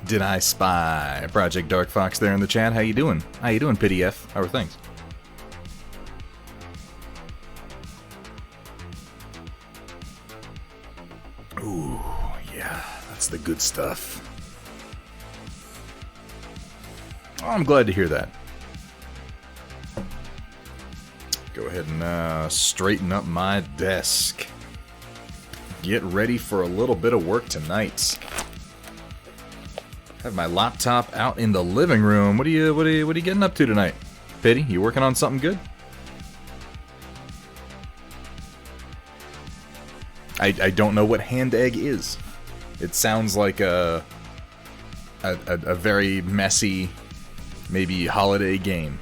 Did I spy Project Dark Fox there in the chat? How you doing? How you doing, PDF? How are things? Ooh, yeah, that's the good stuff. Oh, I'm glad to hear that. Go ahead and straighten up my desk. Get ready for a little bit of work tonight. Have my laptop out in the living room. What are you getting up to tonight? Pity, you working on something good? I don't know what hand egg is. It sounds like a very messy, maybe holiday game.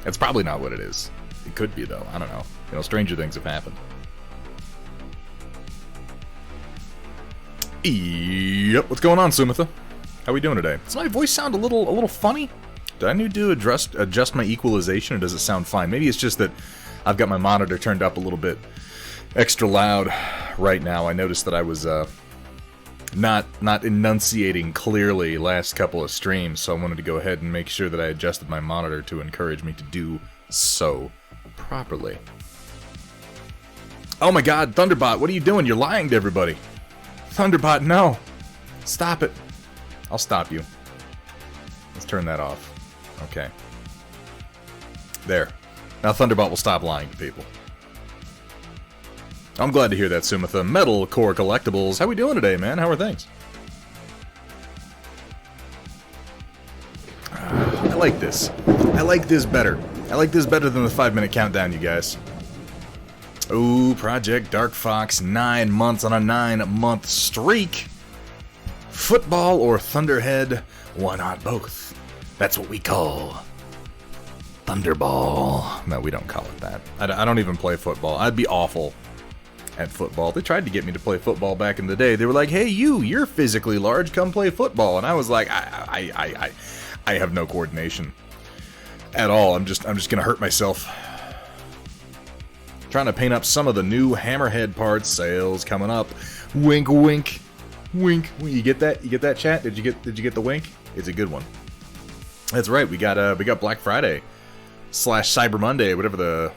That's probably not what it is. It could be though. I don't know. You know, stranger things have happened. Yep. What's going on, Sumitha? How we doing today? Does my voice sound a little funny? Do I need to adjust my equalization, or does it sound fine? Maybe it's just that I've got my monitor turned up a little bit extra loud right now. I noticed that I was not enunciating clearly last couple of streams, so I wanted to go ahead and make sure that I adjusted my monitor to encourage me to do so properly. Oh my god, Thunderbot, what are you doing? You're lying to everybody. Thunderbot, no. Stop it. I'll stop you. Let's turn that off. Okay. There. Now Thunderbot will stop lying to people. I'm glad to hear that, Sumitha. Metal Core Collectibles. How we doing today, man? How are things? I like this. I like this better. I like this better than the 5-minute countdown, you guys. Ooh, Project Dark Fox, 9 months on a 9-month streak. Football or Thunderhead, why not both? That's what we call Thunderball. No, we don't call it that. I don't even play football. I'd be awful at football. They tried to get me to play football back in the day. They were like, hey, you're physically large, come play football. And I was like, I have no coordination at all. I'm just gonna hurt myself. Trying to paint up some of the new Hammerhead parts. Sales coming up. Wink, wink, wink. You get that? You get that, chat? Did you get the wink? It's a good one. That's right. We got Black Friday / Cyber Monday, whatever the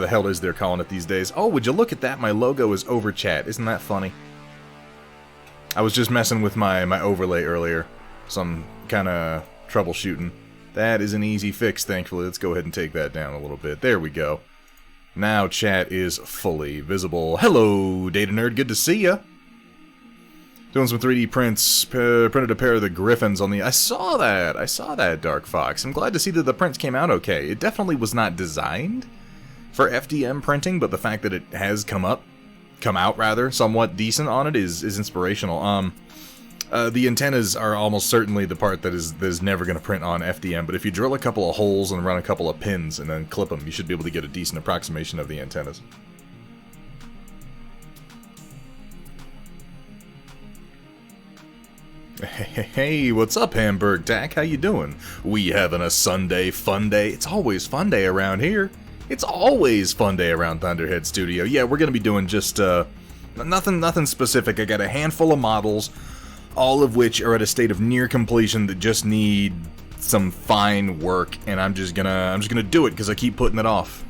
hell it is they're calling it these days. Oh, would you look at that? My logo is over, chat. Isn't that funny? I was just messing with my overlay earlier. Some kind of troubleshooting. That is an easy fix, thankfully. Let's go ahead and take that down a little bit. There we go. Now chat is fully visible. Hello, Data Nerd. Good to see ya. Doing some 3D prints. Printed a pair of the Griffins on the... I saw that, Dark Fox. I'm glad to see that the prints came out okay. It definitely was not designed for FDM printing, but the fact that it has come out somewhat decent on it is inspirational. The antennas are almost certainly the part that is never going to print on FDM, but if you drill a couple of holes and run a couple of pins and then clip them, you should be able to get a decent approximation of the antennas. Hey, what's up, Hamburg Dak? How you doing? We having a Sunday fun day? It's always fun day around here. It's always fun day around Thunderhead Studio. Yeah, we're gonna be doing just nothing specific. I got a handful of models, all of which are at a state of near completion that just need some fine work, and I'm just gonna do it because I keep putting it off.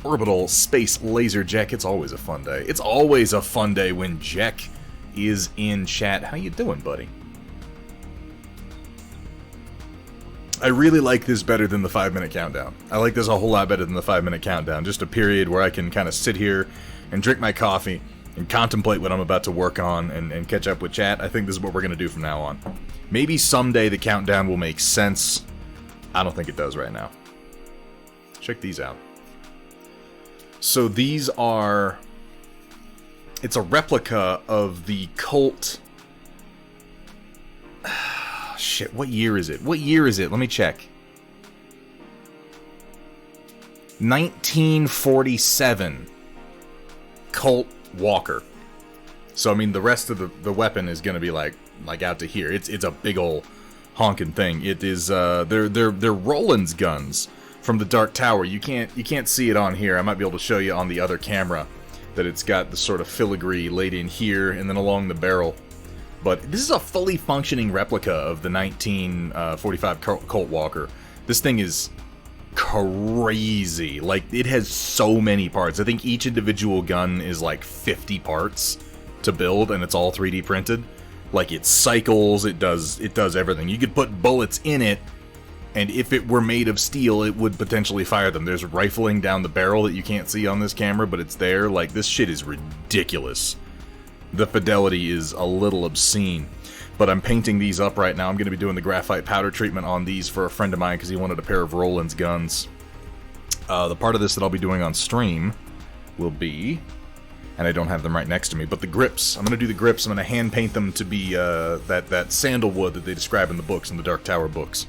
Orbital Space Laser Jack, it's always a fun day. It's always a fun day when Jack is in chat. How you doing, buddy? I really like this better than the 5-minute countdown. I like this a whole lot better than the 5-minute countdown. Just a period where I can kind of sit here and drink my coffee and contemplate what I'm about to work on and catch up with chat. I think this is what we're going to do from now on. Maybe someday the countdown will make sense. I don't think it does right now. Check these out. So these are... It's a replica of the Colt... Shit, what year is it? What year is it? Let me check. 1947. Colt Walker. So, I mean, the rest of the weapon is going to be like out to here. It's a big ol' honking thing. It is, they're Roland's guns from the Dark Tower. You can't see it on here. I might be able to show you on the other camera. that it's got the sort of filigree laid in here and then along the barrel. But this is a fully functioning replica of the 1945 Colt Walker. This thing is crazy. Like, it has so many parts. I think each individual gun is like 50 parts to build, and it's all 3D printed. Like, it cycles, it does everything. You could put bullets in it, and if it were made of steel, it would potentially fire them. There's rifling down the barrel that you can't see on this camera, but it's there. Like, this shit is ridiculous. The fidelity is a little obscene. But I'm painting these up right now. I'm going to be doing the graphite powder treatment on these for a friend of mine because he wanted a pair of Roland's guns. The part of this that I'll be doing on stream will be, and I don't have them right next to me, but the grips. I'm going to do the grips. I'm going to hand paint them to be that sandalwood that they describe in the books, in the Dark Tower books.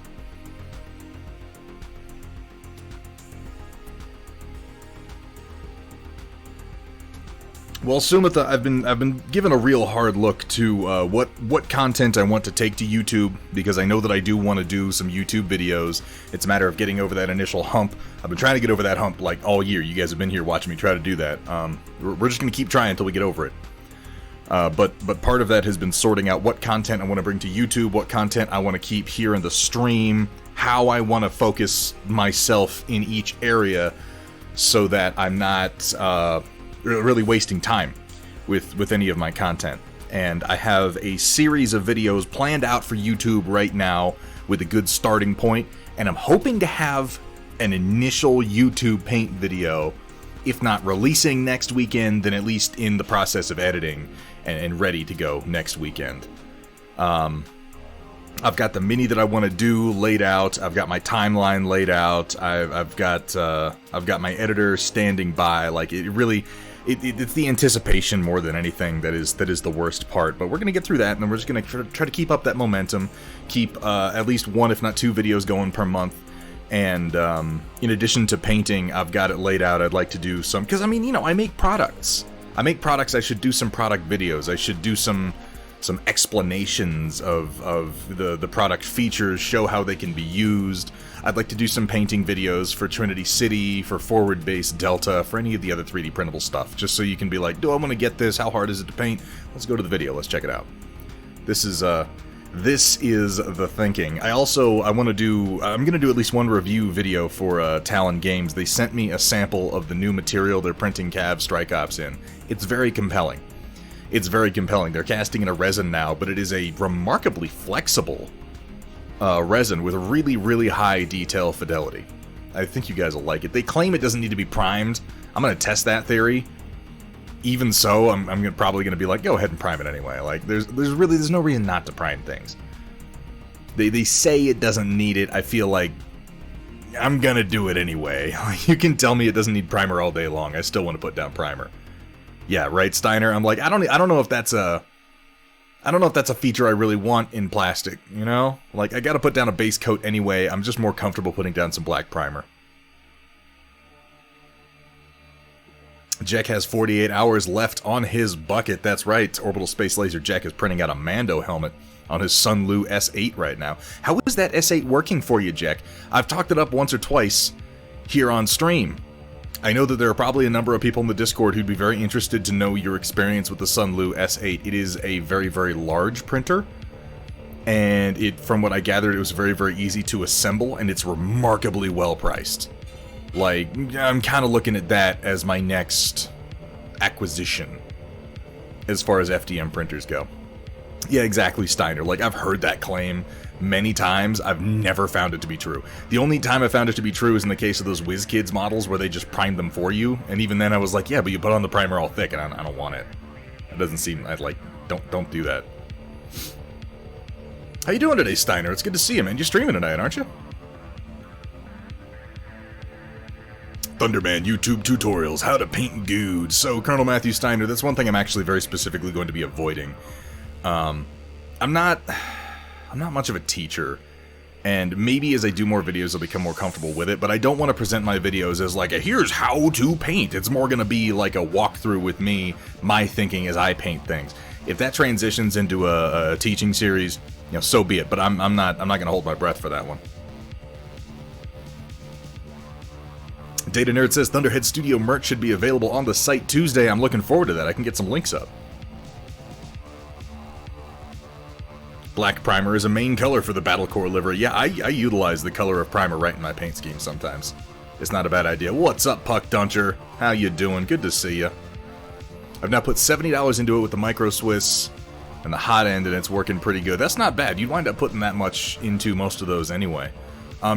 Well, Sumitha, I've been given a real hard look to what content I want to take to YouTube, because I know that I do want to do some YouTube videos. It's a matter of getting over that initial hump. I've been trying to get over that hump like all year. You guys have been here watching me try to do that. We're just going to keep trying until we get over it. But part of that has been sorting out what content I want to bring to YouTube, what content I want to keep here in the stream, how I want to focus myself in each area so that I'm not really wasting time with any of my content. And I have a series of videos planned out for YouTube right now with a good starting point, and I'm hoping to have an initial YouTube paint video, if not releasing next weekend, then at least in the process of editing and ready to go next weekend. I've got the mini that I want to do laid out. I've got my timeline laid out. I've got my editor standing by. Like, it really, it's the anticipation more than anything that is the worst part. But we're gonna get through that, and then we're just gonna try to keep up that momentum, keep at least one, if not two, videos going per month. And in addition to painting, I've got it laid out. I'd like to do some, because I mean, you know, I make products. I should do some product videos. I should do some explanations of the product features, show how they can be used. I'd like to do some painting videos for Trinity City, for Forward Base Delta, for any of the other 3D printable stuff, just so you can be like, do I want to get this? How hard is it to paint? Let's go to the video. Let's check it out. This is the thinking. I'm going to do at least one review video for Talon Games. They sent me a sample of the new material they're printing Cav Strike Ops in. It's very compelling. It's very compelling. They're casting in a resin now, but it is a remarkably flexible resin with a really, really high detail fidelity. I think you guys will like it. They claim it doesn't need to be primed. I'm going to test that theory. Even so, I'm probably going to be like, go ahead and prime it anyway. Like, there's no reason not to prime things. They say it doesn't need it. I feel like I'm going to do it anyway. You can tell me it doesn't need primer all day long. I still want to put down primer. Yeah, right, Steiner. I'm like, I don't know if that's a feature I really want in plastic, you know? Like, I gotta put down a base coat anyway. I'm just more comfortable putting down some black primer. Jack has 48 hours left on his bucket. That's right. Orbital Space Laser Jack is printing out a Mando helmet on his Sunlu S8 right now. How is that S8 working for you, Jack? I've talked it up once or twice here on stream. I know that there are probably a number of people in the Discord who'd be very interested to know your experience with the Sunlu S8. It is a very, very large printer, and from what I gathered, it was very, very easy to assemble, and it's remarkably well priced. Like, I'm kind of looking at that as my next acquisition as far as FDM printers go. Yeah, exactly, Steiner. Like, I've heard that claim many times. I've never found it to be true. The only time I found it to be true is in the case of those WizKids models where they just primed them for you, and even then I was like, yeah, but you put on the primer all thick, and I don't want it. It doesn't seem, don't do that. How you doing today, Steiner? It's good to see you, man. You're streaming tonight, aren't you? Thunderman YouTube tutorials, how to paint dudes. So, Colonel Matthew Steiner, that's one thing I'm actually very specifically going to be avoiding. I'm not much of a teacher, and maybe as I do more videos I'll become more comfortable with it, but I don't want to present my videos as like a here's how to paint. It's more going to be like a walkthrough with me, my thinking as I paint things. If that transitions into a teaching series, you know, so be it, but I'm not going to hold my breath for that one. Data Nerd says Thunderhead Studio merch should be available on the site Tuesday. I'm looking forward to that. I can get some links up. Black primer is a main color for the Battlecore livery. Yeah, I utilize the color of primer right in my paint scheme sometimes. It's not a bad idea. What's up, Puck Duncher? How you doing? Good to see you. I've now put $70 into it with the Micro Swiss and the hot end, and it's working pretty good. That's not bad. You'd wind up putting that much into most of those anyway.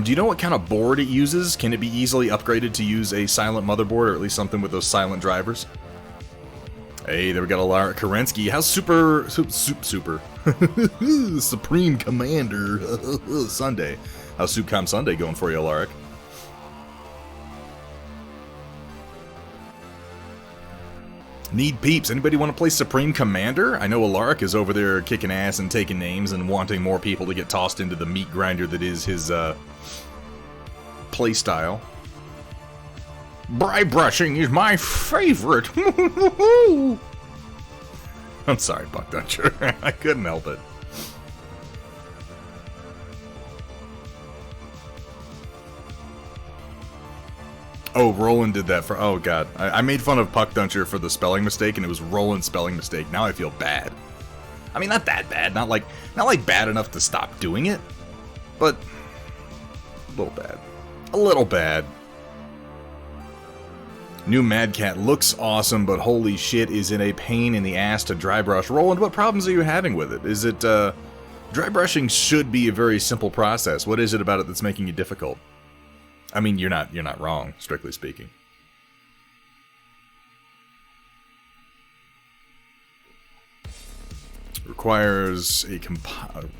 Do you know what kind of board it uses? Can it be easily upgraded to use a silent motherboard, or at least something with those silent drivers? Hey, there we got Alaric Kerensky. How's Super Supreme Commander Sunday? How's Soupcom Sunday going for you, Alaric? Need peeps. Anybody want to play Supreme Commander? I know Alaric is over there kicking ass and taking names and wanting more people to get tossed into the meat grinder that is his playstyle. Bribe brushing is my favorite. I'm sorry, Buck Dutcher. I couldn't help it. Oh, Roland did that for... Oh, God. I made fun of Puck Duncher for the spelling mistake, and it was Roland's spelling mistake. Now I feel bad. I mean, not that bad. Not like bad enough to stop doing it, but a little bad. A little bad. New Mad Cat looks awesome, but holy shit, is it a pain in the ass to dry brush. Roland, what problems are you having with it? Is it, dry brushing should be a very simple process. What is it about it that's making it difficult? I mean, you're not wrong, strictly speaking. Requires a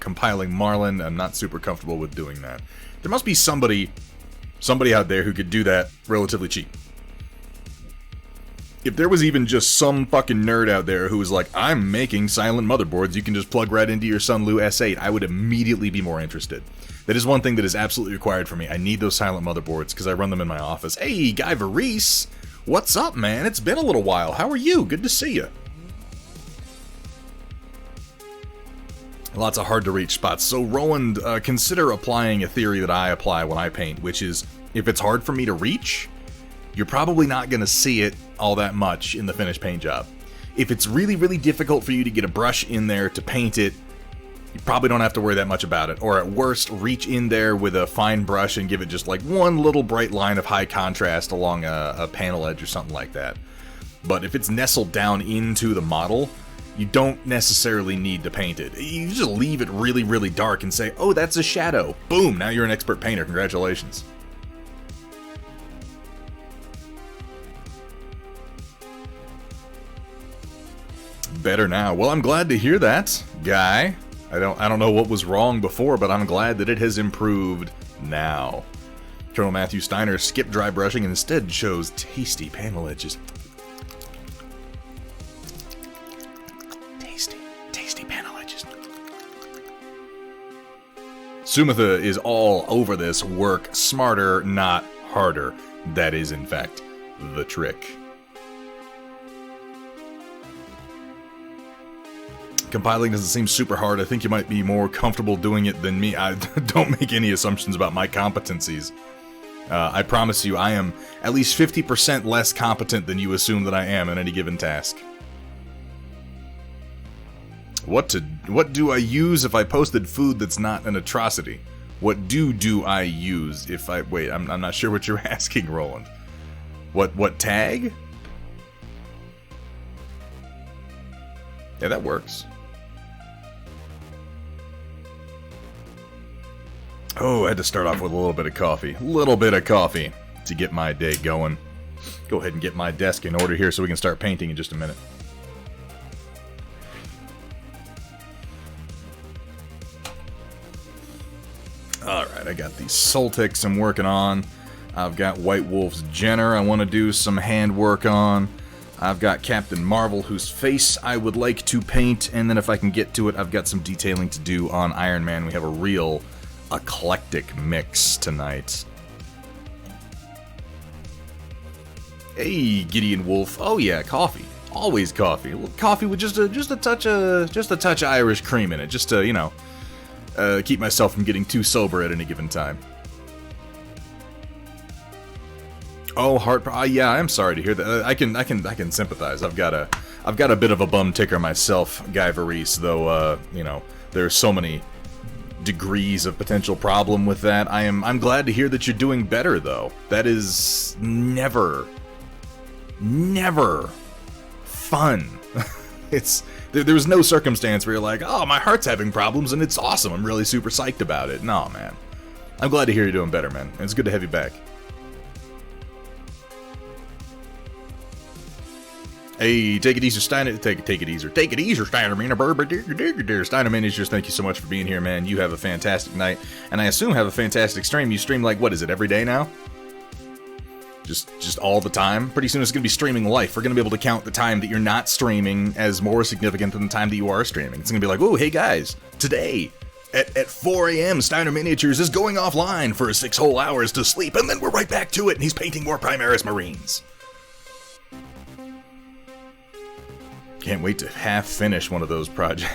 compiling Marlin. I'm not super comfortable with doing that. There must be somebody out there who could do that relatively cheap. If there was even just some fucking nerd out there who was like, I'm making silent motherboards you can just plug right into your Sunlu S8, I would immediately be more interested. That is one thing that is absolutely required for me. I need those silent motherboards because I run them in my office. Hey, Guy Varese! What's up, man? It's been a little while. How are you? Good to see you. Lots of hard-to-reach spots. So, Roland, consider applying a theory that I apply when I paint, which is, if it's hard for me to reach, you're probably not going to see it all that much in the finished paint job. If it's really, really difficult for you to get a brush in there to paint it, you probably don't have to worry that much about it. Or at worst, reach in there with a fine brush and give it just like one little bright line of high contrast along a panel edge or something like that. But if it's nestled down into the model, you don't necessarily need to paint it. You just leave it really, really dark and say, oh, that's a shadow. Boom, now you're an expert painter. Congratulations. Better now. Well, I'm glad to hear that, Guy. I don't know what was wrong before, but I'm glad that it has improved now. Colonel Matthew Steiner skipped dry brushing and instead chose tasty panel edges. Tasty panel edges. Sumitha is all over this. Work smarter, not harder. That is, in fact, the trick. Compiling doesn't seem super hard. I think you might be more comfortable doing it than me. I don't make any assumptions about my competencies. I promise you, I am at least 50% less competent than you assume that I am in any given task. What do I use if I posted food that's not an atrocity? What do I use if I... Wait, I'm not sure what you're asking, Roland. What tag? Yeah, that works. Oh, I had to start off with a little bit of coffee. A little bit of coffee to get my day going. Go ahead and get my desk in order here so we can start painting in just a minute. Alright, I got these Soltics I'm working on. I've got White Wolf's Jenner I want to do some hand work on. I've got Captain Marvel, whose face I would like to paint, and then if I can get to it, I've got some detailing to do on Iron Man. We have a real eclectic mix tonight. Hey, Gideon Wolf. Oh yeah, coffee. Always coffee. Coffee with just a touch of Irish cream in it, just to, you know, keep myself from getting too sober at any given time. Oh, heart. Yeah, I'm sorry to hear that. I can sympathize. I've got a bit of a bum ticker myself, Guy Varese. Though, you know, there's so many degrees of potential problem with that. I'm glad to hear that you're doing better, though. That is never fun. There's no circumstance where you're like, oh, my heart's having problems and it's awesome. I'm really super psyched about it. No, man. I'm glad to hear you're doing better, man. It's good to have you back. Hey, take it easy, Steiner. Take it easy. Take it easy, Steiner. Steiner Miniatures, thank you so much for being here, man. You have a fantastic night, and I assume have a fantastic stream. You stream like, what is it, every day now? Just all the time? Pretty soon it's going to be streaming life. We're going to be able to count the time that you're not streaming as more significant than the time that you are streaming. It's going to be like, oh, hey guys, today at 4 a.m. Steiner Miniatures is going offline for 6 whole hours to sleep, and then we're right back to it, and he's painting more Primaris Marines. Can't wait to half finish one of those projects.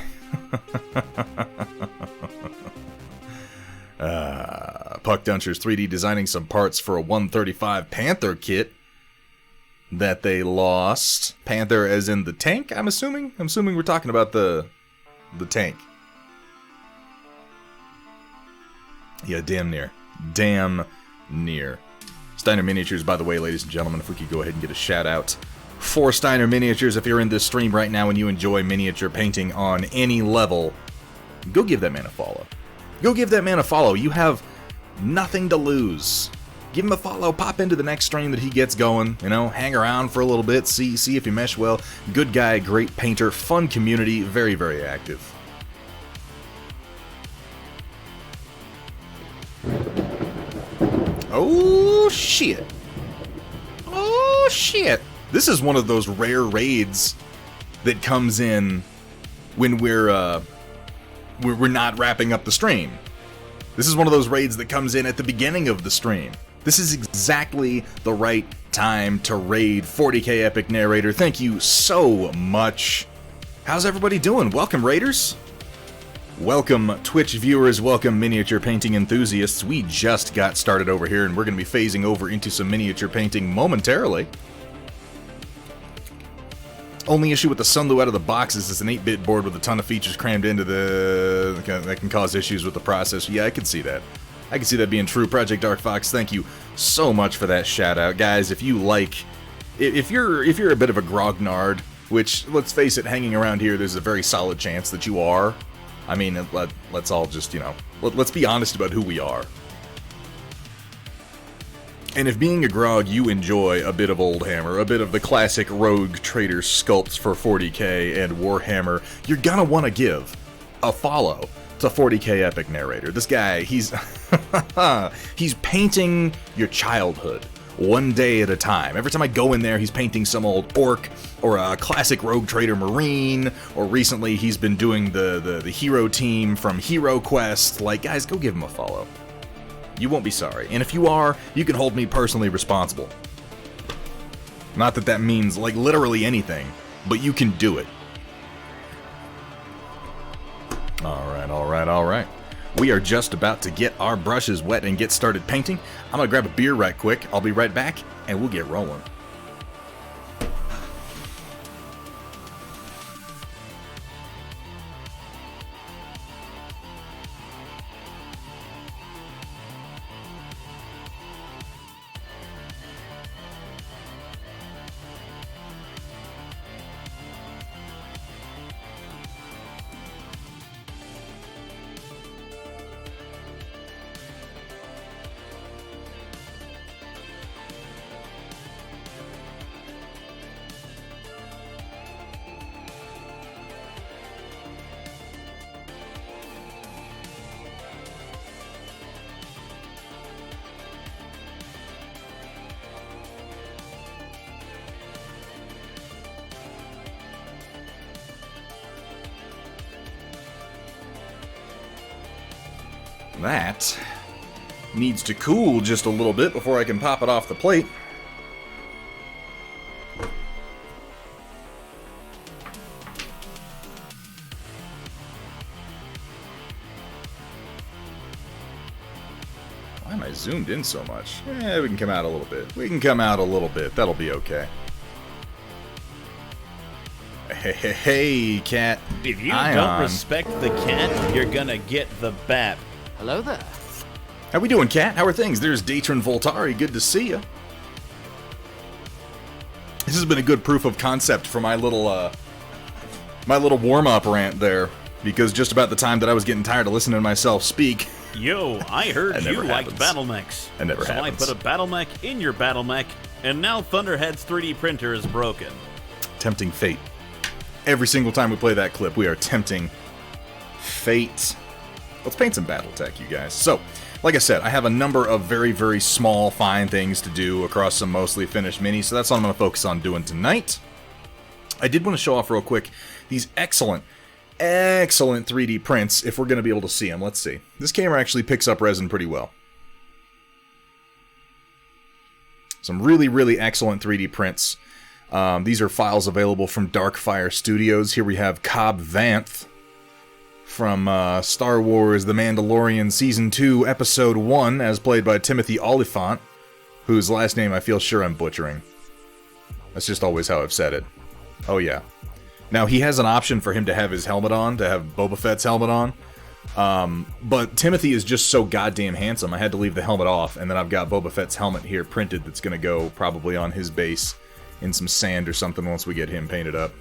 Puck Duncher's 3D designing some parts for a 135 Panther kit that they lost. Panther as in the tank, I'm assuming? I'm assuming we're talking about the tank. Yeah, damn near. Damn near. Steiner Miniatures, by the way, ladies and gentlemen, if we could go ahead and get a shout out for Steiner Miniatures. If you're in this stream right now and you enjoy miniature painting on any level, go give that man a follow. Go give that man a follow. You have nothing to lose. Give him a follow, pop into the next stream that he gets going, you know, hang around for a little bit, see if you mesh well. Good guy, great painter, fun community, very, very active. Oh, shit. Oh, shit. This is one of those rare raids that comes in when we're not wrapping up the stream. This is one of those raids that comes in at the beginning of the stream. This is exactly the right time to raid 40k Epic Narrator. Thank you so much. How's everybody doing? Welcome, raiders. Welcome, Twitch viewers. Welcome, miniature painting enthusiasts. We just got started over here, and we're going to be phasing over into some miniature painting momentarily. Only issue with the Sunlu out of the box is it's an 8-bit board with a ton of features crammed into that can cause issues with the processor. Yeah, I can see that. I can see that being true. Project Dark Fox, thank you so much for that shout out, guys. If you like, if you're a bit of a grognard, which let's face it, hanging around here, there's a very solid chance that you are. I mean, let's all just, you know, let's be honest about who we are. And if being a grog, you enjoy a bit of Old Hammer, a bit of the classic Rogue Trader sculpts for 40k and Warhammer, you're gonna want to give a follow to 40k Epic Narrator. This guy, he's painting your childhood one day at a time. Every time I go in there, he's painting some old orc or a classic Rogue Trader Marine, or recently he's been doing the hero team from Hero Quest. Like, guys, go give him a follow. You won't be sorry. And if you are, you can hold me personally responsible. Not that that means, like, literally anything, but you can do it. Alright. We are just about to get our brushes wet and get started painting. I'm gonna grab a beer right quick. I'll be right back, and we'll get rolling. That needs to cool just a little bit before I can pop it off the plate. Why am I zoomed in so much? Eh, we can come out a little bit. We can come out a little bit. That'll be okay. Hey, cat. If you don't respect the cat, you're gonna get the bat. Hello there. How we doing, cat? How are things? There's Datron Voltari. Good to see you. This has been a good proof of concept for my little warm-up rant there, because just about the time that I was getting tired of listening to myself speak. Yo, I heard you liked battlemechs. That never so happens. I put a battlemech in your battlemech, and now Thunderhead's 3D printer is broken. Tempting fate. Every single time we play that clip, we are tempting fate. Let's paint some Battletech, you guys. So, like I said, I have a number of very, very small, fine things to do across some mostly finished minis, so that's what I'm going to focus on doing tonight. I did want to show off real quick these excellent 3D prints, if we're going to be able to see them. Let's see. This camera actually picks up resin pretty well. Some really, really excellent 3D prints. These are files available from Darkfire Studios. Here we have Cobb Vanth from Star Wars The Mandalorian Season 2, Episode 1, as played by Timothy Oliphant, whose last name I feel sure I'm butchering. That's just always how I've said it. Oh yeah. Now, he has an option for him to have his helmet on, to have Boba Fett's helmet on. But Timothy is just so goddamn handsome, I had to leave the helmet off, and then I've got Boba Fett's helmet here printed that's going to go probably on his base in some sand or something once we get him painted up.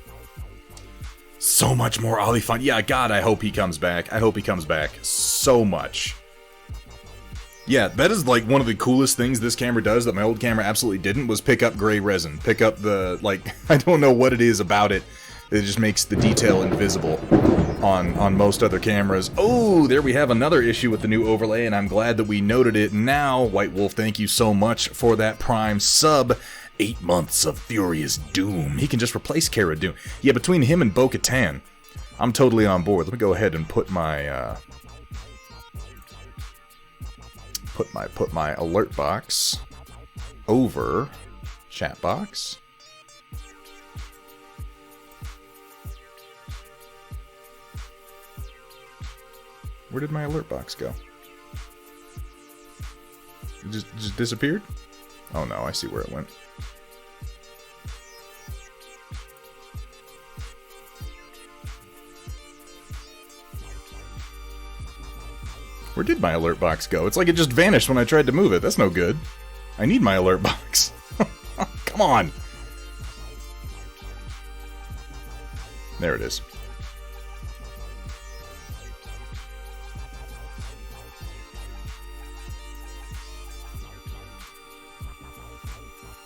So much more Oliphant. Yeah, God, I hope he comes back. I hope he comes back so much. Yeah, that is like one of the coolest things this camera does that my old camera absolutely didn't, was pick up gray resin. Pick up the, like, I don't know what it is about it. It just makes the detail invisible on most other cameras. Oh, there we have another issue with the new overlay, and I'm glad that we noted it now. White Wolf, thank you so much for that Prime sub. 8 months of furious doom. He can just replace Cara Dune. Yeah, between him and Bo-Katan, I'm totally on board. Let me go ahead and put my put my alert box over chat box. Where did my alert box go? It just disappeared? Oh no, I see where it went. Where did my alert box go? It's like it just vanished when I tried to move it. That's no good. I need my alert box. Come on. There it is.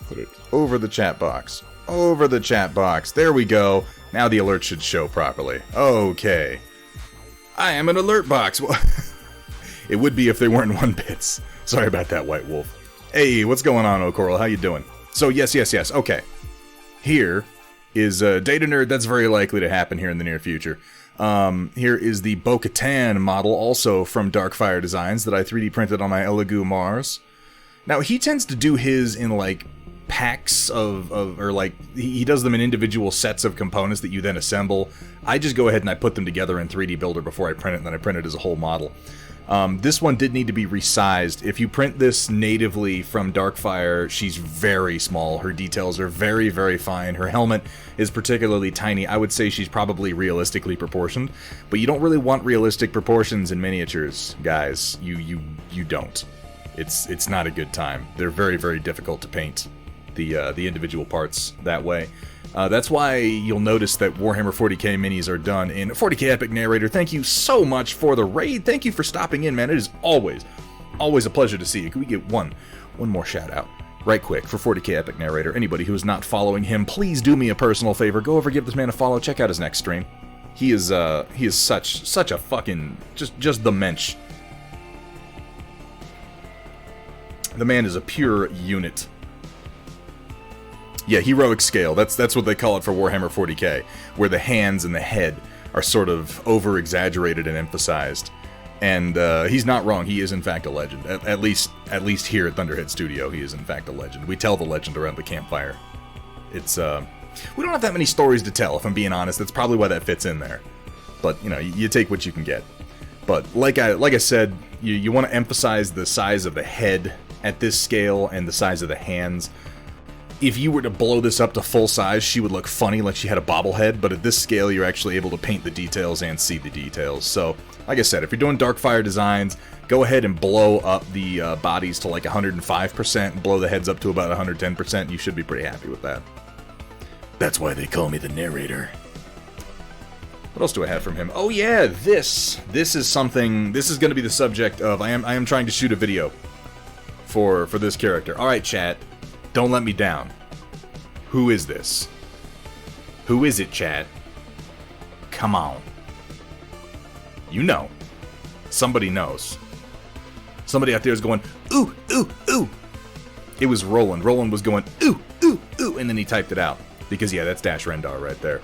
Put it over the chat box. Over the chat box. There we go. Now the alert should show properly. Okay. I am an alert box. It would be if they weren't 1-bits. Sorry about that, White Wolf. Hey, what's going on, O'Coral? How you doing? So, yes. Okay. Here is Data Nerd. That's very likely to happen here in the near future. Here is the Bo-Katan model, also from Darkfire Designs, that I 3D printed on my Elegoo Mars. Now, he tends to do his in, like, packs or like, he does them in individual sets of components that you then assemble. I just go ahead and I put them together in 3D Builder before I print it, and then I print it as a whole model. This one did need to be resized. If you print this natively from Darkfire, she's very small. Her details are very, very fine. Her helmet is particularly tiny. I would say she's probably realistically proportioned, but you don't really want realistic proportions in miniatures, guys. You don't. It's not a good time. They're very, very difficult to paint the individual parts that way. That's why you'll notice that Warhammer 40k minis are done in 40k Epic Narrator. Thank you so much for the raid. Thank you for stopping in, man. It is always a pleasure to see you. Can we get one more shout out right quick for 40k Epic Narrator? Anybody who is not following him, please do me a personal favor. Go over, give this man a follow. Check out his next stream. He is such a fucking just the mensch. The man is a pure unit. Yeah, heroic scale. That's what they call it for Warhammer 40k, where the hands and the head are sort of over-exaggerated and emphasized. And he's not wrong. He is in fact a legend. At least here at Thunderhead Studio, he is in fact a legend. We tell the legend around the campfire. It's we don't have that many stories to tell, if I'm being honest. That's probably why that fits in there. But you know, you take what you can get. But like I said, you want to emphasize the size of the head at this scale and the size of the hands. If you were to blow this up to full size, she would look funny like she had a bobblehead, but at this scale you're actually able to paint the details and see the details. So, like I said, if you're doing Darkfire designs, go ahead and blow up the bodies to like 105%, and blow the heads up to about 110%, you should be pretty happy with that. That's why they call me the narrator. What else do I have from him? Oh yeah, this is something, this is going to be the subject of, I am trying to shoot a video for this character. Alright chat, don't let me down. Who is this? Who is it, chat? Come on. You know. Somebody knows. Somebody out there is going, ooh, ooh, ooh. It was Roland. Roland was going, ooh, ooh, ooh, and then he typed it out. Because, yeah, that's Dash Rendar right there.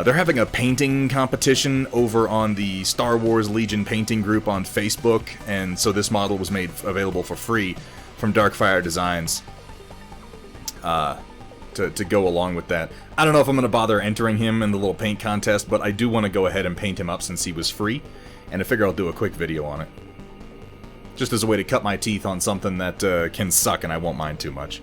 They're having a painting competition over on the Star Wars Legion painting group on Facebook, and so this model was made available for free from Darkfire Designs to go along with that. I don't know if I'm going to bother entering him in the little paint contest, but I do want to go ahead and paint him up since he was free, and I figure I'll do a quick video on it. Just as a way to cut my teeth on something that can suck and I won't mind too much.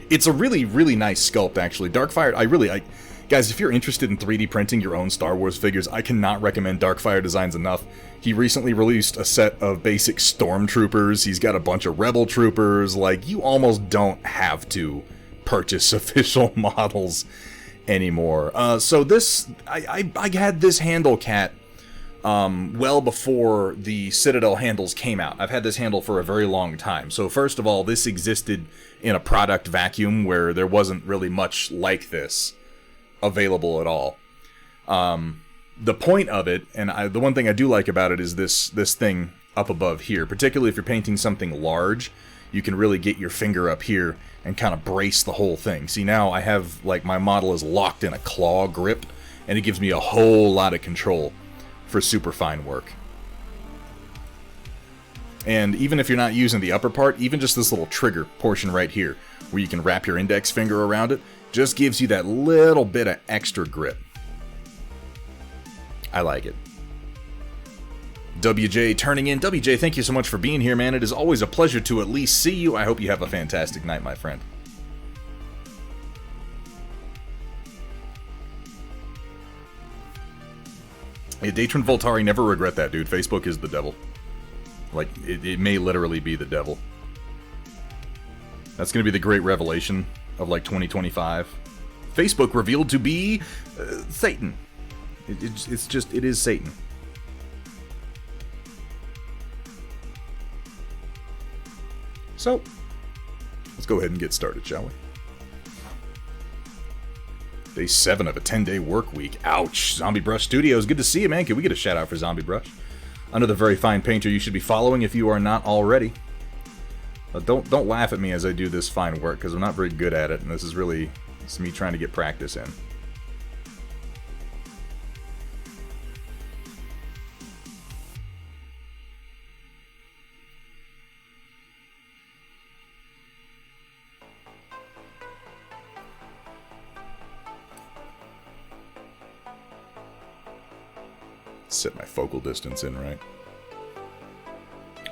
It's a really, really nice sculpt, actually. Darkfire, guys, if you're interested in 3D printing your own Star Wars figures, I cannot recommend Darkfire Designs enough. He recently released a set of basic Stormtroopers. He's got a bunch of Rebel Troopers. Like, you almost don't have to purchase official models anymore. So this, I had this handle cat well before the Citadel handles came out. I've had this handle for a very long time. So first of all, this existed in a product vacuum where there wasn't really much like this available at all. The point of it, and the one thing I do like about it, is this thing up above here. Particularly if you're painting something large, you can really get your finger up here and kind of brace the whole thing. See, now I have, like, my model is locked in a claw grip, and it gives me a whole lot of control for super fine work. And even if you're not using the upper part, even just this little trigger portion right here, where you can wrap your index finger around it, just gives you that little bit of extra grip. I like it. WJ turning in. WJ, thank you so much for being here, man. It is always a pleasure to at least see you. I hope you have a fantastic night, my friend. Yeah, Datron Voltari, never regret that, dude. Facebook is the devil. Like, it may literally be the devil. That's going to be the great revelation of, like, 2025. Facebook revealed to be Satan. It is Satan. So, let's go ahead and get started, shall we? Day 7 of a 10-day work week. Ouch! Zombie Brush Studios, good to see you, man. Can we get a shout out for Zombie Brush? Another very fine painter you should be following if you are not already. Don't laugh at me as I do this fine work, because I'm not very good at it, and this is me trying to get practice in. Set my focal distance in right.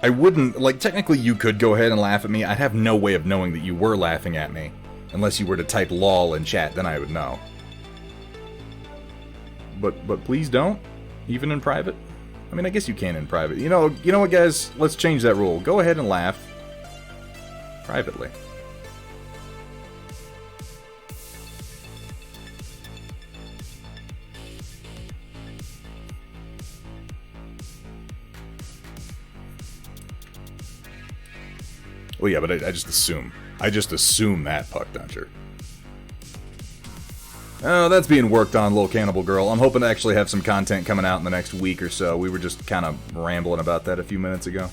I wouldn't, like, technically you could go ahead and laugh at me. I'd have no way of knowing that you were laughing at me. Unless you were to type lol in chat, then I would know. But please don't, even in private. I mean, I guess you can in private. You know what, guys? Let's change that rule. Go ahead and laugh privately. Well, yeah, but I just assume. I just assume that, Puck Duncher. Oh, that's being worked on, Little Cannibal Girl. I'm hoping to actually have some content coming out in the next week or so. We were just kind of rambling about that a few minutes ago.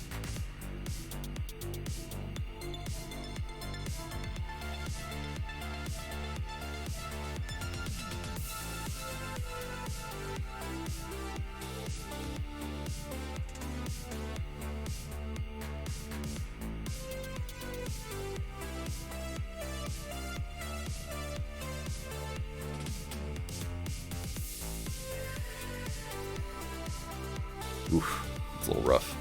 Oof, it's a little rough.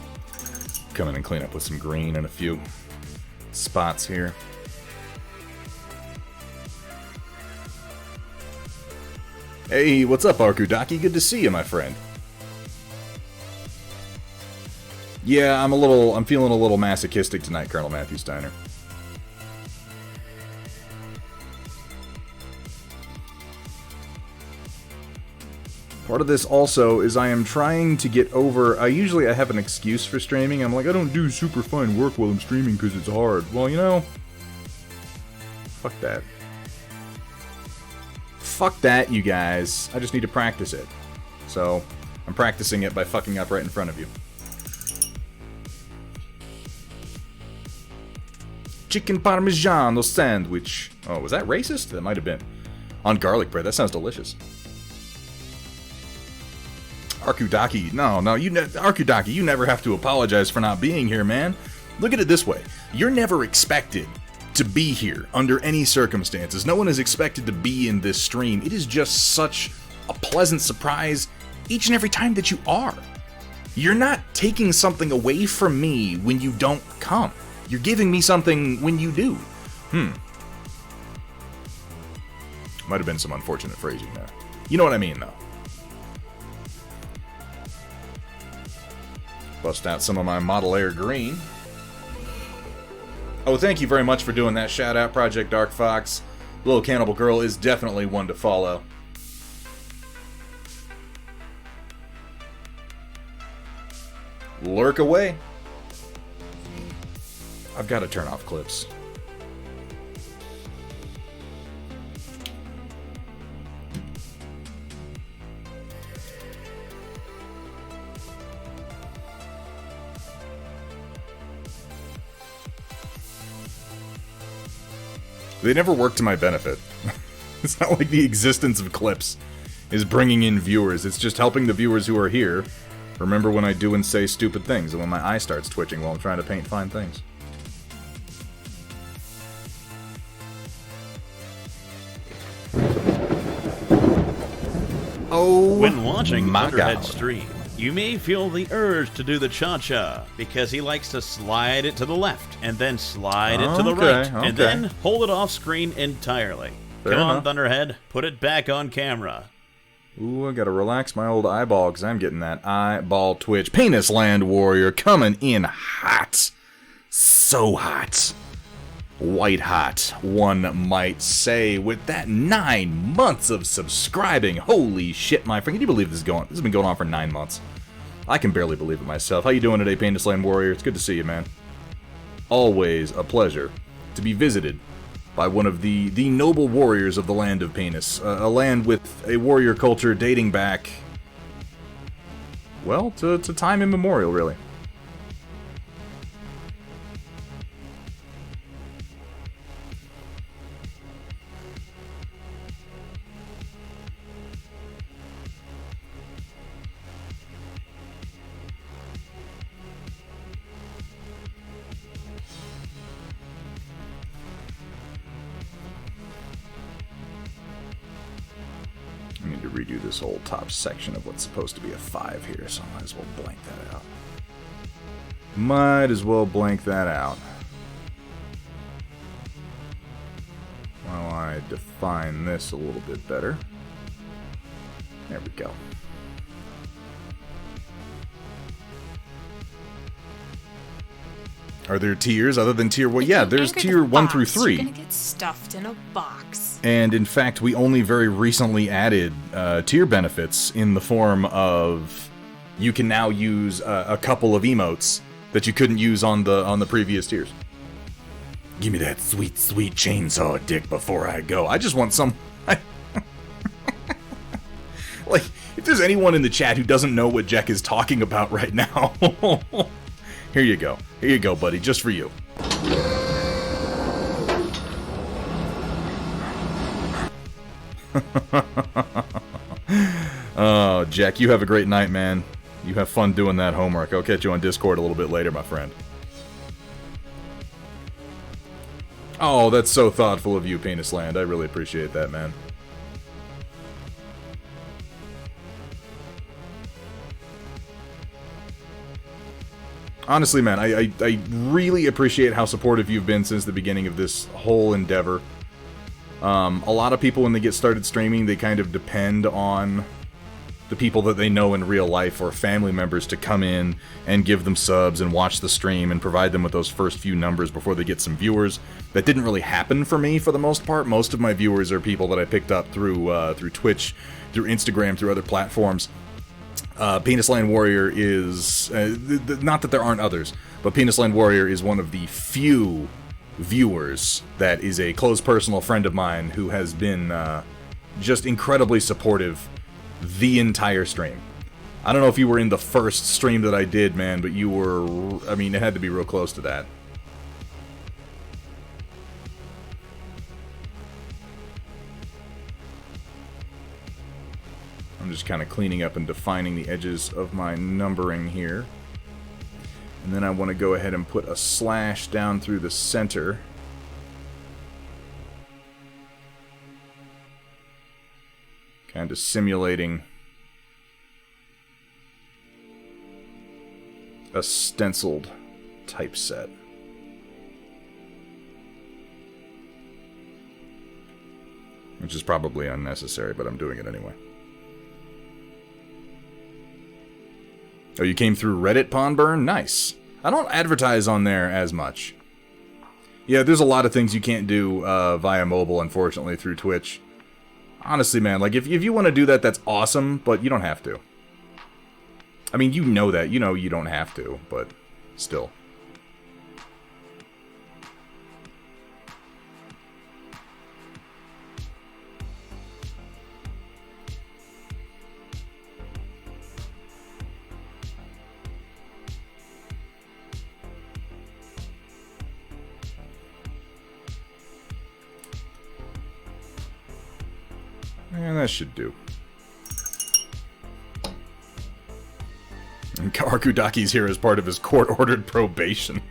Come in and clean up with some green and a few spots here. Hey, what's up, Arkudaki? Good to see you, my friend. Yeah, I'm feeling a little masochistic tonight, Colonel Matthew Steiner. Part of this also is I am trying to get over... I have an excuse for streaming. I'm like, I don't do super fine work while I'm streaming because it's hard. Well, you know... Fuck that. Fuck that, you guys. I just need to practice it. So, I'm practicing it by fucking up right in front of you. Chicken Parmigiano sandwich. Oh, was that racist? That might have been. On garlic bread. That sounds delicious. Arkudaki, Arkudaki, you never have to apologize for not being here, man. Look at it this way. You're never expected to be here under any circumstances. No one is expected to be in this stream. It is just such a pleasant surprise each and every time that you are. You're not taking something away from me when you don't come. You're giving me something when you do. Might have been some unfortunate phrasing there. You know what I mean, though. Bust out some of my Model Air green. Oh, thank you very much for doing that. Shout out, Project Dark Fox. Little Cannibal Girl is definitely one to follow. Lurk away. I've got to turn off clips. They never work to my benefit. It's not like the existence of clips is bringing in viewers. It's just helping the viewers who are here remember when I do and say stupid things and when my eye starts twitching while I'm trying to paint fine things. Oh, when watching my Thunderhead's God. stream, you may feel the urge to do the cha-cha, because he likes to slide it to the left, and then slide it to the right, and then hold it off screen entirely. Fair Come on, enough. Thunderhead, put it back on camera. Ooh, I gotta relax my old eyeball, because I'm getting that eyeball twitch. Penis Land Warrior coming in hot. So hot. White hot, one might say, with that 9 months of subscribing. Holy shit, my friend. Can you believe this is going? This has been going on for 9 months. I can barely believe it myself. How you doing today, Penis Land Warrior? It's good to see you, man. Always a pleasure to be visited by one of the noble warriors of the land of Penis. A land with a warrior culture dating back, well, to time immemorial, really. I need to redo this whole top section of what's supposed to be a 5 here, so I might as well blank that out. Might as well blank that out. While I define this a little bit better. There we go. Are there tiers other than tier 1? Yeah, there's tier 1 through 3. You're gonna get stuffed in a box. And in fact, we only very recently added tier benefits in the form of you can now use a couple of emotes that you couldn't use on the previous tiers. Give me that sweet, sweet chainsaw dick before I go. I just want some... like, if there's anyone in the chat who doesn't know what Jack is talking about right now... Here you go. Here you go, buddy. Just for you. Oh, Jack, you have a great night, man. You have fun doing that homework. I'll catch you on Discord a little bit later, my friend. Oh, that's so thoughtful of you, Penis Land. I really appreciate that, man. Honestly, man, I really appreciate how supportive you've been since the beginning of this whole endeavor. A lot of people, when they get started streaming, they kind of depend on the people that they know in real life or family members to come in and give them subs and watch the stream and provide them with those first few numbers before they get some viewers. That didn't really happen for me for the most part. Most of my viewers are people that I picked up through Twitch, through Instagram, through other platforms. Penisland Warrior is... not that there aren't others, but Penisland Warrior is one of the few viewers that is a close personal friend of mine who has been just incredibly supportive the entire stream. I don't know if you were in the first stream that I did, man, but you were... I mean, it had to be real close to that. I'm just kind of cleaning up and defining the edges of my numbering here. And then I want to go ahead and put a slash down through the center. Kind of simulating a stenciled typeset. Which is probably unnecessary, but I'm doing it anyway. Oh, you came through Reddit, Pawnburn? Nice. I don't advertise on there as much. Yeah, there's a lot of things you can't do via mobile, unfortunately, through Twitch. Honestly, man, like, if you want to do that, that's awesome, but you don't have to. I mean, you know that. You know you don't have to, but still. And that should do. And Kawakudaki's here as part of his court-ordered probation.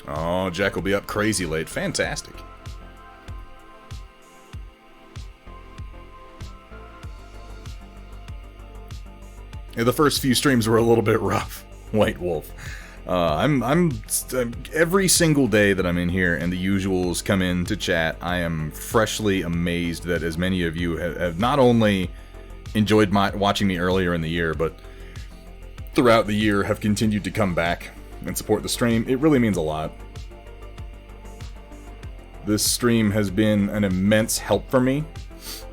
Oh, Jack will be up crazy late. Fantastic. Yeah, the first few streams were a little bit rough. White Wolf. I'm every single day that I'm in here and the usuals come in to chat, I am freshly amazed that as many of you have not only enjoyed watching me earlier in the year, but throughout the year have continued to come back and support the stream. It really means a lot. This stream has been an immense help for me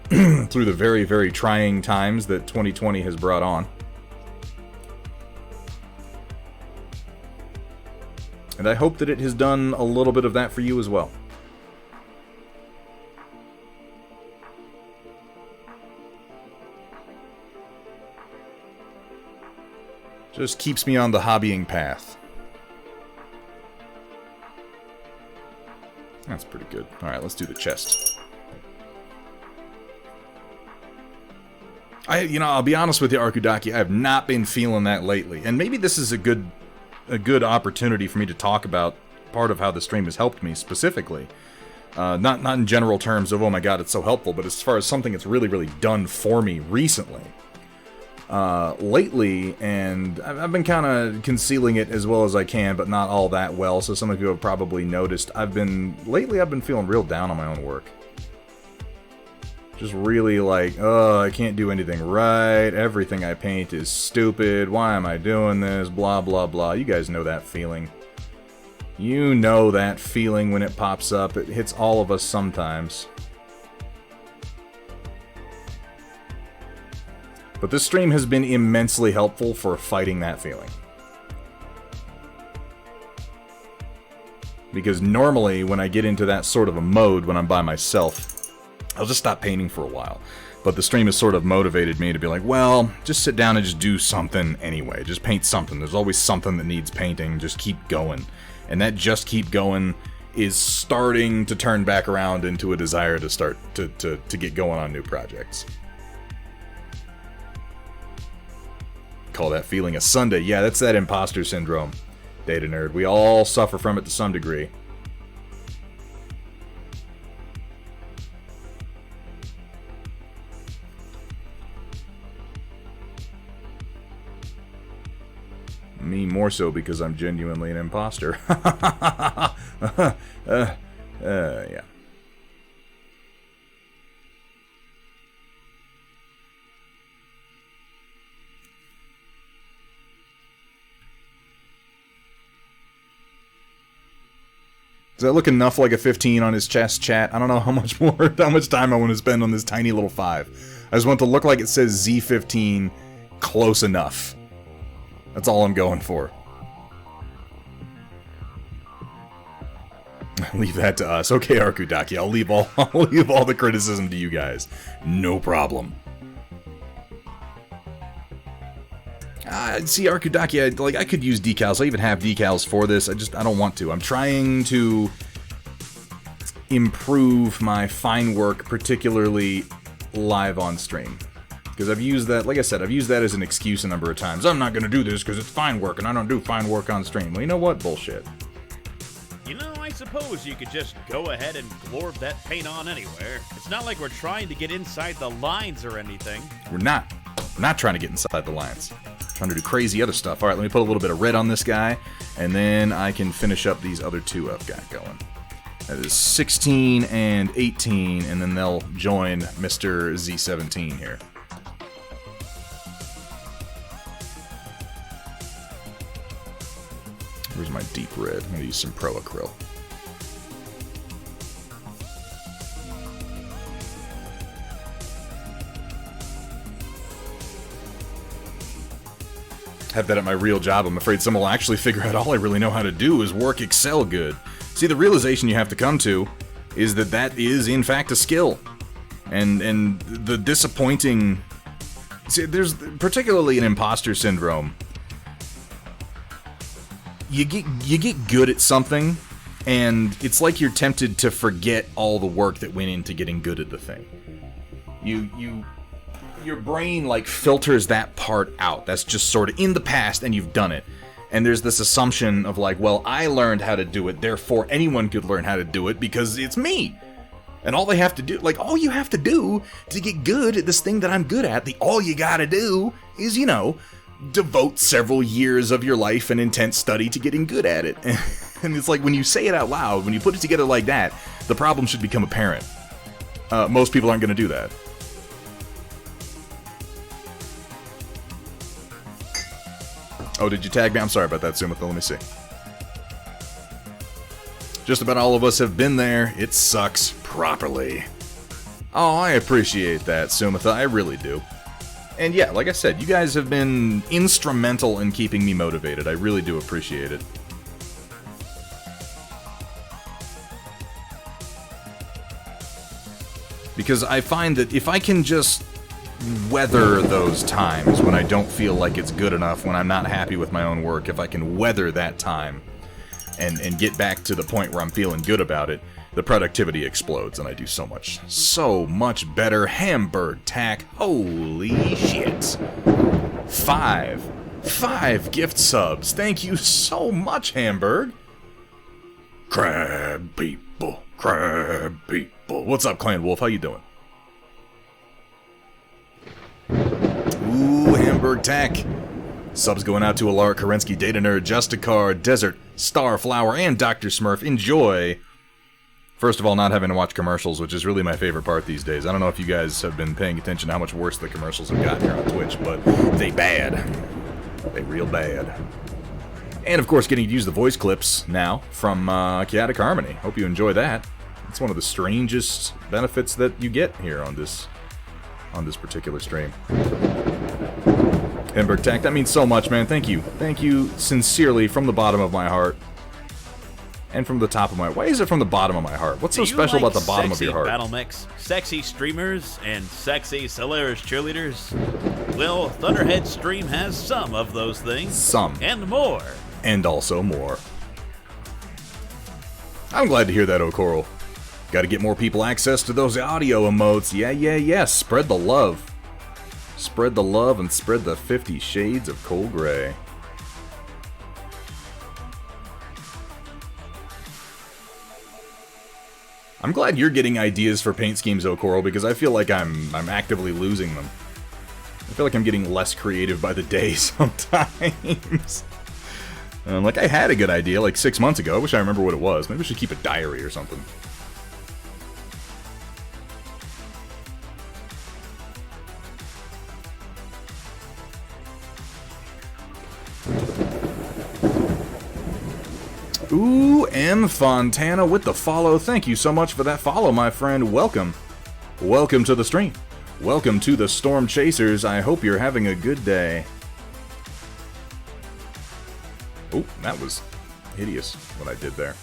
through the very, very trying times that 2020 has brought on. And I hope that it has done a little bit of that for you as well. Just keeps me on the hobbying path. That's pretty good. Alright, let's do the chest. I'll be honest with you, Arkudaki, I have not been feeling that lately. And maybe this is a good opportunity for me to talk about part of how the stream has helped me specifically. Not in general terms of, oh my god, it's so helpful, but as far as something that's really, really done for me recently. Lately, and I've been kind of concealing it as well as I can, but not all that well, so some of you have probably noticed, lately I've been feeling real down on my own work. Just really like, oh, I can't do anything right, everything I paint is stupid, why am I doing this, blah blah blah. You guys know that feeling. You know that feeling when it pops up. It hits all of us sometimes. But this stream has been immensely helpful for fighting that feeling. Because normally when I get into that sort of a mode when I'm by myself, I'll just stop painting for a while. But the stream has sort of motivated me to be like, well, just sit down and just do something anyway. Just paint something. There's always something that needs painting. Just keep going. And that just keep going is starting to turn back around into a desire to start to get going on new projects. Call that feeling a Sunday. Yeah, that's that imposter syndrome, Data Nerd. We all suffer from it to some degree. Me more so because I'm genuinely an imposter. Yeah. Does that look enough like a 15 on his chest, chat? I don't know how much time I want to spend on this tiny little 5. I just want it to look like it says Z15 close enough. That's all I'm going for. Leave that to us. Okay, Arkudaki, I'll leave all the criticism to you guys. No problem. See, Arkudaki, I could use decals. I even have decals for this. I don't want to. I'm trying to improve my fine work, particularly live on stream. Because I've used that, like I said, I've used that as an excuse a number of times. I'm not going to do this because it's fine work and I don't do fine work on stream. Well, you know what? Bullshit. You know, I suppose you could just go ahead and glorb that paint on anywhere. It's not like we're trying to get inside the lines or anything. We're not trying to get inside the lines. Trying to do crazy other stuff. Alright, let me put a little bit of red on this guy, and then I can finish up these other two I've got going. That is 16 and 18, and then they'll join Mr. Z17 here. Where's my deep red? I'm going to use some Pro Acryl. Have that at my real job. I'm afraid someone will actually figure out all I really know how to do is work Excel good. See, the realization you have to come to is that that is, in fact, a skill. And the disappointing... See, there's particularly an imposter syndrome. You get good at something, and it's like you're tempted to forget all the work that went into getting good at the thing. Your brain, like, filters that part out. That's just sort of in the past, and you've done it. And there's this assumption of, like, well, I learned how to do it, therefore anyone could learn how to do it because it's me. And all they have to do, like, all you have to do to get good at this thing that I'm good at, all you gotta do is, you know, devote several years of your life and intense study to getting good at it. And it's like, when you say it out loud, when you put it together like that, the problem should become apparent. Most people aren't gonna do that. Oh, did you tag me? I'm sorry about that, Sumitha. Let me see. Just about all of us have been there. It sucks properly. Oh, I appreciate that, Sumitha. I really do. And yeah, like I said, you guys have been instrumental in keeping me motivated. I really do appreciate it. Because I find that if I can just weather those times when I don't feel like it's good enough, when I'm not happy with my own work, if I can weather that time and get back to the point where I'm feeling good about it, the productivity explodes and I do so much better. Hamburg Tack, holy shit. 5 gift subs. Thank you so much, Hamburg. Crab people. What's up, Clan Wolf? How you doing? Ooh, Hamburg Tack. Subs going out to Alara Kerensky, Data Nerd, Justicar, Desert, Starflower, and Dr. Smurf. Enjoy. First of all, not having to watch commercials, which is really my favorite part these days. I don't know if you guys have been paying attention to how much worse the commercials have gotten here on Twitch, but they bad. They real bad. And of course, getting to use the voice clips now from Chaotic Harmony. Hope you enjoy that. It's one of the strangest benefits that you get here on this particular stream. Hamburg Tech, that means so much, man. Thank you. Thank you sincerely from the bottom of my heart. And from the top of my... Why is it from the bottom of my heart? What's so special about the bottom of your heart? Battle mix, sexy streamers, and sexy Solaris cheerleaders? Well, Thunderhead Stream has some of those things. Some. And more. And also more. I'm glad to hear that, O'Coral. Gotta get more people access to those audio emotes. Yeah. Spread the love. Spread the love and spread the 50 shades of cold gray. I'm glad you're getting ideas for paint schemes, O'Coral, because I feel like I'm actively losing them. I feel like I'm getting less creative by the day sometimes. Like, I had a good idea like 6 months ago. I wish I remember what it was. Maybe I should keep a diary or something. Ooh, M. Fontana with the follow. Thank you so much for that follow, my friend. Welcome. Welcome to the stream. Welcome to the Stormchasers. I hope you're having a good day. Oh, that was hideous, what I did there.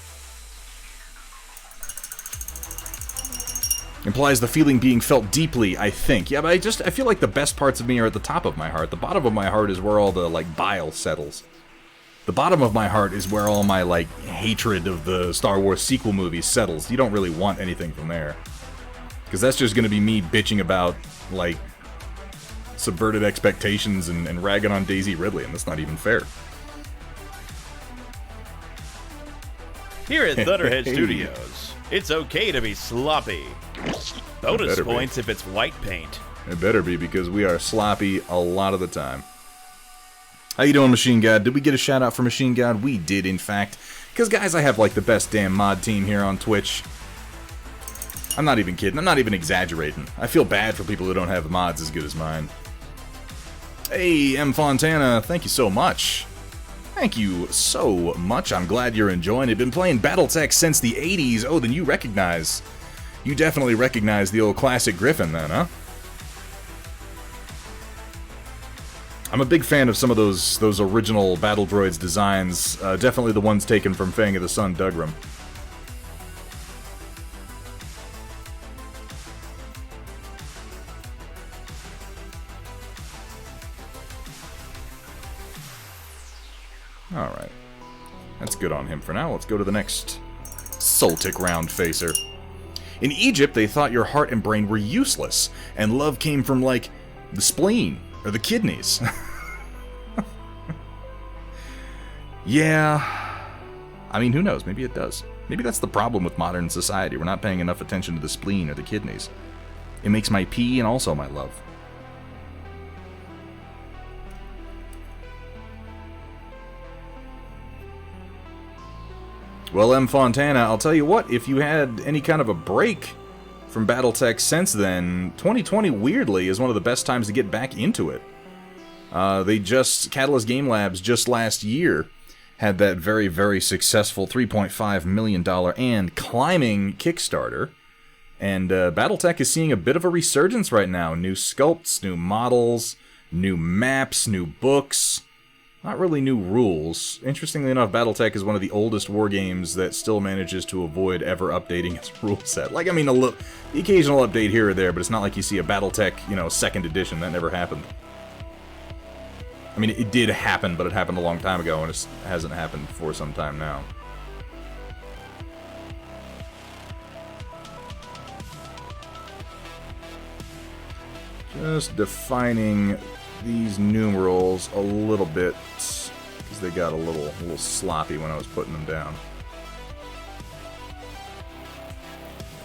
Implies the feeling being felt deeply, I think. Yeah, but I feel like the best parts of me are at the top of my heart. The bottom of my heart is where all the, like, bile settles. The bottom of my heart is where all my, like, hatred of the Star Wars sequel movies settles. You don't really want anything from there. Because that's just going to be me bitching about, like, subverted expectations and ragging on Daisy Ridley, and that's not even fair. Here at Thunderhead Studios, it's okay to be sloppy. Bonus points if it's white paint. It better be, because we are sloppy a lot of the time. How you doing, Machine God? Did we get a shout out for Machine God? We did, in fact. Because, guys, I have, like, the best damn mod team here on Twitch. I'm not even kidding. I'm not even exaggerating. I feel bad for people who don't have mods as good as mine. Hey, M. Fontana, thank you so much. Thank you so much. I'm glad you're enjoying it. Been playing Battletech since the 80s. Oh, then you recognize... You definitely recognize the old classic Griffin, then, huh? I'm a big fan of some of those original Battle Droids designs. Definitely the ones taken from Fang of the Sun Dugram. Alright. That's good on him for now. Let's go to the next Sultic round facer. In Egypt, they thought your heart and brain were useless, and love came from, like, the spleen, or the kidneys. Yeah. I mean, who knows? Maybe it does. Maybe that's the problem with modern society. We're not paying enough attention to the spleen or the kidneys. It makes my pee and also my love. Well, M. Fontana, I'll tell you what, if you had any kind of a break from Battletech since then, 2020, weirdly, is one of the best times to get back into it. Catalyst Game Labs just last year had that very, very successful $3.5 million and climbing Kickstarter. And Battletech is seeing a bit of a resurgence right now. New sculpts, new models, new maps, new books. Not really new rules. Interestingly enough, Battletech is one of the oldest war games that still manages to avoid ever updating its rule set. Like, I mean, the occasional update here or there, but it's not like you see a Battletech, 2nd edition. That never happened. I mean, it did happen, but it happened a long time ago, and it hasn't happened for some time now. Just defining these numerals a little bit, because they got a little sloppy when I was putting them down.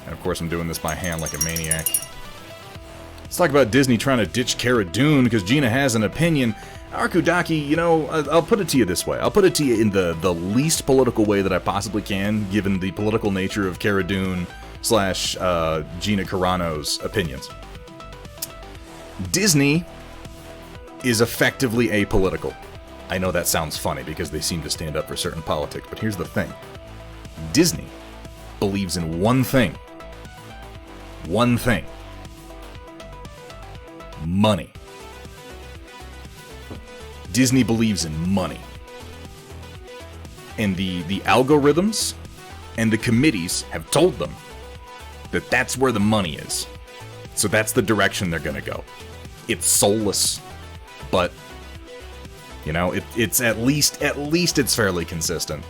And of course I'm doing this by hand like a maniac. Let's talk about Disney trying to ditch Cara Dune, because Gina has an opinion. Arkudaki, I'll put it to you this way. I'll put it to you in the least political way that I possibly can, given the political nature of Cara Dune / Gina Carano's opinions. Disney is effectively apolitical. I know that sounds funny because they seem to stand up for certain politics, but here's the thing. Disney believes in one thing. One thing. Money. Disney believes in money. And the algorithms and the committees have told them that that's where the money is. So that's the direction they're gonna go. It's soulless, but it's at least it's fairly consistent.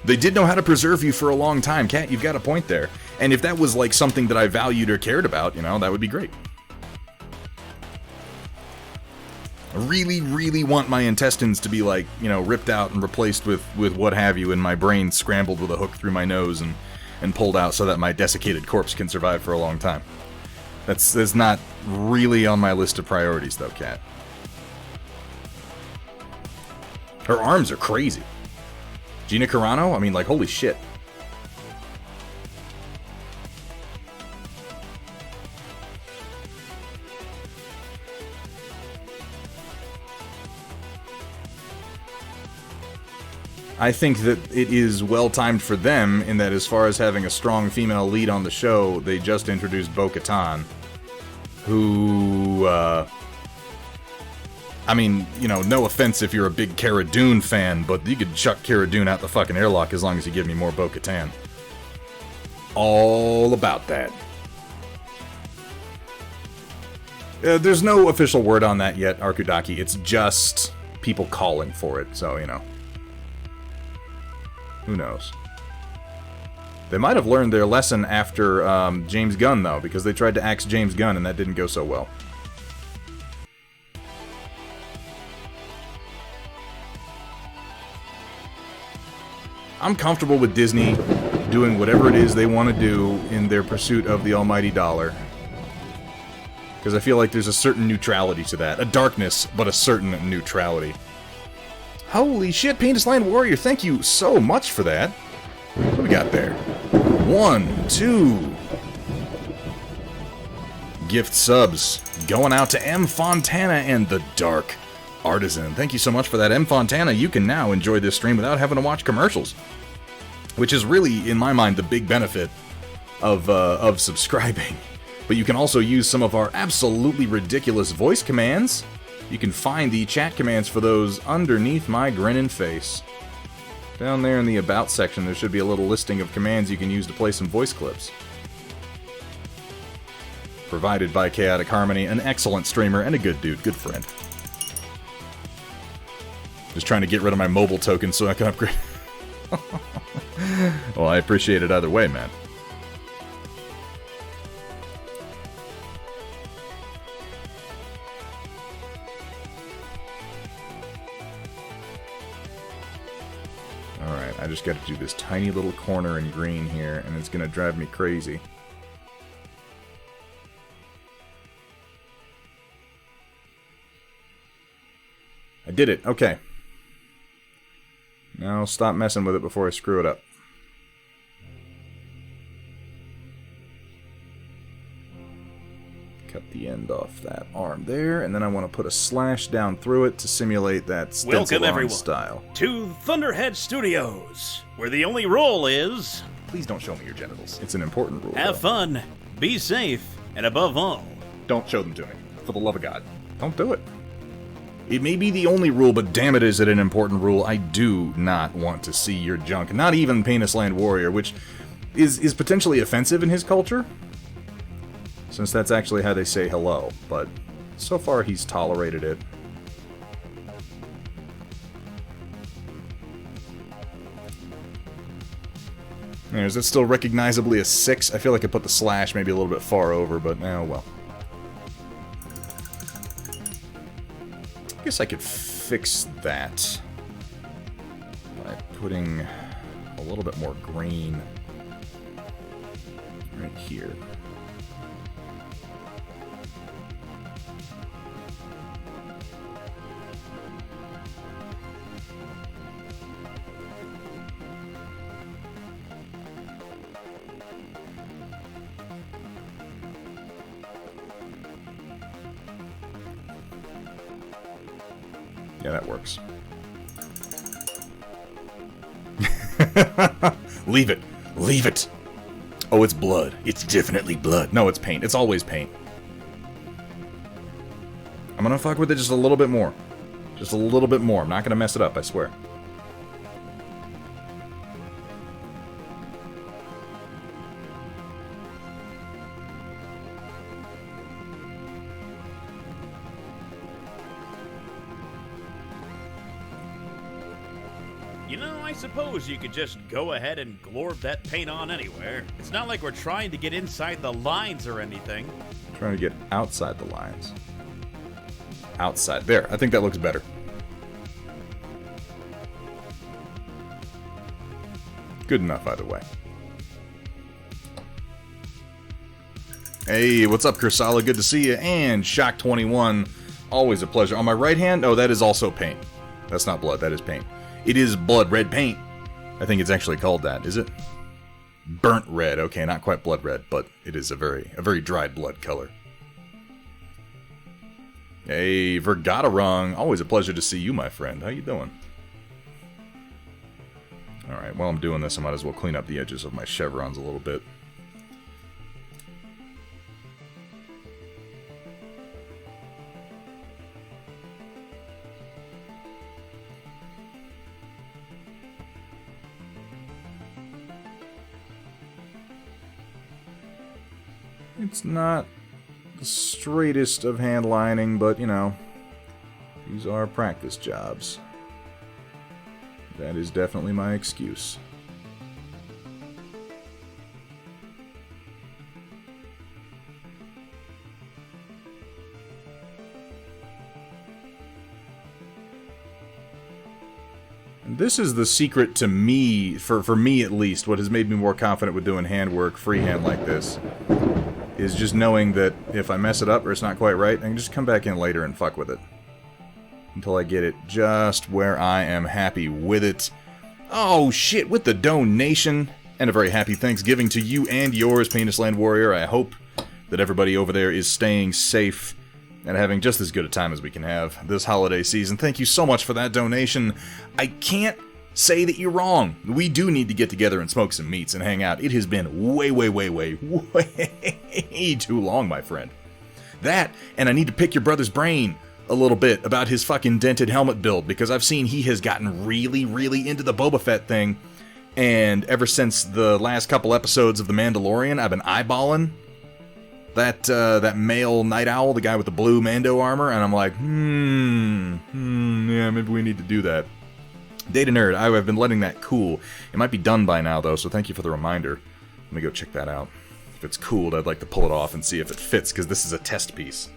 They did know how to preserve you for a long time, Kat. You've got a point there. And if that was like something that I valued or cared about, that would be great. I really, really want my intestines to be like, ripped out and replaced with what have you, and my brain scrambled with a hook through my nose and pulled out so that my desiccated corpse can survive for a long time. That's not really on my list of priorities, though, Kat. Her arms are crazy. Gina Carano? I mean, like, holy shit. I think that it is well-timed for them in that as far as having a strong female lead on the show, they just introduced Bo-Katan, who, I mean, you know, no offense if you're a big Cara Dune fan, but you could chuck Cara Dune out the fucking airlock as long as you give me more Bo-Katan. All about that. There's no official word on that yet, Arkudaki. It's just people calling for it, so, you know. Who knows? They might have learned their lesson after James Gunn, though, because they tried to axe James Gunn, and that didn't go so well. I'm comfortable with Disney doing whatever it is they want to do in their pursuit of the almighty dollar. Because I feel like there's a certain neutrality to that. A darkness, but a certain neutrality. Holy shit, Penis Land Warrior, thank you so much for that. What do we got there? 1, 2. Gift subs going out to M. Fontana and the Dark Artisan. Thank you so much for that, M. Fontana. You can now enjoy this stream without having to watch commercials. Which is really, in my mind, the big benefit of subscribing. But you can also use some of our absolutely ridiculous voice commands. You can find the chat commands for those underneath my grinning face. Down there in the About section, there should be a little listing of commands you can use to play some voice clips. Provided by Chaotic Harmony, an excellent streamer and a good dude, good friend. Just trying to get rid of my mobile token so I can upgrade. Well, I appreciate it either way, man. Alright, I just got to do this tiny little corner in green here, and it's going to drive me crazy. I did it, okay. Now stop messing with it before I screw it up. Cut the end off that arm there, and then I want to put a slash down through it to simulate that stencil arm style. To Thunderhead Studios, where the only rule is... Please don't show me your genitals. It's an important rule. Have fun, be safe, and above all... Don't show them to me. For the love of God. Don't do it. It may be the only rule, but damn it is it an important rule. I do not want to see your junk. Not even Penis Land Warrior, which is potentially offensive in his culture. Since that's actually how they say hello, but so far he's tolerated it. Is it still recognizably a 6? I feel like I put the slash maybe a little bit far over, but oh well. I guess I could fix that by putting a little bit more green right here. Yeah, that works. Leave it. Leave it. Oh, it's blood. It's definitely blood. No, it's paint. It's always paint. I'm gonna fuck with it just a little bit more. Just a little bit more. I'm not gonna mess it up, I swear. You know, I suppose you could just go ahead and glorb that paint on anywhere. It's not like we're trying to get inside the lines or anything. I'm trying to get outside the lines. Outside. There. I think that looks better. Good enough either way. Hey, what's up, Kursala? Good to see you. And Shock21, always a pleasure. On my right hand, oh, that is also paint. That's not blood, that is paint. It is blood red paint. I think it's actually called that, is it? Burnt red. Okay, not quite blood red, but it is a very dried blood color. Hey, Vergatarung, always a pleasure to see you, my friend. How you doing? Alright, while I'm doing this, I might as well clean up the edges of my chevrons a little bit. It's not the straightest of hand lining, but, you know, these are practice jobs. That is definitely my excuse. And this is the secret to me, for me at least, what has made me more confident with doing handwork, freehand like this, is just knowing that if I mess it up or it's not quite right, I can just come back in later and fuck with it. Until I get it just where I am happy with it. Oh shit, with the donation. And a very happy Thanksgiving to you and yours, Penisland Warrior. I hope that everybody over there is staying safe and having just as good a time as we can have this holiday season. Thank you so much for that donation. I can't say that you're wrong. We do need to get together and smoke some meats and hang out. It has been way too long, my friend. That, and I need to pick your brother's brain a little bit about his fucking dented helmet build, because I've seen he has gotten really into the Boba Fett thing, and ever since the last couple episodes of The Mandalorian, I've been eyeballing that male Night Owl, the guy with the blue Mando armor, and I'm like, yeah, maybe we need to do that. Data Nerd, I have been letting that cool. It might be done by now, though, so thank you for the reminder. Let me go check that out. If it's cooled, I'd like to pull it off and see if it fits, because this is a test piece.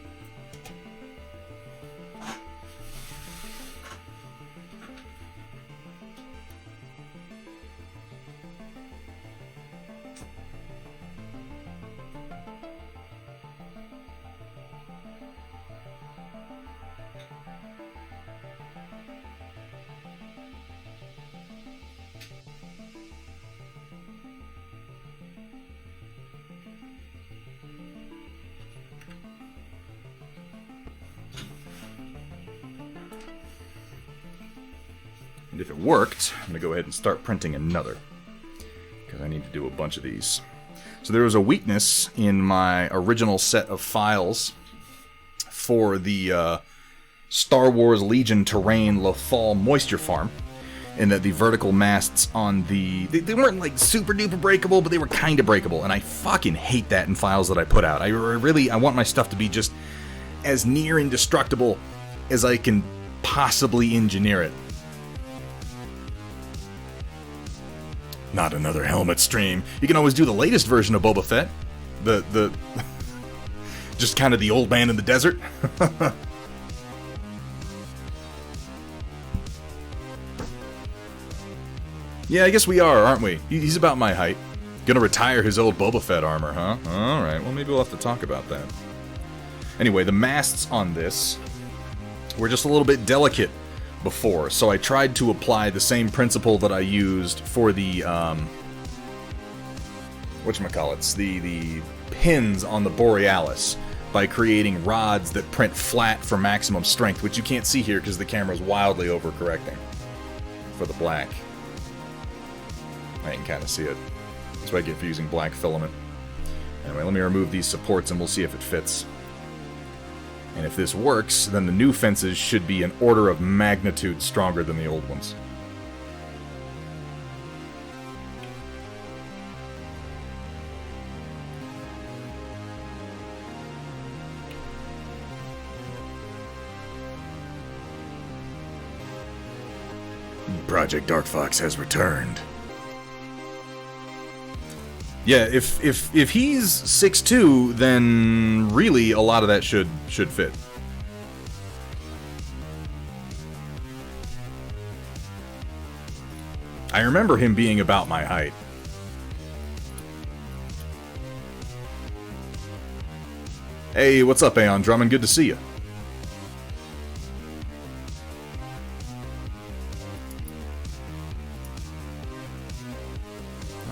And if it worked, I'm going to go ahead and start printing another, because I need to do a bunch of these. So there was a weakness in my original set of files for the Star Wars Legion Terrain Lothal Moisture Farm, in that the vertical masts on the... They weren't like super duper breakable, but they were kind of breakable, and I fucking hate that in files that I put out. I want my stuff to be just as near indestructible as I can possibly engineer it. Not another helmet stream. You can always do the latest version of Boba Fett. The just kind of the old man in the desert. Yeah, I guess we are, aren't we? He's about my height. Gonna retire his old Boba Fett armor, huh? Alright, well maybe we'll have to talk about that. Anyway, the masts on this were just a little bit delicate before, so I tried to apply the same principle that I used for the whatchamacallits, the pins on the Borealis, by creating rods that print flat for maximum strength, which you can't see here because the camera's wildly overcorrecting for the black. I can kind of see it. That's what I get for using black filament. Anyway, let me remove these supports and we'll see if it fits. And if this works, then the new fences should be an order of magnitude stronger than the old ones. Project Dark Fox has returned. Yeah, if he's 6'2", then really a lot of that should fit. I remember him being about my height. Hey, what's up, Aeon Drummond? Good to see you.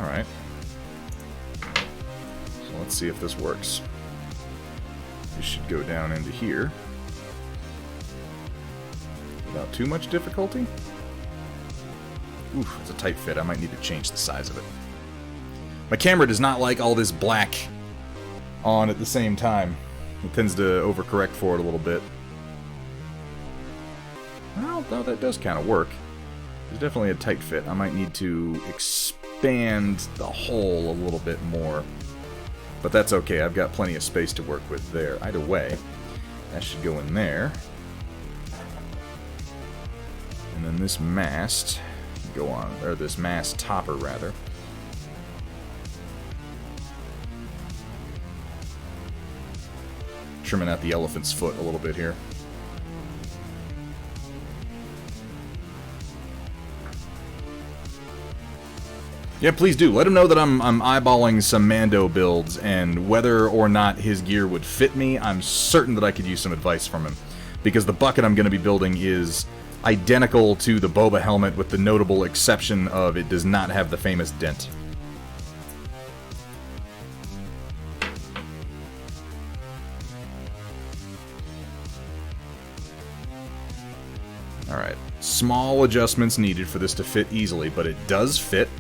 Alright. So let's see if this works. This should go down into here. Without too much difficulty. Oof, it's a tight fit. I might need to change the size of it. My camera does not like all this black on at the same time. It tends to overcorrect for it a little bit. Well, no, that does kind of work. There's definitely a tight fit. I might need to expand the hole a little bit more. But that's okay. I've got plenty of space to work with there. Either way, that should go in there. And then this mast go on, or this mast topper rather. Trimming out the elephant's foot a little bit here. Yeah, please do. Let him know that I'm eyeballing some Mando builds, and whether or not his gear would fit me, I'm certain that I could use some advice from him. Because the bucket I'm going to be building is identical to the Boba helmet, with the notable exception of it does not have the famous dent. Alright, small adjustments needed for this to fit easily, but it does fit.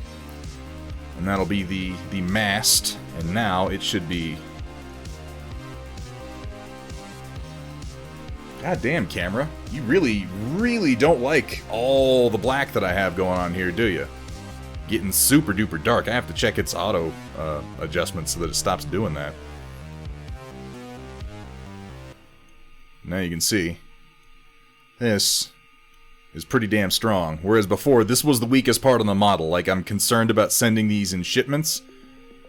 And that'll be the mast, and now it should be... God damn, camera. You really, really don't like all the black that I have going on here, do you? Getting super duper dark. I have to check its auto adjustments so that it stops doing that. Now you can see this is pretty damn strong. Whereas before, this was the weakest part on the model. Like, I'm concerned about sending these in shipments,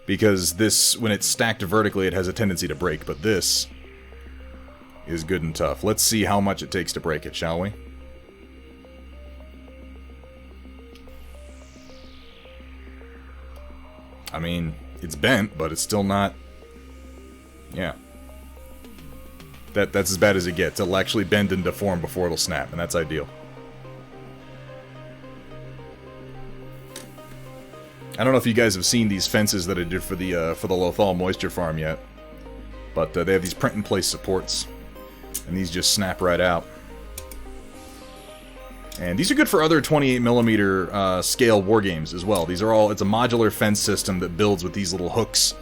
because this, when it's stacked vertically, it has a tendency to break. But this is good and tough. Let's see how much it takes to break it, shall we? I mean, it's bent, but it's still not... Yeah. That's as bad as it gets. It'll actually bend and deform before it'll snap, and that's ideal. I don't know if you guys have seen these fences that I did for the Lothal moisture farm yet, but they have these print-in-place supports, and these just snap right out. And these are good for other 28mm scale war games as well. These are all, it's a modular fence system that builds with these little hooks.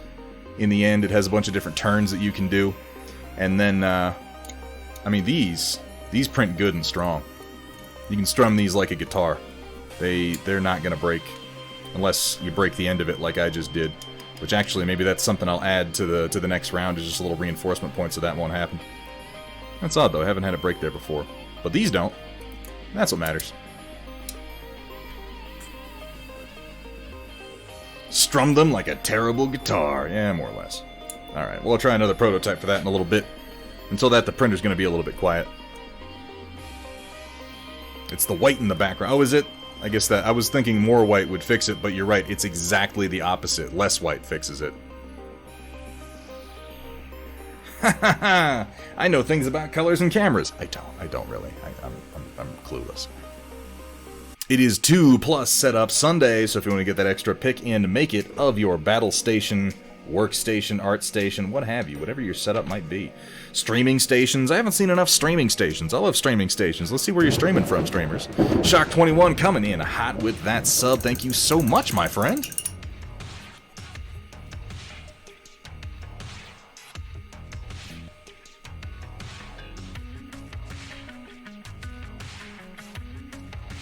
In the end, it has a bunch of different turns that you can do. And then, I mean, these print good and strong. You can strum these like a guitar. They're not gonna break unless you break the end of it like I just did. Which actually, maybe that's something I'll add to the next round, is just a little reinforcement point so that won't happen. That's odd though, I haven't had it break there before. But these don't. That's what matters. Strum them like a terrible guitar. Yeah, more or less. Alright, well, I'll try another prototype for that in a little bit. Until that, the printer's going to be a little bit quiet. It's the white in the background. Oh, is it? I guess that... I was thinking more white would fix it, but you're right. It's exactly the opposite. Less white fixes it. Ha ha ha! I know things about colors and cameras. I don't really. I'm clueless. It is 2+ Setup Sunday, so if you want to get that extra pick and make it of your battle station, workstation, art station, what have you, whatever your setup might be. Streaming stations. I haven't seen enough streaming stations. I love streaming stations. Let's see where you're streaming from, streamers. Shock21 coming in hot with that sub. Thank you so much, my friend.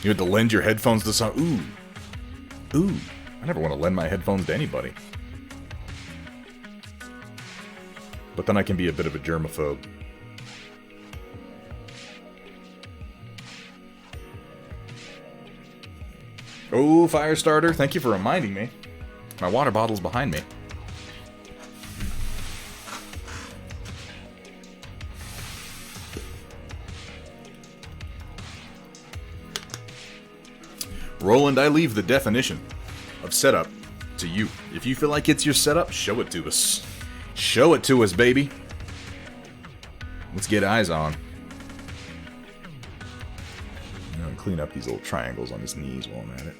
You had to lend your headphones to some... Ooh. Ooh. I never want to lend my headphones to anybody. But then I can be a bit of a germaphobe. Oh, Firestarter, thank you for reminding me. My water bottle's behind me. Roland, I leave the definition of setup to you. If you feel like it's your setup, show it to us. Show it to us, baby. Let's get eyes on. I'm gonna clean up these little triangles on his knees while I'm at it.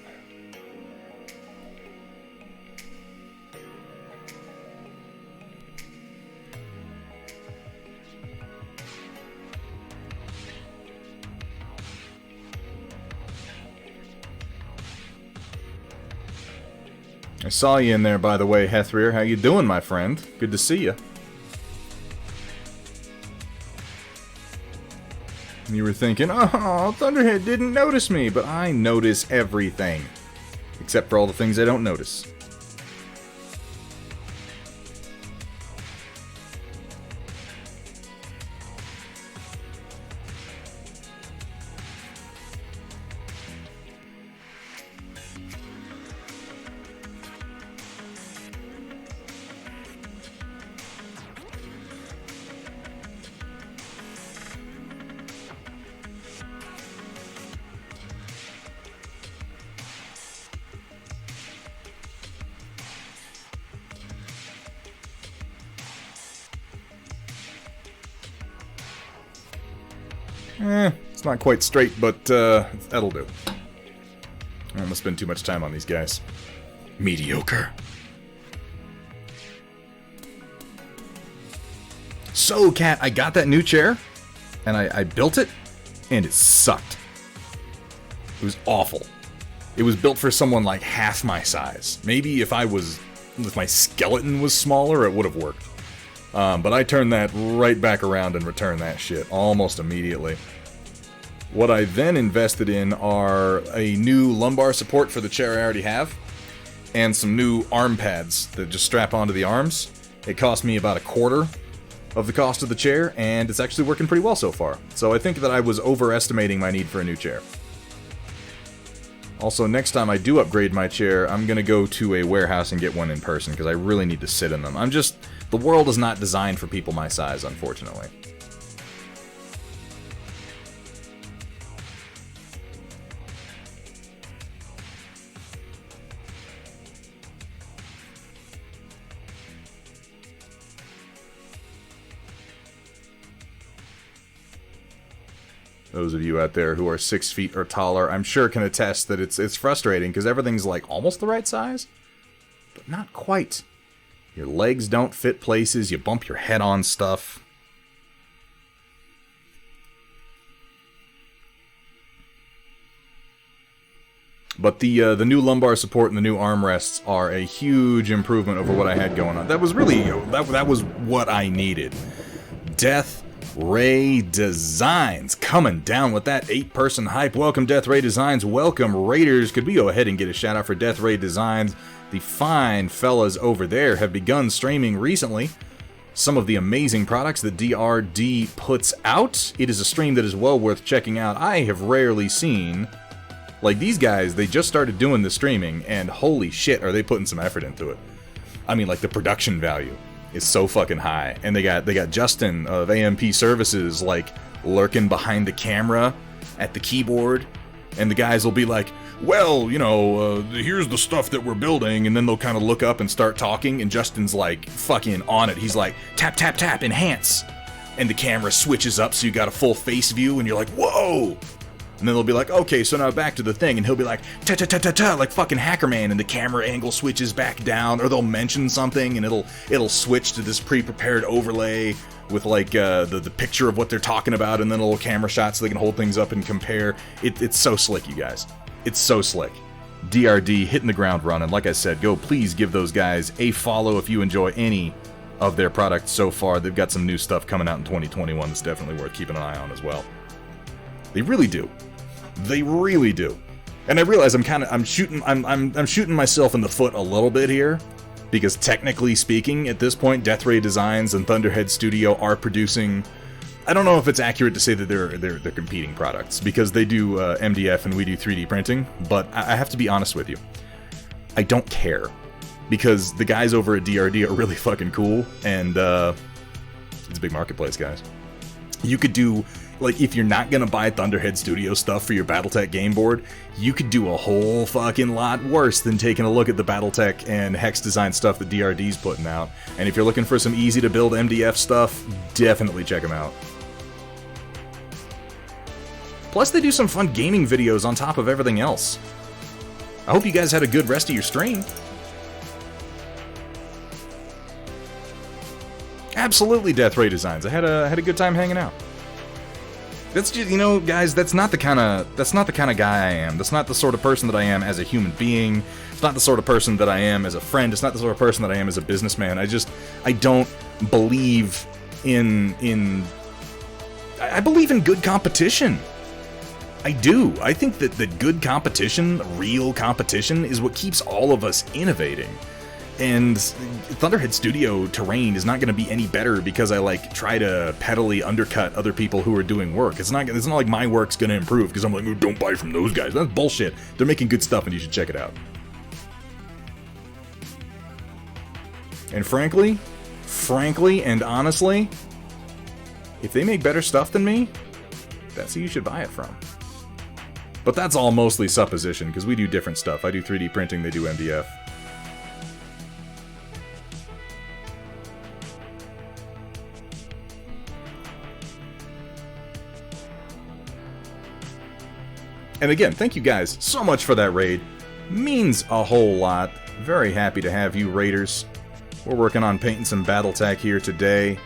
I saw you in there, by the way, Hethrir. How you doing, my friend? Good to see you. You were thinking, oh, Thunderhead didn't notice me, but I notice everything. Except for all the things I don't notice. It's not quite straight, but that'll do. I don't want to spend too much time on these guys. Mediocre. So, Cat, I got that new chair, and I built it, and it sucked. It was awful. It was built for someone like half my size. Maybe if my skeleton was smaller, it would have worked. But I turned that right back around and returned that shit almost immediately. What I then invested in are a new lumbar support for the chair I already have, and some new arm pads that just strap onto the arms. It cost me about a quarter of the cost of the chair, and it's actually working pretty well so far. So I think that I was overestimating my need for a new chair. Also, next time I do upgrade my chair, I'm going to go to a warehouse and get one in person, because I really need to sit in them. The world is not designed for people my size, unfortunately. Those of you out there who are 6 feet or taller, I'm sure can attest that it's frustrating, because everything's like almost the right size, but not quite. Your legs don't fit places, you bump your head on stuff. But the new lumbar support and the new armrests are a huge improvement over what I had going on. That was really, that was what I needed. Death Ray Designs coming down with that 8-person hype. Welcome, Death Ray Designs. Welcome, Raiders. Could we go ahead and get a shout out for Death Ray Designs? The fine fellas over there have begun streaming recently some of the amazing products that DRD puts out. It is a stream that is well worth checking out. I have rarely seen, like, these guys, they just started doing the streaming, and holy shit, are they putting some effort into it. I mean, like, the production value is so fucking high. And they got Justin of AMP Services, like, lurking behind the camera at the keyboard, and the guys will be like, well, you know, here's the stuff that we're building, and then they'll kind of look up and start talking, and Justin's like fucking on it. He's like, tap, tap, tap, enhance, and the camera switches up so you got a full face view, and you're like, whoa! And then they'll be like, okay, so now back to the thing, and he'll be like, ta-ta-ta-ta-ta, like fucking Hackerman, and the camera angle switches back down, or they'll mention something, and it'll switch to this pre-prepared overlay with like the picture of what they're talking about, and then a little camera shot so they can hold things up and compare. It's so slick, you guys. It's so slick. DRD hitting the ground running. Like I said, go please give those guys a follow if you enjoy any of their products so far. They've got some new stuff coming out in 2021 that's definitely worth keeping an eye on as well. They really do. They really do. And I realize I'm shooting myself in the foot a little bit here, because technically speaking, at this point, Death Ray Designs and Thunderhead Studio are producing. I don't know if it's accurate to say that they're competing products, because they do MDF and we do 3D printing, but I have to be honest with you. I don't care, because the guys over at DRD are really fucking cool, and it's a big marketplace, guys. You could do, like, if you're not gonna buy Thunderhead Studio stuff for your Battletech game board, you could do a whole fucking lot worse than taking a look at the Battletech and Hex Design stuff that DRD's putting out. And if you're looking for some easy to build MDF stuff, definitely check them out. Plus, they do some fun gaming videos on top of everything else. I hope you guys had a good rest of your stream. Absolutely, Death Ray Designs. I had a good time hanging out. That's just, you know, guys, that's not the kind of guy I am. That's not the sort of person that I am as a human being. It's not the sort of person that I am as a friend. It's not the sort of person that I am as a businessman. I don't believe I believe in good competition. I do. I think that good competition, real competition, is what keeps all of us innovating. And Thunderhead Studio terrain is not going to be any better because I like try to pettily undercut other people who are doing work. It's not like my work's going to improve because I'm like, oh, don't buy from those guys. That's bullshit. They're making good stuff and you should check it out. And frankly and honestly, if they make better stuff than me, that's who you should buy it from. But that's all mostly supposition because we do different stuff. I do 3D printing, they do MDF. And again, thank you guys so much for that raid. Means a whole lot. Very happy to have you raiders. We're working on painting some Battletech here today.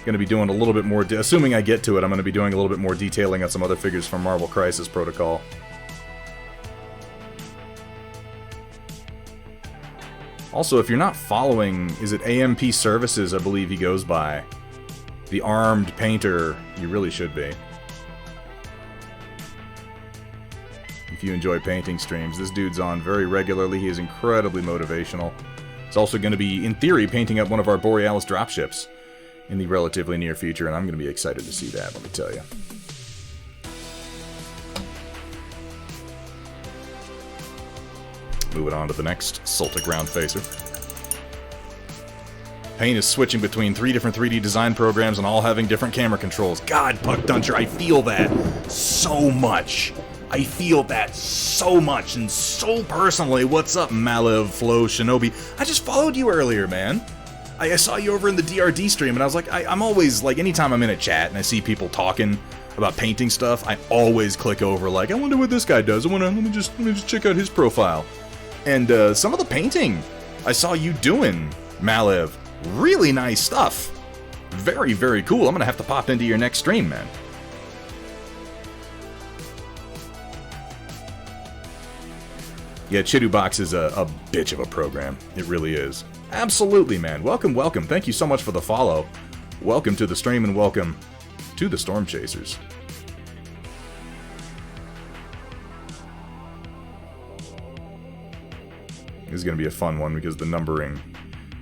Going to be doing a little bit more, assuming I get to it, I'm going to be doing a little bit more detailing on some other figures from Marvel Crisis Protocol. Also, if you're not following, is it AMP Services, I believe he goes by, the armed painter, you really should be. If you enjoy painting streams, this dude's on very regularly. He is incredibly motivational. He's also going to be, in theory, painting up one of our Borealis dropships in the relatively near future, and I'm going to be excited to see that, let me tell you. Moving on to the next Sultic Ground Facer. Paint is switching between 3 different 3D design programs and all having different camera controls. God, Puck Duncher, I feel that so much. I feel that so much and so personally. What's up, Malev, Flo, Shinobi? I just followed you earlier, man. I saw you over in the DRD stream, and I was like, I'm always, like, anytime I'm in a chat and I see people talking about painting stuff, I always click over, like, I wonder what this guy does. Let me just check out his profile. And some of the painting I saw you doing, Malev, really nice stuff. Very, very cool. I'm gonna have to pop into your next stream, man. Yeah, Chidubox is a bitch of a program. It really is. Absolutely, man. Welcome, welcome. Thank you so much for the follow. Welcome to the stream and welcome to the Stormchasers. This is going to be a fun one because the numbering...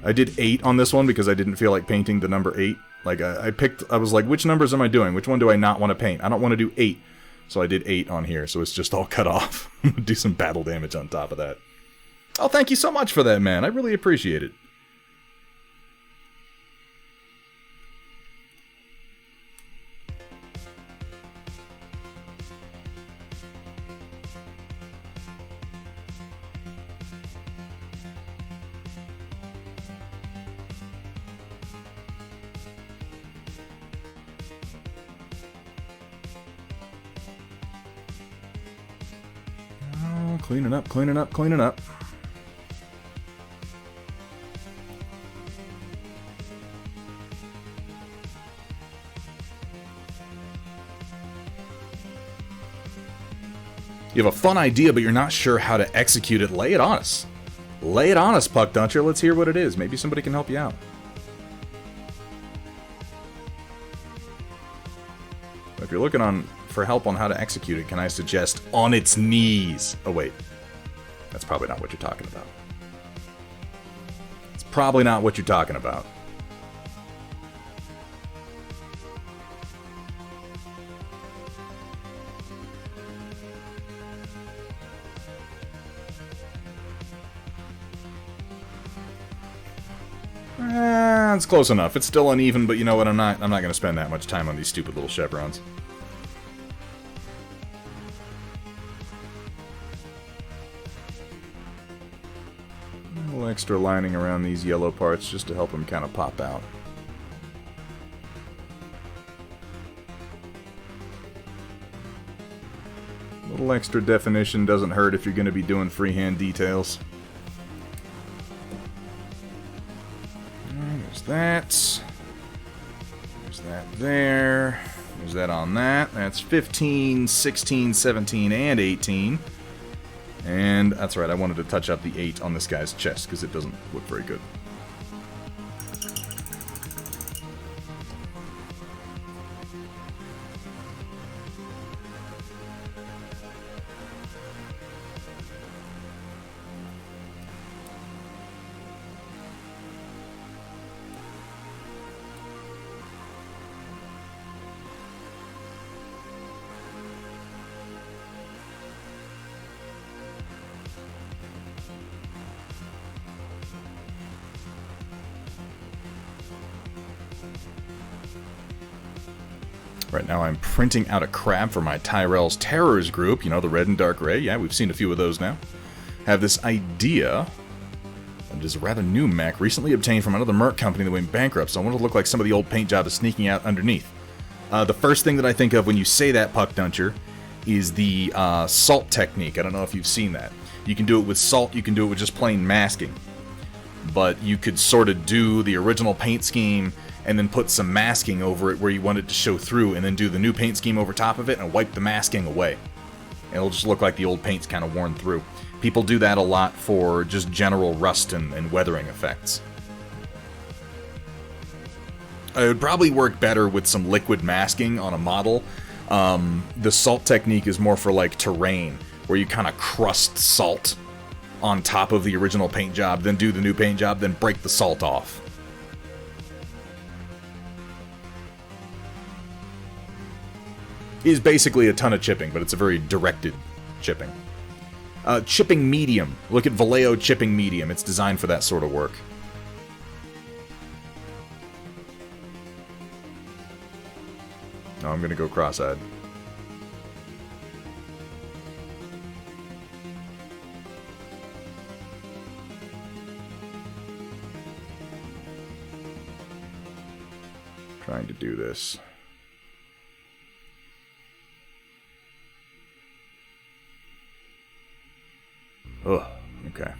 I did 8 on this one because I didn't feel like painting the number 8. Like, I was like, which numbers am I doing? Which one do I not want to paint? I don't want to do 8. So I did 8 on here, so it's just all cut off. Do some battle damage on top of that. Oh, thank you so much for that, man. I really appreciate it. Cleaning up, cleaning up, cleaning up. You have a fun idea, but you're not sure how to execute it. Lay it on us. Lay it on us, Puck Duncher. Let's hear what it is. Maybe somebody can help you out. If you're looking for help on how to execute it, can I suggest on its knees? Oh, wait. That's probably not what you're talking about. It's probably not what you're talking about. It's close enough. It's still uneven, but you know what? I'm not going to spend that much time on these stupid little chevrons. A little extra lining around these yellow parts just to help them kind of pop out. little extra definition doesn't hurt if you're going to be doing freehand details. There's that. There's that there. There's that on that. That's 15, 16, 17, and 18. And that's right, I wanted to touch up the 8 on this guy's chest because it doesn't look very good. Right now I'm printing out a crab for my Tyrell's Terrors group, you know, the red and dark gray. Yeah, we've seen a few of those now. Have this idea. It is a rather new mech, recently obtained from another merc company that went bankrupt, so I want it to look like some of the old paint job is sneaking out underneath. The first thing that I think of when you say that, Puckduncher, is the salt technique. I don't know if you've seen that. You can do it with salt, you can do it with just plain masking. But you could sort of do the original paint scheme and then put some masking over it where you want it to show through, and then do the new paint scheme over top of it and wipe the masking away. And it'll just look like the old paint's kind of worn through. People do that a lot for just general rust and weathering effects. It would probably work better with some liquid masking on a model. The salt technique is more for like terrain, where you kind of crust salt on top of the original paint job, then do the new paint job, then break the salt off. Is basically a ton of chipping, but it's a very directed chipping. Chipping medium. Look at Vallejo chipping medium. It's designed for that sort of work. Oh, I'm gonna go cross-eyed. Trying to do this. Oh, okay.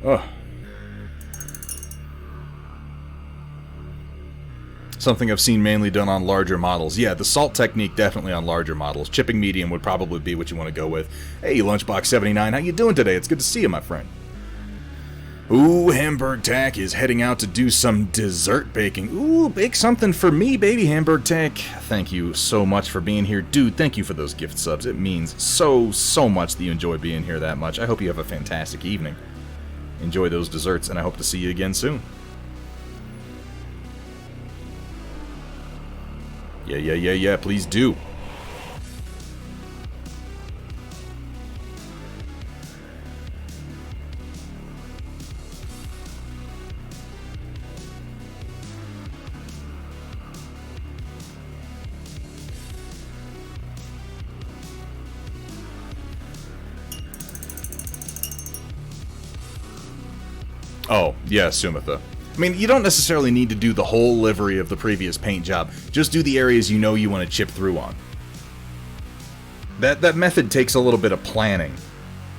Oh. Something I've seen mainly done on larger models. Yeah, the salt technique definitely on larger models. Chipping medium would probably be what you want to go with. Hey, Lunchbox79, how you doing today? It's good to see you, my friend. Ooh, Hamburg Tack is heading out to do some dessert baking. Ooh, bake something for me, baby, Hamburg Tack. Thank you so much for being here. Dude, thank you for those gift subs. It means so much that you enjoy being here that much. I hope you have a fantastic evening. Enjoy those desserts, and I hope to see you again soon. Yeah, please do. Oh, yeah, Sumitha. I mean, you don't necessarily need to do the whole livery of the previous paint job. Just do the areas you know you want to chip through on. That method takes a little bit of planning,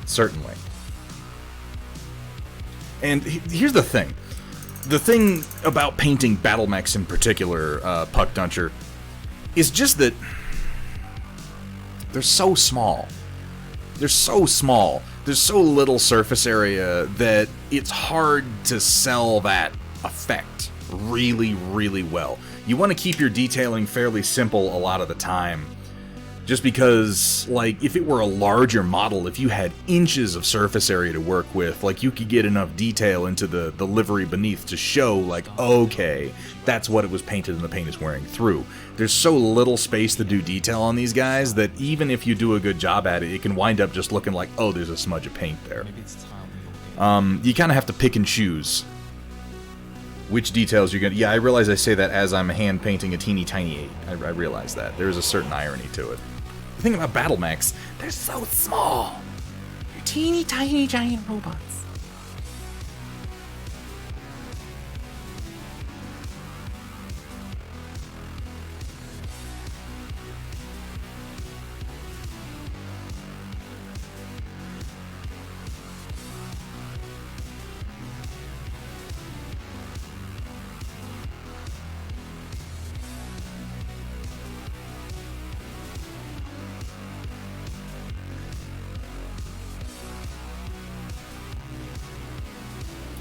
certainly. And here's the thing. The thing about painting battle mechs in particular, Puckduncher, is just that they're so small. They're so small. There's so little surface area that it's hard to sell that effect really well. You want to keep your detailing fairly simple a lot of the time. Just because, like, if it were a larger model, if you had inches of surface area to work with, like, you could get enough detail into the livery beneath to show, like, okay, that's what it was painted and the paint is wearing through. There's so little space to do detail on these guys that even if you do a good job at it, it can wind up just looking like, oh, there's a smudge of paint there. You kind of have to pick and choose which details you're gonna... Yeah, I realize I say that as I'm hand painting a teeny tiny 8. I realize that. There's a certain irony to it. The thing about battle mechs, they're so small. They're teeny tiny giant robots.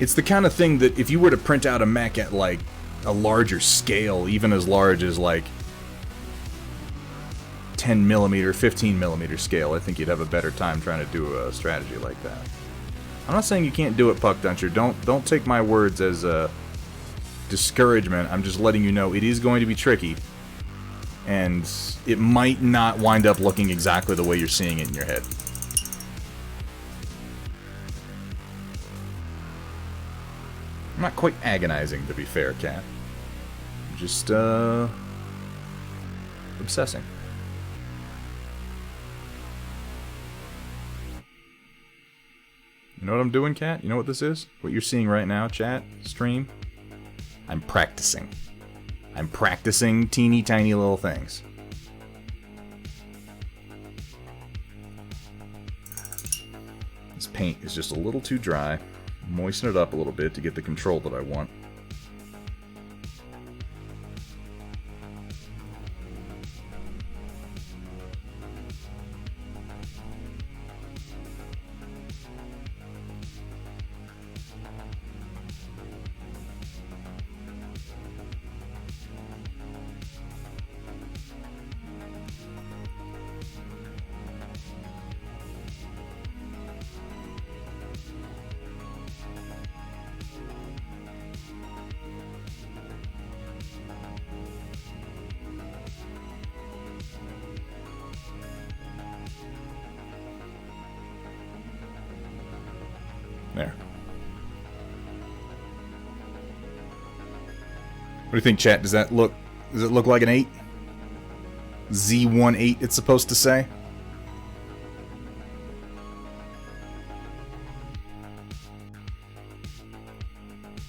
It's the kind of thing that if you were to print out a mech at, like, a larger scale, even as large as, like, 10mm, 15mm scale, I think you'd have a better time trying to do a strategy like that. I'm not saying you can't do it, Puckduncher. Don't take my words as a discouragement. I'm just letting you know it is going to be tricky. And it might not wind up looking exactly the way you're seeing it in your head. I'm not quite agonizing, to be fair, Cat. I'm just, obsessing. You know what I'm doing, Cat? You know what this is? What you're seeing right now, chat, stream? I'm practicing. I'm practicing teeny tiny little things. This paint is just a little too dry. Moisten it up a little bit to get the control that I want. There. What do you think, chat? Does it look like an 8? Z18 it's supposed to say?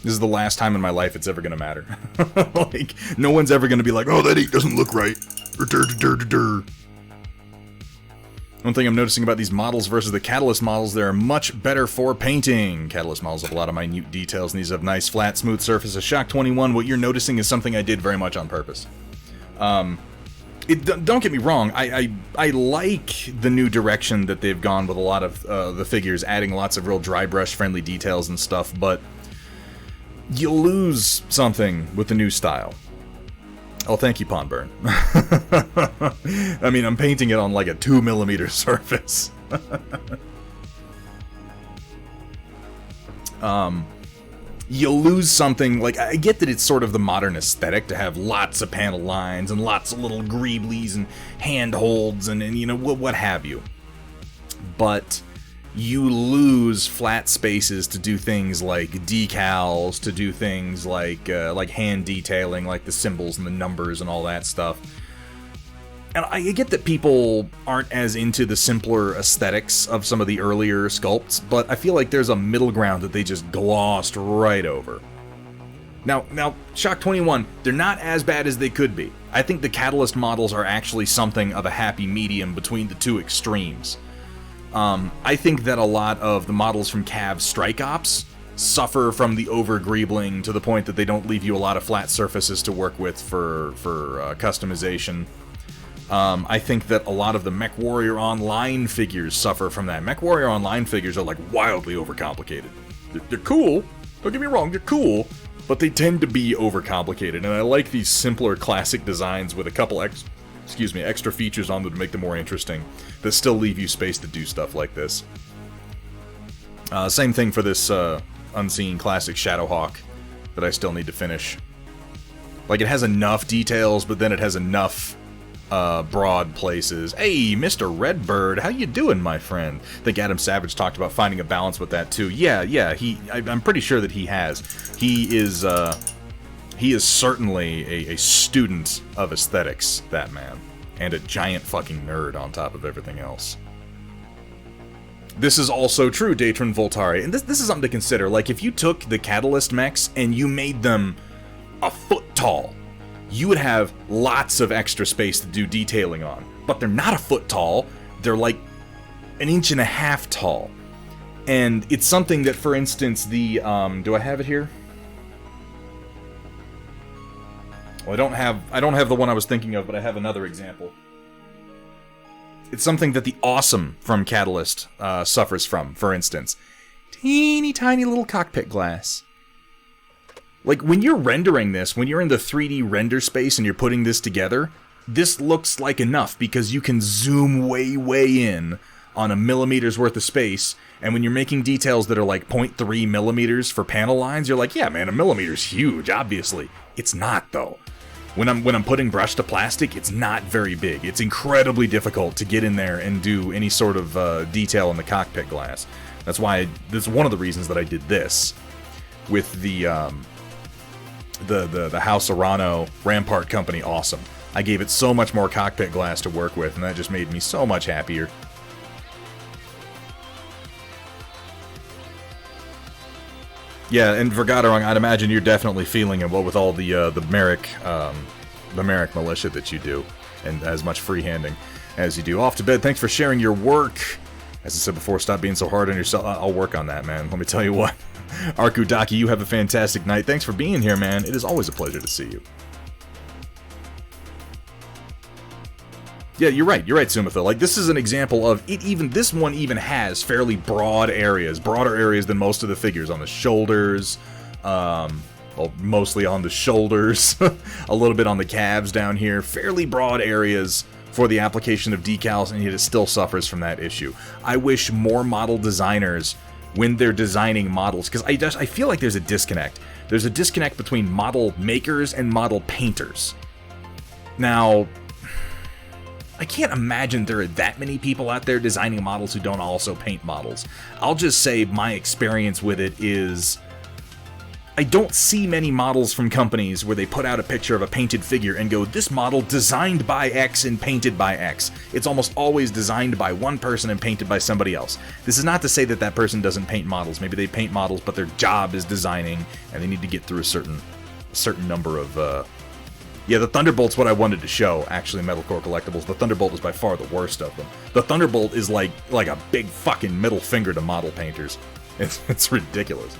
This is the last time in my life it's ever gonna matter. Like, no one's ever gonna be like, oh, that 8 doesn't look right. One thing I'm noticing about these models versus the Catalyst models, they're much better for painting. Catalyst models have a lot of minute details, and these have nice, flat, smooth surfaces. Shock 21, what you're noticing is something I did very much on purpose. Don't get me wrong, I like the new direction that they've gone with a lot of the figures, adding lots of real dry brush-friendly details and stuff, but you lose something with the new style. Oh, thank you, Pondburn. I mean, I'm painting it on like a 2mm surface. You lose something, like, I get that it's sort of the modern aesthetic to have lots of panel lines and lots of little greeblies and handholds and you know, what have you. But you lose flat spaces to do things like decals, to do things like hand detailing, like the symbols and the numbers and all that stuff. And I get that people aren't as into the simpler aesthetics of some of the earlier sculpts, but I feel like there's a middle ground that they just glossed right over. Now, Shock 21, they're not as bad as they could be. I think the Catalyst models are actually something of a happy medium between the two extremes. I think that a lot of the models from Cav's Strike Ops suffer from the over-greebling to the point that they don't leave you a lot of flat surfaces to work with for customization. I think that a lot of the Mech Warrior Online figures suffer from that. Mech Warrior Online figures are like wildly overcomplicated. They're cool, don't get me wrong, they're cool, but they tend to be overcomplicated, and I like these simpler classic designs with a couple extra features on them to make them more interesting, that still leave you space to do stuff like this. Same thing for this Unseen Classic Shadowhawk that I still need to finish. Like, it has enough details, but then it has enough broad places. Hey, Mr. Redbird, how you doing, my friend? I think Adam Savage talked about finding a balance with that too. Yeah, I'm pretty sure that he has. He is certainly a student of aesthetics, that man. and a giant fucking nerd on top of everything else. This is also true, Datron Voltari, and this is something to consider. Like, if you took the Catalyst mechs and you made them a foot tall, you would have lots of extra space to do detailing on. But they're not a foot tall, they're like an inch and a half tall. And it's something that, for instance, the, do I have it here? Well, I don't have the one I was thinking of, but I have another example. It's something that the Awesome from Catalyst suffers from, for instance. Teeny tiny little cockpit glass. Like, when you're rendering this, when you're in the 3D render space and you're putting this together, this looks like enough because you can zoom way in on a millimeter's worth of space, and when you're making details that are like 0.3 millimeters for panel lines, you're like, yeah, man, a millimeter's huge, obviously. It's not, though. When I'm putting brush to plastic, it's not very big. It's incredibly difficult to get in there and do any sort of detail in the cockpit glass. That's why this is one of the reasons that I did this with the House Arano Rampart Company Awesome. I gave it so much more cockpit glass to work with, and that just made me so much happier. Yeah, and Vergaderung, I'd imagine you're definitely feeling it, well, with all the Merrick militia that you do, and as much freehanding as you do. Off to bed, thanks for sharing your work. As I said before, stop being so hard on yourself. I'll work on that, man. Let me tell you what. Arkudaki, you have a fantastic night. Thanks for being here, man. It is always a pleasure to see you. Yeah, you're right, Sumitha. Like, this is an example of it. Even this one even has fairly broad areas, broader areas than most of the figures on the shoulders. Well, mostly on the shoulders, a little bit on the calves down here. Fairly broad areas for the application of decals, and yet it still suffers from that issue. I wish more model designers, when they're designing models, because I feel like there's a disconnect. There's a disconnect between model makers and model painters. Now, I can't imagine there are that many people out there designing models who don't also paint models. I'll just say my experience with it is I don't see many models from companies where they put out a picture of a painted figure and go, this model designed by X and painted by X. It's almost always designed by one person and painted by somebody else. This is not to say that that person doesn't paint models. Maybe they paint models, but their job is designing, and they need to get through a certain number of... Yeah, the Thunderbolt's what I wanted to show, actually, Metalcore Collectibles. The Thunderbolt is by far the worst of them. The Thunderbolt is like a big fucking middle finger to model painters. It's ridiculous.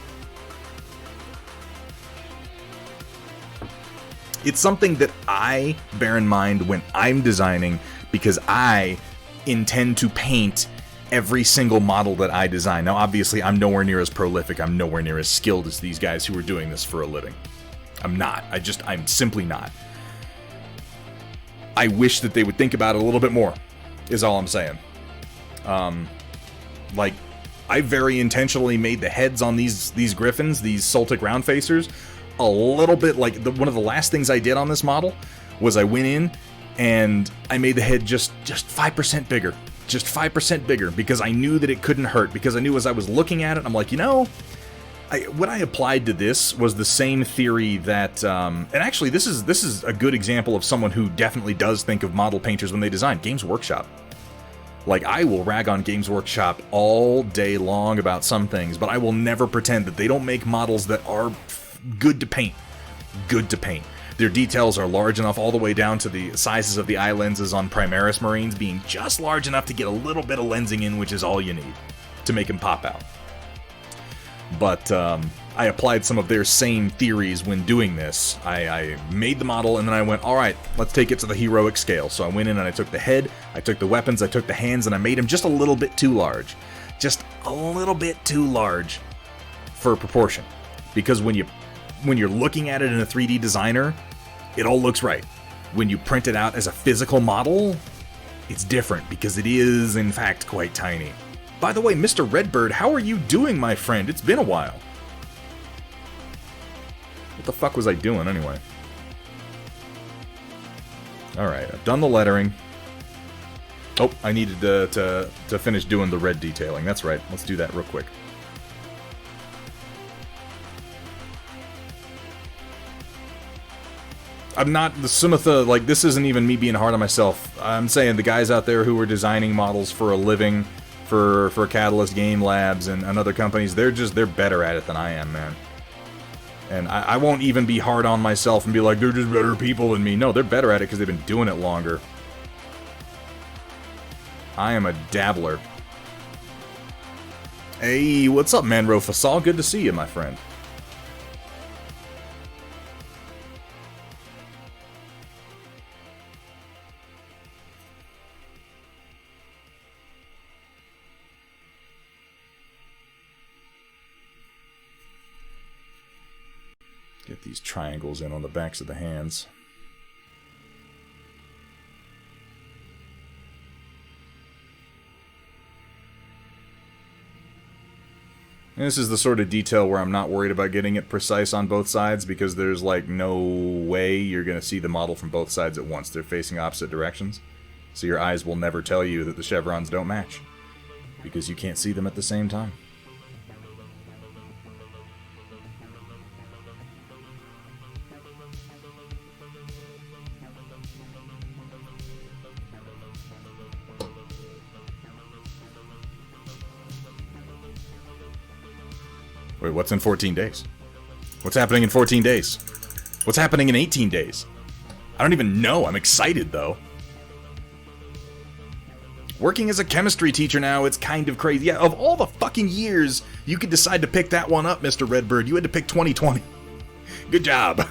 It's something that I bear in mind when I'm designing, because I intend to paint every single model that I design. Now, obviously, I'm nowhere near as prolific, I'm nowhere near as skilled as these guys who are doing this for a living. I'm not. I'm simply not. I wish that they would think about it a little bit more, is all I'm saying. Like, I very intentionally made the heads on these Griffins, these Soltic round facers, a little bit like one of the last things I did on this model was I went in and I made the head just 5% bigger. Just 5% bigger, because I knew that it couldn't hurt, because I knew as I was looking at it, I'm like, you know, what I applied to this was the same theory that, and actually this is a good example of someone who definitely does think of model painters when they design. Games Workshop. Like, I will rag on Games Workshop all day long about some things, but I will never pretend that they don't make models that are good to paint. Good to paint. Their details are large enough all the way down to the sizes of the eye lenses on Primaris Marines being just large enough to get a little bit of lensing in, which is all you need to make them pop out. But I applied some of their same theories when doing this. I made the model, and then I went, all right, let's take it to the heroic scale. So I went in and I took the head, I took the weapons, I took the hands, and I made them just a little bit too large. Just a little bit too large for proportion. Because when you're looking at it in a 3D designer, it all looks right. When you print it out as a physical model, it's different, because it is, in fact, quite tiny. By the way, Mr. Redbird, how are you doing, my friend? It's been a while. What the fuck was I doing, anyway? Alright, I've done the lettering. Oh, I needed to finish doing the red detailing. That's right. Let's do that real quick. I'm not the Sumitha, like, this isn't even me being hard on myself. I'm saying the guys out there who are designing models for a living, for Catalyst Game Labs and other companies, they're better at it than I am, man. And I won't even be hard on myself and be like, they're just better people than me. No, they're better at it because they've been doing it longer. I am a dabbler. Hey, what's up, man, Rofasol? Good to see you, my friend. Get these triangles in on the backs of the hands. And this is the sort of detail where I'm not worried about getting it precise on both sides, because there's like no way you're going to see the model from both sides at once. They're facing opposite directions. So your eyes will never tell you that the chevrons don't match, because you can't see them at the same time. Wait, what's in 14 days? What's happening in 14 days? What's happening in 18 days? I don't even know. I'm excited, though. Working as a chemistry teacher now, it's kind of crazy. Yeah, of all the fucking years you could decide to pick that one up, Mr. Redbird, you had to pick 2020. Good job.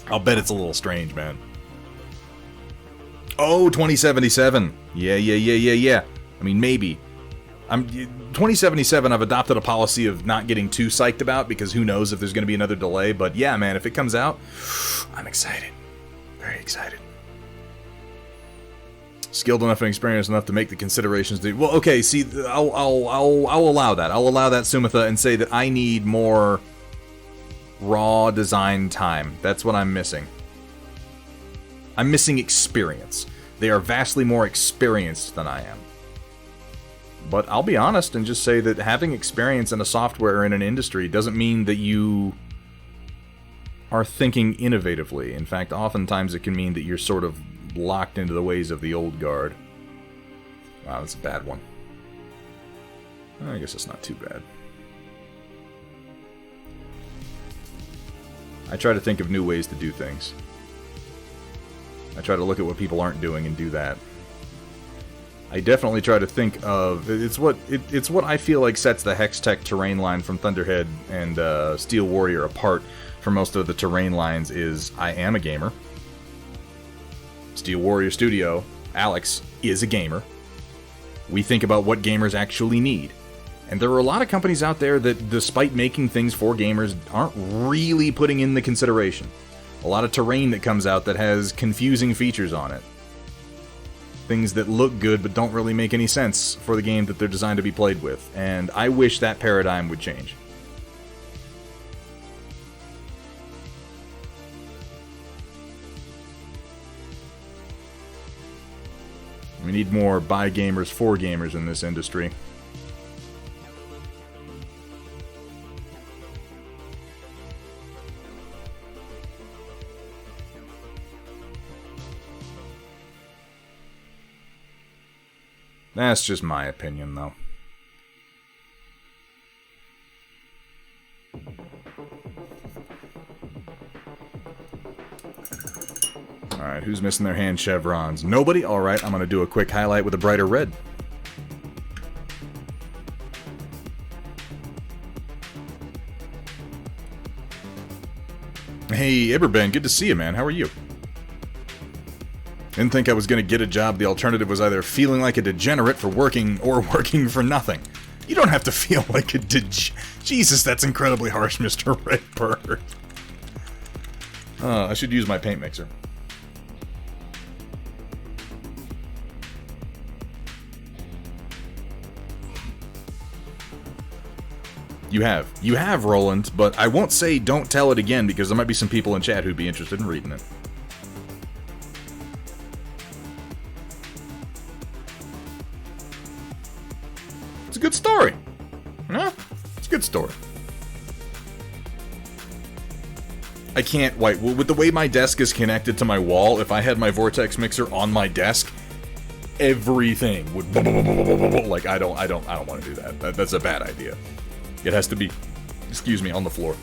I'll bet it's a little strange, man. Oh, 2077. Yeah. I mean, maybe. 2077, I've adopted a policy of not getting too psyched about, because who knows if there's going to be another delay. But yeah, man, if it comes out, I'm excited. Very excited. Skilled enough and experienced enough to make the considerations. Well, okay, see, I'll allow that. I'll allow that, Sumitha, and say that I need more raw design time. That's what I'm missing. I'm missing experience. They are vastly more experienced than I am. But I'll be honest and just say that having experience in a software or in an industry doesn't mean that you are thinking innovatively. In fact, oftentimes it can mean that you're sort of locked into the ways of the old guard. Wow, that's a bad one. I guess it's not too bad. I try to think of new ways to do things. I try to look at what people aren't doing and do that. I definitely try to think of... It's what I feel like sets the Hextech terrain line from Thunderhead and Steel Warrior apart from most of the terrain lines is I am a gamer. Steel Warrior Studio, Alex, is a gamer. We think about what gamers actually need. And there are a lot of companies out there that, despite making things for gamers, aren't really putting in the consideration. A lot of terrain that comes out that has confusing features on it. Things that look good but don't really make any sense for the game that they're designed to be played with. And I wish that paradigm would change. We need more by gamers for gamers in this industry. That's just my opinion, though. Alright, who's missing their hand chevrons? Nobody? Alright, I'm gonna do a quick highlight with a brighter red. Hey, Iberben, good to see you, man. How are you? Didn't think I was going to get a job. The alternative was either feeling like a degenerate for working or working for nothing. You don't have to feel like a Jesus, that's incredibly harsh, Mr. Redbird. I should use my paint mixer. You have, Roland, but I won't say don't tell it again, because there might be some people in chat who'd be interested in reading it. It's a good story. No? It's a good story. I can't, wait, with the way my desk is connected to my wall, if I had my Vortex mixer on my desk, everything would, like, I don't want to do that. That's a bad idea. It has to be, excuse me, on the floor.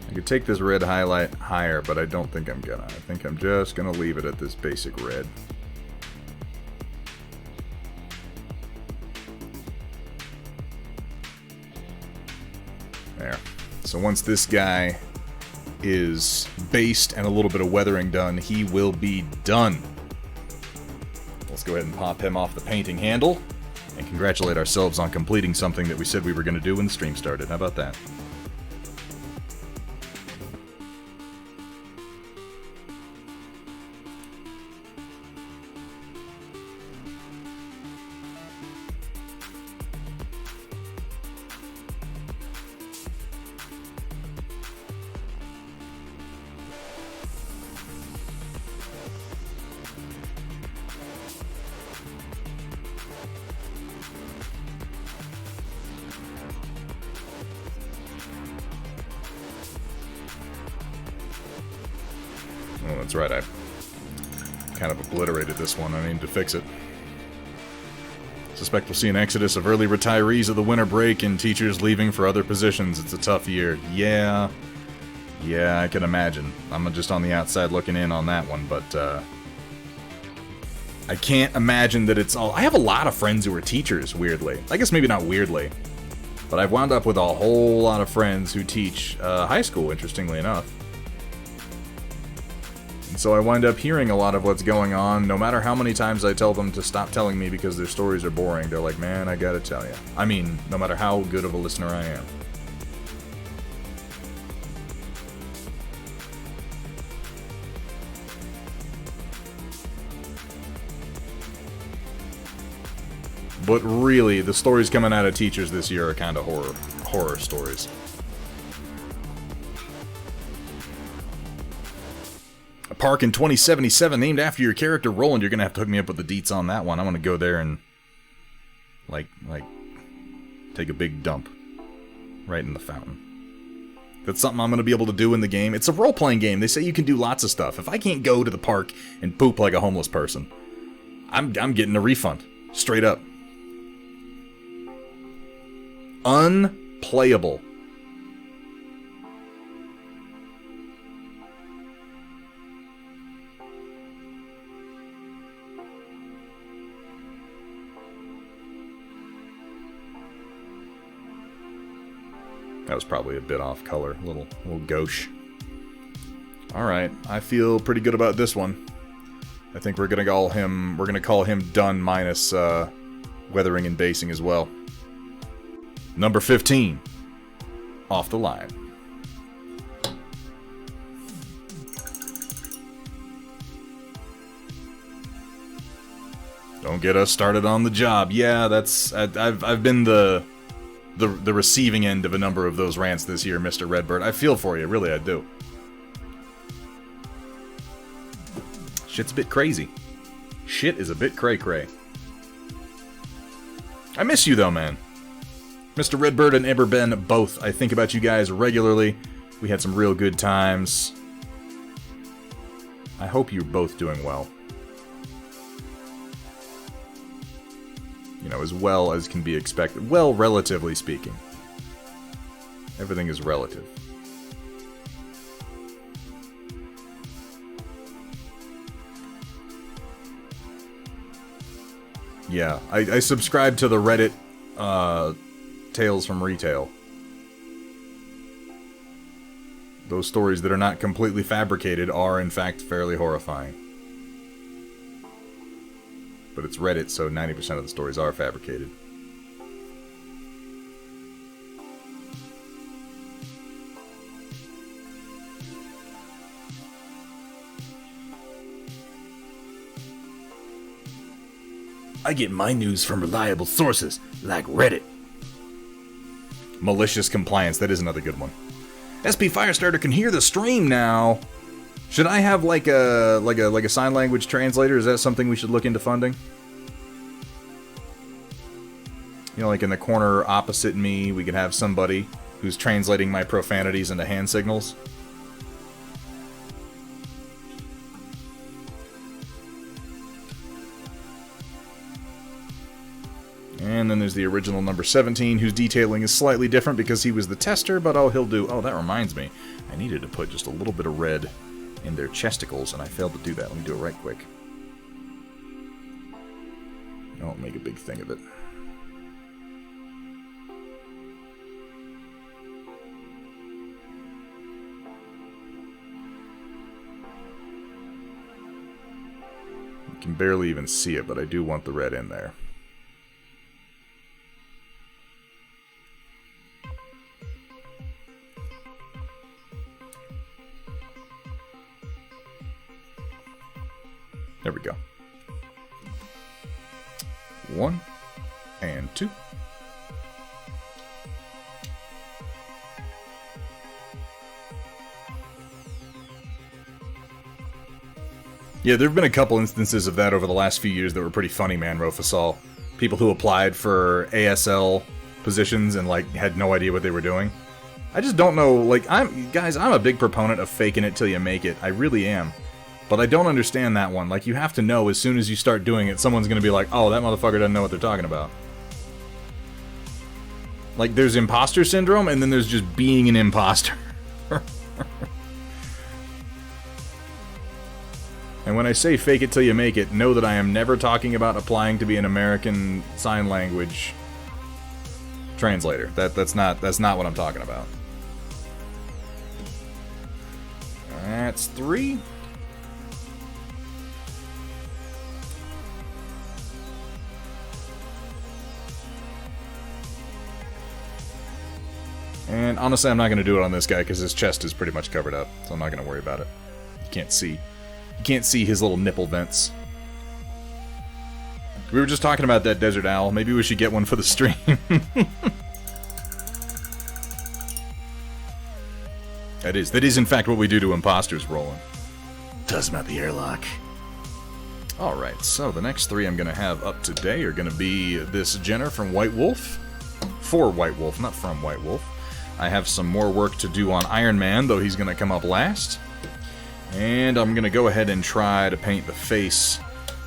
I could take this red highlight higher, but I don't think I'm gonna. I think I'm just gonna leave it at this basic red. There. So once this guy is based and a little bit of weathering done, he will be done. Let's go ahead and pop him off the painting handle and congratulate ourselves on completing something that we said we were going to do when the stream started. How about that? Oh, that's right, I kind of obliterated this one. I need to fix it. Suspect we'll see an exodus of early retirees of the winter break and teachers leaving for other positions. It's a tough year. Yeah, I can imagine. I'm just on the outside looking in on that one, but I can't imagine that it's all... I have a lot of friends who are teachers, weirdly. I guess maybe not weirdly, but I've wound up with a whole lot of friends who teach high school, interestingly enough. So I wind up hearing a lot of what's going on. No matter how many times I tell them to stop telling me because their stories are boring, they're like, man, I gotta tell you. I mean, no matter how good of a listener I am. But really, the stories coming out of teachers this year are kind of horror stories. A park in 2077 named after your character, Roland. You're gonna have to hook me up with the deets on that one. I want to go there and like take a big dump right in the fountain. That's something I'm gonna be able to do in the game. It's a role-playing game. They say you can do lots of stuff. If I can't go to the park and poop like a homeless person, I'm getting a refund. Straight up. Unplayable. That was probably a bit off color, a little gauche. Alright, I feel pretty good about this one. I think we're gonna call him done minus weathering and basing as well. Number 15. Off the line. Don't get us started on the job. Yeah, I've been the receiving end of a number of those rants this year, Mr. Redbird. I feel for you, really, I do. Shit's a bit crazy. Shit is a bit cray-cray. I miss you, though, man. Mr. Redbird and Eberben, both. I think about you guys regularly. We had some real good times. I hope you're both doing well. You know, as well as can be expected. Well, relatively speaking. Everything is relative. Yeah, I subscribe to the Reddit Tales from Retail. Those stories that are not completely fabricated are, in fact, fairly horrifying. But it's Reddit, so 90% of the stories are fabricated. I get my news from reliable sources, like Reddit. Malicious compliance, that is another good one. SP Firestarter can hear the stream now. Should I have like a sign language translator? Is that something we should look into funding? You know, like in the corner opposite me, we could have somebody who's translating my profanities into hand signals. And then there's the original number 17, whose detailing is slightly different because he was the tester, but oh, he'll do... Oh, that reminds me. I needed to put just a little bit of red in their chesticles, and I failed to do that. Let me do it right quick. I won't make a big thing of it. You can barely even see it, but I do want the red in there. There we go. 1 and 2. Yeah, there have been a couple instances of that over the last few years that were pretty funny, man, Rofasol. People who applied for ASL positions and, like, had no idea what they were doing. I just don't know, like, I'm a big proponent of faking it till you make it. I really am. But I don't understand that one. Like, you have to know as soon as you start doing it, someone's going to be like, oh, that motherfucker doesn't know what they're talking about. Like, there's imposter syndrome, and then there's just being an imposter. And when I say fake it till you make it, know that I am never talking about applying to be an American Sign Language translator. That's not what I'm talking about. That's 3. And honestly, I'm not going to do it on this guy because his chest is pretty much covered up, so I'm not going to worry about it. You can't see. You can't see his little nipple vents. We were just talking about that desert owl. Maybe we should get one for the stream. That is in fact what we do to imposters, Roland. Does about the airlock. Alright, so the next 3 I'm going to have up today are going to be this Jenner from White Wolf. For White Wolf, not from White Wolf. I have some more work to do on Iron Man, though he's going to come up last. And I'm going to go ahead and try to paint the face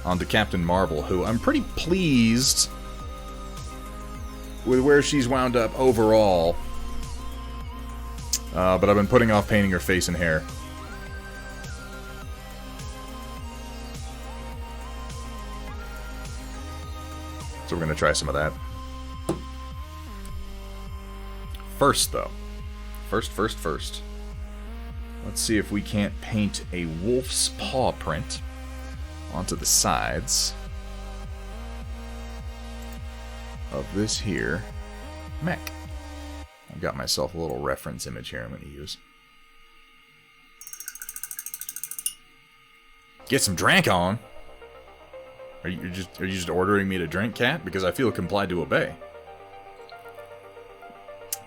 onto Captain Marvel, who I'm pretty pleased with where she's wound up overall. But I've been putting off painting her face and hair. So we're going to try some of that. First, though. First. Let's see if we can't paint a wolf's paw print onto the sides of this here mech. I've got myself a little reference image here I'm going to use. Get some drink on. Are you just ordering me to drink, cat? Because I feel complied to obey.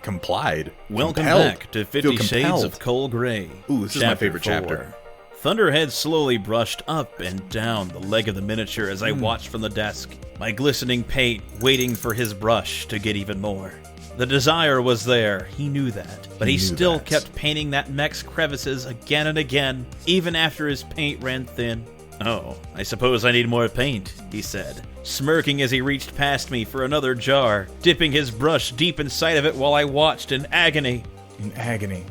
Complied. Welcome compelled. back to 50 Shades of Coal Gray. Ooh, this is my favorite chapter. Thunderhead slowly brushed up and down the leg of the miniature as I watched from the desk, my glistening paint waiting for his brush to get even more. The desire was there, he knew that, but he still kept painting that mech's crevices again and again, even after his paint ran thin. Oh, I suppose I need more paint, he said, smirking as he reached past me for another jar, dipping his brush deep inside of it while I watched in agony. In agony.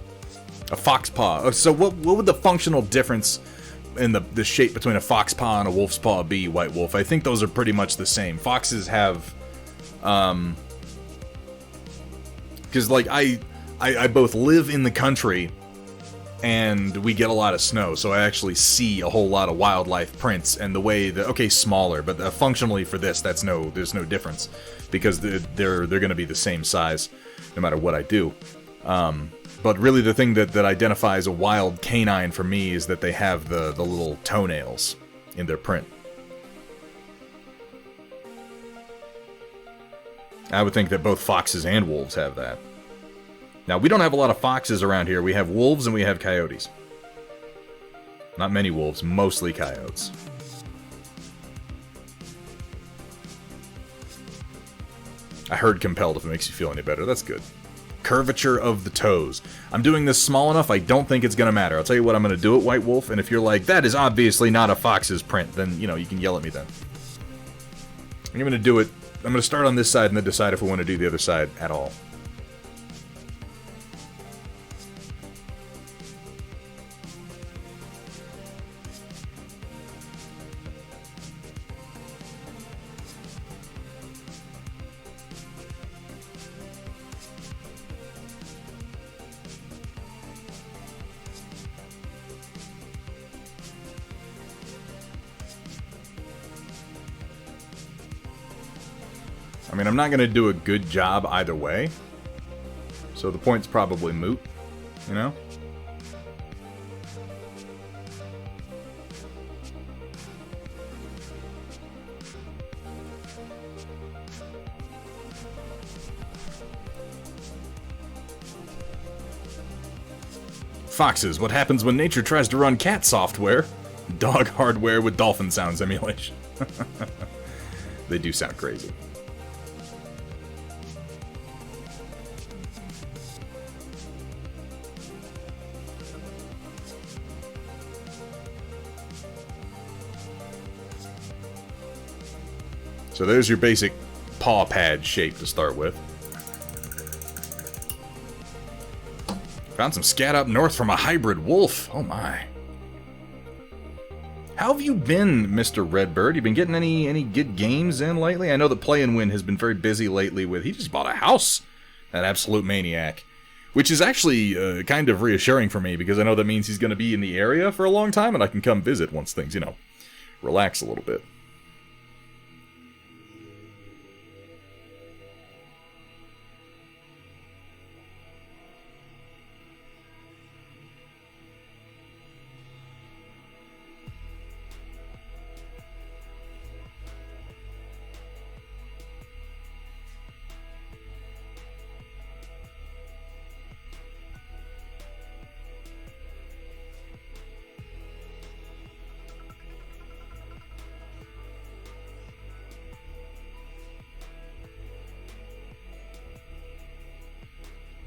A fox paw. So what would the functional difference in the shape between a fox paw and a wolf's paw be, White Wolf? I think those are pretty much the same. Foxes have... Because, like, I both live in the country and we get a lot of snow, so I actually see a whole lot of wildlife prints, and the way that, okay, smaller, but functionally for this, there's no difference, because they're going to be the same size no matter what I do. But really the thing that identifies a wild canine for me is that they have the little toenails in their print. I would think that both foxes and wolves have that. Now, we don't have a lot of foxes around here. We have wolves and we have coyotes. Not many wolves, mostly coyotes. I heard compelled if it makes you feel any better. That's good. Curvature of the toes. I'm doing this small enough, I don't think it's going to matter. I'll tell you what I'm going to do at White Wolf, and if you're like, that is obviously not a fox's print, then, you know, you can yell at me then. I'm going to do it. I'm going to start on this side and then decide if we want to do the other side at all. I mean, I'm not going to do a good job either way, so the point's probably moot, you know? Foxes, what happens when nature tries to run cat software? Dog hardware with dolphin sounds emulation. They do sound crazy. So there's your basic paw pad shape to start with. Found some scat up north from a hybrid wolf. Oh my. How have you been, Mr. Redbird? You been getting any good games in lately? I know that Play and Win has been very busy lately with... He just bought a house. That absolute maniac. Which is actually kind of reassuring for me, because I know that means he's going to be in the area for a long time, and I can come visit once things, you know, relax a little bit.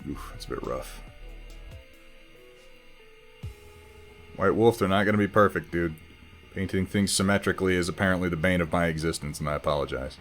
Oof, that's a bit rough. White Wolf, they're not going to be perfect, dude. Painting things symmetrically is apparently the bane of my existence, and I apologize.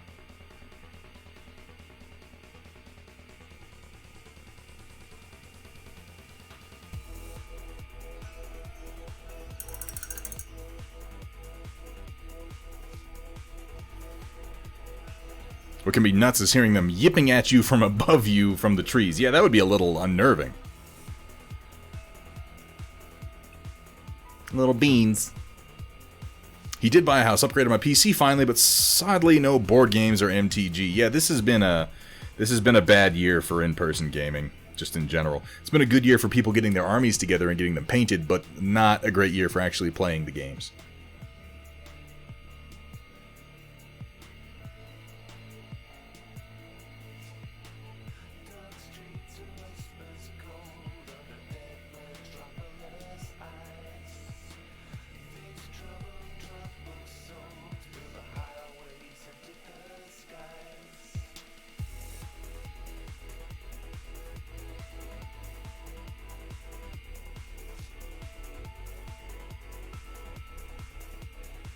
What can be nuts is hearing them yipping at you from above you from the trees. Yeah, that would be a little unnerving. Little beans. He did buy a house, upgraded my PC finally, but sadly no board games or MTG. Yeah, this has been a bad year for in-person gaming, just in general. It's been a good year for people getting their armies together and getting them painted, but not a great year for actually playing the games.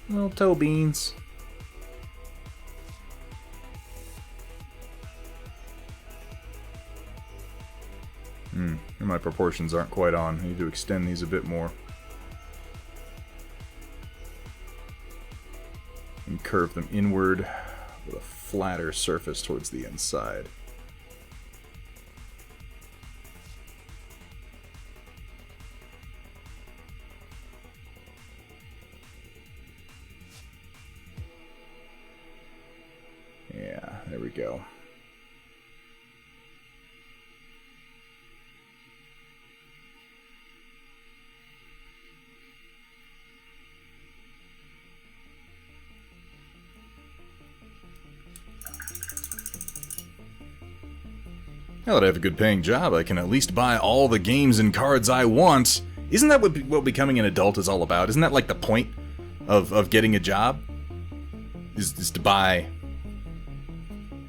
Little toe beans. My proportions aren't quite on. I need to extend these a bit more. And curve them inward with a flatter surface towards the inside. Yeah, there we go. Now that I have a good paying job, I can at least buy all the games and cards I want. Isn't that what becoming an adult is all about? Isn't that like the point of getting a job? Is to buy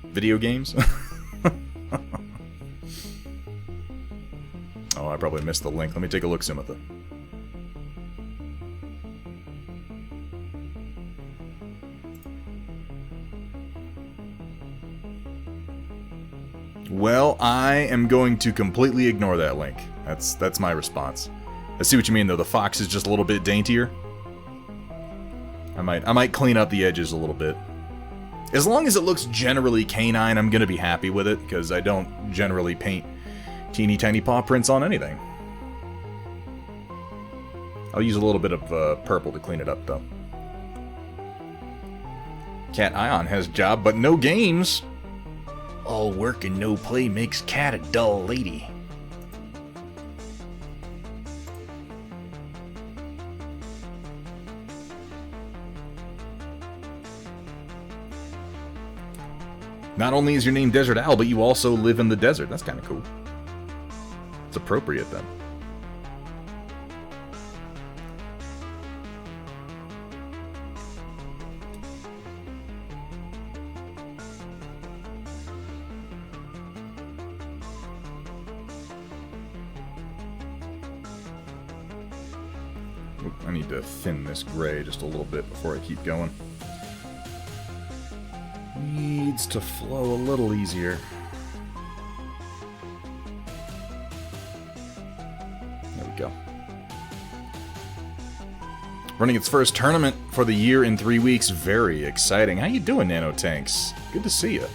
video games? Oh, I probably missed the link. Let me take a look, Simotha. Well, I am going to completely ignore that link. That's my response. I see what you mean, though. The fox is just a little bit daintier. I might clean up the edges a little bit. As long as it looks generally canine, I'm gonna be happy with it, because I don't generally paint teeny tiny paw prints on anything. I'll use a little bit of purple to clean it up, though. Cat Ion has job, but no games. All work and no play makes Cat a dull lady. Not only is your name Desert Owl, but you also live in the desert. That's kind of cool. It's appropriate, then. Oop, I need to thin this gray just a little bit before I keep going. Needs to flow a little easier. There we go. Running its first tournament for the year in 3 weeks. Very exciting. How you doing, Nanotanks? Good to see you.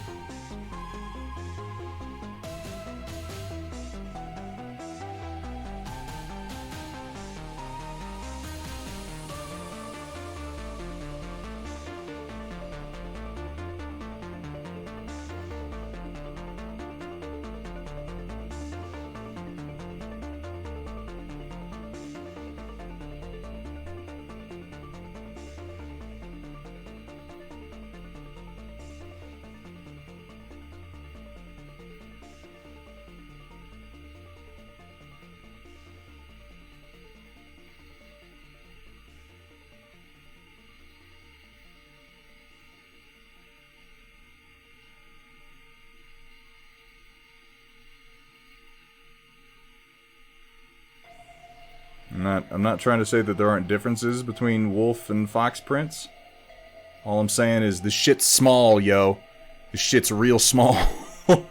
I'm not trying to say that there aren't differences between wolf and fox prints. All I'm saying is this shit's small, yo. This shit's real small. I'm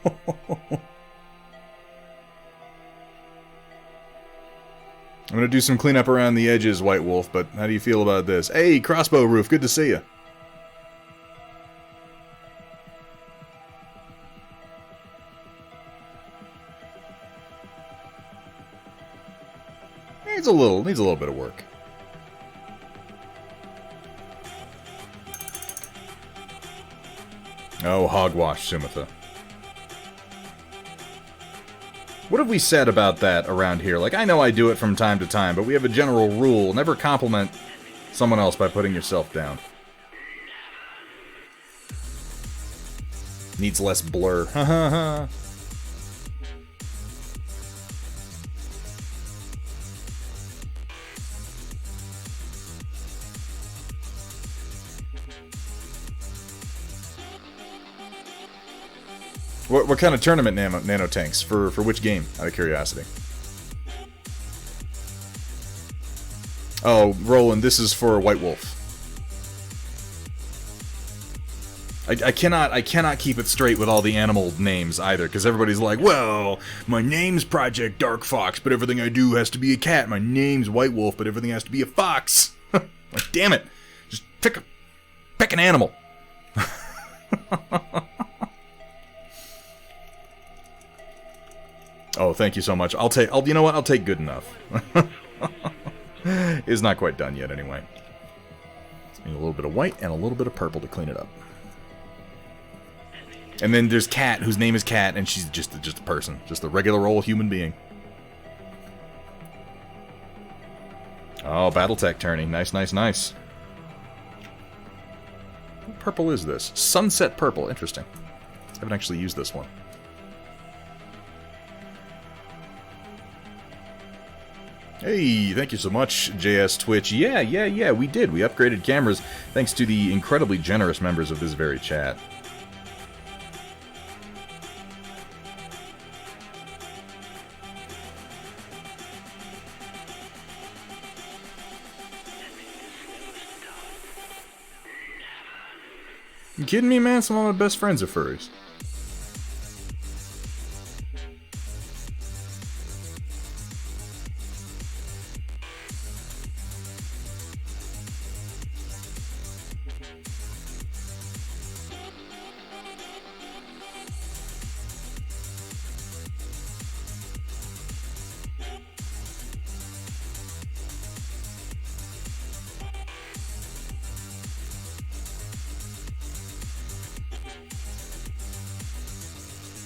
gonna do some cleanup around the edges, White Wolf, but how do you feel about this? Hey, Crossbow Roof, good to see you. Needs a little bit of work. Oh, hogwash, Sumitha. What have we said about that around here? Like, I know I do it from time to time, but we have a general rule. Never compliment someone else by putting yourself down. Needs less blur. Ha ha ha. What kind of tournament nanotanks? For which game, out of curiosity? Oh, Roland, this is for White Wolf. I cannot keep it straight with all the animal names either, because everybody's like, well, my name's Project Dark Fox, but everything I do has to be a cat. My name's White Wolf, but everything has to be a fox. Like, damn it. Just pick an animal. Oh, thank you so much. You know what? I'll take good enough. It's not quite done yet, anyway. Need a little bit of white and a little bit of purple to clean it up. And then there's Cat, whose name is Cat, and she's just a person, just a regular old human being. Oh, Battletech turning. Nice, nice, nice. What purple is this? Sunset purple. Interesting. I haven't actually used this one. Hey, thank you so much, JS Twitch. Yeah, we did. We upgraded cameras thanks to the incredibly generous members of this very chat. You kidding me, man? Some of my best friends are furries.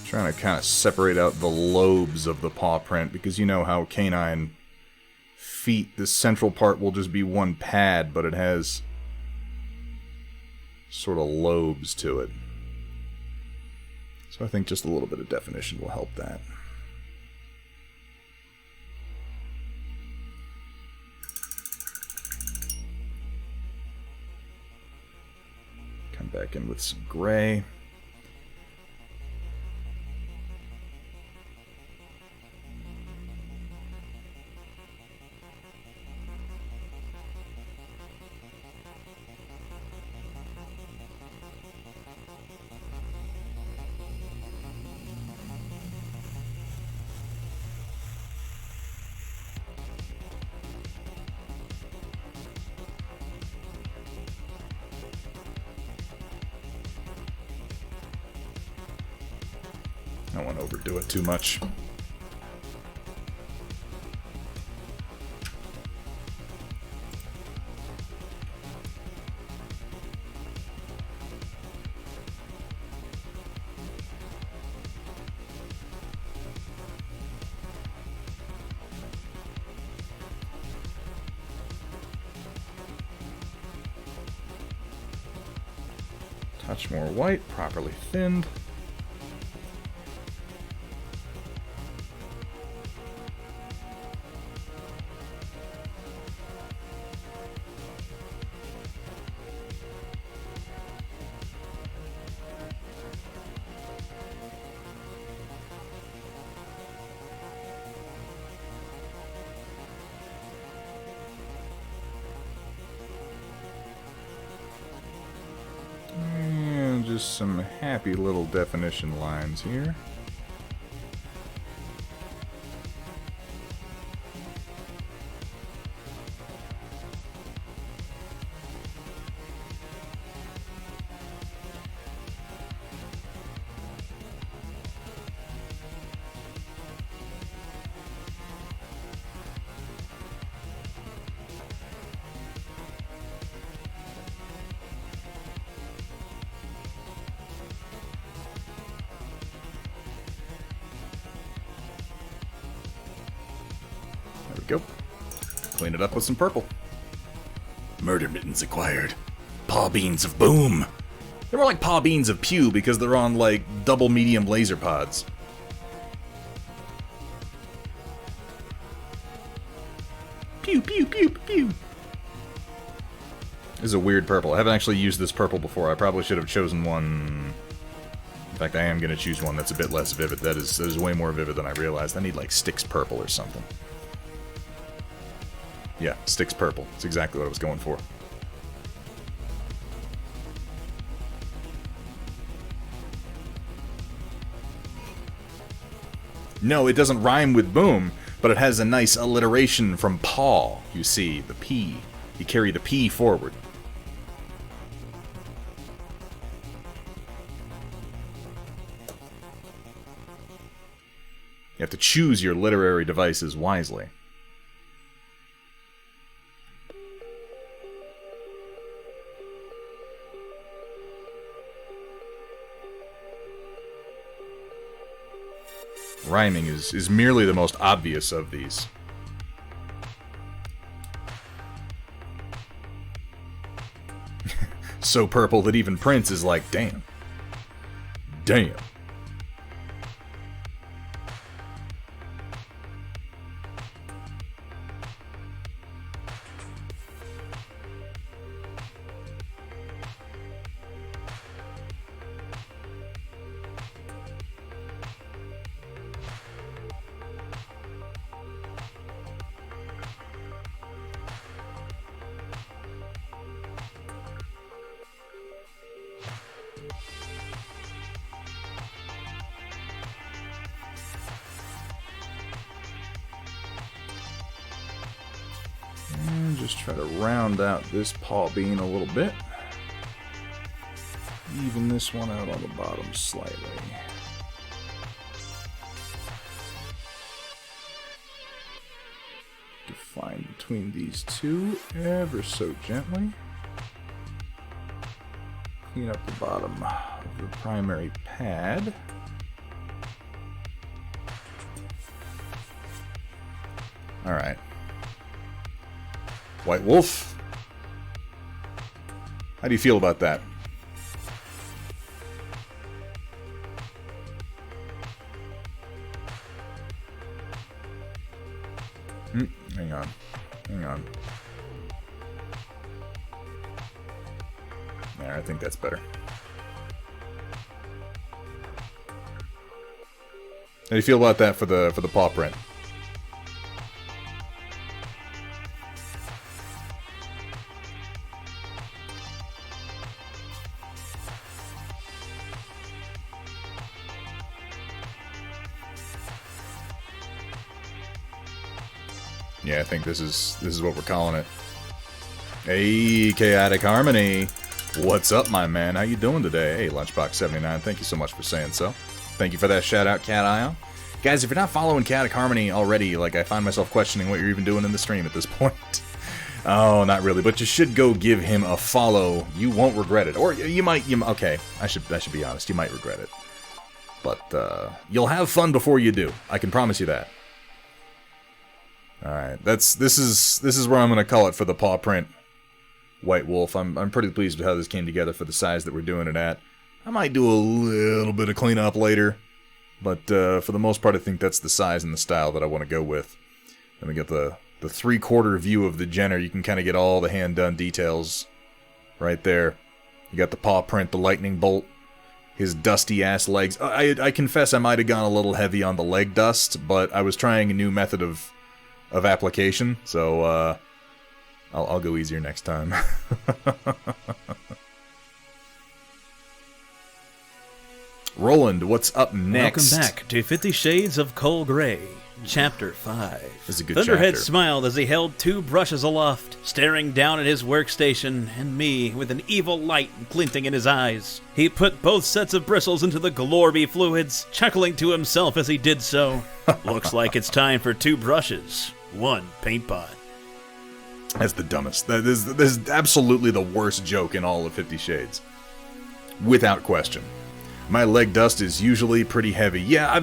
Trying to kind of separate out the lobes of the paw print, because you know how canine feet, this central part will just be one pad, but it has sort of lobes to it. So I think just a little bit of definition will help that. Come back in with some gray. I don't want to overdo it too much. Touch more white, properly thinned. Just some happy little definition lines here. Go. Clean it up with some purple. Murder mittens acquired. Paw beans of boom. They're more like paw beans of pew because they're on, like, double medium laser pods. Pew, pew, pew, pew. This is a weird purple. I haven't actually used this purple before. I probably should have chosen one. In fact, I am going to choose one that's a bit less vivid. That is way more vivid than I realized. I need, like, Styx purple or something. Yeah, Styx purple. It's exactly what I was going for. No, it doesn't rhyme with boom, but it has a nice alliteration from paw. You see, the P. You carry the P forward. You have to choose your literary devices wisely. Rhyming is merely the most obvious of these. So purple that even Prince is like, damn. Damn. just try to round out this paw bean a little bit. Even this one out on the bottom slightly. Define between these two ever so gently. Clean up the bottom of the primary pad. Alright. White Wolf. How do you feel about that? Hang on. Hang on. There, I think that's better. How do you feel about that for the paw print? Yeah, I think this is what we're calling it. Hey, Chaotic Harmony. What's up, my man? How you doing today? Hey, Lunchbox79, thank you so much for saying so. Thank you for that shout-out, Cat Isle. Guys, if you're not following Chaotic Harmony already, like, I find myself questioning what you're even doing in the stream at this point. Oh, not really, but you should go give him a follow. You won't regret it. Or you might, okay, I should be honest, you might regret it. But, you'll have fun before you do. I can promise you that. Alright, this is where I'm gonna call it for the paw print White Wolf. I'm pretty pleased with how this came together for the size that we're doing it at. I might do a little bit of cleanup later, but for the most part I think that's the size and the style that I want to go with. Then we get the 3/4 view of the Jenner. You can kind of get all the hand-done details right there. You got the paw print, the lightning bolt, his dusty-ass legs. I confess I might have gone a little heavy on the leg dust, but I was trying a new method of application, so I'll go easier next time. Roland, what's up next? Welcome back to 50 Shades of Coal Gray, Chapter 5. This is a good Thunderhead chapter. smiled as he held 2 brushes aloft, staring down at his workstation and me with an evil light glinting in his eyes. He put both sets of bristles into the Glorby fluids, chuckling to himself as he did so. Looks like it's time for 2 brushes, 1 paint pot. That's the dumbest. That is absolutely the worst joke in all of 50 Shades. Without question. My leg dust is usually pretty heavy. Yeah, I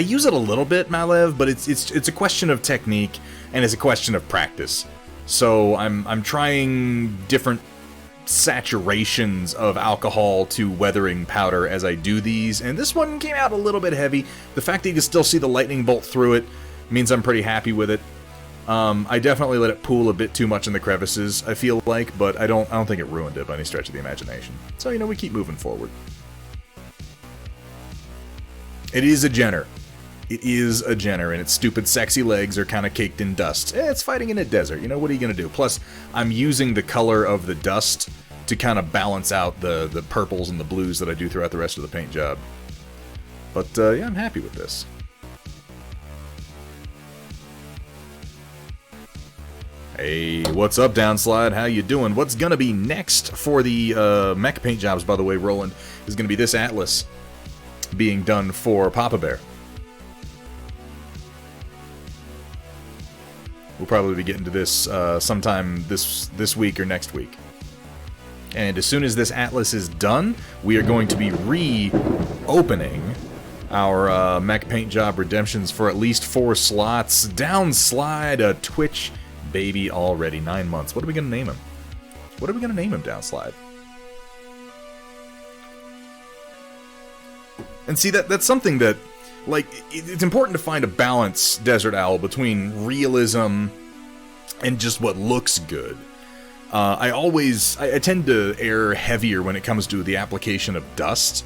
use it a little bit, Malev, but it's a question of technique and it's a question of practice. So I'm trying different saturations of alcohol to weathering powder as I do these, and this one came out a little bit heavy. The fact that you can still see the lightning bolt through it means I'm pretty happy with it. I definitely let it pool a bit too much in the crevices, I feel like, but I don't think it ruined it by any stretch of the imagination. So, you know, we keep moving forward. It is a Jenner. It is a Jenner, and its stupid sexy legs are kind of caked in dust. It's fighting in a desert, you know, what are you going to do? Plus, I'm using the color of the dust to kind of balance out the purples and the blues that I do throughout the rest of the paint job. But, yeah, I'm happy with this. Hey, what's up, Downslide? How you doing? What's gonna be next for the mech paint jobs, by the way, Roland, is gonna be this Atlas being done for Papa Bear. We'll probably be getting to this sometime this week or next week. And as soon as this Atlas is done, we are going to be reopening our mech paint job redemptions for at least 4 slots. Downslide, a Twitch baby already. 9 months. What are we going to name him? What are we going to name him, Downslide? And see, that's something that, like, it's important to find a balance, Desert Owl, between realism and just what looks good. I tend to err heavier when it comes to the application of dust.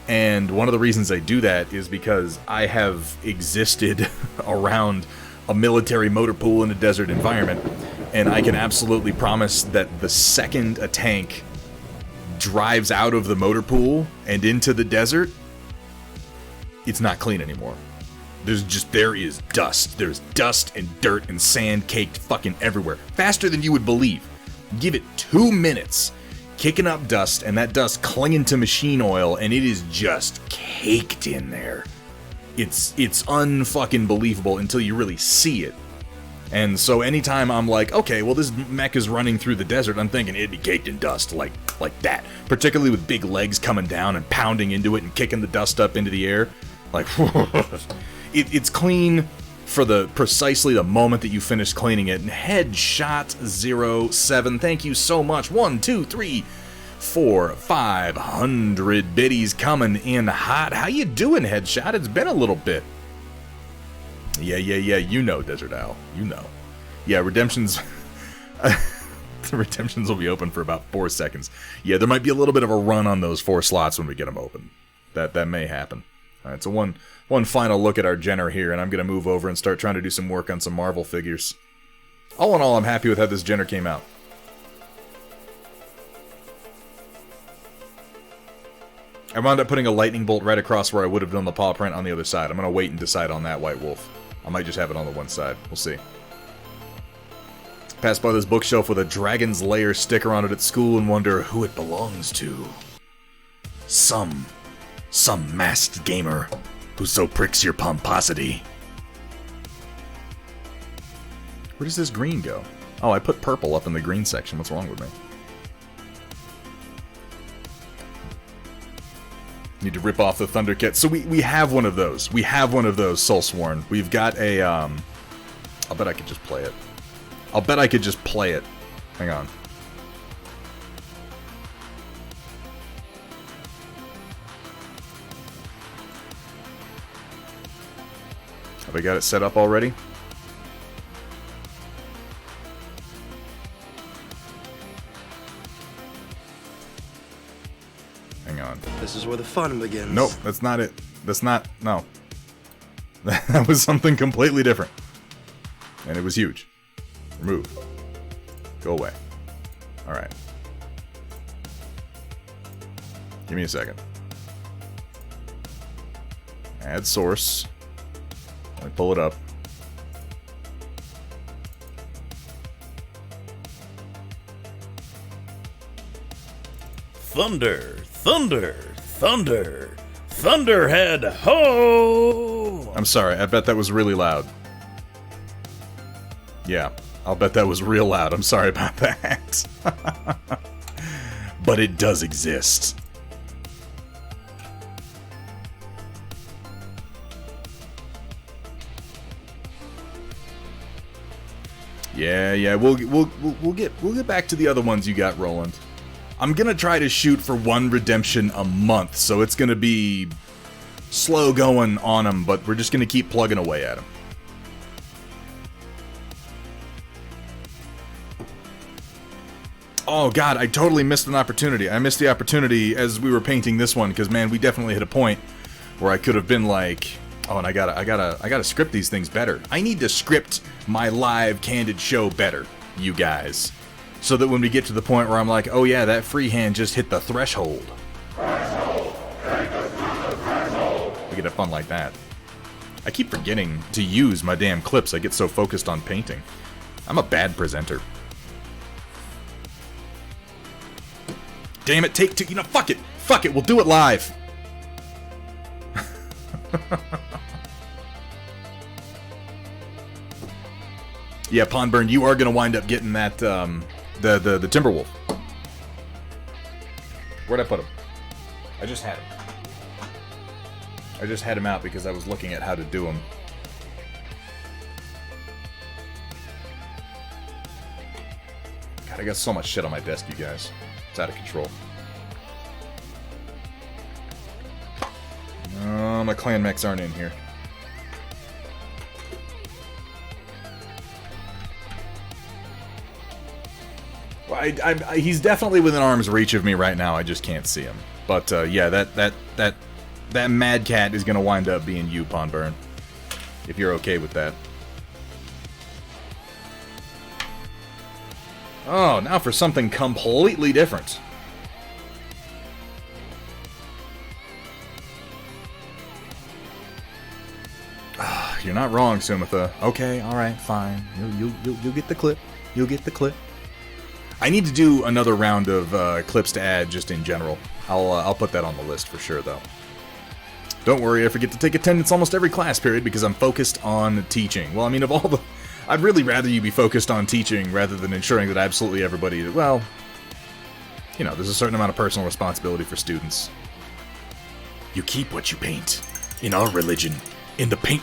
And one of the reasons I do that is because I have existed around a military motor pool in a desert environment, and I can absolutely promise that the second a tank drives out of the motor pool and into the desert, it's not clean anymore. There is dust. There's dust and dirt and sand caked fucking everywhere. Faster than you would believe. Give it 2 minutes. Kicking up dust, and that dust clinging to machine oil, and it is just caked in there. It's unfucking believable until you really see it. And so anytime I'm like, okay, well this mech is running through the desert, I'm thinking it'd be caked in dust like that. Particularly with big legs coming down and pounding into it and kicking the dust up into the air. Like, it's clean for precisely the moment that you finish cleaning it. And Headshot07, thank you so much. 1, 2, 3, 4, 500 biddies coming in hot. How you doing, Headshot? It's been a little bit. Yeah, you know, Desert Owl. You know. Yeah, Redemptions... the Redemptions will be open for about 4 seconds. Yeah, there might be a little bit of a run on those 4 slots when we get them open. That may happen. Alright, so one final look at our Jenner here, and I'm going to move over and start trying to do some work on some Marvel figures. All in all, I'm happy with how this Jenner came out. I wound up putting a lightning bolt right across where I would have done the paw print on the other side. I'm going to wait and decide on that White Wolf. I might just have it on the one side. We'll see. Pass by this bookshelf with a Dragon's Lair sticker on it at school and wonder who it belongs to. Some masked gamer who so pricks your pomposity. Where does this green go? Oh, I put purple up in the green section. What's wrong with me? Need to rip off the Thunder Kit. So we have one of those. We have one of those, Soulsworn. We've got a, I'll bet I could just play it. Hang on. Have I got it set up already? Hang on. This is where the fun begins. Nope, that's not it. No. That was something completely different. And it was huge. Remove. Go away. Alright. Give me a second. Add source. Let me pull it up. Thunder, thunder, thunder, thunderhead, ho! I'm sorry, I bet that was really loud. Yeah, I'll bet that was real loud. I'm sorry about that. But it does exist. Yeah, we'll get back to the other ones you got, Roland. I'm gonna try to shoot for 1 redemption a month, so it's gonna be slow going on them, but we're just gonna keep plugging away at them. Oh god, I totally missed an opportunity. I missed the opportunity as we were painting this one, because man, we definitely hit a point where I could have been like, oh, and I gotta script these things better. I need to script my live candid show better, you guys. So that when we get to the point where I'm like, oh yeah, that freehand just hit the threshold. We get a fun like that. I keep forgetting to use my damn clips. I get so focused on painting. I'm a bad presenter. Damn it, take two. You know, fuck it. Fuck it, we'll do it live. Yeah, Pondburn, you are going to wind up getting that, the Timberwolf. Where'd I put him? I just had him. I just had him out because I was looking at how to do him. God, I got so much shit on my desk, you guys. It's out of control. No, my clan mechs aren't in here. Well, he's definitely within arm's reach of me right now. I just can't see him. But yeah, that Mad Cat is gonna wind up being you, Pondburn. If you're okay with that. Oh, now for something completely different. not wrong, Sumitha. Okay, all right, fine. You'll get the clip. You'll get the clip. I need to do another round of clips to add, just in general. I'll put that on the list for sure, though. Don't worry, I forget to take attendance almost every class period because I'm focused on teaching. Well, I mean, of all the... I'd really rather you be focused on teaching rather than ensuring that absolutely everybody... Well, you know, there's a certain amount of personal responsibility for students. You keep what you paint. In our religion, in the paint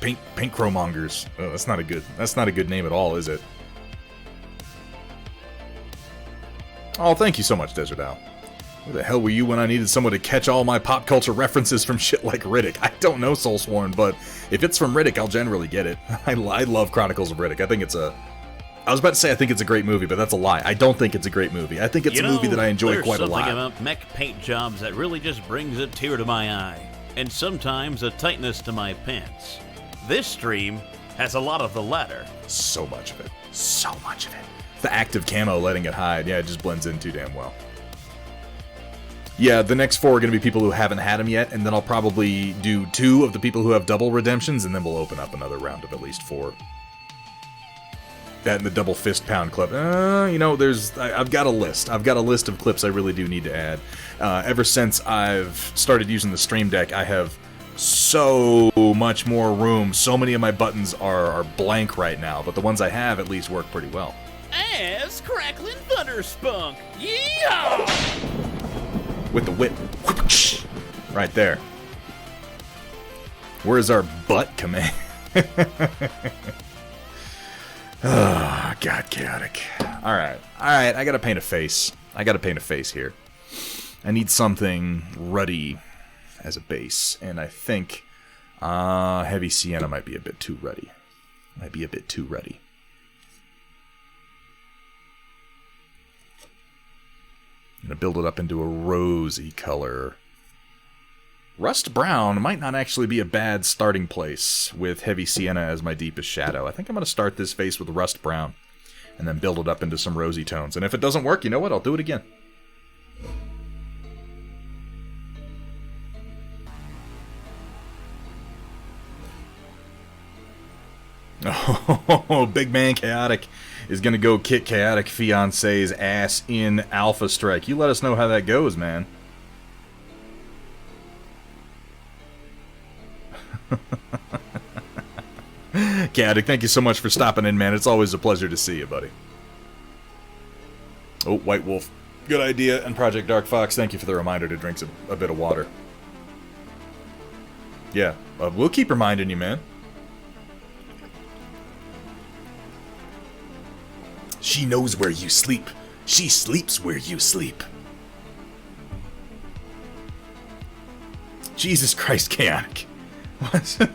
crowmongers. Oh, that's not a good name at all, is it? Oh, thank you so much, Desert Owl. Where the hell were you when I needed someone to catch all my pop culture references from shit like Riddick? I don't know, Soulsworn, but if it's from Riddick, I'll generally get it. I love Chronicles of Riddick. I think it's a... I was about to say I think it's a great movie, but that's a lie. I don't think it's a great movie. I think it's a movie that I enjoy quite a lot. There's something about mech paint jobs that really just brings a tear to my eye, and sometimes a tightness to my pants. This stream has a lot of the latter. So much of it. So much of it. The active camo letting it hide. Yeah, it just blends in too damn well. Yeah, the next 4 are going to be people who haven't had them yet, and then I'll probably do 2 of the people who have double redemptions, and then we'll open up another round of at least 4. That and the double fist pound clip. You know, I've got a list. I've got a list of clips I really do need to add. Ever since I've started using the Stream Deck, I have so much more room. So many of my buttons are blank right now, but the ones I have at least work pretty well. As Crackling Thunder Spunk. Yeehaw! With the whip. Right there. Where's our butt command? Oh, God, chaotic. Alright, I gotta paint a face. I gotta paint a face here. I need something ruddy as a base, and I think heavy sienna might be a bit too ruddy. Might be a bit too ruddy. I'm gonna build it up into a rosy color. Rust brown might not actually be a bad starting place with heavy sienna as my deepest shadow. I think I'm going to start this face with rust brown and then build it up into some rosy tones. And if it doesn't work, you know what? I'll do it again. Oh, big man Chaotic is going to go kick Chaotic Fiance's ass in Alpha Strike. You let us know how that goes, man. Chaotic, thank you so much for stopping in, man. It's always a pleasure to see you, buddy. Oh, White Wolf. Good idea. And Project Dark Fox, thank you for the reminder to drink a bit of water. Yeah, we'll keep reminding you, man. She knows where you sleep. She sleeps where you sleep. Jesus Christ, Chaotic. What?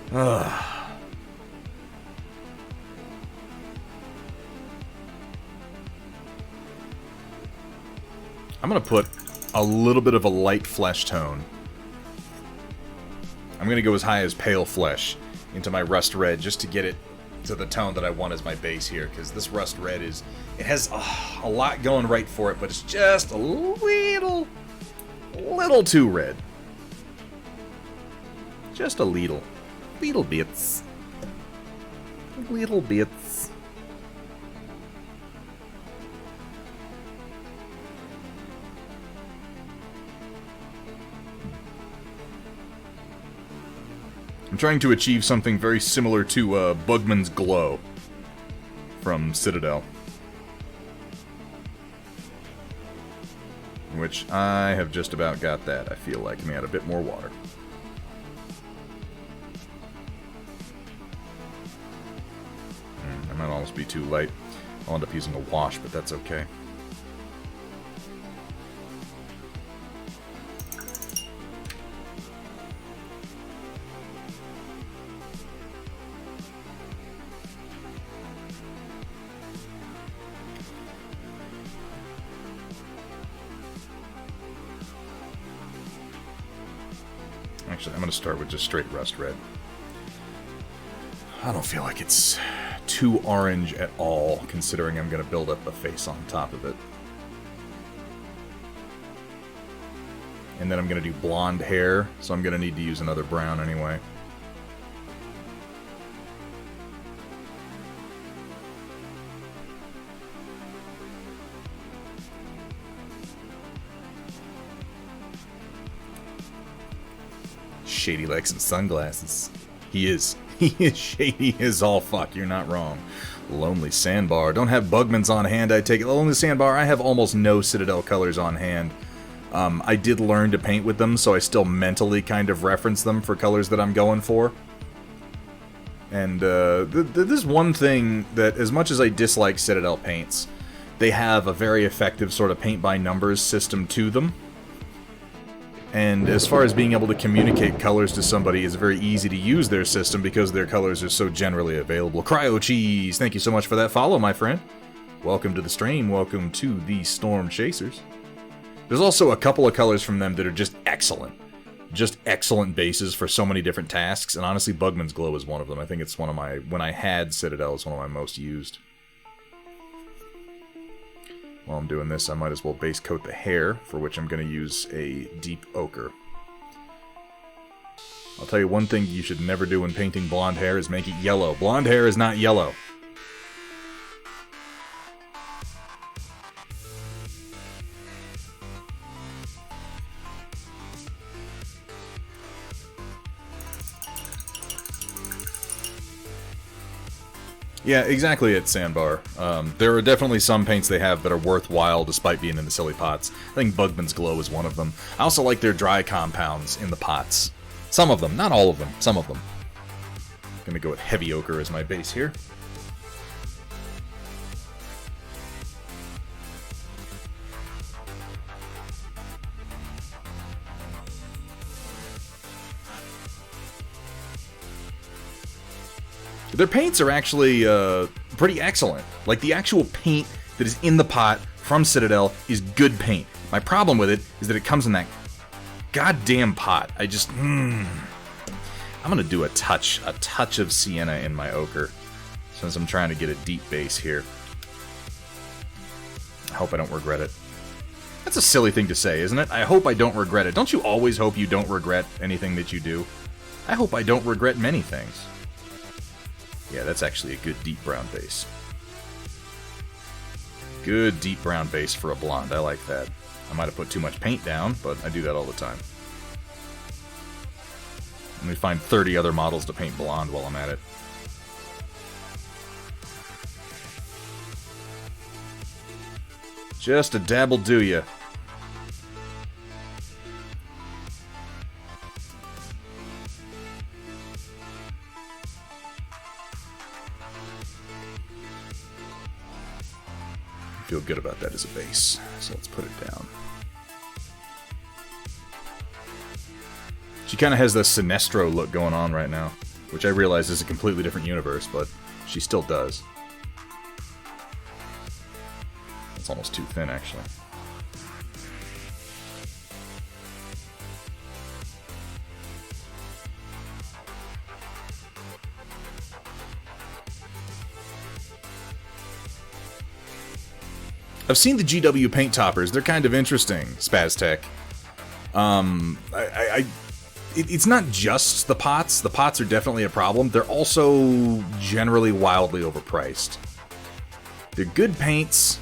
I'm going to put a little bit of a light flesh tone. I'm going to go as high as pale flesh into my rust red just to get it to the tone that I want as my base here, because this rust red is... It has a lot going right for it, but it's just a little too red. Just a little. Little bits. Little bits. I'm trying to achieve something very similar to Bugman's Glow from Citadel. Which I have just about got that, I feel like. Let me add a bit more water. That might almost be too light. I'll end up using a wash, but that's okay. Actually, I'm going to start with just straight rust red. I don't feel like it's too orange at all, considering I'm going to build up a face on top of it. and then I'm going to do blonde hair, so I'm going to need to use another brown anyway. Shady like some sunglasses. He is. He is shady as all fuck. You're not wrong. Lonely Sandbar. Don't have Bugmans on hand, I take it. Lonely Sandbar, I have almost no Citadel colors on hand. I did learn to paint with them, so I still mentally kind of reference them for colors that I'm going for. And this one thing that, as much as I dislike Citadel paints, they have a very effective sort of paint-by-numbers system to them. And as far as being able to communicate colors to somebody, it's very easy to use their system because their colors are so generally available. Cryo Cheese, thank you so much for that follow, my friend. Welcome to the stream. Welcome to the Stormchasers. There's also a couple of colors from them that are just excellent. Just excellent bases for so many different tasks. And honestly, Bugman's Glow is one of them. I think it's one of my... When I had Citadel, it's one of my most used. While I'm doing this, I might as well base coat the hair, for which I'm going to use a deep ochre. I'll tell you one thing you should never do when painting blonde hair is make it yellow. Blonde hair is not yellow. Yeah, exactly it, Sandbar. There are definitely some paints they have that are worthwhile despite being in the silly pots. I think Bugman's Glow is one of them. I also like their dry compounds in the pots. Some of them, not all of them, some of them. I'm gonna go with heavy ochre as my base here. Their paints are actually pretty excellent. Like, the actual paint that is in the pot from Citadel is good paint. My problem with it is that it comes in that goddamn pot. I just... I'm gonna do a touch of sienna in my ochre, since I'm trying to get a deep base here. I hope I don't regret it. That's a silly thing to say, isn't it? I hope I don't regret it. Don't you always hope you don't regret anything that you do? I hope I don't regret many things. Yeah, that's actually a good deep brown base. Good deep brown base for a blonde. I like that. I might have put too much paint down, but I do that all the time. Let me find 30 other models to paint blonde while I'm at it. Just a dabble do ya. Feel good about that as a base, so let's put it down. She kind of has the Sinestro look going on right now, which I realize is a completely different universe, but she still does. It's almost too thin, actually. I've seen the GW paint toppers. They're kind of interesting, Spaztech. It's not just the pots. The pots are definitely a problem. They're also generally wildly overpriced. They're good paints.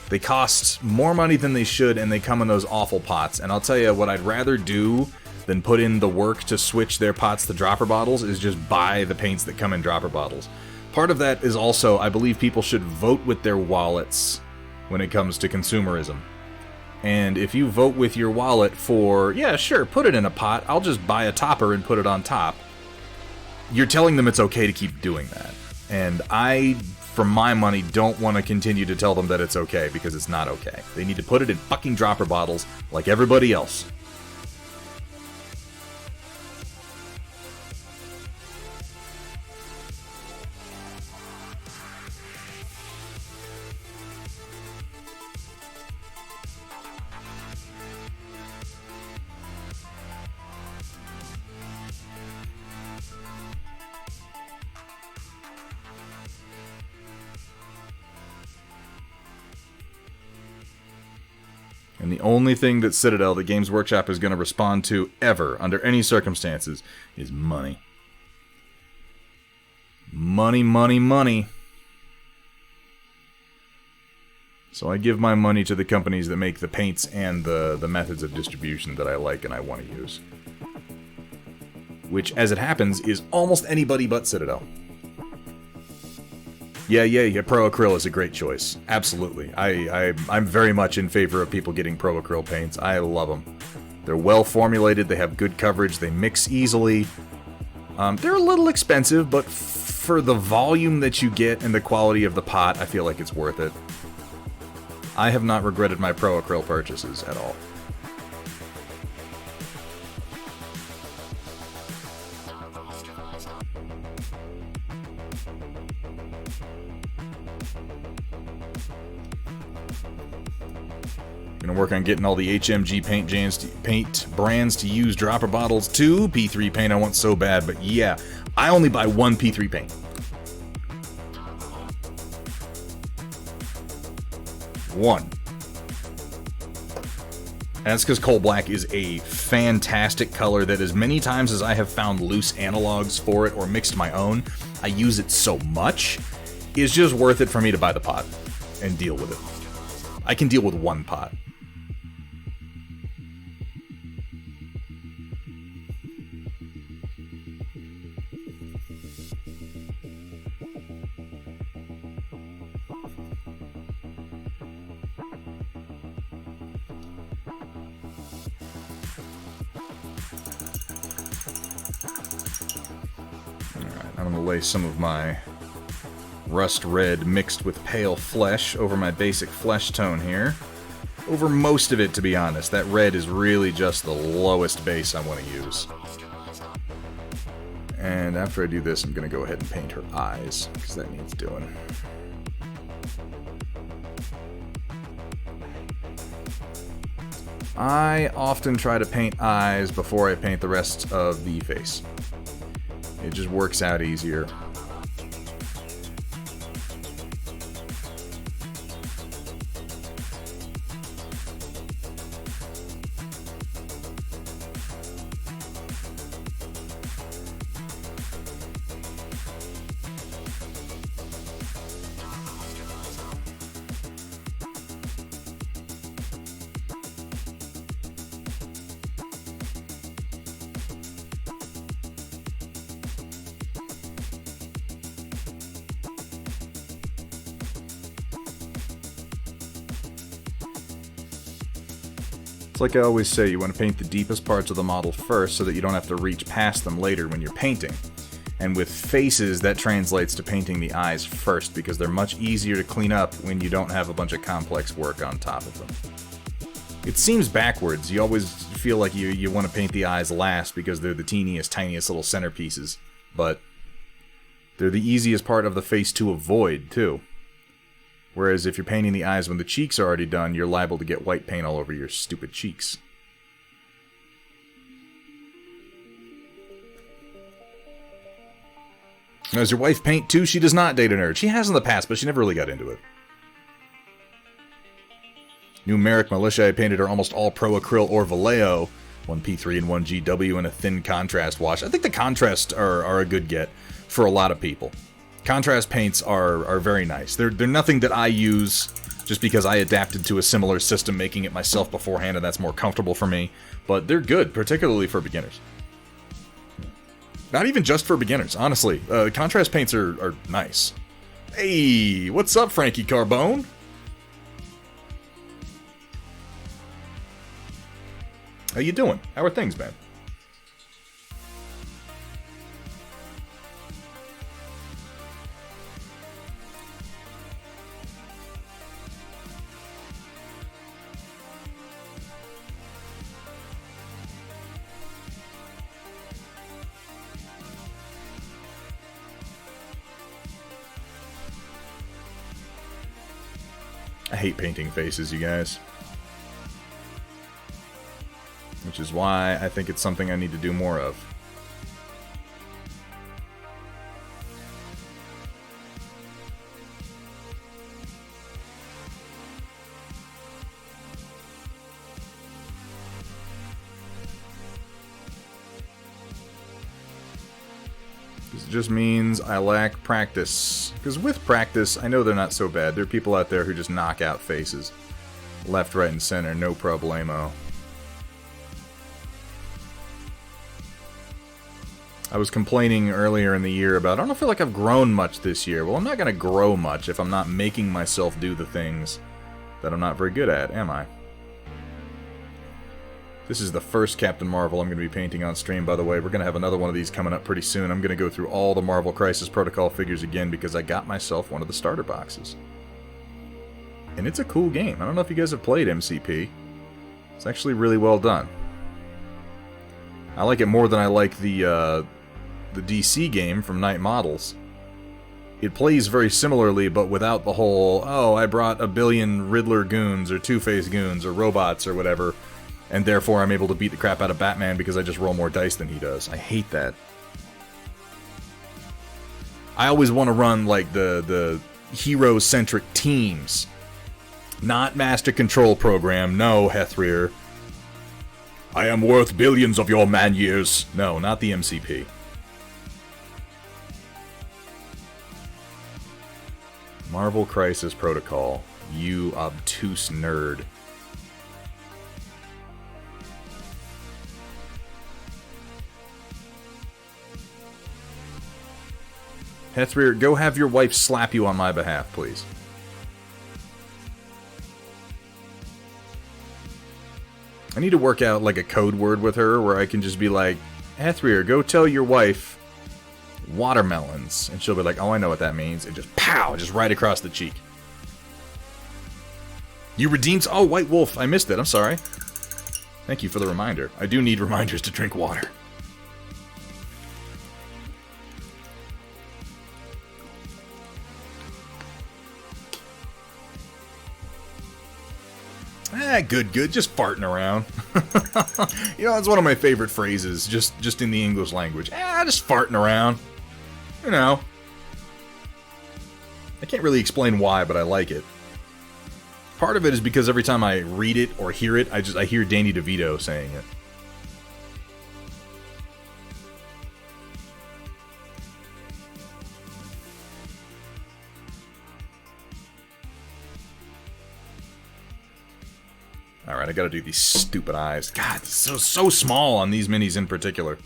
They cost more money than they should, and they come in those awful pots. And I'll tell you what I'd rather do than put in the work to switch their pots to dropper bottles is just buy the paints that come in dropper bottles. Part of that is also, I believe people should vote with their wallets when it comes to consumerism. And if you vote with your wallet for, yeah, sure, put it in a pot, I'll just buy a topper and put it on top, you're telling them it's okay to keep doing that. And I, for my money, don't want to continue to tell them that it's okay, because it's not okay. They need to put it in fucking dropper bottles like everybody else. And the only thing that Citadel, the Games Workshop, is going to respond to ever, under any circumstances, is money. Money, money, money. So I give my money to the companies that make the paints and the methods of distribution that I like and I want to use. Which, as it happens, is almost anybody but Citadel. Yeah, Pro Acryl is a great choice. Absolutely. I'm very much in favor of people getting Pro Acryl paints. I love them. They're well formulated, they have good coverage, they mix easily. They're a little expensive, but for the volume that you get and the quality of the pot, I feel like it's worth it. I have not regretted my Pro Acryl purchases at all. Gonna work on getting all the HMG paint brands to use dropper bottles too. P3 paint I want so bad, but yeah, I only buy one P3 paint. One. And that's because coal black is a fantastic color that as many times as I have found loose analogs for it or mixed my own, I use it so much, it's just worth it for me to buy the pot and deal with it. I can deal with one pot. I'm going to lay some of my rust red mixed with pale flesh over my basic flesh tone here. Over most of it, to be honest. That red is really just the lowest base I want to use. And after I do this, I'm going to go ahead and paint her eyes, because that needs doing. I often try to paint eyes before I paint the rest of the face. It just works out easier. It's like I always say, you want to paint the deepest parts of the model first so that you don't have to reach past them later when you're painting. And with faces, that translates to painting the eyes first because they're much easier to clean up when you don't have a bunch of complex work on top of them. It seems backwards. You always feel like you want to paint the eyes last because they're the teeniest, tiniest little centerpieces. But they're the easiest part of the face to avoid, too. Whereas if you're painting the eyes when the cheeks are already done, you're liable to get white paint all over your stupid cheeks. Now, does your wife paint too? She does not date a nerd. She has in the past, but she never really got into it. Numeric Militia, I painted her almost all Pro Acryl or Vallejo. One P3 and one GW and a thin contrast wash. I think the contrast are a good get for a lot of people. Contrast paints are very nice. They're nothing that I use just because I adapted to a similar system, making it myself beforehand, and that's more comfortable for me. But they're good, particularly for beginners. Not even just for beginners, honestly. Contrast paints are nice. Hey, what's up, Frankie Carbone? How you doing? How are things, man? I hate painting faces, you guys. Which is why I think it's something I need to do more of. just means I lack practice. Because with practice, I know they're not so bad. There are people out there who just knock out faces. Left, right, and center, no problemo. I was complaining earlier in the year about, I don't feel like I've grown much this year. Well, I'm not going to grow much if I'm not making myself do the things that I'm not very good at, am I? This is the first Captain Marvel I'm going to be painting on stream, by the way. We're going to have another one of these coming up pretty soon. I'm going to go through all the Marvel Crisis Protocol figures again because I got myself one of the starter boxes. And it's a cool game. I don't know if you guys have played MCP. It's actually really well done. I like it more than I like the DC game from Night Models. It plays very similarly, but without the whole, oh, I brought a billion Riddler goons, or Two-Face goons, or robots, or whatever, and therefore I'm able to beat the crap out of Batman because I just roll more dice than he does. I hate that. I always want to run, like, the hero-centric teams. Not Master Control Program, no, Hethrir. I am worth billions of your man-years. No, not the MCP. Marvel Crisis Protocol. You obtuse nerd. Hethrir, go have your wife slap you on my behalf, please. I need to work out like a code word with her where I can just be like, Hethrir, go tell your wife watermelons. And she'll be like, oh, I know what that means. And just pow, just right across the cheek. You redeemed... Oh, White Wolf, I missed it. I'm sorry. Thank you for the reminder. I do need reminders to drink water. Good. Just farting around. You know, that's one of my favorite phrases, just in the English language. Just farting around. You know. I can't really explain why, but I like it. Part of it is because every time I read it or hear it, I hear Danny DeVito saying it. Alright, I gotta do these stupid eyes. God, so small on these minis in particular.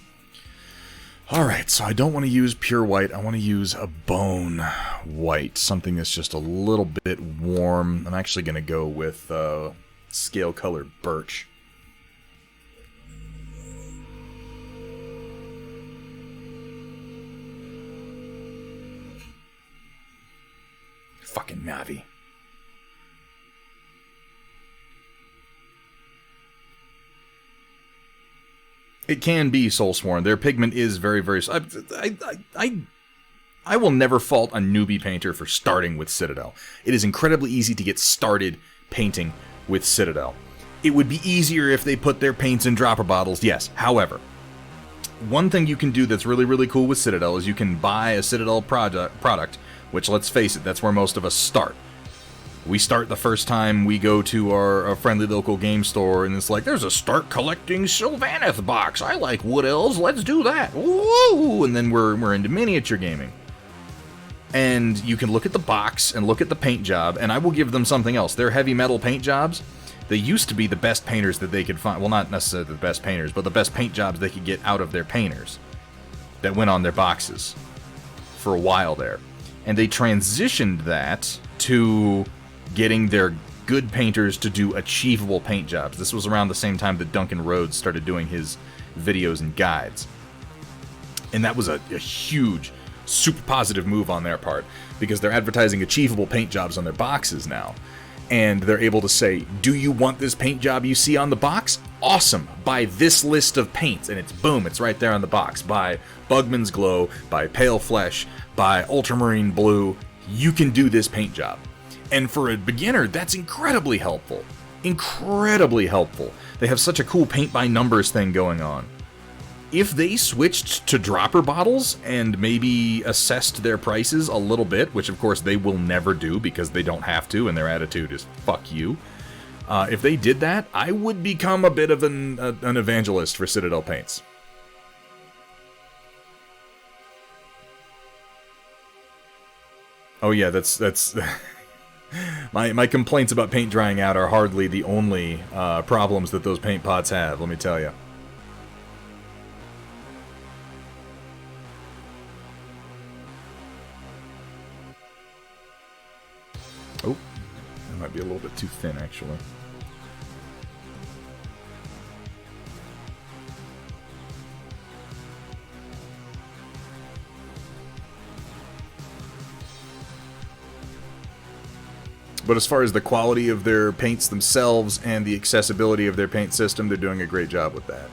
Alright, so I don't want to use pure white. I want to use a bone white. Something that's just a little bit warm. I'm actually gonna go with scale colored birch. Fucking Navi. It can be Soulsworn. Their pigment is very, very... I will never fault a newbie painter for starting with Citadel. It is incredibly easy to get started painting with Citadel. It would be easier if they put their paints in dropper bottles, yes. However, one thing you can do that's really, really cool with Citadel is you can buy a Citadel product, which, let's face it, that's where most of us start. We start the first time we go to our friendly local game store, and it's like, there's a start collecting Sylvaneth box. I like wood elves. Let's do that. Woo! And then we're into miniature gaming. And you can look at the box and look at the paint job, and I will give them something else. Their heavy metal paint jobs, they used to be the best painters that they could find. Well, not necessarily the best painters, but the best paint jobs they could get out of their painters that went on their boxes for a while there. And they transitioned that to getting their good painters to do achievable paint jobs. This was around the same time that Duncan Rhodes started doing his videos and guides. And that was a huge, super positive move on their part, because they're advertising achievable paint jobs on their boxes now. And they're able to say, do you want this paint job you see on the box? Awesome! Buy this list of paints, and it's boom, it's right there on the box. Buy Bugman's Glow, buy Pale Flesh, buy Ultramarine Blue. You can do this paint job. And for a beginner, that's incredibly helpful. Incredibly helpful. They have such a cool paint-by-numbers thing going on. If they switched to dropper bottles and maybe assessed their prices a little bit, which of course they will never do because they don't have to and their attitude is fuck you. If they did that, I would become a bit of an evangelist for Citadel paints. Oh yeah, that's my complaints about paint drying out are hardly the only problems that those paint pots have, let me tell you. Oh, that might be a little bit too thin, actually. But as far as the quality of their paints themselves and the accessibility of their paint system, they're doing a great job with that.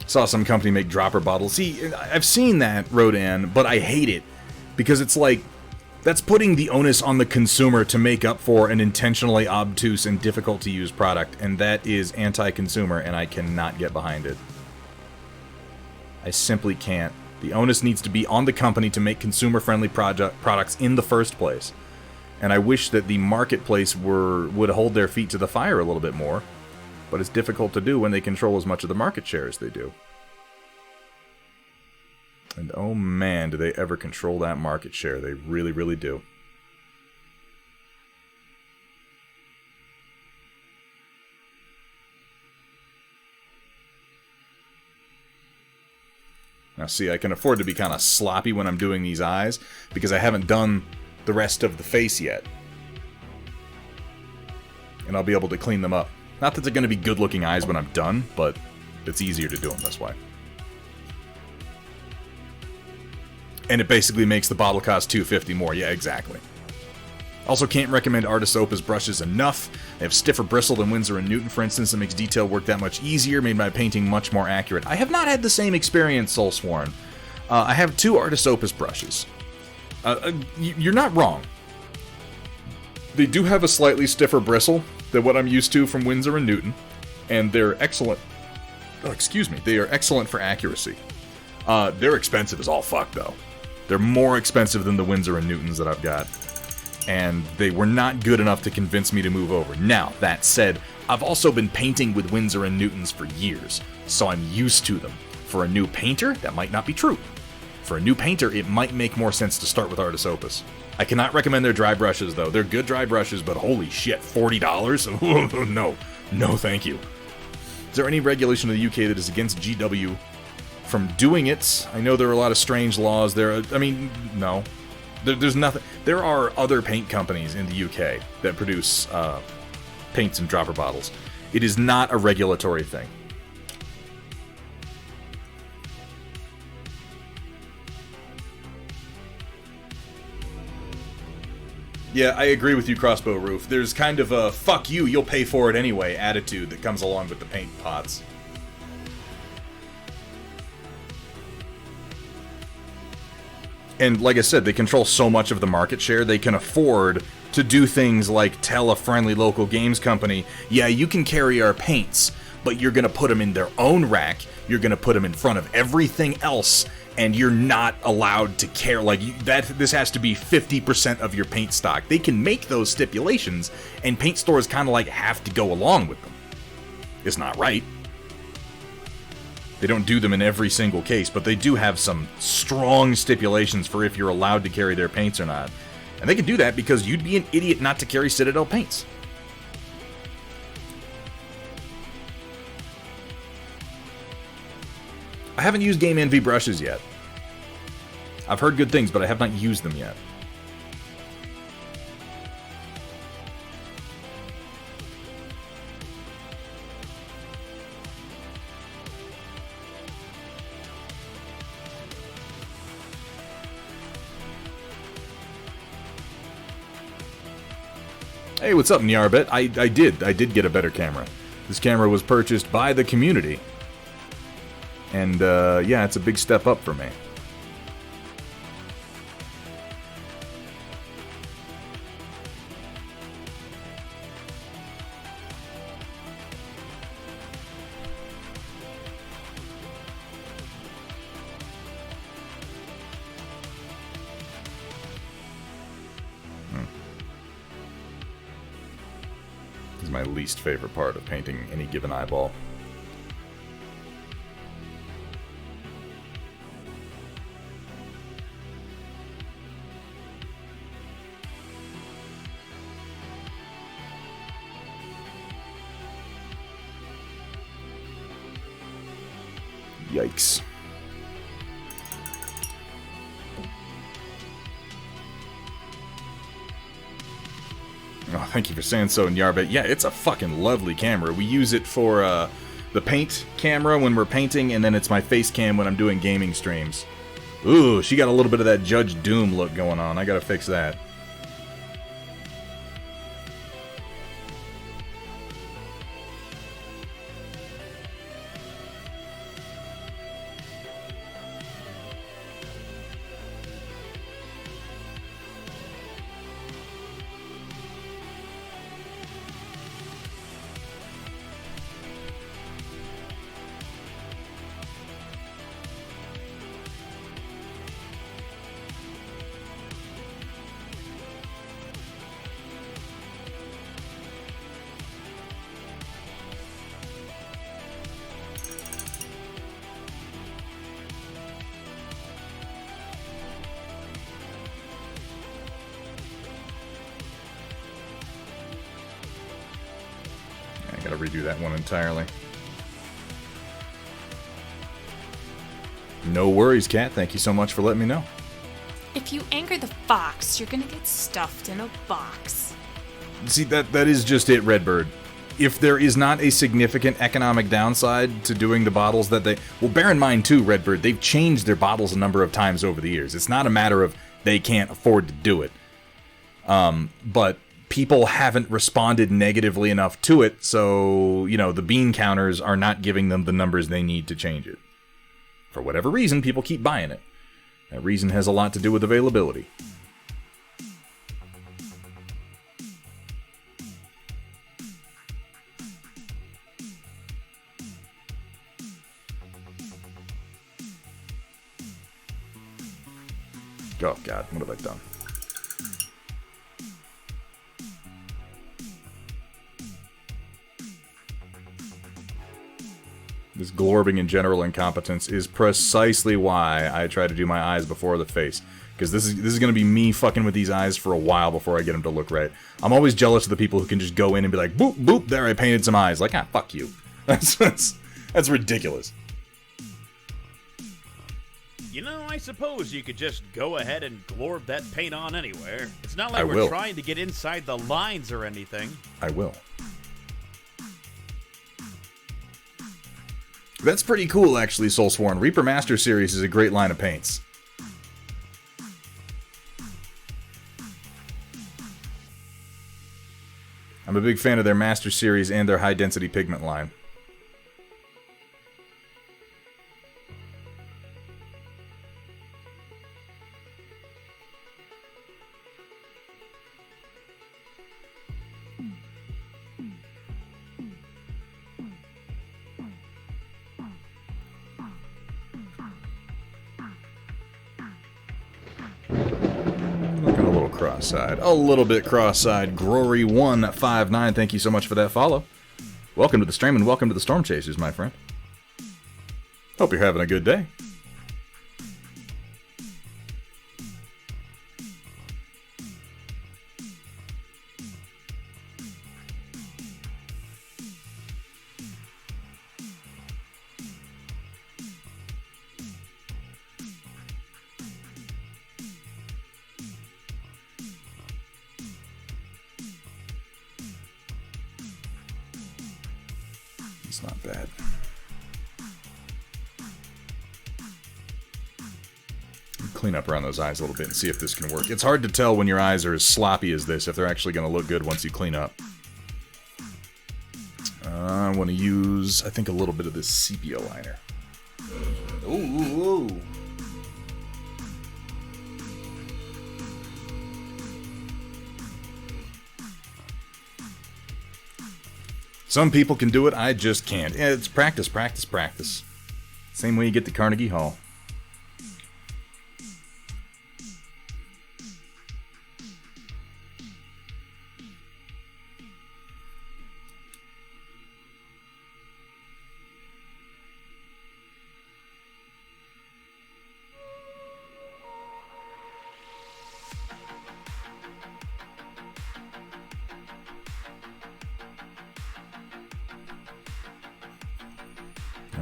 Saw some company make dropper bottles. See, I've seen that, Rodan, but I hate it. Because it's like, that's putting the onus on the consumer to make up for an intentionally obtuse and difficult to use product, and that is anti-consumer, and I cannot get behind it. I simply can't. The onus needs to be on the company to make consumer-friendly products in the first place. And I wish that the marketplace would hold their feet to the fire a little bit more, but it's difficult to do when they control as much of the market share as they do. And oh man, do they ever control that market share. They really, really do. Now see, I can afford to be kind of sloppy when I'm doing these eyes, because I haven't done the rest of the face yet. And I'll be able to clean them up. Not that they're going to be good-looking eyes when I'm done, but it's easier to do them this way. And it basically makes the bottle cost $2.50 more. Yeah, exactly. Also, can't recommend Artis Opus brushes enough. They have stiffer bristle than Winsor & Newton, for instance. It makes detail work that much easier, made my painting much more accurate. I have not had the same experience, Soulsworn. I have 2 Artis Opus brushes. You're not wrong. They do have a slightly stiffer bristle than what I'm used to from Winsor & Newton, and they're excellent. Oh, excuse me. They are excellent for accuracy. They're expensive as all fuck, though. They're more expensive than the Winsor & Newtons that I've got. And they were not good enough to convince me to move over. Now, that said, I've also been painting with Winsor & Newtons for years, so I'm used to them. For a new painter, that might not be true. For a new painter, it might make more sense to start with Artis Opus. I cannot recommend their dry brushes, though. They're good dry brushes, but holy shit, $40? No. No, thank you. Is there any regulation in the UK that is against GW from doing it? I know there are a lot of strange laws there. I mean, no. There's nothing. There are other paint companies in the UK that produce paints and dropper bottles. It is not a regulatory thing. Yeah, I agree with you, Crossbow Roof. There's kind of a fuck you, you'll pay for it anyway attitude that comes along with the paint pots. And like I said, they control so much of the market share, they can afford to do things like tell a friendly local games company, yeah, you can carry our paints, but you're going to put them in their own rack, you're going to put them in front of everything else, and you're not allowed to care. Like, this has to be 50% of your paint stock. They can make those stipulations, and paint stores kind of like have to go along with them. It's not right. They don't do them in every single case, but they do have some strong stipulations for if you're allowed to carry their paints or not. And they can do that because you'd be an idiot not to carry Citadel paints. I haven't used Game Envy brushes yet. I've heard good things, but I have not used them yet. Hey, what's up, Nyarbet? I did get a better camera. This camera was purchased by the community. And, yeah, it's a big step up for me. It's my least favorite part of painting any given eyeball. Yikes. Oh, thank you for saying so, Nyarbet. Yeah, it's a fucking lovely camera. We use it for the paint camera when we're painting, and then it's my face cam when I'm doing gaming streams. Ooh, she got a little bit of that Judge Doom look going on. I gotta fix that. I gotta redo that one entirely. No worries, Kat. Thank you so much for letting me know. If you anger the fox, you're gonna get stuffed in a box. See, that is just it, Redbird. If there is not a significant economic downside to doing the bottles that they... Well, bear in mind, too, Redbird, they've changed their bottles a number of times over the years. It's not a matter of they can't afford to do it. But people haven't responded negatively enough to it, so, you know, the bean counters are not giving them the numbers they need to change it. For whatever reason, people keep buying it. That reason has a lot to do with availability. Oh god, what have I done? This glorbing and general incompetence is precisely why I try to do my eyes before the face. Because this is going to be me fucking with these eyes for a while before I get them to look right. I'm always jealous of the people who can just go in and be like, boop, boop, there I painted some eyes. Like, ah, fuck you. That's ridiculous. You know, I suppose you could just go ahead and glorb that paint on anywhere. It's not like I we're will. trying to get inside the lines or anything. I will. That's pretty cool, actually, Soulsworn. Reaper Master Series is a great line of paints. I'm a big fan of their Master Series and their high-density pigment line. Looking a little cross-eyed. A little bit cross-eyed. Grory159, thank you so much for that follow. Welcome to the stream and welcome to the Stormchasers, my friend. Hope you're having a good day. It's not bad. Clean up around those eyes a little bit and see if this can work. It's hard to tell when your eyes are as sloppy as this if they're actually going to look good once you clean up. I want to use, I think, a little bit of this sepia liner. Ooh. Some people can do it, I just can't. Yeah, it's practice, practice, practice. Same way you get to Carnegie Hall.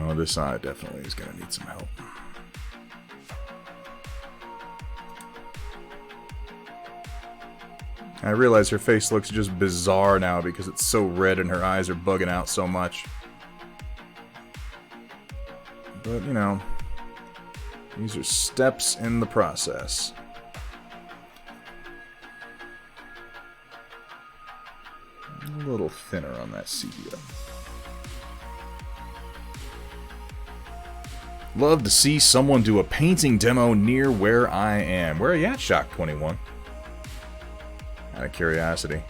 Oh, this eye definitely is going to need some help. I realize her face looks just bizarre now because it's so red and her eyes are bugging out so much. But, you know, these are steps in the process. A little thinner on that sepia. Love to see someone do a painting demo near where I am. Where are you at, Shock 21? Out of curiosity.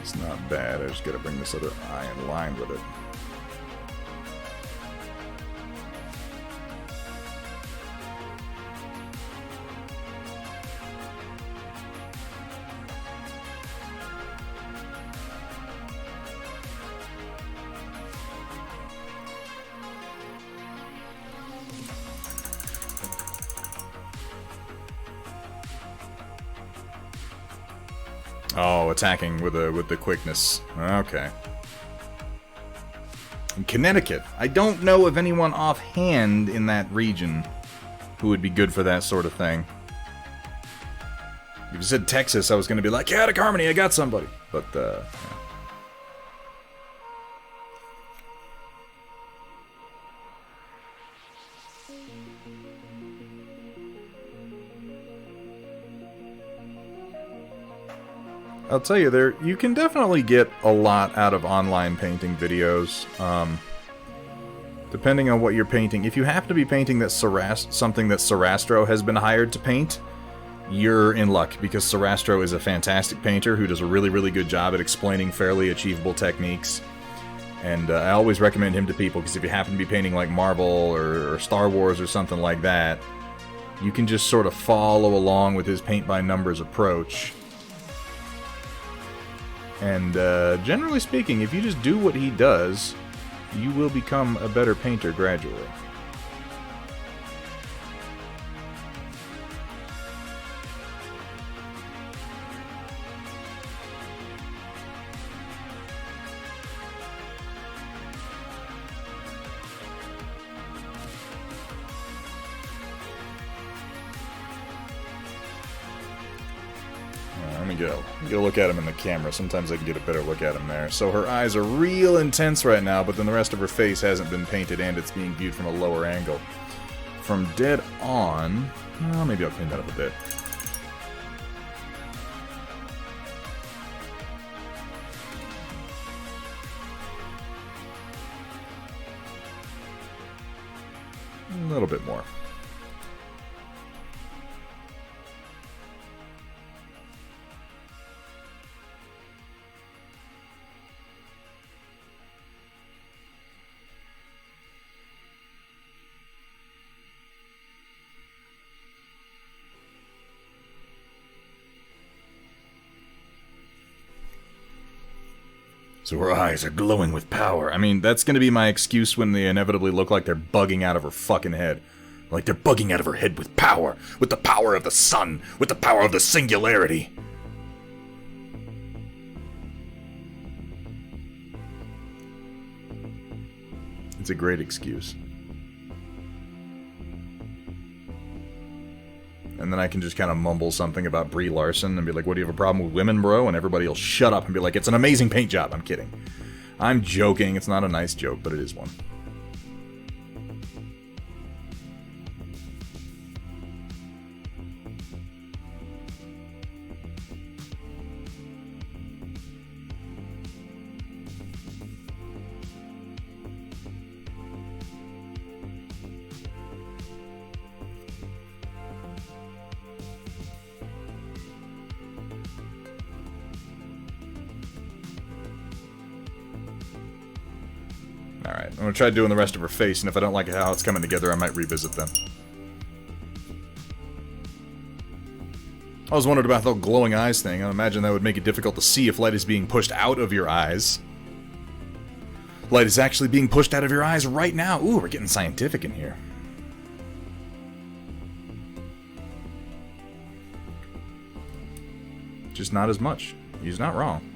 It's not bad, I just gotta bring this other eye in line with it. Oh, attacking with the quickness. Okay. In Connecticut. I don't know of anyone offhand in that region who would be good for that sort of thing. If you said Texas, I was going to be like, yeah, to Harmony, I got somebody. But, yeah. I'll tell you, you can definitely get a lot out of online painting videos, depending on what you're painting. If you happen to be painting that something that Sarastro has been hired to paint, you're in luck, because Sarastro is a fantastic painter who does a really, really good job at explaining fairly achievable techniques. And I always recommend him to people, because if you happen to be painting like Marvel or Star Wars or something like that, you can just sort of follow along with his paint-by-numbers approach. And generally speaking, if you just do what he does, you will become a better painter gradually. Let me get a look at him in the camera. Sometimes I can get a better look at him there. So her eyes are real intense right now, but then the rest of her face hasn't been painted, and it's being viewed from a lower angle. From dead on... Well, maybe I'll clean that up a bit. A little bit more. So her eyes are glowing with power. I mean, that's going to be my excuse when they inevitably look like they're bugging out of her fucking head. Like they're bugging out of her head with power. With the power of the sun. With the power of the singularity. It's a great excuse. And then I can just kind of mumble something about Brie Larson and be like, what, do you have a problem with women, bro? And everybody will shut up and be like, it's an amazing paint job. I'm kidding. I'm joking. It's not a nice joke, but it is one. Alright, I'm gonna try doing the rest of her face, and if I don't like how it's coming together, I might revisit them. I was wondering about the glowing eyes thing. I imagine that would make it difficult to see if light is being pushed out of your eyes. Light is actually being pushed out of your eyes right now. Ooh, we're getting scientific in here. Just not as much. He's not wrong.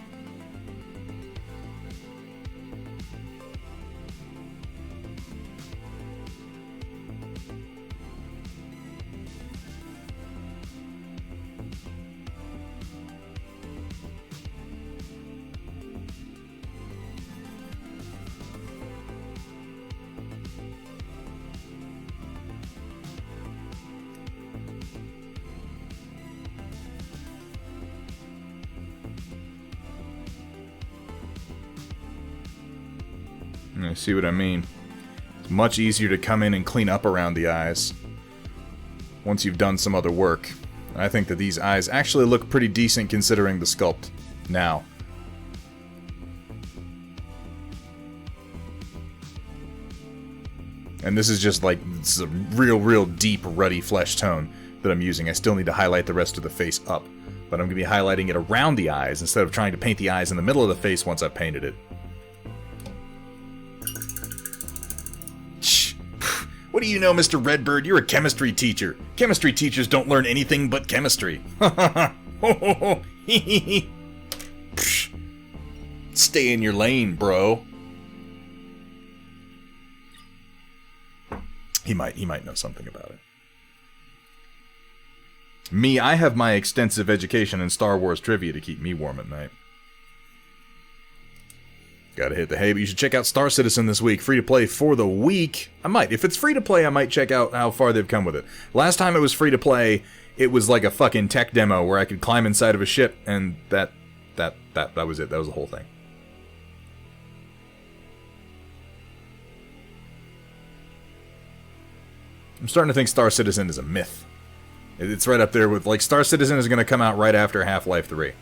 You see what I mean? It's much easier to come in and clean up around the eyes once you've done some other work. And I think that these eyes actually look pretty decent considering the sculpt now. And this is just like, this is a real deep ruddy flesh tone that I'm using. I still need to highlight the rest of the face up, but I'm going to be highlighting it around the eyes instead of trying to paint the eyes in the middle of the face once I've painted it. What do you know, Mr. Redbird? You're a chemistry teacher. Chemistry teachers don't learn anything but chemistry. Stay in your lane, bro. He might know something about it. Me, I have my extensive education in Star Wars trivia to keep me warm at night. Gotta hit the hay, but you should check out Star Citizen this week. Free to play for the week. I might. If it's free to play, I might check out how far they've come with it. Last time it was free to play, it was like a fucking tech demo where I could climb inside of a ship, and that was it. That was the whole thing. I'm starting to think Star Citizen is a myth. It's right up there with, like, Star Citizen is going to come out right after Half-Life 3.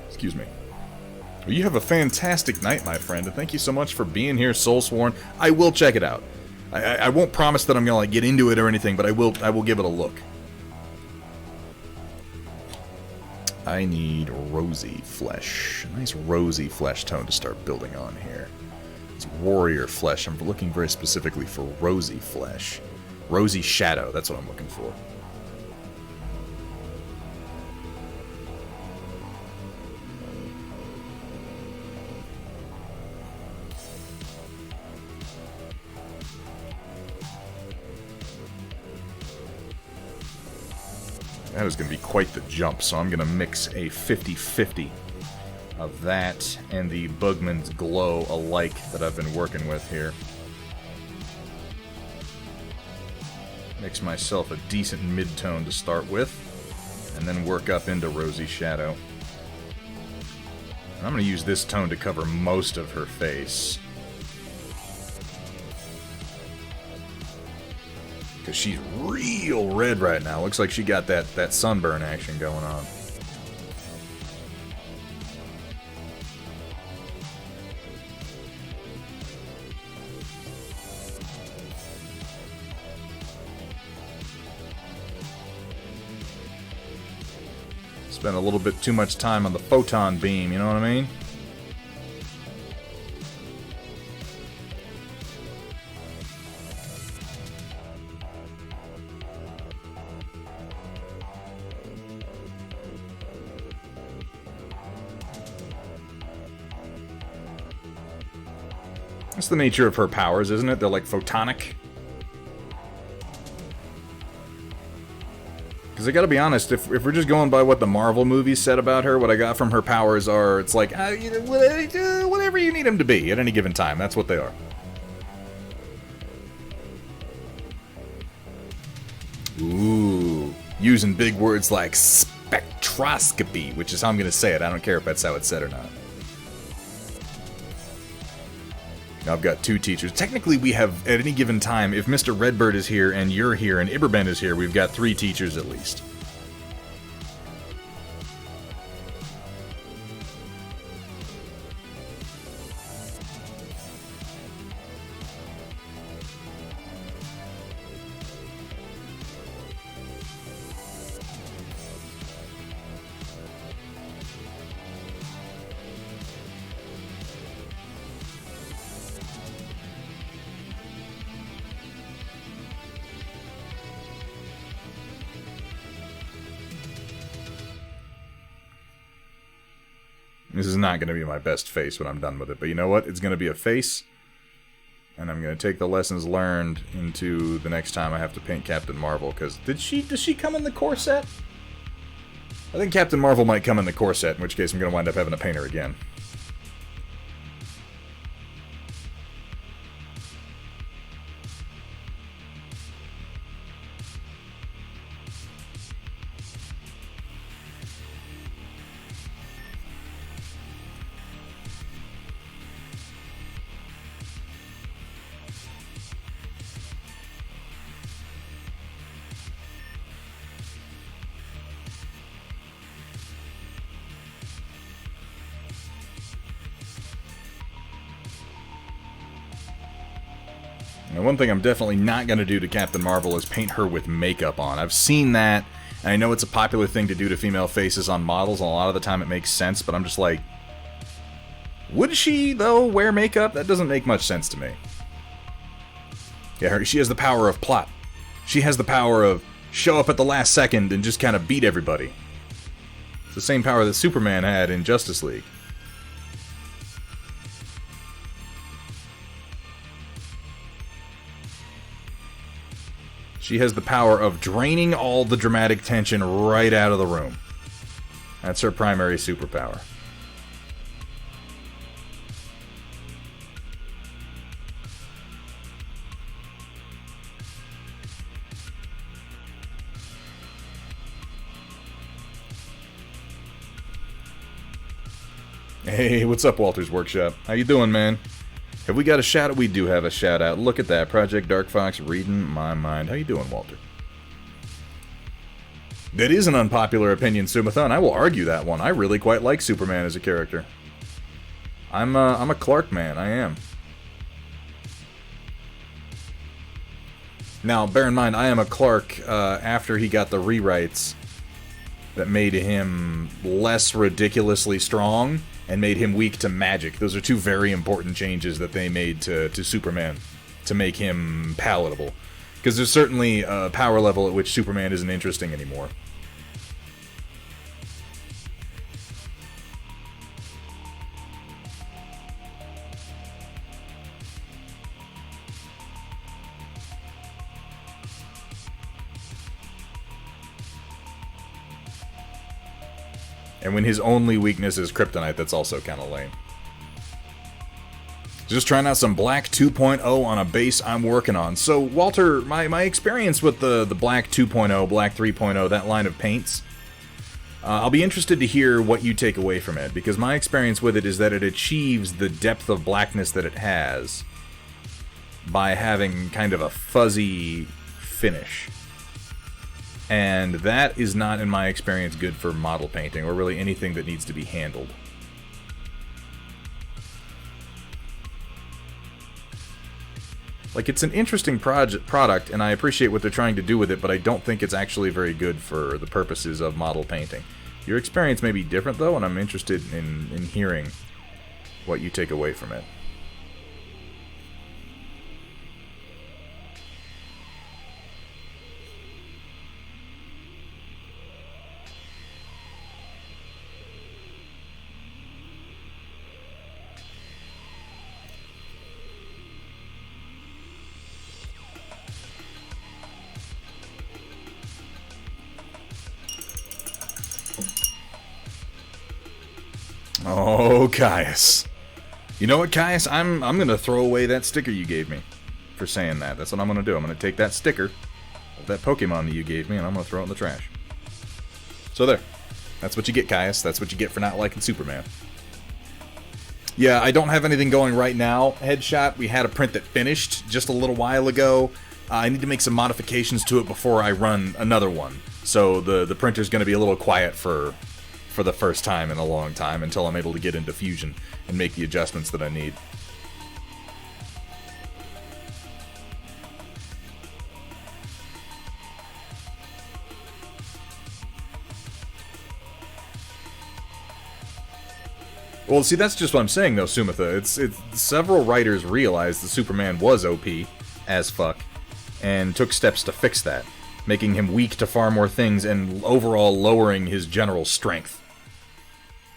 Excuse me. Well, you have a fantastic night, my friend, and thank you so much for being here, Soulsworn. I will check it out. I won't promise that I'm gonna like get into it or anything, but I will give it a look. I need rosy flesh. A nice rosy flesh tone to start building on here. It's warrior flesh. I'm looking very specifically for rosy flesh. Rosy shadow, that's what I'm looking for. That is going to be quite the jump, so I'm going to mix a 50-50 of that and the Bugman's Glow alike that I've been working with here. Mix myself a decent mid-tone to start with, and then work up into Rosy Shadow. And I'm going to use this tone to cover most of her face. Because she's real red right now. Looks like she got that sunburn action going on. Spent a little bit too much time on the photon beam, you know what I mean? That's the nature of her powers, isn't it? They're like photonic. Because I gotta be honest, if we're just going by what the Marvel movies said about her, what I got from her powers are, it's like, whatever you need them to be at any given time. That's what they are. Ooh. Using big words like spectroscopy, which is how I'm gonna say it. I don't care if that's how it's said or not. I've got 2 teachers. Technically, we have, at any given time, if Mr. Redbird is here and you're here and Iberben is here, we've got 3 teachers at least. This is not going to be my best face when I'm done with it, but you know what? It's going to be a face, and I'm going to take the lessons learned into the next time I have to paint Captain Marvel, because does she come in the core set? I think Captain Marvel might come in the core set, in which case I'm going to wind up having to paint her again. Now, one thing I'm definitely not going to do to Captain Marvel is paint her with makeup on. I've seen that, and I know it's a popular thing to do to female faces on models, and a lot of the time it makes sense, but I'm just like, would she, though, wear makeup? That doesn't make much sense to me. Yeah, she has the power of plot. She has the power of show up at the last second and just kind of beat everybody. It's the same power that Superman had in Justice League. She has the power of draining all the dramatic tension right out of the room. That's her primary superpower. Hey, what's up, Walter's Workshop? How you doing, man? Have we got a shout-out? We do have a shout-out. Look at that. Project Dark Fox reading my mind. How you doing, Walter? That is an unpopular opinion, Sumathon. I will argue that one. I really quite like Superman as a character. I'm a Clark man. I am. Now, bear in mind, I am a Clark after he got the rewrites that made him less ridiculously strong and made him weak to magic. Those are 2 very important changes that they made to Superman to make him palatable. Because there's certainly a power level at which Superman isn't interesting anymore. And when his only weakness is kryptonite, that's also kind of lame. Just trying out some Black 2.0 on a base I'm working on. So, Walter, my experience with the Black 2.0, Black 3.0, that line of paints, I'll be interested to hear what you take away from it, because my experience with it is that it achieves the depth of blackness that it has by having kind of a fuzzy finish. And that is not, in my experience, good for model painting, or really anything that needs to be handled. Like, it's an interesting product, and I appreciate what they're trying to do with it, but I don't think it's actually very good for the purposes of model painting. Your experience may be different, though, and I'm interested in hearing what you take away from it. Oh, Caius. You know what, Caius? I'm gonna throw away that sticker you gave me for saying that. That's what I'm gonna do. I'm gonna take that sticker of that Pokemon that you gave me, and I'm gonna throw it in the trash. So there. That's what you get, Caius. That's what you get for not liking Superman. Yeah, I don't have anything going right now. Headshot, we had a print that finished just a little while ago. I need to make some modifications to it before I run another one. So the printer's going to be a little quiet for the first time in a long time until I'm able to get into Fusion and make the adjustments that I need. Well, see, that's just what I'm saying, though, Sumitha. It's several writers realized that Superman was OP as fuck, and took steps to fix that, making him weak to far more things and overall lowering his general strength.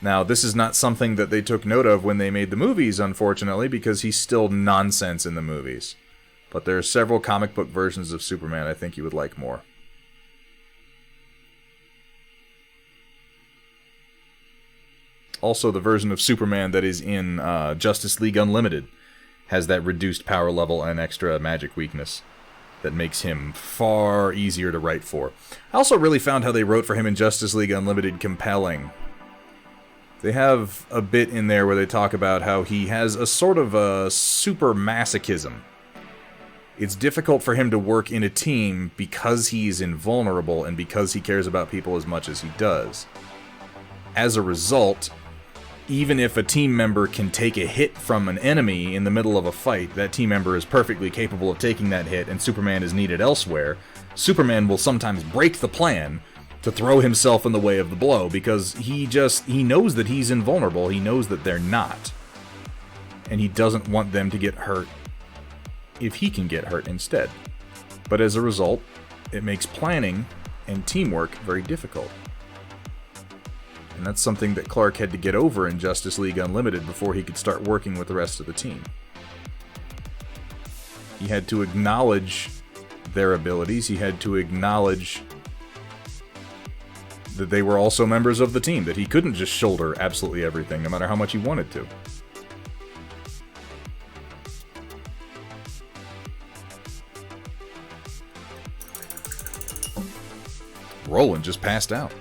Now, this is not something that they took note of when they made the movies, unfortunately, because he's still nonsense in the movies. But there are several comic book versions of Superman I think you would like more. Also, the version of Superman that is in Justice League Unlimited has that reduced power level and extra magic weakness that makes him far easier to write for. I also really found how they wrote for him in Justice League Unlimited compelling. They have a bit in there where they talk about how he has a sort of a super masochism. It's difficult for him to work in a team because he's invulnerable and because he cares about people as much as he does. As a result, even if a team member can take a hit from an enemy in the middle of a fight, that team member is perfectly capable of taking that hit and Superman is needed elsewhere, Superman will sometimes break the plan to throw himself in the way of the blow because he knows that he's invulnerable, he knows that they're not. And he doesn't want them to get hurt if he can get hurt instead. But as a result, it makes planning and teamwork very difficult. And that's something that Clark had to get over in Justice League Unlimited before he could start working with the rest of the team. He had to acknowledge their abilities, he had to acknowledge that they were also members of the team, that he couldn't just shoulder absolutely everything, no matter how much he wanted to. Roland just passed out.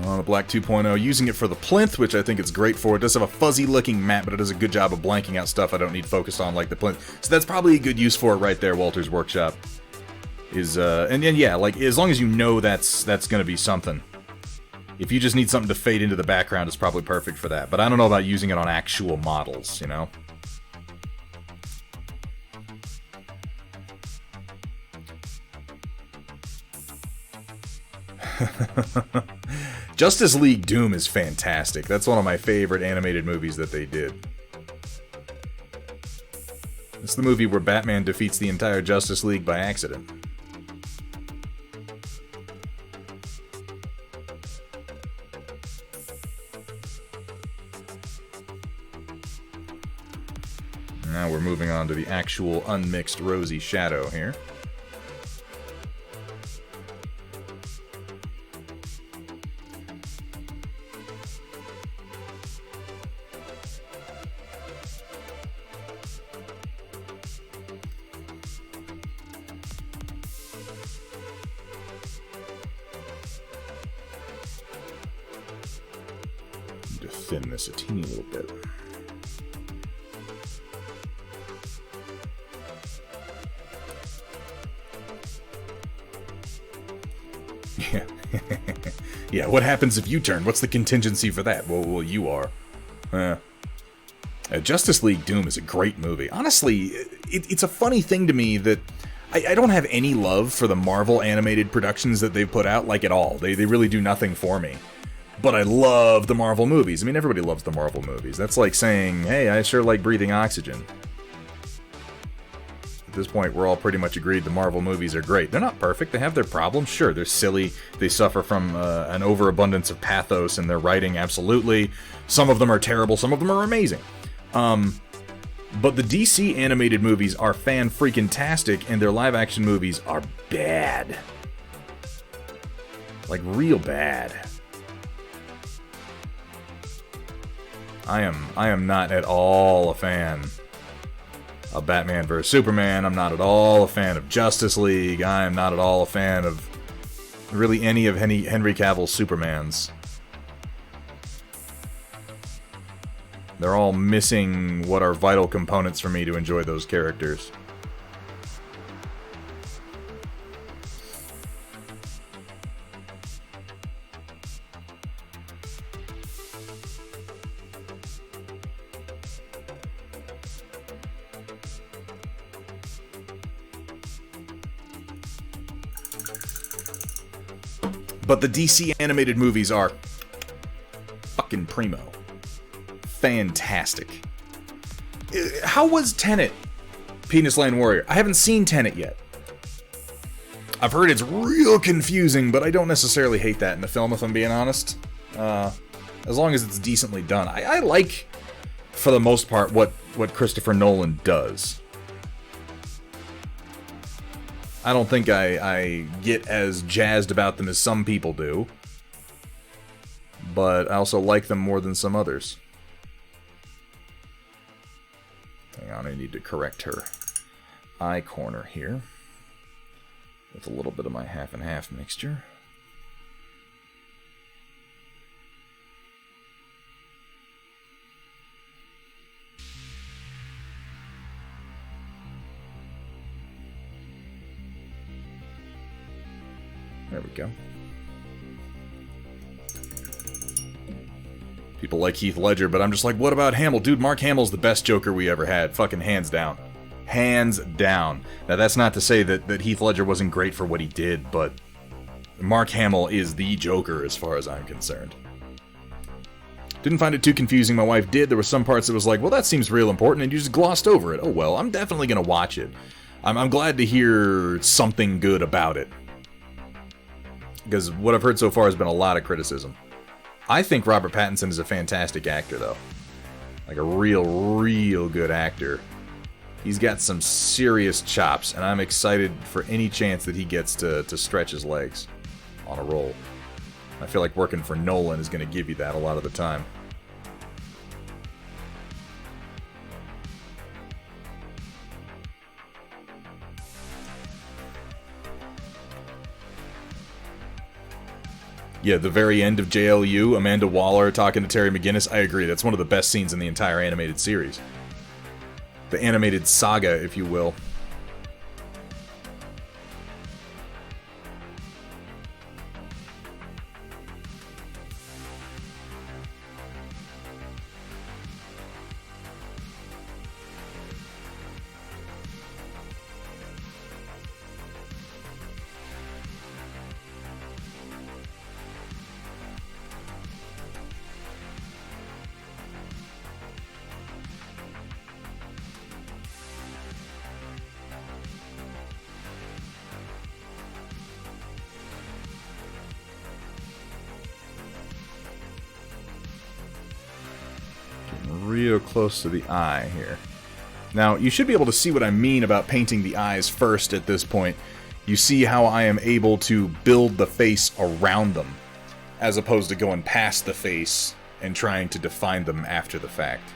On a Black 2.0, using it for the plinth, which I think it's great for. It does have a fuzzy looking map, but it does a good job of blanking out stuff I don't need focused on, like the plinth. So that's probably a good use for it right there, Walter's Workshop. And yeah, like, as long as you know that's gonna be something. If you just need something to fade into the background, it's probably perfect for that. But I don't know about using it on actual models, you know? Justice League Doom is fantastic. That's one of my favorite animated movies that they did. It's the movie where Batman defeats the entire Justice League by accident. Now we're moving on to the actual unmixed rosy shadow here. Need to thin this a teeny little bit. Yeah. Yeah, what happens if you turn? What's the contingency for that? Well, you are. Justice League Doom is a great movie. Honestly, it's a funny thing to me that I don't have any love for the Marvel animated productions that they've put out, like, at all. They really do nothing for me. But I love the Marvel movies. I mean, everybody loves the Marvel movies. That's like saying, hey, I sure like breathing oxygen. At this point, we're all pretty much agreed the Marvel movies are great. They're not perfect. They have their problems. Sure, they're silly. They suffer from an overabundance of pathos in their writing, absolutely. Some of them are terrible. Some of them are amazing. But the DC animated movies are fan-freaking-tastic, and their live-action movies are bad. Like, real bad. I am not at all a fan of Batman vs. Superman. I'm not at all a fan of Justice League. I am not at all a fan of really any of Henry Cavill's Supermans. They're all missing what are vital components for me to enjoy those characters. But the DC animated movies are fucking primo. Fantastic. How was Tenet, Penis Lane Warrior? I haven't seen Tenet yet. I've heard it's real confusing, but I don't necessarily hate that in the film, if I'm being honest. As long as it's decently done. I like, for the most part, what Christopher Nolan does. I don't think I get as jazzed about them as some people do. But I also like them more than some others. Hang on, I need to correct her eye corner here. With a little bit of my half and half mixture. There we go. People like Heath Ledger, but I'm just like, what about Hamill? Dude, Mark Hamill's the best Joker we ever had. Fucking hands down. Hands down. Now, that's not to say that Heath Ledger wasn't great for what he did, but Mark Hamill is the Joker as far as I'm concerned. Didn't find it too confusing. My wife did. There were some parts that was like, well, that seems real important, and you just glossed over it. Oh, well, I'm definitely going to watch it. I'm glad to hear something good about it. Because what I've heard so far has been a lot of criticism. I think Robert Pattinson is a fantastic actor, though. Like a real good actor. He's got some serious chops, and I'm excited for any chance that he gets to stretch his legs on a role. I feel like working for Nolan is going to give you that a lot of the time. Yeah, the very end of JLU, Amanda Waller talking to Terry McGinnis, I agree, that's one of the best scenes in the entire animated series. The animated saga, if you will. Real close to the eye here. Now, you should be able to see what I mean about painting the eyes first at this point. You see how I am able to build the face around them, as opposed to going past the face and trying to define them after the fact.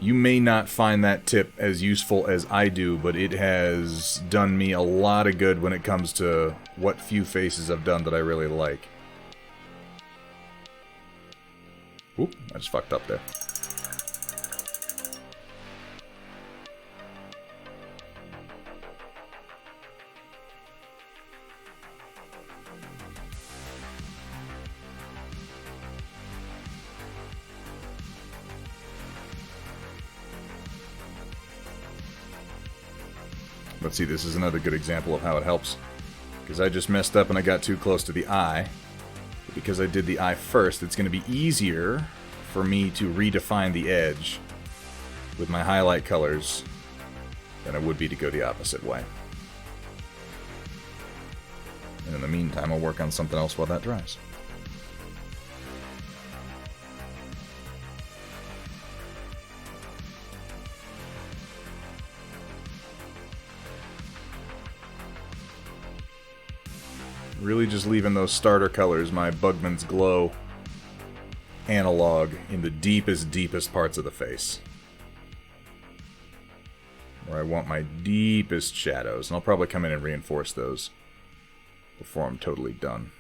You may not find that tip as useful as I do, but it has done me a lot of good when it comes to what few faces I've done that I really like. Oop, I just fucked up there. Let's see, this is another good example of how it helps. Because I just messed up and I got too close to the eye. But because I did the eye first, it's going to be easier for me to redefine the edge with my highlight colors than it would be to go the opposite way. And in the meantime, I'll work on something else while that dries. Really just leaving those starter colors, my Bugman's Glow analog, in the deepest parts of the face. where I want my deepest shadows. And I'll probably come in and reinforce those before I'm totally done.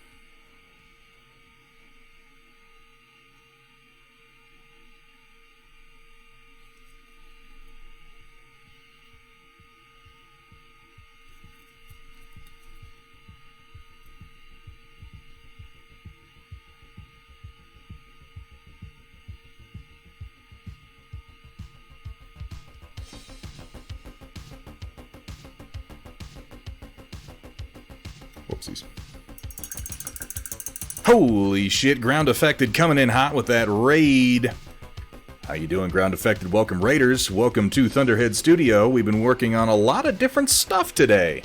Whoopsies. Holy shit, Ground Affected coming in hot with that raid. How you doing, Ground Affected? Welcome, Raiders. Welcome to Thunderhead Studio. We've been working on a lot of different stuff today.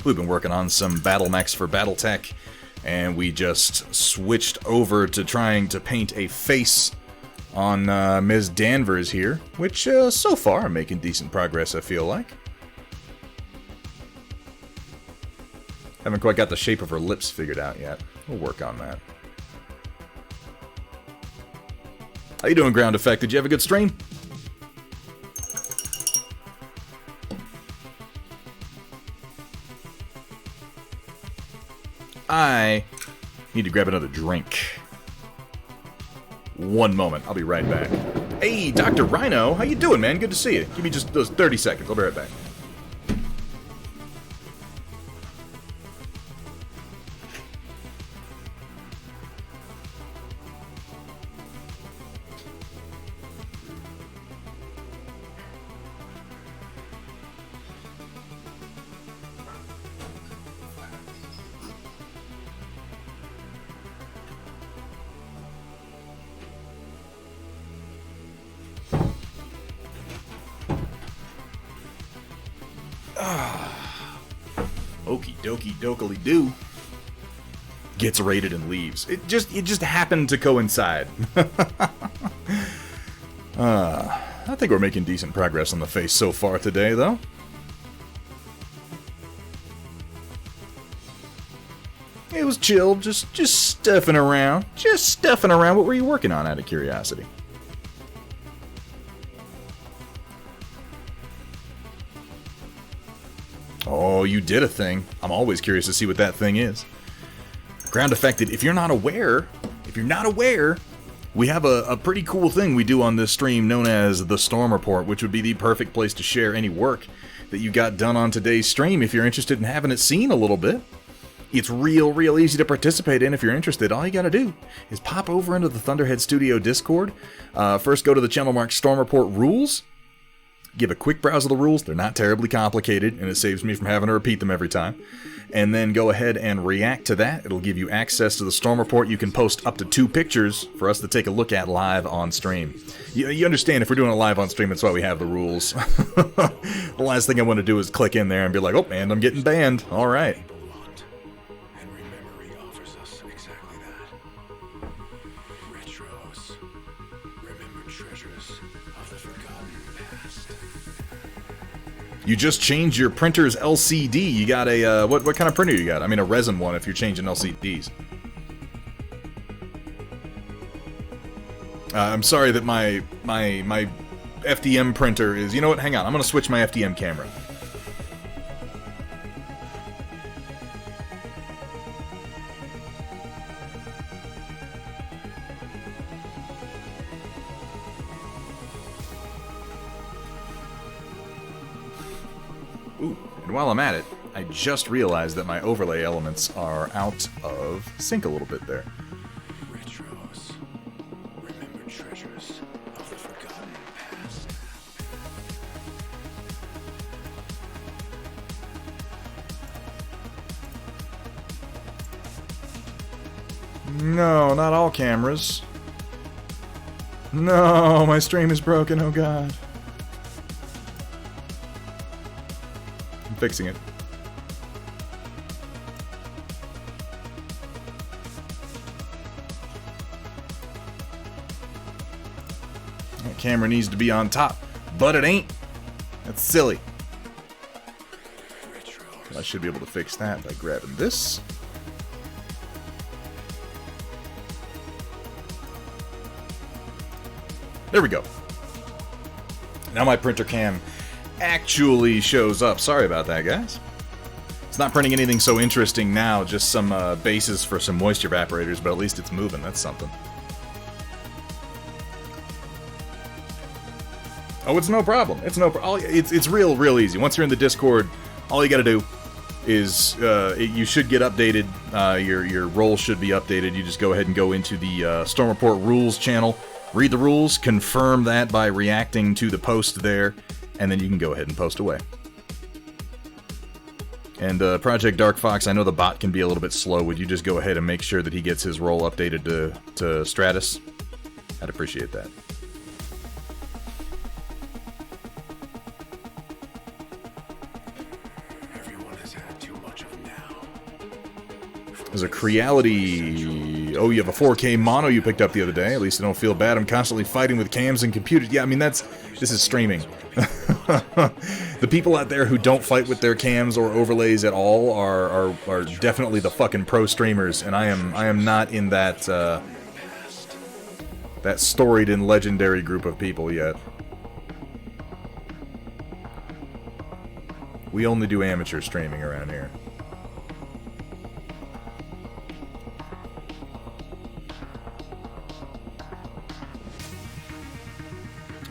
We've been working on some battle mechs for Battletech, and we just switched over to trying to paint a face on Ms. Danvers here, which so far I'm making decent progress, I feel like. Haven't quite got the shape of her lips figured out yet. We'll work on that. How you doing, Ground Effect? Did you have a good stream? I need to grab another drink. One moment. I'll be right back. Hey, Dr. Rhino. How you doing, man? Good to see you. Give me just those 30 seconds. I'll be right back. Okie dokie dokily doo. Gets raided and leaves. It just happened to coincide. I think we're making decent progress on the face so far today, though. It was chill, just stuffing around. Just stuffing around. What were you working on, out of curiosity? Oh, you did a thing. I'm always curious to see what that thing is. Ground Affected, if you're not aware, we have a pretty cool thing we do on this stream known as the Storm Report, which would be the perfect place to share any work that you got done on today's stream if you're interested in having it seen a little bit. It's real easy to participate in if you're interested. All you gotta do is pop over into the Thunderhead Studio Discord. First go to the channel marked Storm Report Rules. Give a quick browse of the rules. They're not terribly complicated, and it saves me from having to repeat them every time. And then go ahead and react to that. It'll give you access to the Storm Report. You can post up to 2 pictures for us to take a look at live on stream. You understand, if we're doing it live on stream, that's why we have the rules. The last thing I want to do is click in there and be like, oh, man, I'm getting banned. All right. You just changed your printer's LCD. You got a, what kind of printer you got? I mean, a resin one if you're changing LCDs. I'm sorry that my FDM printer is... You know what? Hang on. I'm going to switch my FDM camera. Ooh, and while I'm at it, I just realized that my overlay elements are out of sync a little bit there. Retros, remembered treasures of the forgotten past. No, not all cameras. No, my stream is broken, oh god. Fixing it. That camera needs to be on top, but it ain't. That's silly. I should be able to fix that by grabbing this. There we go. Now my printer cam actually shows up. Sorry about that, guys. It's not printing anything so interesting now, just some bases for some moisture evaporators, but at least it's moving. That's something. Oh, it's no problem. It's real easy. Once you're in the Discord, all you got to do is you should get updated. Your role should be updated. You just go ahead and go into the Storm Report rules channel, read the rules, confirm that by reacting to the post there, and then you can go ahead and post away. And Project Dark Fox, I know the bot can be a little bit slow. Would you just go ahead and make sure that he gets his role updated to Stratus? I'd appreciate that. Everyone has had too much of now. There's a Creality. Oh, you have a 4K mono you picked up the other day. At least I don't feel bad. I'm constantly fighting with cams and computers. Yeah, I mean, this is streaming. The people out there who don't fight with their cams or overlays at all are definitely the fucking pro streamers, and I am not in that that storied and legendary group of people yet. We only do amateur streaming around here.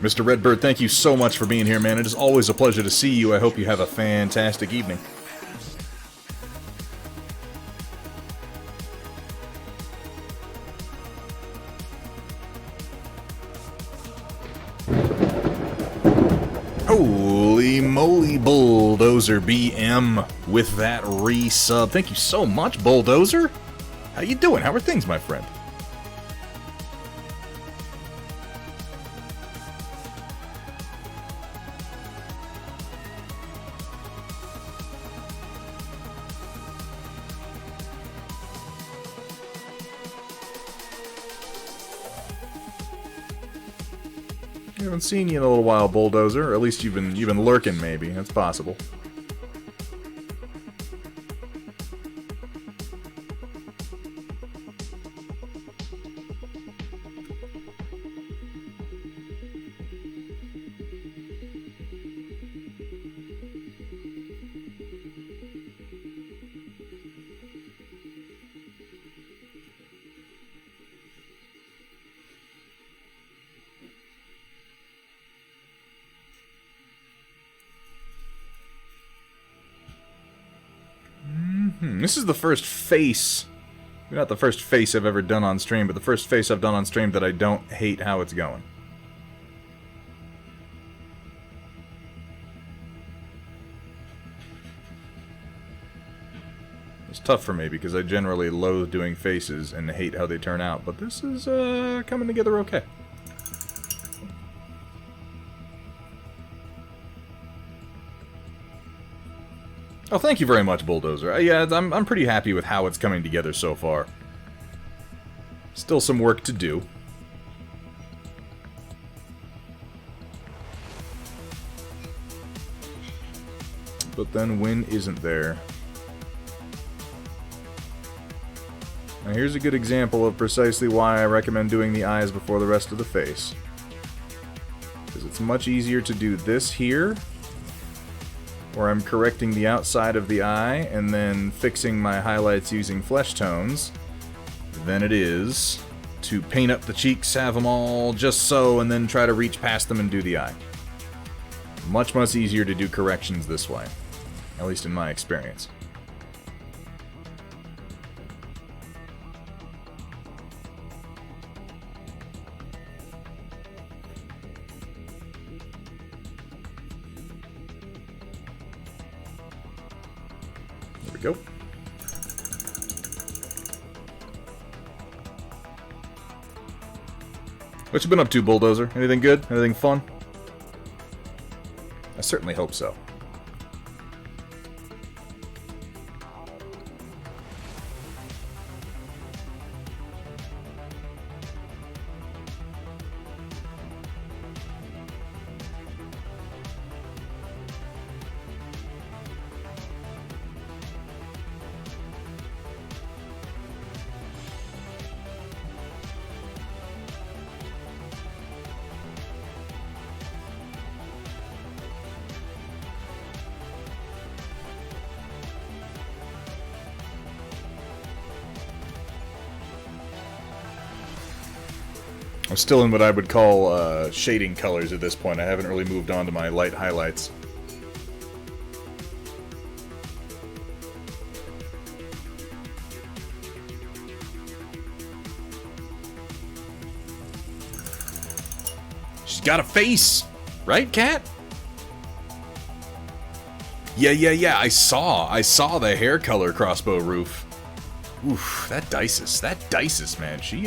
Mr. Redbird, thank you so much for being here, man. It is always a pleasure to see you. I hope you have a fantastic evening. Holy moly, Bulldozer BM with that resub. Thank you so much, Bulldozer. How you doing? How are things, my friend? I haven't seen you in a little while, Bulldozer. Or at least you've been lurking, maybe. That's possible. This is the first face, not the first face I've ever done on stream, but the first face I've done on stream that I don't hate how it's going. It's tough for me because I generally loathe doing faces and hate how they turn out, but this is coming together okay. Oh, thank you very much, Bulldozer. Yeah, I'm pretty happy with how it's coming together so far. Still some work to do. But then when isn't there? Now here's a good example of precisely why I recommend doing the eyes before the rest of the face. Because it's much easier to do this here, where I'm correcting the outside of the eye and then fixing my highlights using flesh tones, than it is to paint up the cheeks, have them all just so, and then try to reach past them and do the eye. Much, much easier to do corrections this way, at least in my experience. Go. What you been up to, Bulldozer? Anything good? Anything fun? I certainly hope so. I'm still in what I would call shading colors at this point. I haven't really moved on to my light highlights. She's got a face, right, Cat? Yeah. I saw the hair color crossbow roof. Oof, that dices, man. She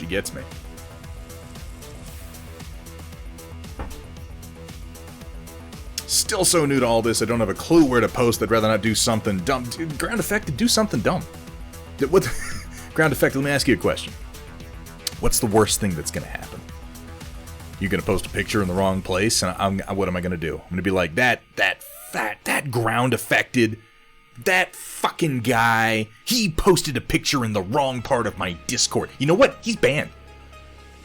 gets me. Still so new to all this, I don't have a clue where to post. I'd rather not do something dumb. Dude, Ground Effect, do something dumb. What? Ground Effect, let me ask you a question. What's the worst thing that's going to happen? You're going to post a picture in the wrong place, and what am I going to do? I'm going to be like, that ground affected, that fucking guy, he posted a picture in the wrong part of my Discord. You know what? He's banned.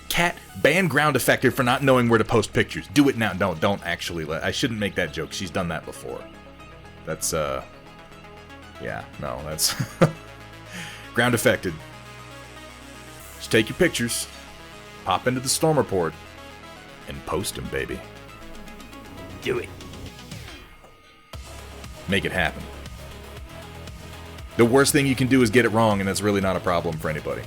Cat, ban ground affected for not knowing where to post pictures. Do it now. No, don't actually. I shouldn't make that joke. She's done that before. That's, yeah, no, that's... ground affected. Just take your pictures, pop into the storm report, and post them, baby. Do it. Make it happen. The worst thing you can do is get it wrong, and that's really not a problem for anybody.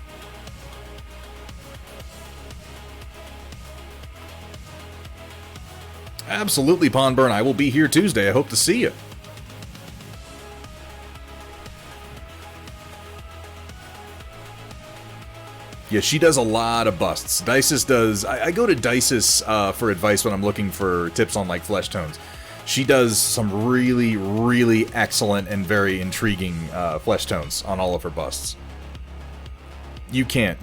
Absolutely, Pondburn. I will be here Tuesday. I hope to see you. Yeah, she does a lot of busts. Dices does... I go to Dices for advice when I'm looking for tips on, like, flesh tones. She does some really, really excellent and very intriguing flesh tones on all of her busts. You can't.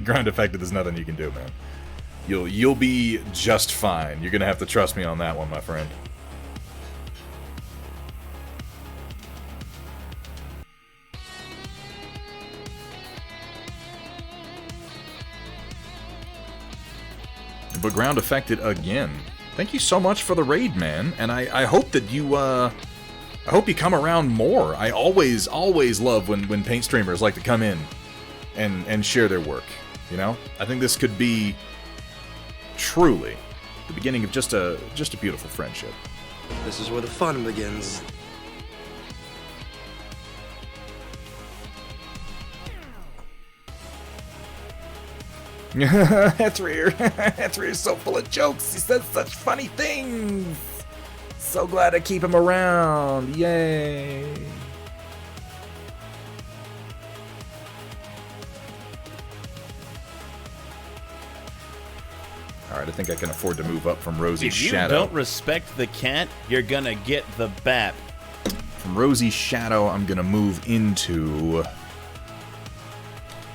Ground affected, there's nothing you can do, man. You'll be just fine. You're gonna have to trust me on that one, my friend. But ground affected again. Thank you so much for the raid, man. And I hope that you I hope you come around more. I always love when paint streamers like to come in and share their work. You know? I think this could be truly the beginning of just a beautiful friendship. This is where the fun begins. Hetzreer is so full of jokes. He says such funny things. So glad I keep him around. Yay. Alright, I think I can afford to move up from Rosie's Shadow. If you don't respect the cat, you're gonna get the bat. From Rosie's Shadow, I'm gonna move into...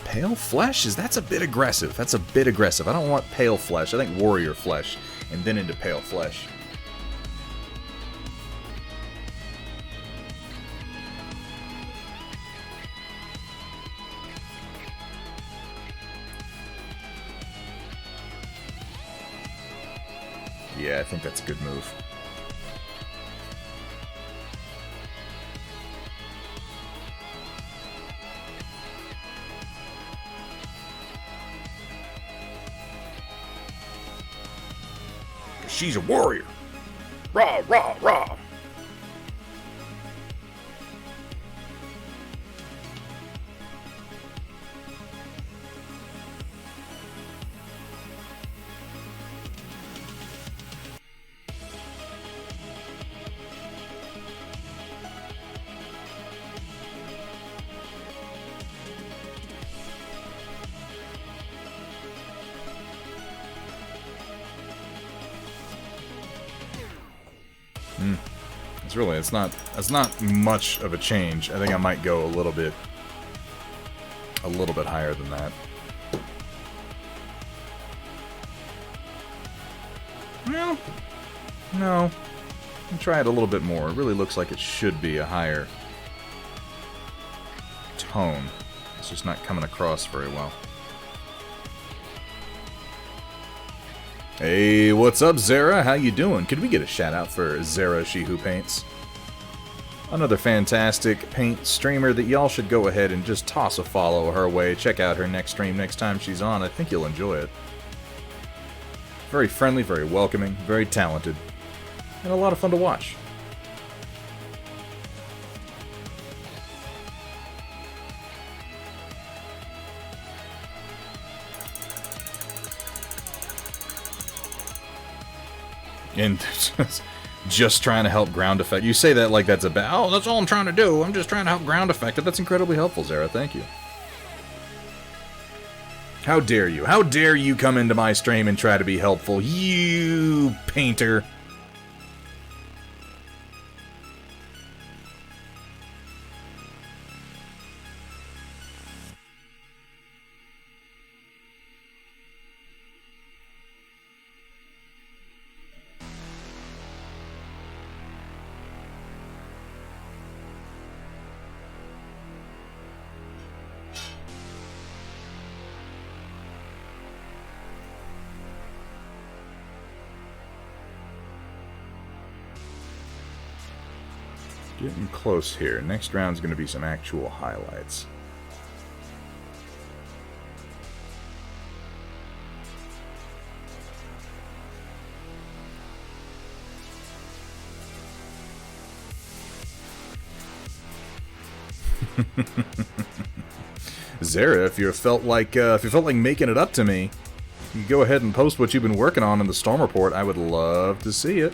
Pale Flesh? That's a bit aggressive. That's a bit aggressive. I don't want Pale Flesh. I think Warrior Flesh, and then into Pale Flesh. Yeah, I think that's a good move. She's a warrior. Rah, rah, rah. It's not much of a change. I think I might go a little bit higher than that. No. I'll try it a little bit more. It really looks like it should be a higher tone. It's just not coming across very well. Hey, what's up, Zara? How you doing? Could we get a shout out for Zara, she who paints? Another fantastic paint streamer that y'all should go ahead and just toss a follow her way. Check out her next stream next time she's on. I think you'll enjoy it. Very friendly, very welcoming, very talented, and a lot of fun to watch. And just trying to help ground effect. You say that like that's a bad... Oh, that's all I'm trying to do. I'm just trying to help ground effect it. That's incredibly helpful, Zara. Thank you. How dare you? How dare you come into my stream and try to be helpful? You painter. Getting close here. Next round's going to be some actual highlights. Zara, if you felt like making it up to me, you go ahead and post what you've been working on in the Storm Report. I would love to see it.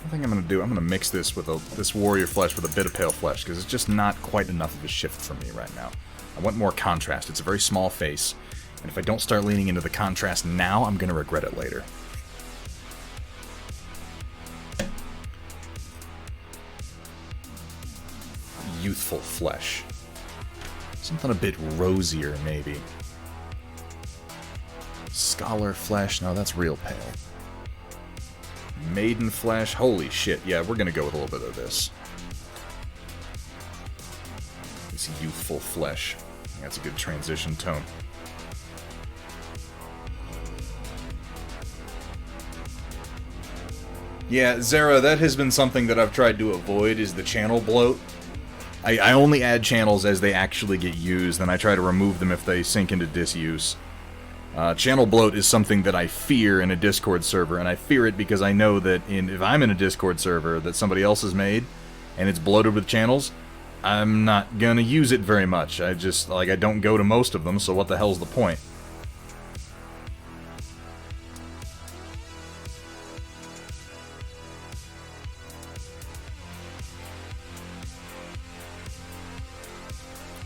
I think I'm gonna mix this with this warrior flesh with a bit of pale flesh, because it's just not quite enough of a shift for me right now. I want more contrast. It's a very small face, and if I don't start leaning into the contrast now, I'm gonna regret it later. Youthful flesh. Something a bit rosier, maybe. Scholar flesh. No, that's real pale. Maiden flesh. Holy shit. Yeah, we're gonna go with a little bit of this. This youthful flesh. That's a good transition tone. Yeah, Zara, that has been something that I've tried to avoid, is the channel bloat. I only add channels as they actually get used, and I try to remove them if they sink into disuse. Channel bloat is something that I fear in a Discord server, and I fear it because I know that if I'm in a Discord server that somebody else has made, and it's bloated with channels, I'm not gonna use it very much. I don't go to most of them, so what the hell's the point?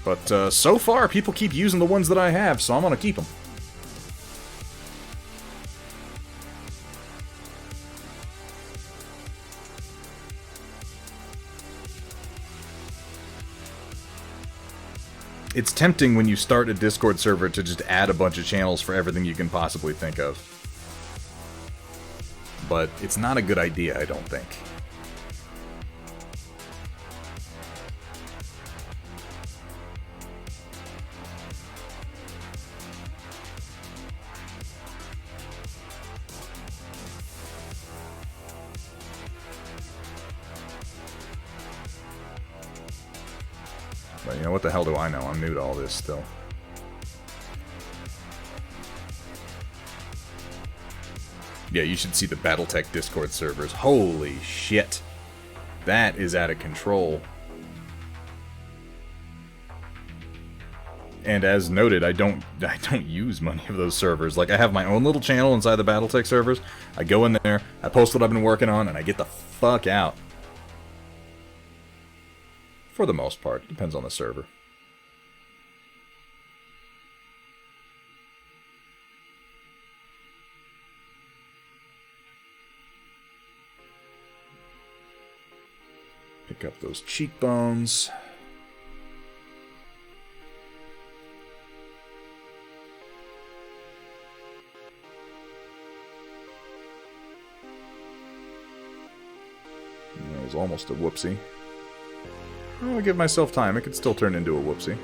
But so far, people keep using the ones that I have, so I'm gonna keep them. It's tempting when you start a Discord server to just add a bunch of channels for everything you can possibly think of. But it's not a good idea, I don't think. But you know, what the hell do I know? I'm new to all this still. Yeah, you should see the Battletech Discord servers. Holy shit. That is out of control. And as noted, I don't use many of those servers. Like, I have my own little channel inside the Battletech servers. I go in there, I post what I've been working on, and I get the fuck out. For the most part. It depends on the server. up those cheekbones. That was almost a whoopsie. I'll give myself time. It could still turn into a whoopsie.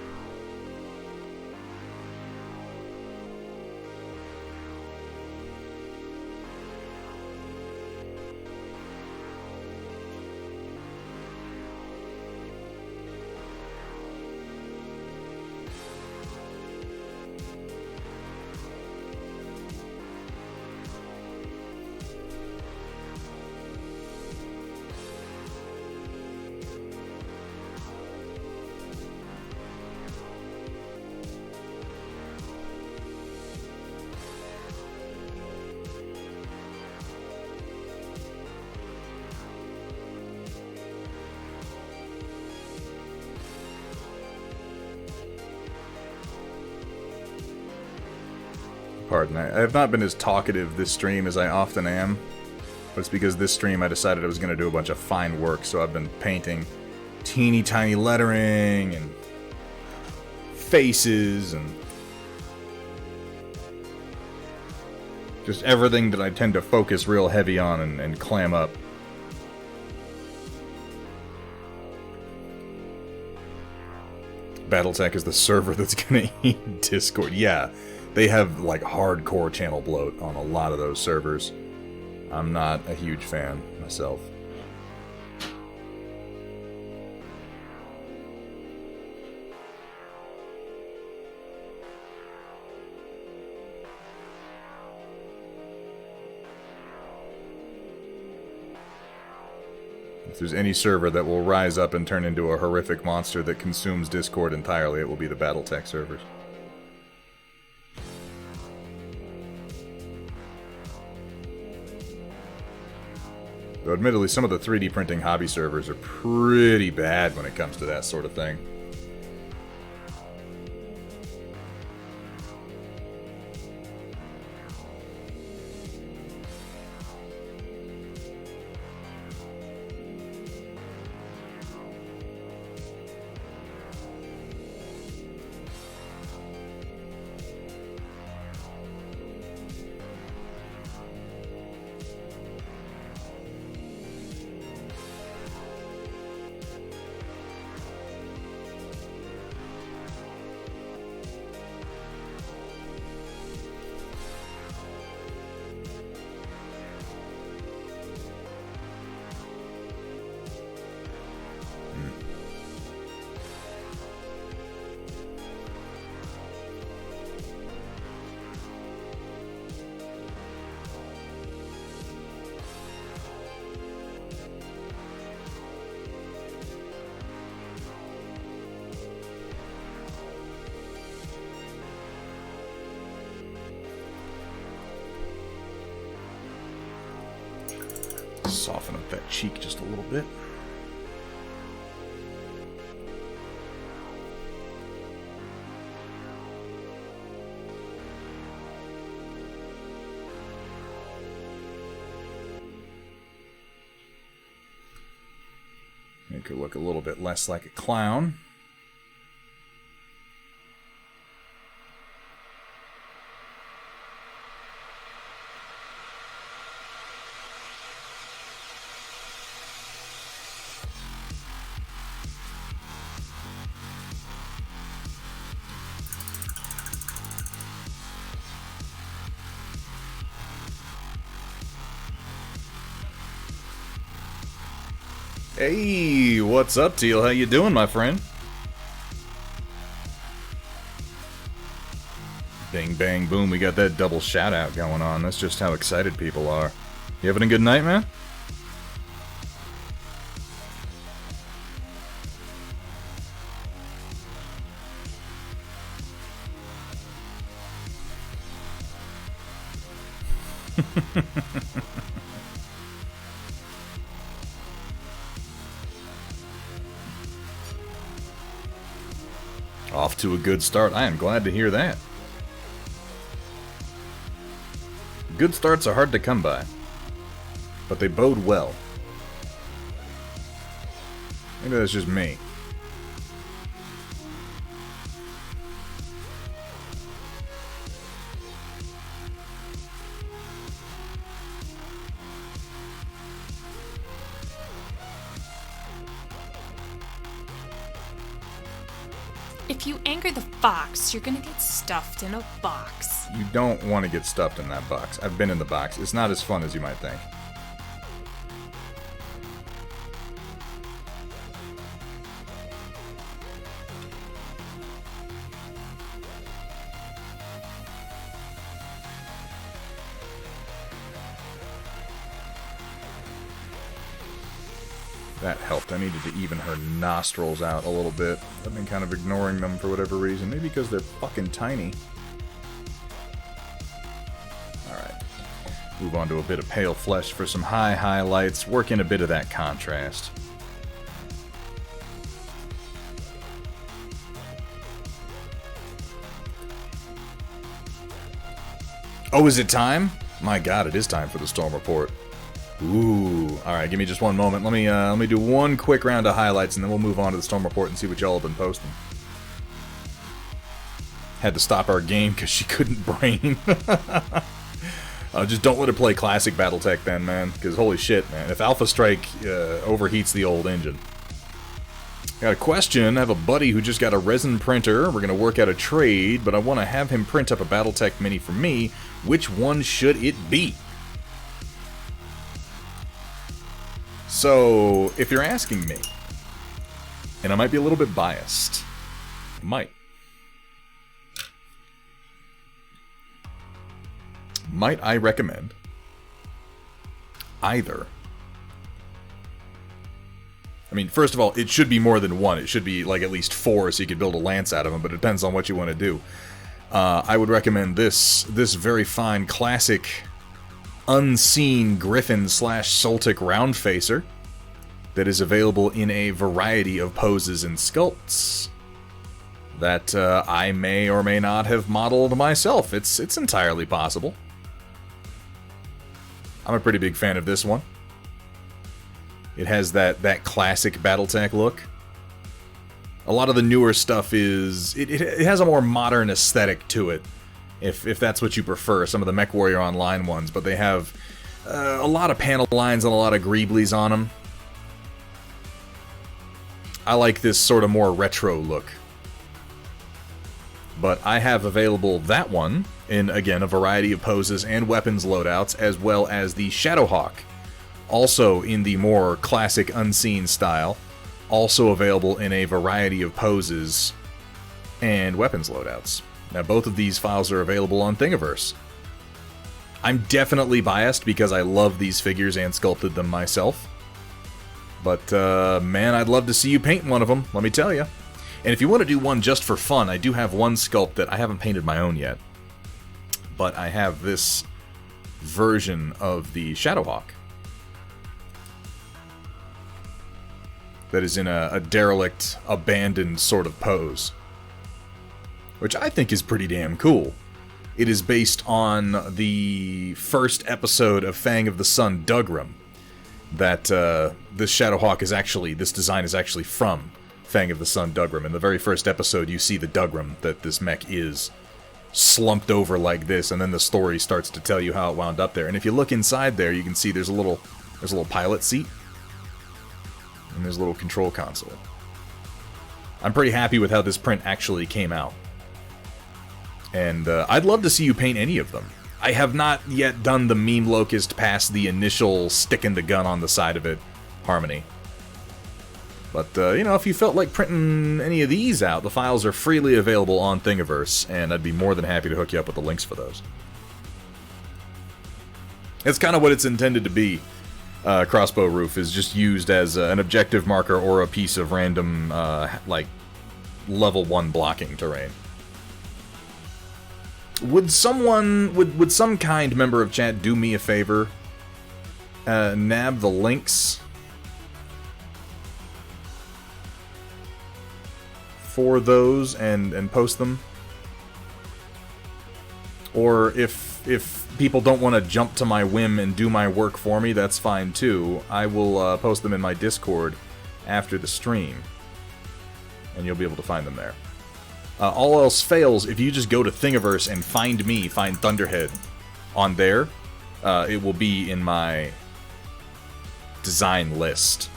Pardon, I have not been as talkative this stream as I often am, but it's because this stream I decided I was going to do a bunch of fine work, so I've been painting teeny tiny lettering and faces and just everything that I tend to focus real heavy on and clam up. Battletech is the server that's going to eat Discord. Yeah. They have, like, hardcore channel bloat on a lot of those servers. I'm not a huge fan myself. If there's any server that will rise up and turn into a horrific monster that consumes Discord entirely, it will be the Battletech servers. Though admittedly, some of the 3D printing hobby servers are pretty bad when it comes to that sort of thing. Soften up that cheek just a little bit. Make her look a little bit less like a clown. Hey, what's up, Teal? How you doing, my friend? Bing, bang, boom. We got that double shout-out going on. That's just how excited people are. You having a good night, man? Off to a good start. I am glad to hear that. Good starts are hard to come by, but they bode well. Maybe that's just me. If you anchor the fox, you're gonna get stuffed in a box. You don't want to get stuffed in that box. I've been in the box. It's not as fun as you might think. That helped. I needed to even her nostrils out a little bit. I've been kind of ignoring them for whatever reason. Maybe because they're fucking tiny. Alright. Move on to a bit of pale flesh for some high highlights. Work in a bit of that contrast. Oh, is it time? My god, it is time for the Storm Report. Ooh. Alright, give me just one moment. Let me do one quick round of highlights and then we'll move on to the Storm Report and see what y'all have been posting. Had to stop our game because she couldn't brain. Just don't let her play classic Battletech then, man. Because holy shit, man. If Alpha Strike overheats the old engine. Got a question. I have a buddy who just got a resin printer. We're going to work out a trade, but I want to have him print up a Battletech Mini for me. Which one should it be? So, if you're asking me, and I might be a little bit biased, might I recommend either? I mean, first of all, it should be more than one. It should be like at least 4 so you could build a lance out of them, but it depends on what you want to do. I would recommend this very fine classic unseen Griffin / Soltic round facer that is available in a variety of poses and sculpts that I may or may not have modeled myself. It's entirely possible. I'm a pretty big fan of this one. It has that classic Battletech look. A lot of the newer stuff is... It has a more modern aesthetic to it. If that's what you prefer, some of the MechWarrior Online ones, but they have a lot of panel lines and a lot of greeblies on them. I like this sort of more retro look. But I have available that one in, again, a variety of poses and weapons loadouts, as well as the Shadowhawk, also in the more classic unseen style, also available in a variety of poses and weapons loadouts. Now, both of these files are available on Thingiverse. I'm definitely biased because I love these figures and sculpted them myself. But, man, I'd love to see you paint one of them, let me tell you. And if you want to do one just for fun, I do have one sculpt that I haven't painted my own yet. But I have this version of the Shadowhawk that is in a derelict, abandoned sort of pose, which I think is pretty damn cool. It is based on the first episode of Fang of the Sun Dugram. That this Shadowhawk is actually, this design is actually from Fang of the Sun Dugram. In the very first episode, you see the Dugram that this mech is slumped over like this, and then the story starts to tell you how it wound up there. And if you look inside there, you can see there's a little pilot seat, and there's a little control console. I'm pretty happy with how this print actually came out. And I'd love to see you paint any of them. I have not yet done the Meme Locust past the initial sticking the gun on the side of it harmony. But, you know, if you felt like printing any of these out, the files are freely available on Thingiverse, and I'd be more than happy to hook you up with the links for those. It's kind of what it's intended to be. Crossbow Roof is just used as an objective marker or a piece of random, like, level 1 blocking terrain. Would some kind member of chat do me a favor? Nab the links for those and post them? Or if people don't want to jump to my whim and do my work for me, that's fine too. I will post them in my Discord after the stream, and you'll be able to find them there. All else fails, if you just go to Thingiverse and find me, find Thunderhead on there, it will be in my design list.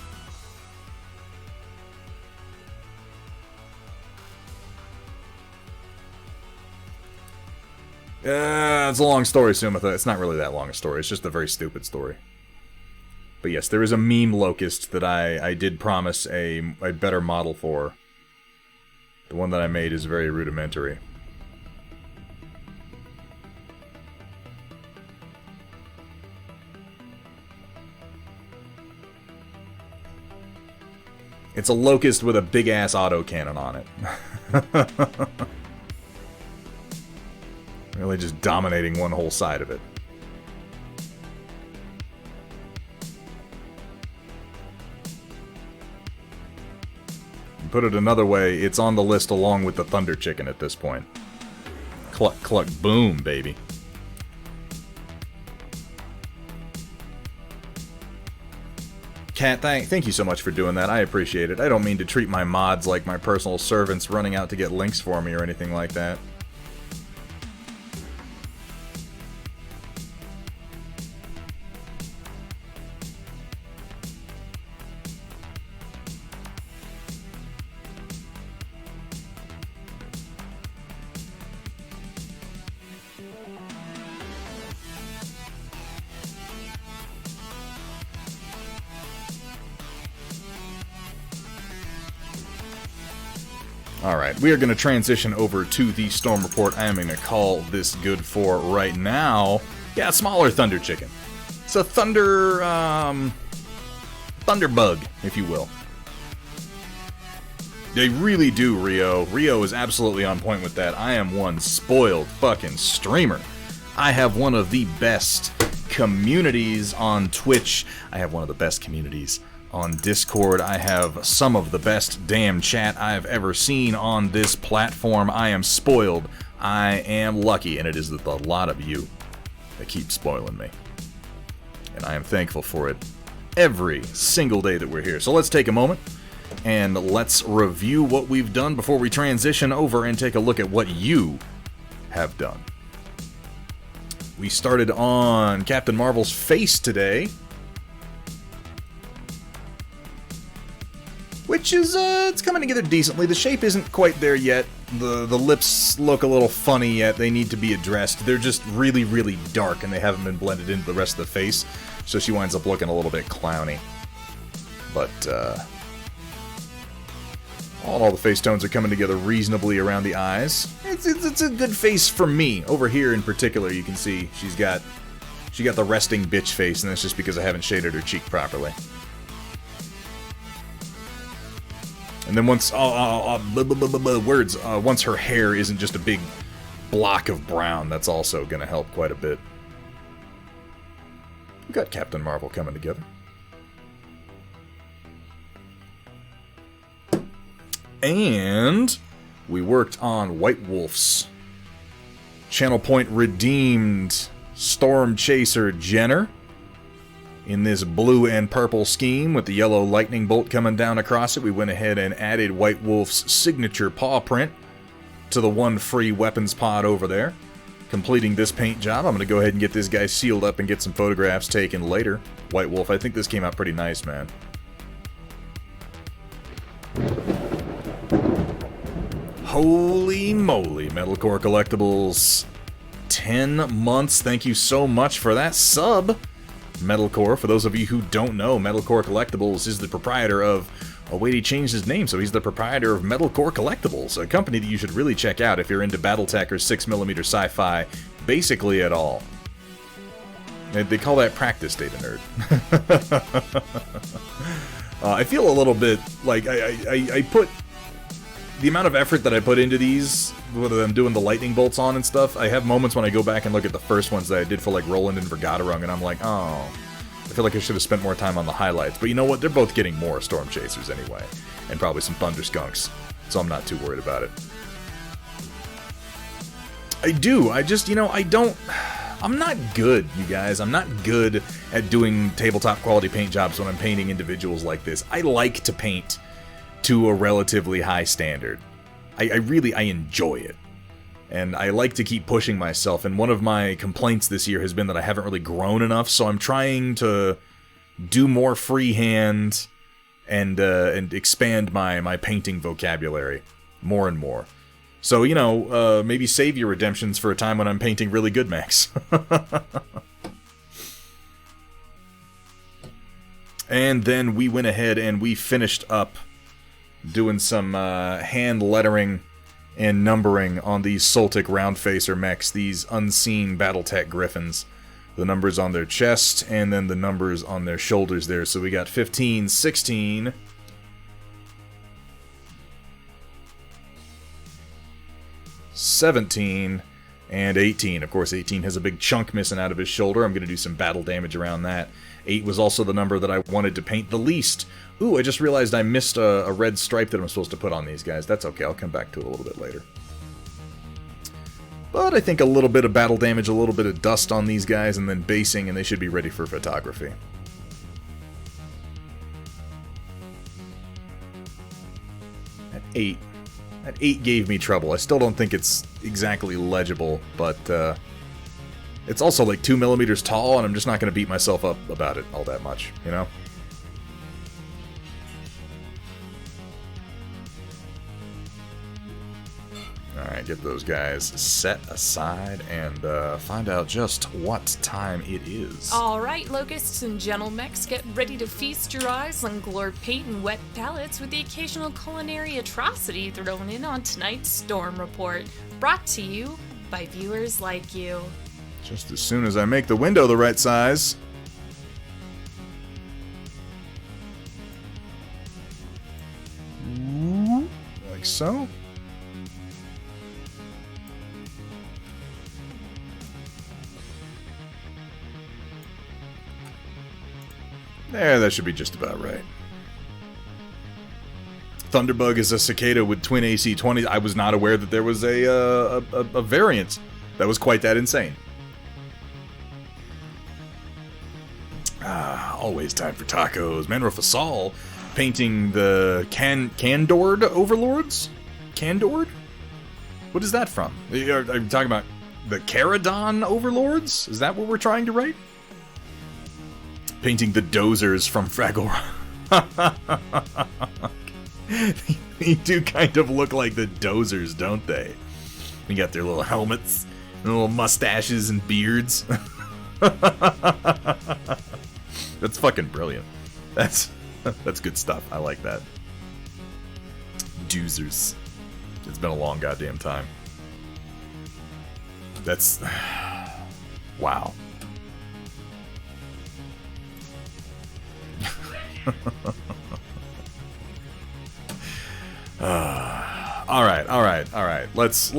It's a long story, Sumitha. It's not really that long a story. It's just a very stupid story. But yes, there is a meme locust that I did promise a better model for. The one that I made is very rudimentary. It's a locust with a big-ass autocannon on it. Really just dominating one whole side of it. Put it another way, it's on the list along with the Thunder Chicken at this point. Cluck, cluck, boom, baby. Cat, thank you so much for doing that. I appreciate it. I don't mean to treat my mods like my personal servants running out to get links for me or anything like that. Alright, we are going to transition over to the Storm Report. I am going to call this good for right now. Yeah, smaller Thunder Chicken. It's a Thunder Bug, if you will. They really do, Rio. Rio is absolutely on point with that. I am one spoiled fucking streamer. I have one of the best communities on Twitch. I have one of the best communities on Discord. I have some of the best damn chat I've ever seen on this platform. I am spoiled. I am lucky, and it is a lot of you that keep spoiling me. And I am thankful for it every single day that we're here. So let's take a moment and let's review what we've done before we transition over and take a look at what you have done. We started on Captain Marvel's face today, which is, it's coming together decently. The shape isn't quite there yet. The lips look a little funny yet. They need to be addressed. They're just really, really dark, and they haven't been blended into the rest of the face, so she winds up looking a little bit clowny. But, all the face tones are coming together reasonably around the eyes. It's a good face for me. Over here in particular, you can see she got the resting bitch face, and that's just because I haven't shaded her cheek properly. And then once once her hair isn't just a big block of brown, that's also going to help quite a bit. We got Captain Marvel coming together. And we worked on White Wolf's Channel Point redeemed Stormchaser Jenner in this blue and purple scheme with the yellow lightning bolt coming down across it. We went ahead and added White Wolf's signature paw print to the one free weapons pod over there. Completing this paint job, I'm going to go ahead and get this guy sealed up and get some photographs taken later. White Wolf, I think this came out pretty nice, man. Holy moly, Metalcore Collectibles. 10 months, thank you so much for that sub. Metalcore, for those of you who don't know, Metalcore Collectibles is the proprietor of... Oh wait, he changed his name, so he's the proprietor of Metalcore Collectibles, a company that you should really check out if you're into Battletech or 6mm sci-fi, basically at all. They call that practice data, nerd. I feel a little bit like I put... The amount of effort that I put into these, whether I'm doing the lightning bolts on and stuff, I have moments when I go back and look at the first ones that I did for like Roland and Vergaderung, and I'm like, oh, I feel like I should have spent more time on the highlights. But you know what? They're both getting more Storm Chasers anyway, and probably some Thunder Skunks, so I'm not too worried about it. I just, you know, I don't... I'm not good, you guys. I'm not good at doing tabletop quality paint jobs when I'm painting individuals like this. I like to paint to a relatively high standard. I enjoy it. And I like to keep pushing myself, and one of my complaints this year has been that I haven't really grown enough, so I'm trying to do more freehand and expand my painting vocabulary more and more. So, you know, maybe save your redemptions for a time when I'm painting really good mechs. And then we went ahead and we finished up doing some hand lettering and numbering on these Soltic Roundfacer mechs, these unseen Battletech Griffins. The numbers on their chest, and then the numbers on their shoulders there. So we got 15, 16... 17, and 18. Of course, 18 has a big chunk missing out of his shoulder. I'm going to do some battle damage around that. 8 was also the number that I wanted to paint the least. Ooh, I just realized I missed a red stripe that I'm supposed to put on these guys. That's okay, I'll come back to it a little bit later. But I think a little bit of battle damage, a little bit of dust on these guys, and then basing, and they should be ready for photography. At 8. That 8 gave me trouble. I still don't think it's exactly legible, but it's also like 2 millimeters tall, and I'm just not going to beat myself up about it all that much, you know? Alright, get those guys set aside and find out just what time it is. Alright, locusts and gentle mechs, get ready to feast your eyes on glowed paint and wet palettes with the occasional culinary atrocity thrown in on tonight's Storm Report, brought to you by viewers like you. Just as soon as I make the window the right size. Like so. There, that should be just about right. Thunderbug is a cicada with twin AC-20s. I was not aware that there was a variant that was quite that insane. Always time for tacos. Manro Fasal painting the Candored Overlords? Candored? What is that from? Are you talking about the Caradon Overlords? Is that what we're trying to write? Painting the Dozers from Fraggle Rock. They do kind of look like the Dozers, don't they? They got their little helmets, and little mustaches and beards. That's fucking brilliant. That's good stuff. I like that. Dozers. It's been a long goddamn time. That's... wow. All right. Let's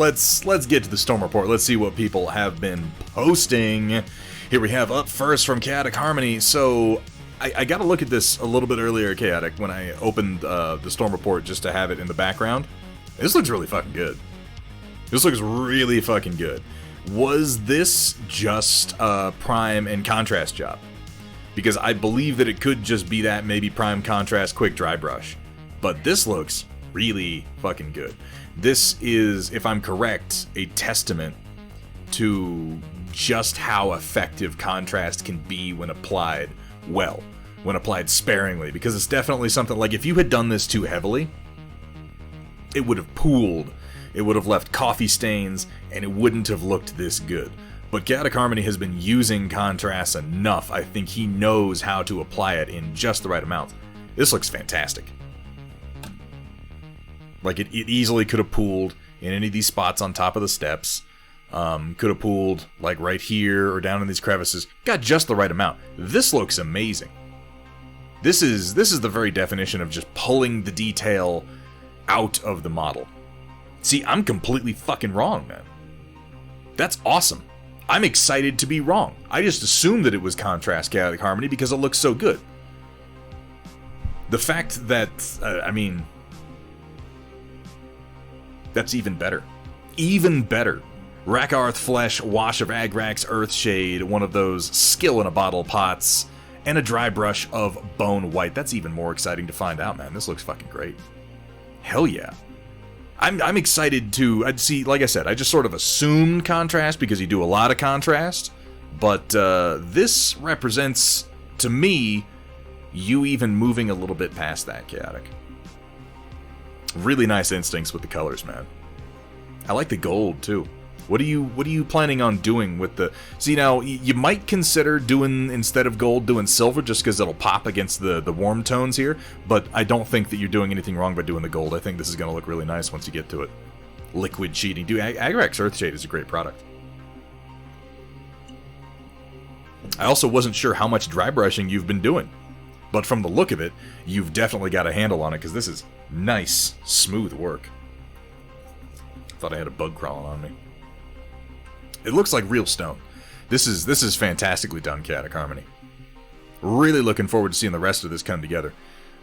get to the Storm Report. Let's see what people have been posting. Here we have up first from Chaotic Harmony. So I got to look at this a little bit earlier, Chaotic, when I opened the Storm Report just to have it in the background. This looks really fucking good. This looks really fucking good. Was this just a prime and contrast job? Because I believe that it could just be that, maybe prime, contrast, quick dry brush. But this looks really fucking good. This is, if I'm correct, a testament to just how effective contrast can be when applied well, when applied sparingly. Because it's definitely something, like if you had done this too heavily, it would have pooled, it would have left coffee stains, and it wouldn't have looked this good. But Chaotic Harmony has been using contrast enough. I think he knows how to apply it in just the right amount. This looks fantastic. Like, it easily could have pooled in any of these spots on top of the steps. Could have pooled, like, right here or down in these crevices. Got just the right amount. This looks amazing. This is the very definition of just pulling the detail out of the model. See, I'm completely fucking wrong, man. That's awesome. I'm excited to be wrong. I just assumed that it was contrast Chaotic Harmony because it looks so good. The fact that, I mean, that's even better. Even better. Rakarth Flesh, Wash of Agrax Earthshade, one of those Skill in a Bottle pots, and a Dry Brush of Bone White. That's even more exciting to find out, man. This looks fucking great. Hell yeah. I'm excited to... I'd see, like I said, I just sort of assumed contrast because you do a lot of contrast, but this represents, to me, you even moving a little bit past that, Chaotic. Really nice instincts with the colors, man. I like the gold, too. What are you planning on doing with the... See, now, you might consider doing, instead of gold, doing silver, just because it'll pop against the warm tones here, but I don't think that you're doing anything wrong by doing the gold. I think this is going to look really nice once you get to it. Liquid cheating. Dude, Agrax Earthshade is a great product. I also wasn't sure how much dry brushing you've been doing, but from the look of it, you've definitely got a handle on it, because this is nice, smooth work. Thought I had a bug crawling on me. It looks like real stone. This is fantastically done, Chaotic Harmony. Really looking forward to seeing the rest of this come together.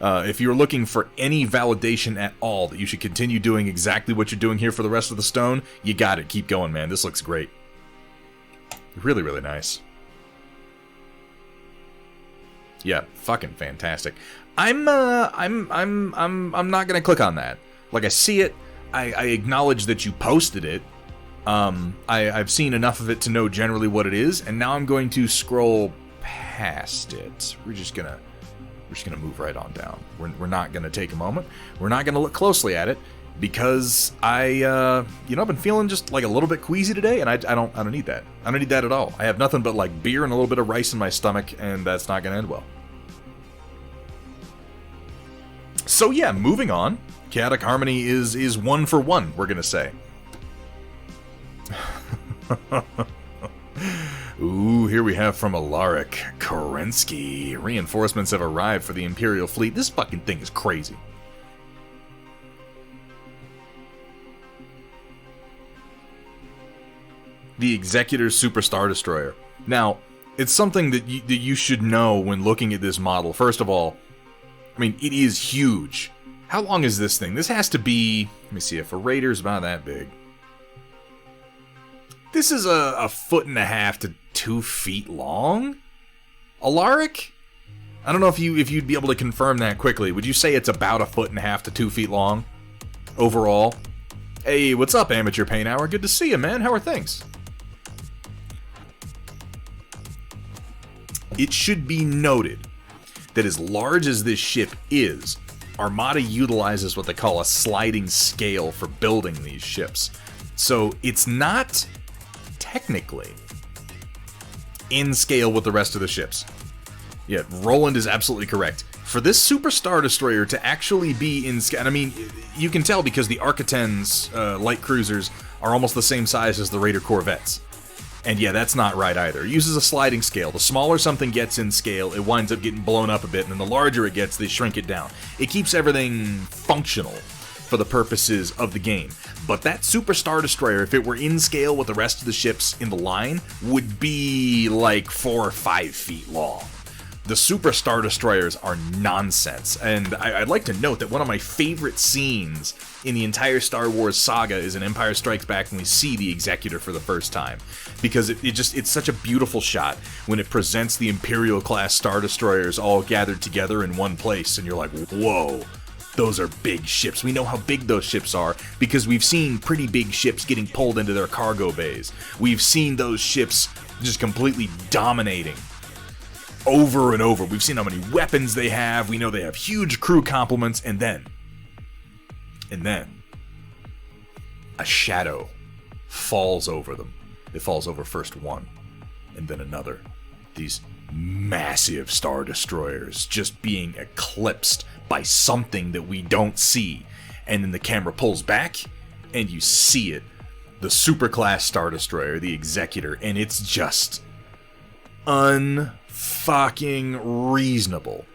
If you're looking for any validation at all that you should continue doing exactly what you're doing here for the rest of the stone, you got it. Keep going, man. This looks great. Really, really nice. Yeah, fucking fantastic. I'm not gonna click on that. Like, I see it. I acknowledge that you posted it. I've seen enough of it to know generally what it is, and now I'm going to scroll past it. We're just gonna move right on down. We're not gonna take a moment. We're not gonna look closely at it because I've been feeling just like a little bit queasy today, and I don't need that. I don't need that at all. I have nothing but like beer and a little bit of rice in my stomach, and that's not gonna end well. So yeah, moving on. Chaotic Harmony is 1 for 1, we're gonna say. Ooh, here we have from Alaric Kerensky. Reinforcements have arrived for the Imperial fleet. This fucking thing is crazy. The Executor's Super Star Destroyer. Now, it's something that you should know when looking at this model. First of all, I mean, it is huge. How long is this thing? This has to be... Let me see, if a Raider's about that big. This is a 1.5 to 2 feet long? Alaric? I don't know if you'd be able to confirm that quickly. Would you say it's about 1.5 to 2 feet long? Overall? Hey, what's up, Amateur Paint Hour? Good to see you, man. How are things? It should be noted that as large as this ship is, Armada utilizes what they call a sliding scale for building these ships. So it's not technically in scale with the rest of the ships. Yeah, Roland is absolutely correct. For this Super Star Destroyer to actually be in scale, and I mean, you can tell because the Arcaten's light cruisers are almost the same size as the Raider Corvettes. And yeah, that's not right either. It uses a sliding scale. The smaller something gets in scale, it winds up getting blown up a bit, and then the larger it gets, they shrink it down. It keeps everything functional for the purposes of the game. But that Super Star Destroyer, if it were in scale with the rest of the ships in the line, would be like 4 or 5 feet long. The Super Star Destroyers are nonsense, and I'd like to note that one of my favorite scenes in the entire Star Wars saga is in Empire Strikes Back when we see the Executor for the first time. Because it's such a beautiful shot when it presents the Imperial-class Star Destroyers all gathered together in one place, and you're like, whoa, those are big ships. We know how big those ships are because we've seen pretty big ships getting pulled into their cargo bays. We've seen those ships just completely dominating over and over. We've seen how many weapons they have. We know they have huge crew complements, and then a shadow falls over them. It falls over first one, and then another. These massive Star Destroyers just being eclipsed by something that we don't see. And then the camera pulls back, and you see it. The superclass Star Destroyer, the Executor, and it's just unfucking reasonable.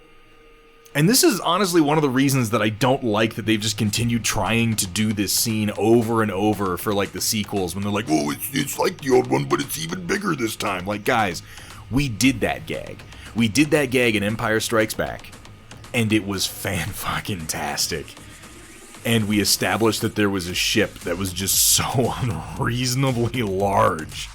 And this is honestly one of the reasons that I don't like that they've just continued trying to do this scene over and over for like the sequels when they're like, oh, it's like the old one, but it's even bigger this time. Like, guys, we did that gag. We did that gag in Empire Strikes Back, and it was fan-fucking-tastic. and we established that there was a ship that was just so unreasonably large.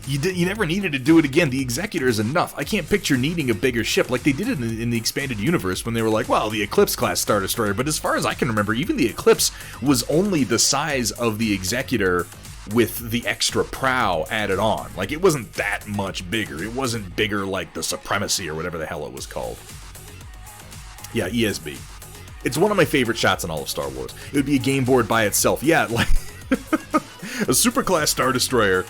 You never needed to do it again. The Executor is enough. I can't picture needing a bigger ship like they did in the expanded universe when they were like, well, the Eclipse-class Star Destroyer. But as far as I can remember, even the Eclipse was only the size of the Executor with the extra prow added on. Like, it wasn't that much bigger. It wasn't bigger like the Supremacy or whatever the hell it was called. Yeah, ESB. It's one of my favorite shots in all of Star Wars. It would be a game board by itself. Yeah, like a superclass Star Destroyer.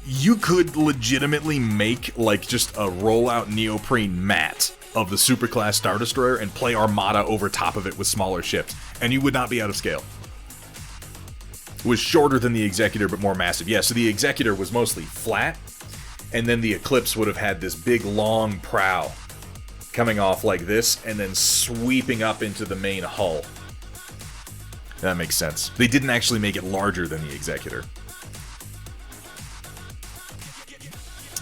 You could legitimately make like just a rollout neoprene mat of the superclass Star Destroyer and play Armada over top of it with smaller ships, and you would not be out of scale. It was shorter than the Executor, but more massive. Yeah, so the Executor was mostly flat, and then the Eclipse would have had this big long prow coming off like this, and then sweeping up into the main hull. That makes sense. They didn't actually make it larger than the Executor.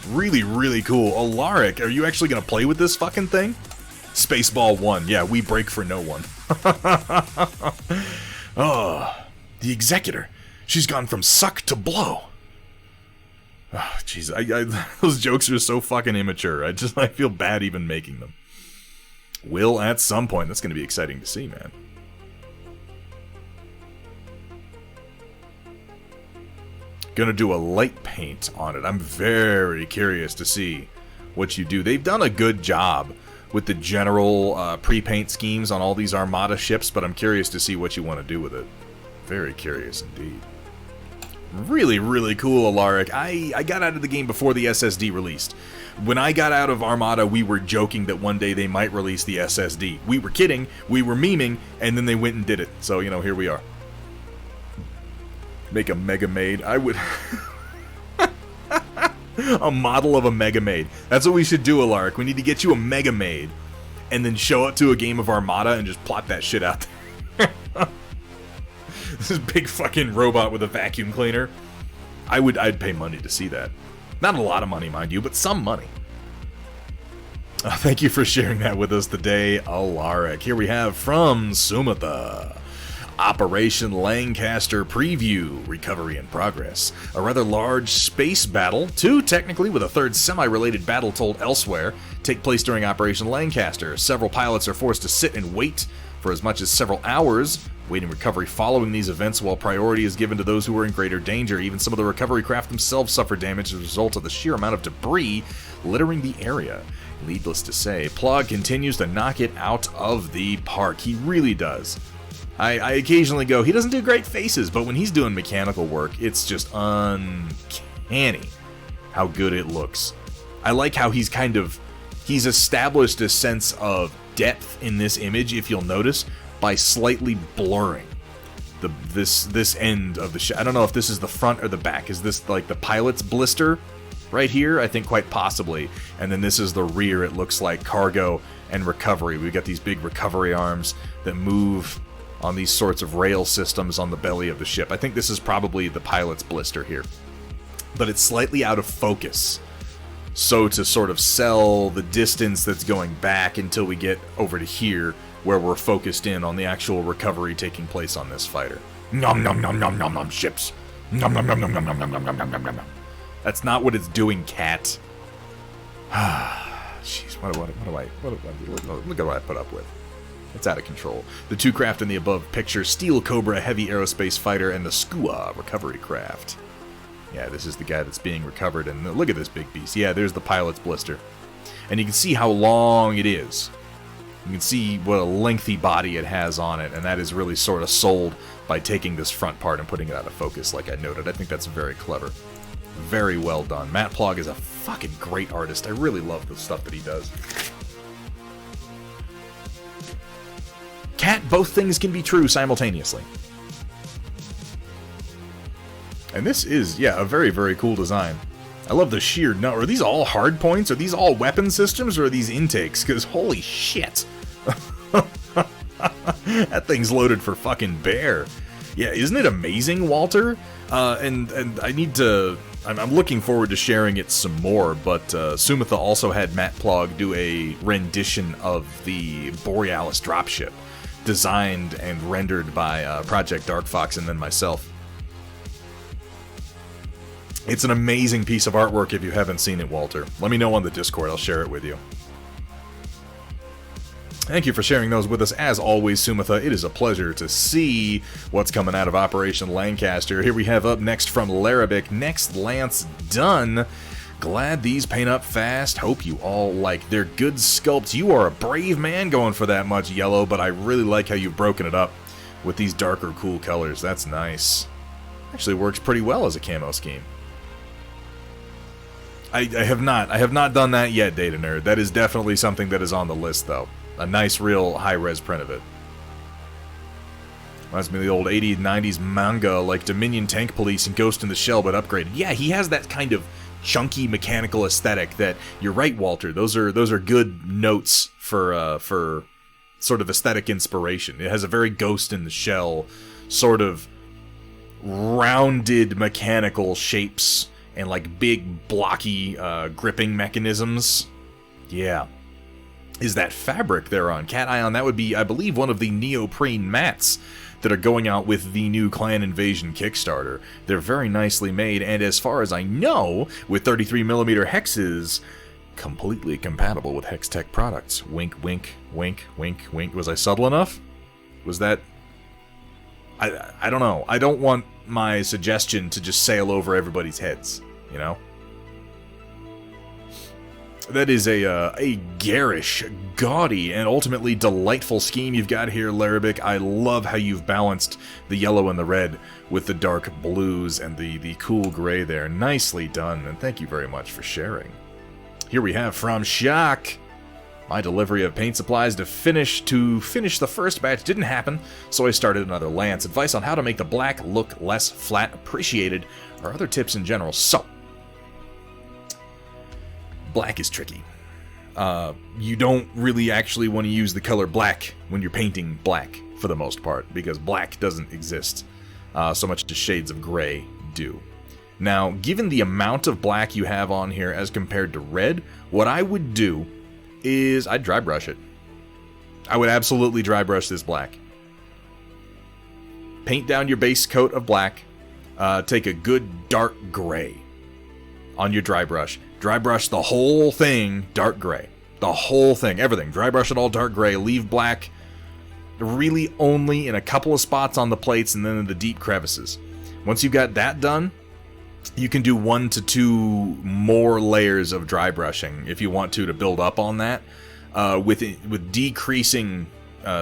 Really, really cool. Alaric, are you actually going to play with this fucking thing? Spaceball 1. Yeah, we break for no one. Oh, the Executor. She's gone from suck to blow. Oh, jeez. Those jokes are so fucking immature. I feel bad even making them. Will at some point. That's going to be exciting to see, man. Gonna do a light paint on it. I'm very curious to see what you do. They've done a good job with the general pre-paint schemes on all these Armada ships, but I'm curious to see what you want to do with it. Very curious indeed. Really, really cool, Alaric. I got out of the game before the SSD released. When I got out of Armada, we were joking that one day they might release the SSD. We were kidding, we were memeing, and then they went and did it. So, you know, here we are. Make a Mega Maid. I would... a model of a Mega Maid. That's what we should do, Alaric. We need to get you a Mega Maid, and then show up to a game of Armada and just plot that shit out there. This big fucking robot with a vacuum cleaner. I'd pay money to see that. Not a lot of money, mind you, but some money. Thank you for sharing that with us today, Alaric. Here we have from Sumatha. Operation Lancaster Preview, Recovery in Progress. A rather large space battle, two technically with a third semi-related battle told elsewhere, take place during Operation Lancaster. Several pilots are forced to sit and wait for as much as several hours, waiting recovery following these events while priority is given to those who are in greater danger. Even some of the recovery craft themselves suffer damage as a result of the sheer amount of debris littering the area. Needless to say, Plog continues to knock it out of the park. He really does. I occasionally go, he doesn't do great faces, but when he's doing mechanical work, it's just uncanny how good it looks. I like how he's established a sense of depth in this image, if you'll notice, by slightly blurring this end of the shot. I don't know if this is the front or the back. Is this like the pilot's blister right here? I think quite possibly. And then this is the rear. It looks like cargo and recovery. We've got these big recovery arms that move on these sorts of rail systems on the belly of the ship. I think this is probably the pilot's blister here. But it's slightly out of focus. So to sort of sell the distance that's going back until we get over to here, where we're focused in on the actual recovery taking place on this fighter. Nom nom nom nom nom nom ships. Nom nom nom nom nom nom nom nom nom nom nom. That's not what it's doing, cat. Jeez, what do I look at what I put up with. It's out of control. The two craft in the above picture, Steel Cobra heavy aerospace fighter and the Skua recovery craft. Yeah, this is the guy that's being recovered, and look at this big beast. Yeah, there's the pilot's blister. And you can see how long it is. You can see what a lengthy body it has on it, and that is really sort of sold by taking this front part and putting it out of focus, like I noted. I think that's very clever. Very well done. Matt Plog is a fucking great artist. I really love the stuff that he does. Cat, both things can be true simultaneously. And this is, yeah, a very, very cool design. I love the sheer... No, are these all hard points? Are these all weapon systems, or are these intakes? Because holy shit. That thing's loaded for fucking bear. Yeah, isn't it amazing, Walter? And I need to... I'm looking forward to sharing it some more, but Sumatha also had Matt Plog do a rendition of the Borealis dropship. designed and rendered by Project Dark Fox and then myself. It's an amazing piece of artwork if you haven't seen it, Walter. Let me know on the Discord, I'll share it with you. Thank you for sharing those with us. As always, Sumatha, it is a pleasure to see what's coming out of Operation Lancaster. Here we have up next from Larabik, Next Lance Done. Glad these paint up fast. Hope you all like their good sculpts. You are a brave man going for that much yellow, but I really like how you've broken it up with these darker, cool colors. That's nice. Actually works pretty well as a camo scheme. I have not done that yet, Data Nerd. That is definitely something that is on the list, though. A nice, real high-res print of it. Reminds me of the old 80s, 90s manga like Dominion Tank Police and Ghost in the Shell, but upgraded. Yeah, he has that kind of chunky mechanical aesthetic that, you're right, Walter, those are good notes for sort of aesthetic inspiration. It has a very Ghost in the Shell sort of rounded mechanical shapes and like big blocky gripping mechanisms. Yeah. Is that fabric there on Cat Eye on? That would be, I believe, one of the neoprene mats that are going out with the new Clan Invasion Kickstarter. They're very nicely made, and as far as I know, with 33mm hexes, completely compatible with Hextech products. Wink, wink, wink, wink, wink. Was I subtle enough? Was that... I don't know. I don't want my suggestion to just sail over everybody's heads, you know? That is a garish, gaudy, and ultimately delightful scheme you've got here, Larabik. I love how you've balanced the yellow and the red with the dark blues and the cool gray there. Nicely done, and thank you very much for sharing. Here we have from Shock. My delivery of paint supplies to finish the first batch didn't happen, so I started another Lance. Advice on how to make the black look less flat appreciated, or other tips in general. So, black is tricky. You don't really actually want to use the color black when you're painting black, for the most part, because black doesn't exist so much as shades of gray do. Now, given the amount of black you have on here as compared to red, what I would do is I'd dry brush it. I would absolutely dry brush this black. Paint down your base coat of black. Take a good dark gray on your dry brush. Dry brush the whole thing dark gray. The whole thing, everything. Dry brush it all dark gray. Leave black really only in a couple of spots on the plates and then in the deep crevices. Once you've got that done, you can do 1 to 2 more layers of dry brushing if you want to build up on that with decreasing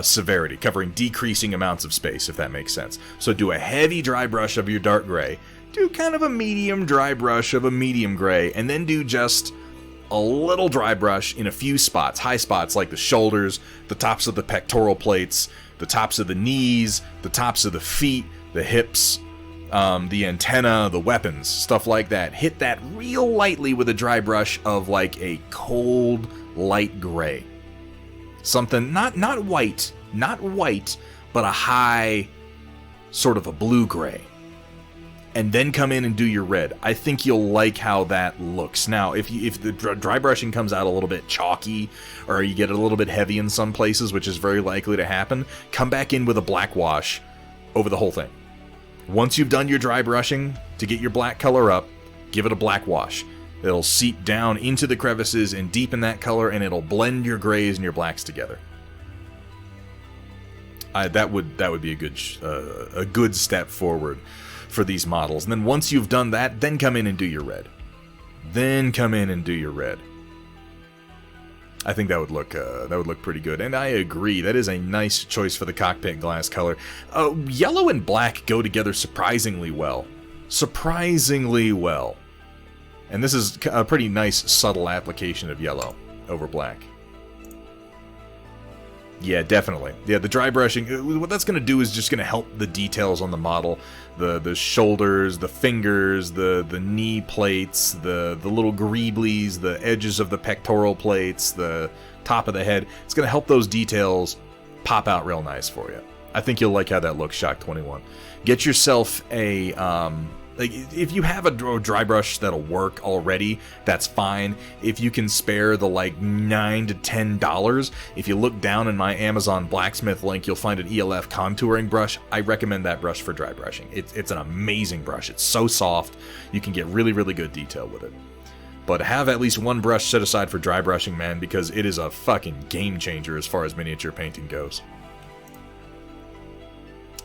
severity, covering decreasing amounts of space, if that makes sense. So do a heavy dry brush of your dark gray, do kind of a medium dry brush of a medium gray, and then do just a little dry brush in a few spots, high spots like the shoulders, the tops of the pectoral plates, the tops of the knees, the tops of the feet, the hips, the antenna, the weapons, stuff like that. Hit that real lightly with a dry brush of like a cold, light gray. Something, not white, but a high, sort of a blue gray. And then come in and do your red. I think you'll like how that looks. Now, if the dry brushing comes out a little bit chalky, or you get a little bit heavy in some places, which is very likely to happen, come back in with a black wash over the whole thing. Once you've done your dry brushing to get your black color up, give it a black wash. It'll seep down into the crevices and deepen that color, and it'll blend your grays and your blacks together. That would be a good step forward for these models. And then once you've done that, then come in and do your red. I think that would look pretty good, and I agree. That is a nice choice for the cockpit glass color. Yellow and black go together surprisingly well. And this is a pretty nice, subtle application of yellow over black. Yeah, definitely. Yeah, the dry brushing, what that's going to do is just going to help the details on the model. The shoulders, the fingers, the knee plates, the little greeblies, the edges of the pectoral plates, the top of the head. It's going to help those details pop out real nice for you. I think you'll like how that looks, Shock 21. Get yourself a Like, if you have a dry brush that'll work already, that's fine. If you can spare the, like, $9 to $10, if you look down in my Amazon Blacksmith link, you'll find an ELF contouring brush. I recommend that brush for dry brushing. It's an amazing brush. It's so soft. You can get really, really good detail with it. But have at least one brush set aside for dry brushing, man, because it is a fucking game changer as far as miniature painting goes.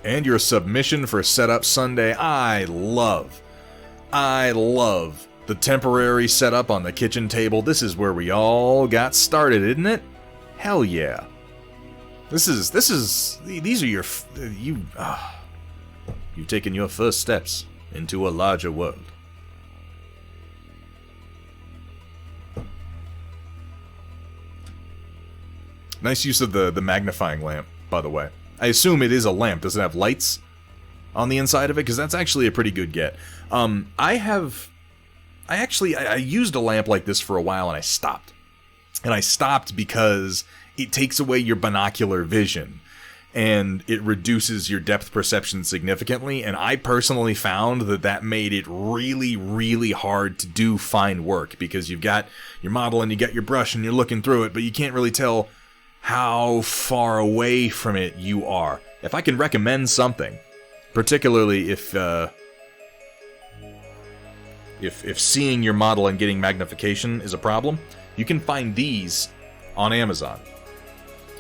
And your submission for Setup Sunday, I love the temporary setup on the kitchen table. This is where we all got started, isn't it? Hell yeah. These are your, you've taken your first steps into a larger world. Nice use of the magnifying lamp, by the way. I assume it is a lamp. Does it have lights on the inside of it? Because that's actually a pretty good get. I used a lamp like this for a while and I stopped. And I stopped because it takes away your binocular vision and it reduces your depth perception significantly. And I personally found that made it really, really hard to do fine work because you've got your model and you got your brush and you're looking through it, but you can't really tell how far away from it you are. If I can recommend something, particularly if seeing your model and getting magnification is a problem, you can find these on Amazon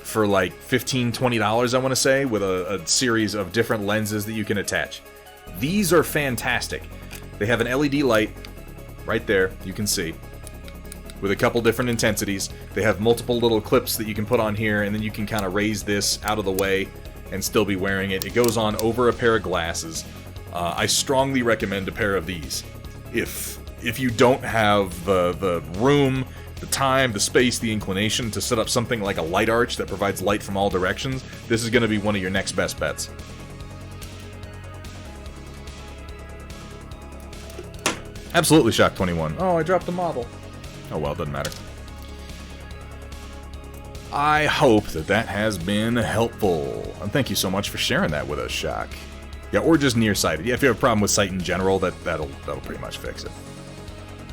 for like $15, $20, I want to say, with a series of different lenses that you can attach. These are fantastic. They have an LED light right there, you can see, with a couple different intensities. They have multiple little clips that you can put on here, and then you can kind of raise this out of the way and still be wearing it. It goes on over a pair of glasses. I strongly recommend a pair of these. If you don't have the room, the time, the space, the inclination to set up something like a light arch that provides light from all directions, this is going to be one of your next best bets. Absolutely Shock 21. Oh, I dropped the model. Oh well, doesn't matter. I hope that has been helpful. And thank you so much for sharing that with us, Shock. Yeah, or just nearsighted. Yeah, if you have a problem with sight in general, that'll pretty much fix it.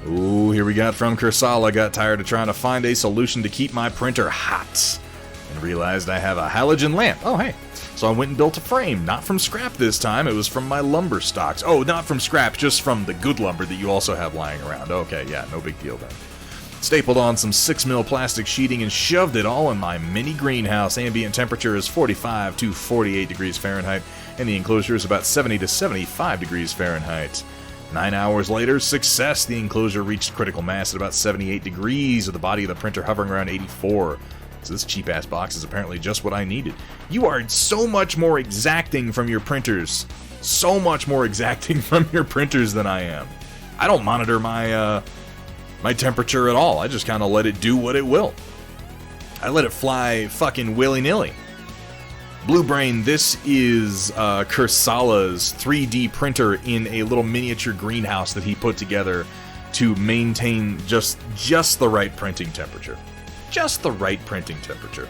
Ooh, here we got from Kursala. Got tired of trying to find a solution to keep my printer hot and realized I have a halogen lamp. Oh, hey. So I went and built a frame. Not from scrap this time. It was from my lumber stocks. Oh, not from scrap, just from the good lumber that you also have lying around. Okay, yeah, no big deal then. Stapled on some 6mm plastic sheeting and shoved it all in my mini greenhouse. Ambient temperature is 45 to 48 degrees Fahrenheit, and the enclosure is about 70 to 75 degrees Fahrenheit. 9 hours later, success! The enclosure reached critical mass at about 78 degrees, with the body of the printer hovering around 84. So this cheap-ass box is apparently just what I needed. You are so much more exacting from your printers. So much more exacting from your printers than I am. I don't monitor my temperature at all. I just kind of let it do what it will. I let it fly fucking willy-nilly. Blue Brain, this is Kursala's 3D printer in a little miniature greenhouse that he put together to maintain just the right printing temperature. Just the right printing temperature.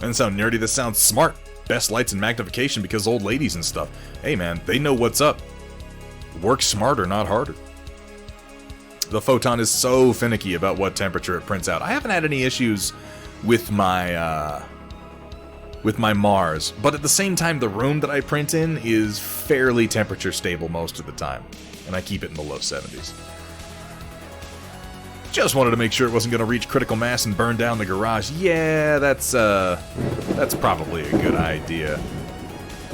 And sound nerdy, this sounds smart. Best lights and magnification because old ladies and stuff. Hey man, they know what's up. Work smarter, not harder. The Photon is so finicky about what temperature it prints out. I haven't had any issues with my Mars, but at the same time, the room that I print in is fairly temperature stable most of the time, and I keep it in the low 70s. Just wanted to make sure it wasn't going to reach critical mass and burn down the garage. Yeah, that's probably a good idea.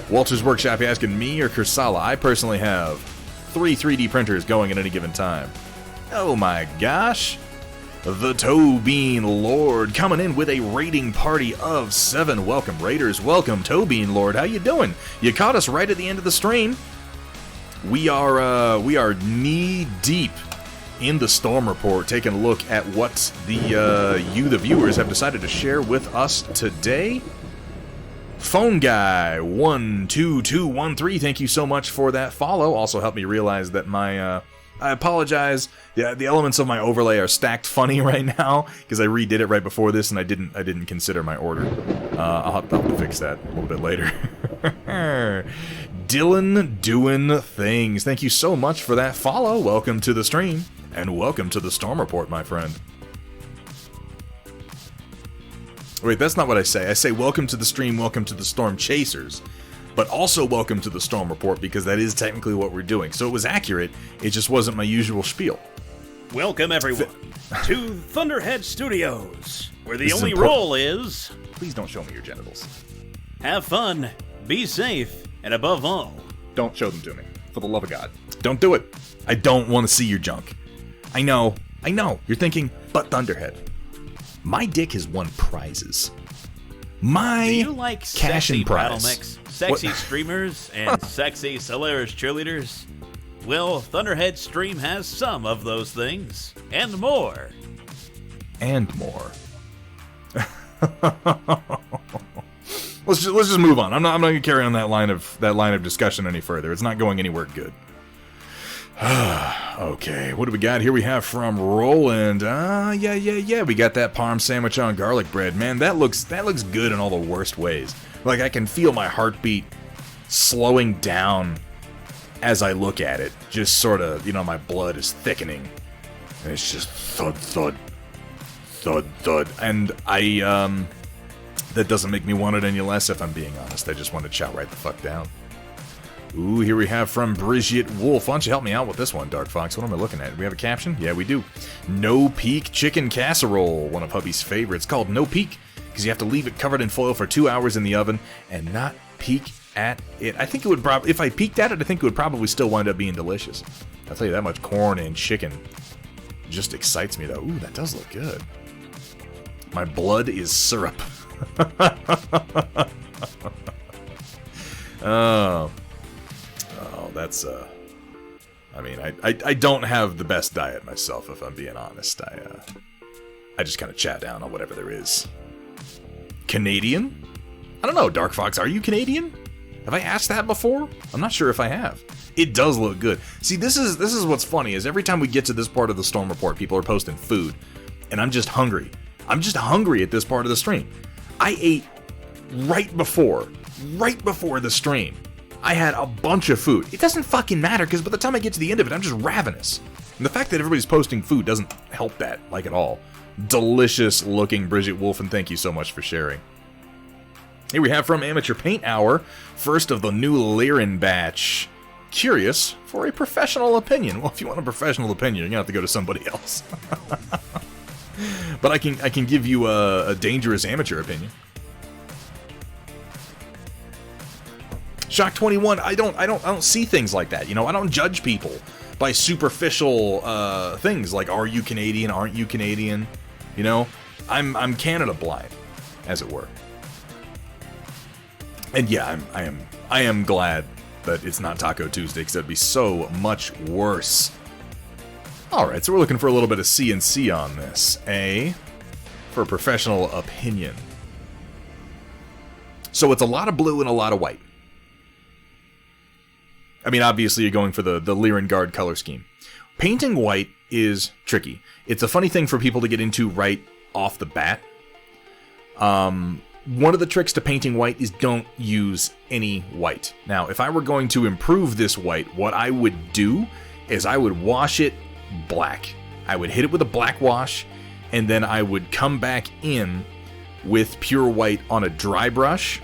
Walter's Workshop, you asking me or Kursala? I personally have 3 3D printers going at any given time. Oh my gosh. The Toe Bean Lord coming in with a raiding party of 7. Welcome, Raiders. Welcome, Toe Bean Lord. How you doing? You caught us right at the end of the stream. We are knee deep in the Storm Report, taking a look at what the viewers, have decided to share with us today. Phone Guy 12213, thank you so much for that follow. Also helped me realize that my I apologize. Yeah, the elements of my overlay are stacked funny right now because I redid it right before this and I didn't consider my order. I'll have to fix that a little bit later. Dylan doing things. Thank you so much for that follow. Welcome to the stream and welcome to the Storm Report, my friend. Wait, that's not what I say. I say welcome to the stream, welcome to the Stormchasers. But also welcome to the Storm Report, because that is technically what we're doing. So it was accurate, it just wasn't my usual spiel. Welcome, everyone, to Thunderhead Studios, where the only rule is... Please don't show me your genitals. Have fun, be safe, and above all... Don't show them to me, for the love of God. Don't do it. I don't want to see your junk. I know. You're thinking, but Thunderhead. My dick has won prizes. My Do you like cash sexy and prize. battle mix, sexy streamers, and sexy Solaris cheerleaders? Well, Thunderhead Stream has some of those things, and more. And more. let's just move on. I'm not gonna carry on that line of discussion any further. It's not going anywhere good. Okay, what do we got here? We have from Roland. Yeah. We got that parm sandwich on garlic bread. Man, that looks good in all the worst ways. Like, I can feel my heartbeat slowing down as I look at it. Just sort of, my blood is thickening. And it's just thud, thud, thud, thud. And that doesn't make me want it any less, if I'm being honest. I just want to chow right the fuck down. Ooh, here we have from Bridget Wolf. Why don't you help me out with this one, Dark Fox? What am I looking at? Do we have a caption? Yeah, we do. No Peak Chicken Casserole, one of hubby's favorites, called No Peak, because you have to leave it covered in foil for 2 hours in the oven and not peek at it. I think it would probably, if I peeked at it, I think it would probably still wind up being delicious. I'll tell you that much. Corn and chicken just excites me, though. Ooh, that does look good. My blood is syrup. Oh, that's, I mean, I don't have the best diet myself, if I'm being honest. I just kind of chat down on whatever there is. Canadian? I don't know, Dark Fox, are you Canadian? Have I asked that before? I'm not sure if I have. It does look good. See, this is what's funny, is every time we get to this part of the Storm Report, people are posting food, and I'm just hungry. I'm just hungry at this part of the stream. I ate right before the stream. I had a bunch of food. It doesn't fucking matter, because by the time I get to the end of it, I'm just ravenous. And the fact that everybody's posting food doesn't help that, like, at all. Delicious looking Bridget Wolf, and thank you so much for sharing. Here we have from Amateur Paint Hour, first of the new Lyran batch. Curious for a professional opinion. Well, if you want a professional opinion, you're gonna have to go to somebody else. But I can give you a dangerous amateur opinion. Shock 21, I don't see things like that. I don't judge people by superficial things like, are you Canadian, aren't you Canadian? I'm Canada blind, as it were. And yeah, I am glad that it's not Taco Tuesday, because that'd be so much worse. Alright, so we're looking for a little bit of CNC on this. For a professional opinion. So it's a lot of blue and a lot of white. I mean, obviously you're going for the Lyran Guard color scheme. Painting white is tricky. It's a funny thing for people to get into right off the bat. One of the tricks to painting white is don't use any white. Now, if I were going to improve this white, what I would do is I would wash it black. I would hit it with a black wash, and then I would come back in with pure white on a dry brush,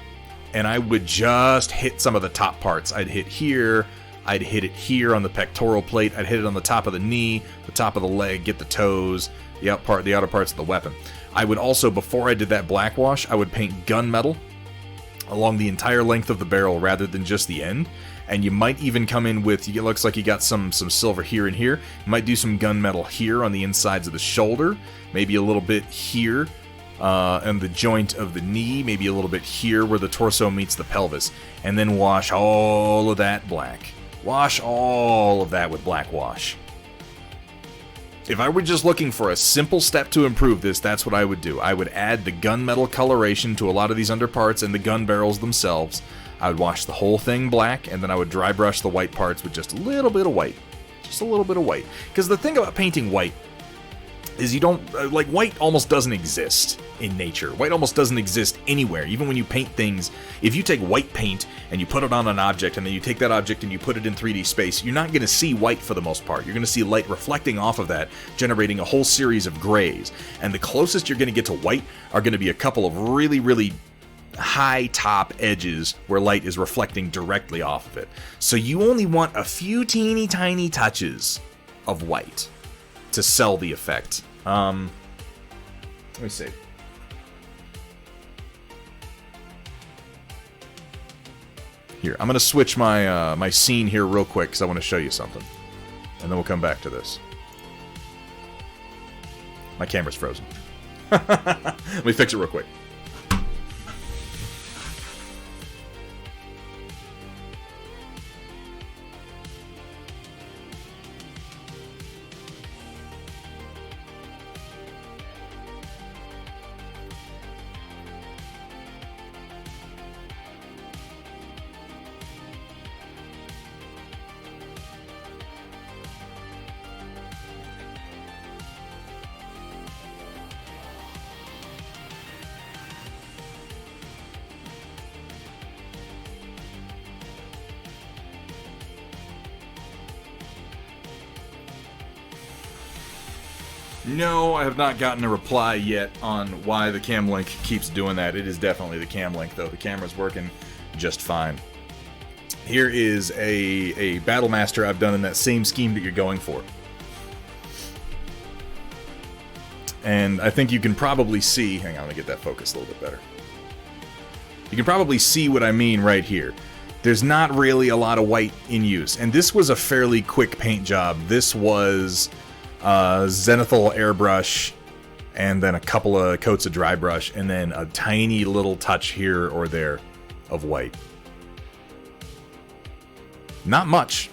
and I would just hit some of the top parts. I'd hit here, I'd hit it here on the pectoral plate, I'd hit it on the top of the knee, the top of the leg, get the toes, the outer parts of the weapon. I would also, before I did that black wash, I would paint gunmetal along the entire length of the barrel rather than just the end. And you might even come in with, it looks like you got some silver here and here. You might do some gunmetal here on the insides of the shoulder, maybe a little bit here on the joint of the knee, maybe a little bit here where the torso meets the pelvis, and then wash all of that black. Wash all of that with black wash. If I were just looking for a simple step to improve this, that's what I would do. I would add the gunmetal coloration to a lot of these underparts and the gun barrels themselves. I would wash the whole thing black, and then I would dry brush the white parts with just a little bit of white. Just a little bit of white. Because the thing about painting white is you don't, like, white almost doesn't exist in nature. White almost doesn't exist anywhere. Even when you paint things, if you take white paint and you put it on an object and then you take that object and you put it in 3D space, you're not going to see white for the most part. You're going to see light reflecting off of that, generating a whole series of grays. And the closest you're going to get to white are going to be a couple of really, really high top edges where light is reflecting directly off of it. So you only want a few teeny tiny touches of white to sell the effect. Let me see. Here, I'm going to switch my my scene here real quick because I want to show you something. And then we'll come back to this. My camera's frozen. Let me fix it real quick. No, I have not gotten a reply yet on why the cam link keeps doing that. It is definitely the cam link, though. The camera's working just fine. Here is a Battle Master I've done in that same scheme that you're going for. And I think you can probably see... Hang on, let me get that focused a little bit better. You can probably see what I mean right here. There's not really a lot of white in use. And this was a fairly quick paint job. This was... zenithal airbrush, and then a couple of coats of dry brush, and then a tiny little touch here or there of white. Not much.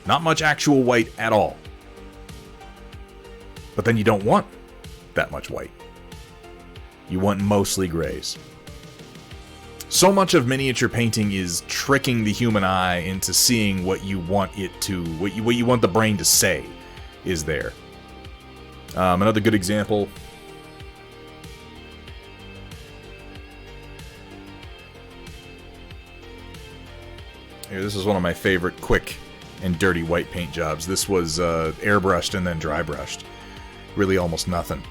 Not much actual white at all. But then you don't want that much white. You want mostly grays. So much of miniature painting is tricking the human eye into seeing what you want it to, what you want the brain to say is there. Another good example. Here, this is one of my favorite quick and dirty white paint jobs. This was airbrushed and then dry brushed. Really almost nothing.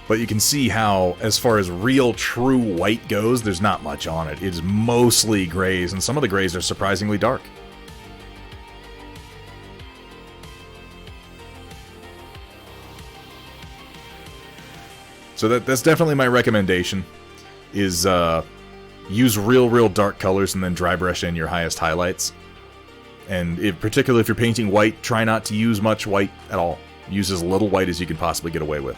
But you can see how, as far as real true white goes, there's not much on it. It's mostly grays, and some of the grays are surprisingly dark. So that's definitely my recommendation, is use real dark colors and then dry brush in your highest highlights. And particularly if you're painting white, try not to use much white at all. Use as little white as you can possibly get away with.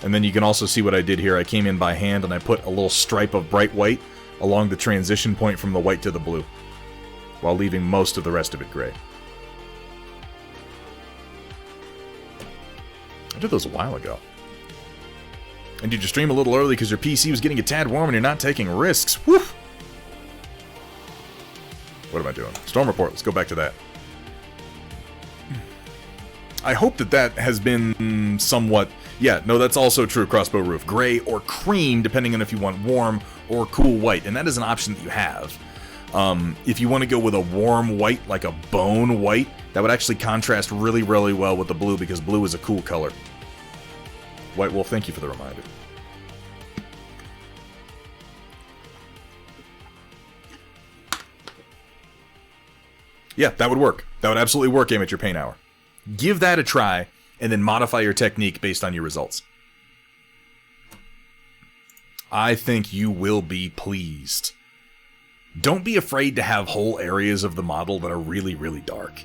And then you can also see what I did here. I came in by hand and I put a little stripe of bright white along the transition point from the white to the blue, while leaving most of the rest of it gray. I did those a while ago. And did you stream a little early because your PC was getting a tad warm and you're not taking risks? Woo! What am I doing? Storm report. Let's go back to that. I hope that has been somewhat... Yeah, no, that's also true. Crossbow roof. Gray or cream, depending on if you want warm or cool white. And that is an option that you have. If you want to go with a warm white, like a bone white, that would actually contrast really well with the blue, because blue is a cool color. White Wolf, thank you for the reminder. Yeah, that would work. That would absolutely work, Amateur Paint Hour. Give that a try, and then modify your technique based on your results. I think you will be pleased. Don't be afraid to have whole areas of the model that are really dark.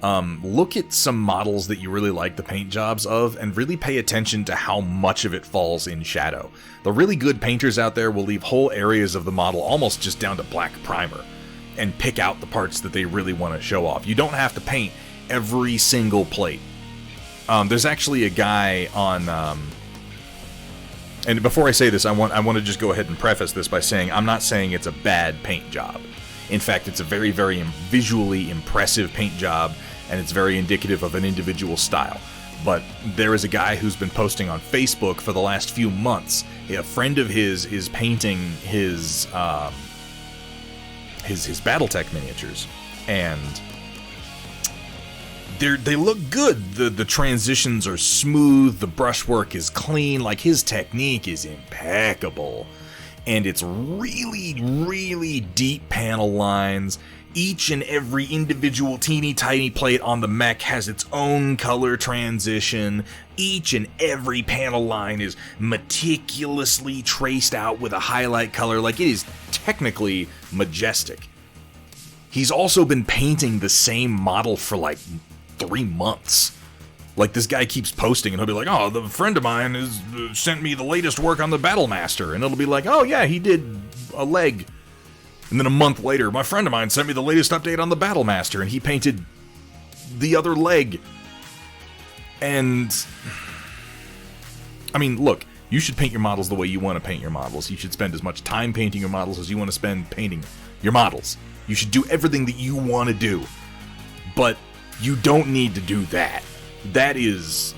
Look at some models that you really like the paint jobs of, and really pay attention to how much of it falls in shadow. The really good painters out there will leave whole areas of the model almost just down to black primer, and pick out the parts that they really want to show off. You don't have to paint every single plate. There's actually a guy on... and before I say this, I want to just go ahead and preface this by saying I'm not saying it's a bad paint job. In fact, it's a very, very visually impressive paint job, and it's very indicative of an individual style. But there is a guy who's been posting on Facebook for the last few months. A friend of his is painting his Battletech miniatures, and they look good. The transitions are smooth, the brushwork is clean, like his technique is impeccable. And it's really, really deep panel lines. Each and every individual teeny tiny plate on the mech has its own color transition. Each and every panel line is meticulously traced out with a highlight color. Like, it is technically majestic. He's also been painting the same model for like 3 months. Like, this guy keeps posting and he'll be like, oh, the friend of mine has sent me the latest work on the Battlemaster. And it'll be like, oh yeah, he did a leg. And then a month later, my friend of mine sent me the latest update on the Battlemaster, and he painted the other leg. And, I mean, look, you should paint your models the way you want to paint your models. You should spend as much time painting your models as you want to spend painting your models. You should do everything that you want to do. But you don't need to do that. That is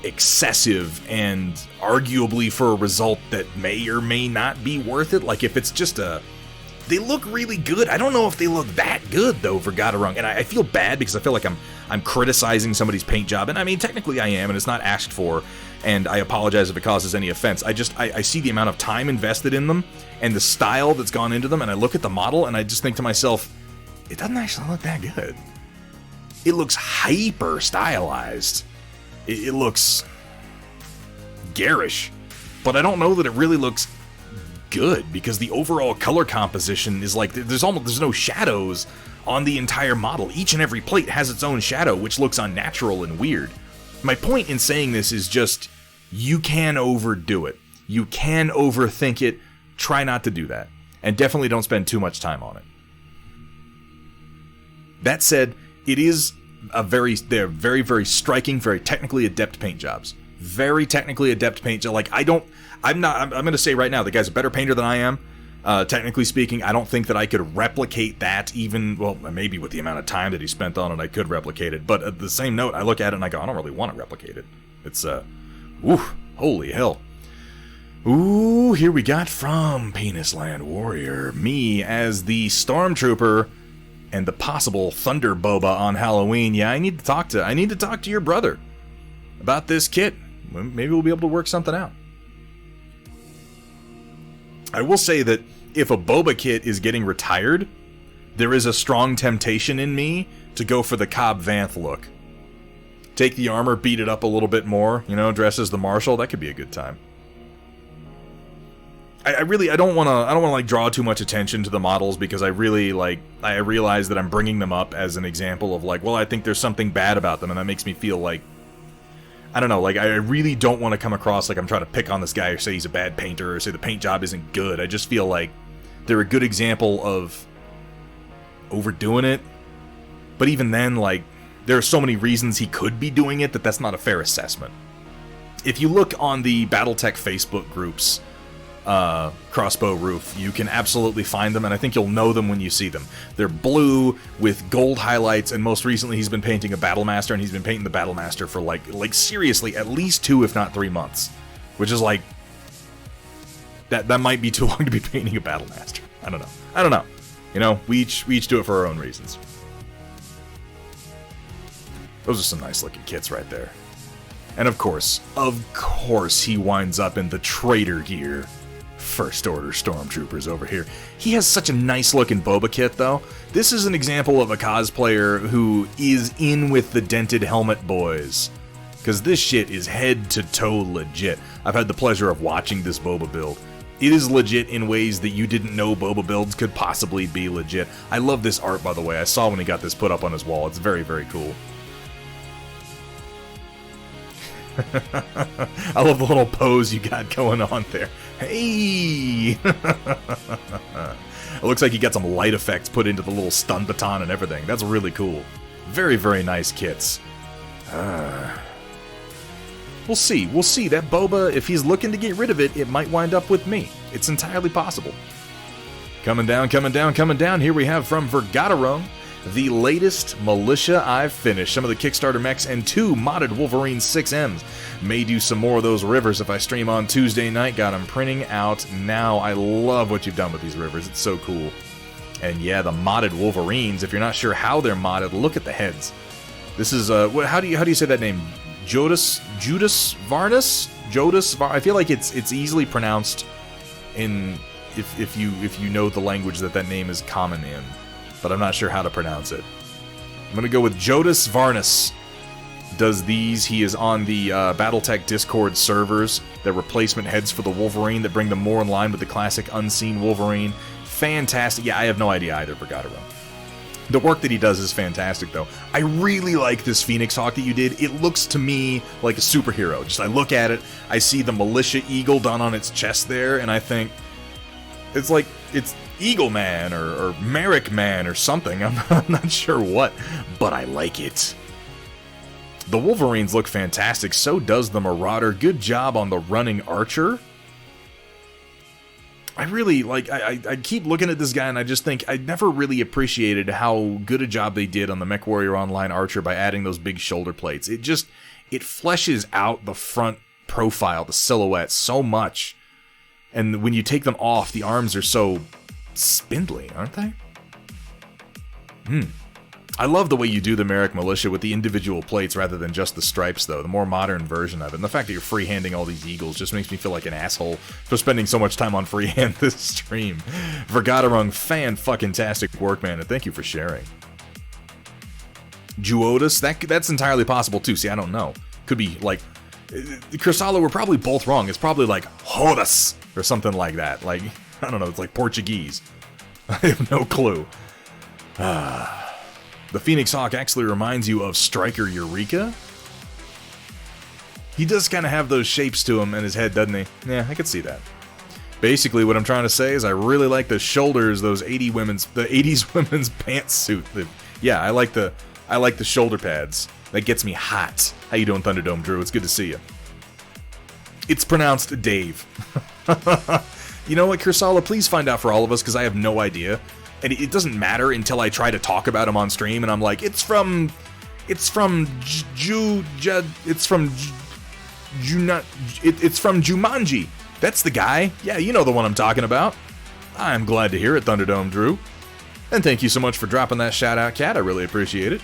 excessive, and arguably for a result that may or may not be worth it. Like, if it's just a... They look really good. I don't know if they look that good, though, for Godorung. And I feel bad because I feel like I'm criticizing somebody's paint job. And I mean, technically I am, and it's not asked for. And I apologize if it causes any offense. I see the amount of time invested in them and the style that's gone into them, and I look at the model and I just think to myself, it doesn't actually look that good. It looks hyper stylized. It looks garish. But I don't know that it really looks good, because the overall color composition is like, there's no shadows on the entire model. Each and every plate has its own shadow, which looks unnatural and weird. My point in saying this is just, you can overdo it. You can overthink it. Try not to do that. And definitely don't spend too much time on it. That said, they're very, very striking, very technically adept paint jobs. Very technically adept paint job. Like, I'm going to say right now, the guy's a better painter than I am. Technically speaking, I don't think that I could replicate that even, well, maybe with the amount of time that he spent on it, I could replicate it. But at the same note, I look at it and I go, I don't really want to replicate it. It's, holy hell. Ooh, here we got from Penisland Warrior, me as the Stormtrooper and the possible Thunder Boba on Halloween. Yeah, I need to talk to your brother about this kit. Maybe we'll be able to work something out. I will say that if a Boba kit is getting retired, there is a strong temptation in me to go for the Cobb Vanth look. Take the armor, beat it up a little bit more, dress as the Marshal. That could be a good time. I don't want to like draw too much attention to the models, because I realize that I'm bringing them up as an example of like, well, I think there's something bad about them, and that makes me feel like, I don't know, like, I really don't want to come across like I'm trying to pick on this guy or say he's a bad painter or say the paint job isn't good. I just feel like they're a good example of overdoing it. But even then, like, there are so many reasons he could be doing it that's not a fair assessment. If you look on the Battletech Facebook groups, Crossbow Roof, you can absolutely find them, and I think you'll know them when you see them. They're blue with gold highlights, and most recently he's been painting a Battlemaster, and he's been painting the Battlemaster for like seriously at least 2 if not 3 months, which is like, that might be too long to be painting a Battlemaster. I don't know. We each do it for our own reasons. Those are some nice looking kits right there. And of course he winds up in the Trader gear. First Order Stormtroopers over here. He has such a nice looking Boba kit, though. This is an example of a cosplayer who is in with the dented helmet boys, because this shit is head to toe legit. I've had the pleasure of watching this Boba build. It is legit in ways that you didn't know Boba builds could possibly be legit. I love this art, by the way. I saw when he got this put up on his wall. It's very, very cool. I love the little pose you got going on there. Hey! It looks like you got some light effects put into the little stun baton and everything. That's really cool. Very, very nice kits. We'll see. That Boba, if he's looking to get rid of it, it might wind up with me. It's entirely possible. Coming down, coming down, coming down. Here we have from Vergaderung, the latest militia I've finished. Some of the Kickstarter mechs and 2 modded Wolverine 6Ms. May do some more of those rivers if I stream on Tuesday night. Got them printing out now. I love what you've done with these rivers. It's so cool. And yeah, the modded Wolverines. If you're not sure how they're modded, look at the heads. This is how do you say that name? Judas Varnus? I feel like it's easily pronounced in if you know the language that name is common in, but I'm not sure how to pronounce it. I'm gonna go with Judas Varnus. Does these? He is on the Battletech Discord servers. They're replacement heads for the Wolverine that bring them more in line with the classic Unseen Wolverine. Fantastic. Yeah, I have no idea either, Vergaderung. The work that he does is fantastic, though. I really like this Phoenix Hawk that you did. It looks to me like a superhero. Just I look at it, I see the militia eagle done on its chest there, and I think it's like it's Eagle Man or Merrick Man or something. I'm not sure what, but I like it. The Wolverines look fantastic. So does the Marauder. Good job on the running Archer. I really, like, I keep looking at this guy and I just think I never really appreciated how good a job they did on the MechWarrior Online Archer by adding those big shoulder plates. It fleshes out the front profile, the silhouette, so much. And when you take them off, the arms are so spindly, aren't they? I love the way you do the Merrick Militia with the individual plates rather than just the stripes, though. The more modern version of it. And the fact that you're freehanding all these eagles just makes me feel like an asshole for spending so much time on freehand this stream. Vergaderung, fan-fucking-tastic work, man, and thank you for sharing. Juotis, that's entirely possible, too. See, I don't know. Could be, like... Kursala, we're probably both wrong. It's probably like, Horas, or something like that. Like, I don't know, it's like Portuguese. I have no clue. The Phoenix Hawk actually reminds you of Striker Eureka. He does kind of have those shapes to him in his head, doesn't he? Yeah, I could see that. Basically, what I'm trying to say is I really like the shoulders, those 80s women's pantsuit. Yeah, I like the shoulder pads. That gets me hot. How you doing, Thunderdome Drew? It's good to see you. It's pronounced Dave. You know what, Kursala? Please find out for all of us, because I have no idea. And it doesn't matter until I try to talk about him on stream, and I'm like, it's from Jumanji. That's the guy. Yeah, you know the one I'm talking about. I'm glad to hear it, Thunderdome Drew. And thank you so much for dropping that shout out, Cat. I really appreciate it.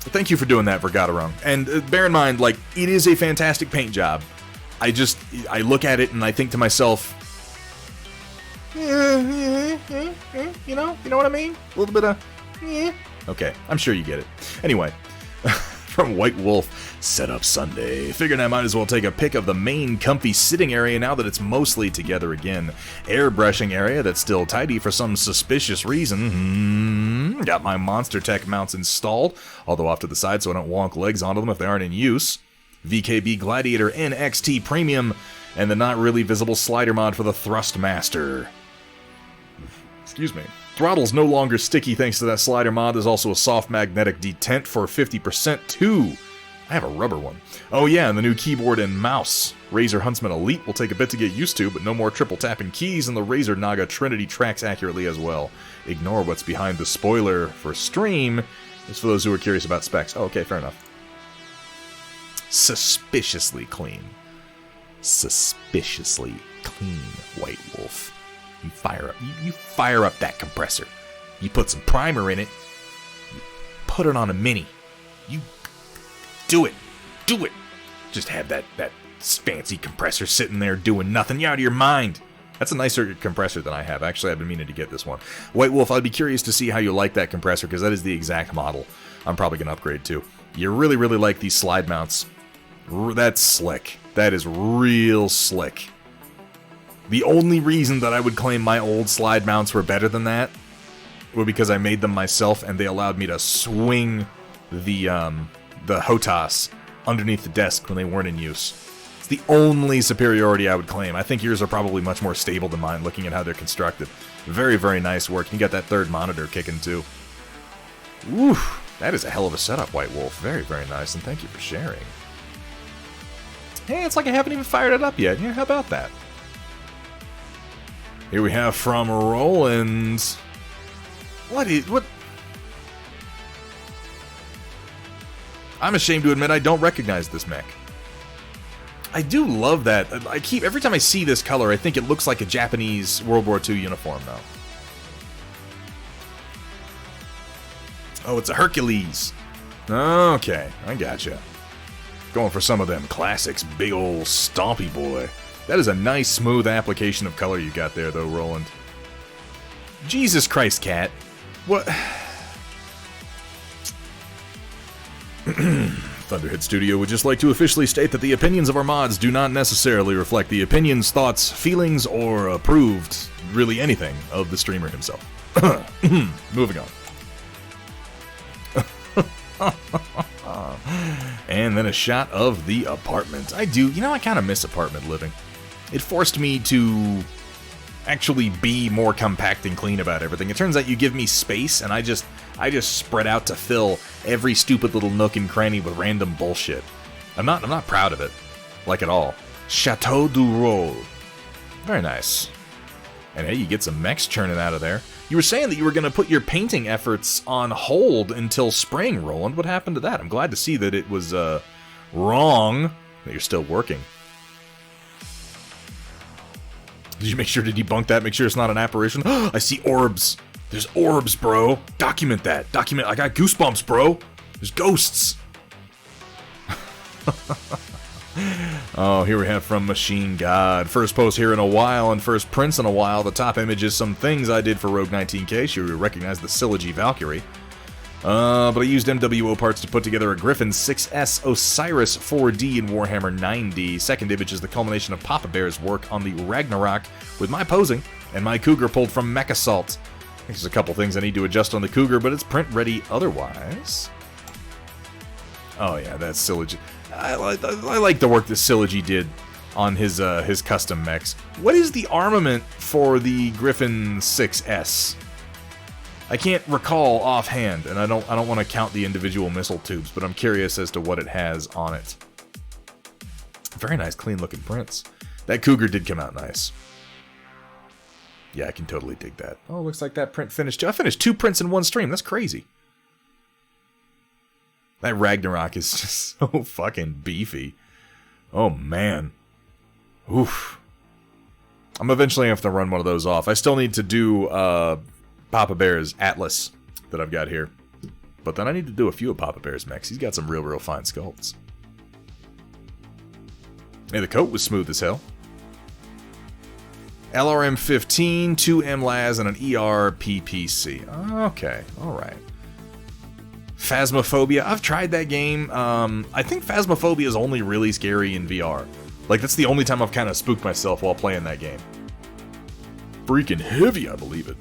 Thank you for doing that, Vergaderung. And bear in mind, like, it is a fantastic paint job. I look at it and I think to myself, you know what I mean? A little bit of, Okay, I'm sure you get it. Anyway, from White Wolf, set up Sunday. Figured I might as well take a pic of the main comfy sitting area now that it's mostly together again. Airbrushing area that's still tidy for some suspicious reason. Got my Monster Tech mounts installed, although off to the side so I don't wonk legs onto them if they aren't in use. VKB Gladiator NXT Premium, and the not really visible slider mod for the Thrustmaster. Excuse me. Throttle's no longer sticky thanks to that slider mod. There's also a soft magnetic detent for 50% too. I have a rubber one. Oh yeah, and the new keyboard and mouse. Razer Huntsman Elite will take a bit to get used to, but no more triple tapping keys, and the Razer Naga Trinity tracks accurately as well. Ignore what's behind the spoiler for stream. It's for those who are curious about specs. Oh, okay, fair enough. Suspiciously clean. Suspiciously clean, White Wolf. You fire up that compressor. You put some primer in it. You put it on a Mini. You do it. Do it. Just have that fancy compressor sitting there doing nothing. You're out of your mind. That's a nicer compressor than I have. Actually, I've been meaning to get this one. White Wolf, I'd be curious to see how you like that compressor, because that is the exact model I'm probably going to upgrade to. You really, really like these slide mounts. That's slick. That is real slick. The only reason that I would claim my old slide mounts were better than that were because I made them myself, and they allowed me to swing the HOTAS underneath the desk when they weren't in use. It's the only superiority I would claim. I think yours are probably much more stable than mine, looking at how they're constructed. Very, very nice work. You got that third monitor kicking, too. Oof, that is a hell of a setup, White Wolf. Very, very nice, and thank you for sharing. Hey, it's like I haven't even fired it up yet. Yeah, how about that? Here we have from Roland. What? I'm ashamed to admit I don't recognize this mech. I do love that. Every time I see this color, I think it looks like a Japanese World War II uniform, though. Oh, it's a Hercules. Okay, I gotcha. Going for some of them classics, big ol' stompy boy. That is a nice, smooth application of color you got there, though, Roland. Jesus Christ, Cat. What? Thunderhead Studio would just like to officially state that the opinions of our mods do not necessarily reflect the opinions, thoughts, feelings, or approved, really anything, of the streamer himself. Moving on. And then a shot of the apartment. I kind of miss apartment living. It forced me to actually be more compact and clean about everything. It turns out you give me space, and I just spread out to fill every stupid little nook and cranny with random bullshit. I'm not proud of it, like at all. Chateau du Rôle. Very nice. And hey, you get some mechs churning out of there. You were saying that you were going to put your painting efforts on hold until spring, Roland. What happened to that? I'm glad to see that it was wrong, that you're still working. Did you make sure to debunk that? Make sure it's not an apparition? I see orbs. There's orbs, bro. Document that. I got goosebumps, bro. There's ghosts. Oh, here we have from Machine God. First post here in a while, and first prints in a while. The top image is some things I did for Rogue 19K. You recognize the Sylogy Valkyrie. But I used MWO parts to put together a Griffin 6S Osiris 4D in Warhammer 9D. Second image is the culmination of Papa Bear's work on the Ragnarok with my posing and my Cougar pulled from Mech Assault. There's a couple things I need to adjust on the Cougar, but it's print ready otherwise. Oh yeah, that's Sylogy. I like the work that Sylogy did on his custom mechs. What is the armament for the Griffin 6S? I can't recall offhand, and I don't want to count the individual missile tubes, but I'm curious as to what it has on it. Very nice, clean-looking prints. That Cougar did come out nice. Yeah, I can totally dig that. Oh, looks like that print finished too. I finished 2 prints in one stream. That's crazy. That Ragnarok is just so fucking beefy. Oh, man. Oof. I'm eventually going to have to run one of those off. I still need to do Papa Bear's Atlas that I've got here. But then I need to do a few of Papa Bear's mechs. He's got some real fine sculpts. Hey, the coat was smooth as hell. LRM 15, 2 MLAS, and an ER PPC. Okay, alright. Phasmophobia. I've tried that game. I think Phasmophobia is only really scary in VR. Like, that's the only time I've kind of spooked myself while playing that game. Freaking heavy, I believe it.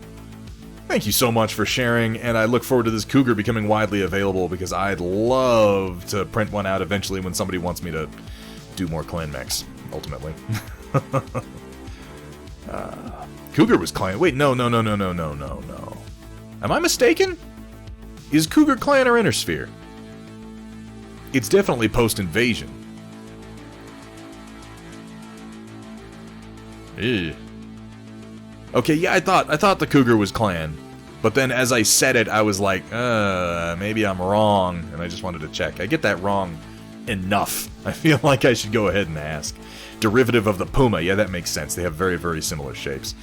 Thank you so much for sharing, and I look forward to this Cougar becoming widely available because I'd love to print one out eventually when somebody wants me to do more clan mechs, ultimately. Cougar was clan. Wait, no. Am I mistaken? Is Cougar clan or Intersphere? It's definitely post-invasion. Ew. Okay, yeah, I thought the Cougar was clan. But then as I said it, I was like, maybe I'm wrong, and I just wanted to check. I get that wrong enough. I feel like I should go ahead and ask. Derivative of the Puma. Yeah, that makes sense. They have very similar shapes.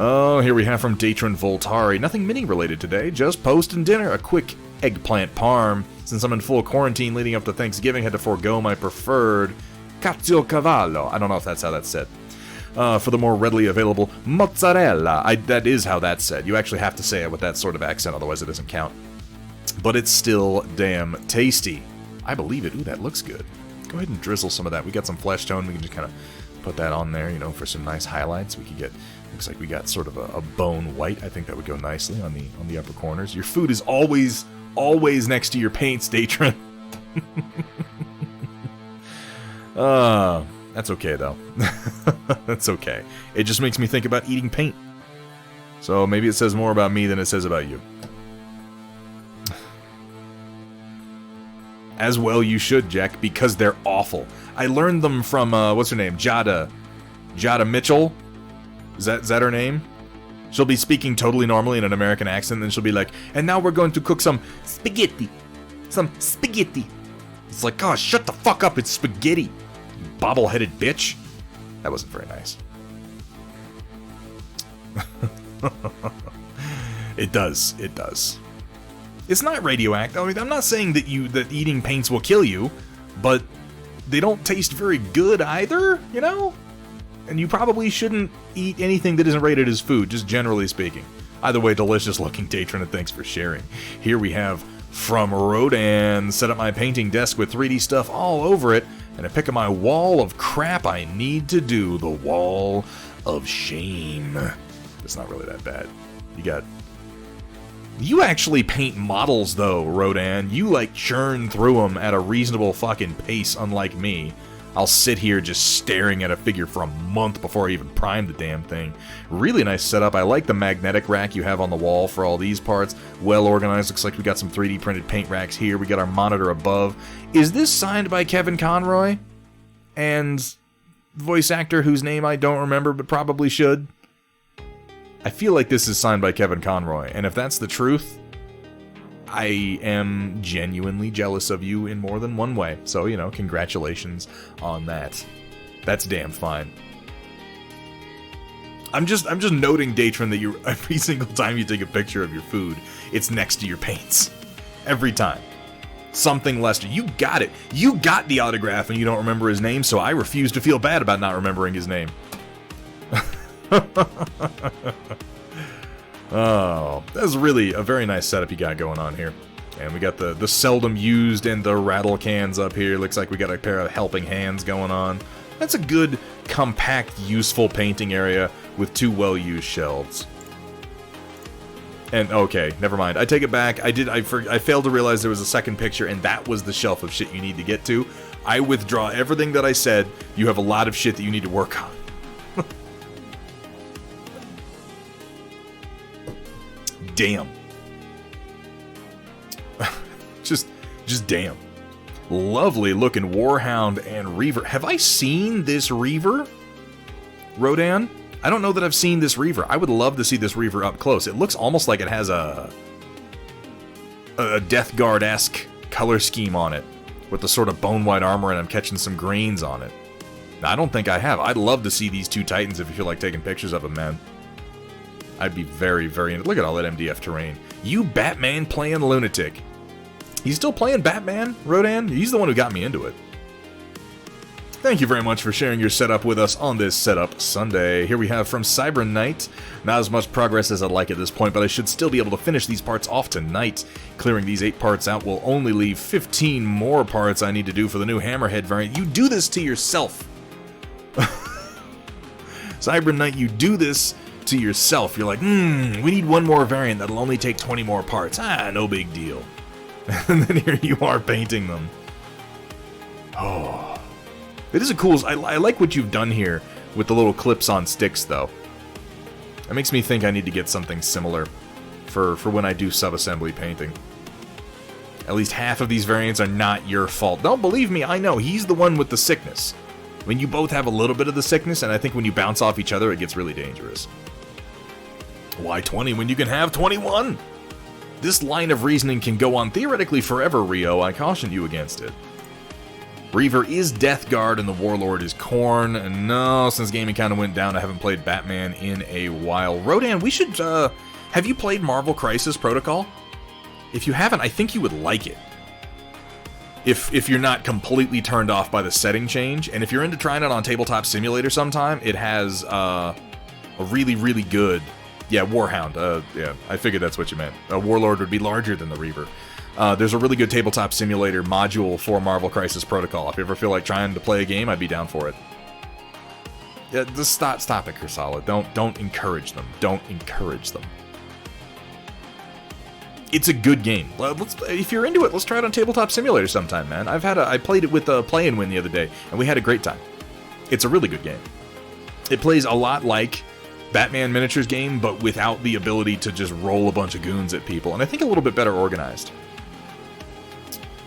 Oh, here we have from Datron Voltari. Nothing mini related today, just post and dinner. A quick eggplant parm. Since I'm in full quarantine leading up to Thanksgiving, had to forego my preferred caciocavallo. I don't know if that's how that's said. For the more readily available mozzarella. That is how that's said. You actually have to say it with that sort of accent, otherwise it doesn't count. But it's still damn tasty. I believe it. Ooh, that looks good. Go ahead and drizzle some of that. We got some flesh tone. We can just kind of put that on there, you know, for some nice highlights. We could get, looks like we got sort of a bone white. I think that would go nicely on the upper corners. Your food is always next to your paints, Datron. That's okay, though. That's okay. It just makes me think about eating paint. So maybe it says more about me than it says about you. As well you should, Jack, because they're awful. I learned them from, what's her name? Jada Mitchell. Is that her name? She'll be speaking totally normally in an American accent, and then she'll be like, and now we're going to cook some spaghetti. Some spaghetti. It's like, oh, shut the fuck up, it's spaghetti, you bobble-headed bitch. That wasn't very nice. It does. It's not radioactive. I mean, I'm not saying that eating paints will kill you, but they don't taste very good either, you know? And you probably shouldn't eat anything that isn't rated as food, just generally speaking. Either way, delicious looking, Datron, and thanks for sharing. Here we have from Rodan, set up my painting desk with 3D stuff all over it, and I pick up my wall of crap I need to do, the wall of shame. It's not really that bad. You actually paint models, though, Rodan. You, like, churn through them at a reasonable fucking pace, unlike me. I'll sit here just staring at a figure for a month before I even prime the damn thing. Really nice setup. I like the magnetic rack you have on the wall for all these parts. Well organized. Looks like we got some 3D printed paint racks here. We got our monitor above. Is this signed by Kevin Conroy? And voice actor whose name I don't remember but probably should? I feel like this is signed by Kevin Conroy, and if that's the truth, I am genuinely jealous of you in more than one way. So, you know, congratulations on that. That's damn fine. I'm just noting, Datron, that every single time you take a picture of your food, it's next to your paints. Every time. Something Lester. You got it. You got the autograph and you don't remember his name, so I refuse to feel bad about not remembering his name. Oh, that's really a very nice setup you got going on here. And we got the seldom used and the rattle cans up here. Looks like we got a pair of helping hands going on. That's a good, compact, useful painting area with 2 well-used shelves. And, okay, never mind. I take it back. I failed to realize there was a second picture, and that was the shelf of shit you need to get to. I withdraw everything that I said. You have a lot of shit that you need to work on. Damn. just damn. Lovely looking Warhound and Reaver. Have I seen this Reaver, Rodan? I don't know that I've seen this Reaver. I would love to see this Reaver up close. It looks almost like it has a Death Guard-esque color scheme on it, with the sort of bone white armor, and I'm catching some grains on it. Now, I don't think I have. I'd love to see these 2 Titans if you feel like taking pictures of them, man. I'd be very, very... Look at all that MDF terrain. You Batman playing lunatic. He's still playing Batman, Rodan? He's the one who got me into it. Thank you very much for sharing your setup with us on this Setup Sunday. Here we have from Cyber Knight. Not as much progress as I'd like at this point, but I should still be able to finish these parts off tonight. Clearing these 8 parts out will only leave 15 more parts I need to do for the new Hammerhead variant. You do this to yourself. Cyber Knight, you do this to yourself. You're like, we need 1 more variant that'll only take 20 more parts. No big deal. And then here you are painting them. Oh. It is a cool... I like what you've done here with the little clips on sticks, though. That makes me think I need to get something similar for when I do sub-assembly painting. At least half of these variants are not your fault. Don't believe me, I know. He's the one with the sickness. When you both have a little bit of the sickness, and I think when you bounce off each other, it gets really dangerous. Why 20 when you can have 21? This line of reasoning can go on theoretically forever, Rio. I caution you against it. Reaver is Death Guard and the Warlord is Korn. And no, since gaming kind of went down, I haven't played Batman in a while. Rodan, we should, have you played Marvel Crisis Protocol? If you haven't, I think you would like it. If you're not completely turned off by the setting change, and if you're into trying it on Tabletop Simulator sometime, it has a really, really good... Yeah, Warhound. Yeah, I figured that's what you meant. A Warlord would be larger than the Reaver. There's a really good Tabletop Simulator module for Marvel Crisis Protocol. If you ever feel like trying to play a game, I'd be down for it. Yeah, just stop it, Kursala. Don't encourage them. Don't encourage them. It's a good game. If you're into it, let's try it on Tabletop Simulator sometime, man. I played it with Play and Win the other day, and we had a great time. It's a really good game. It plays a lot like Batman Miniatures game, but without the ability to just roll a bunch of goons at people, and I think a little bit better organized.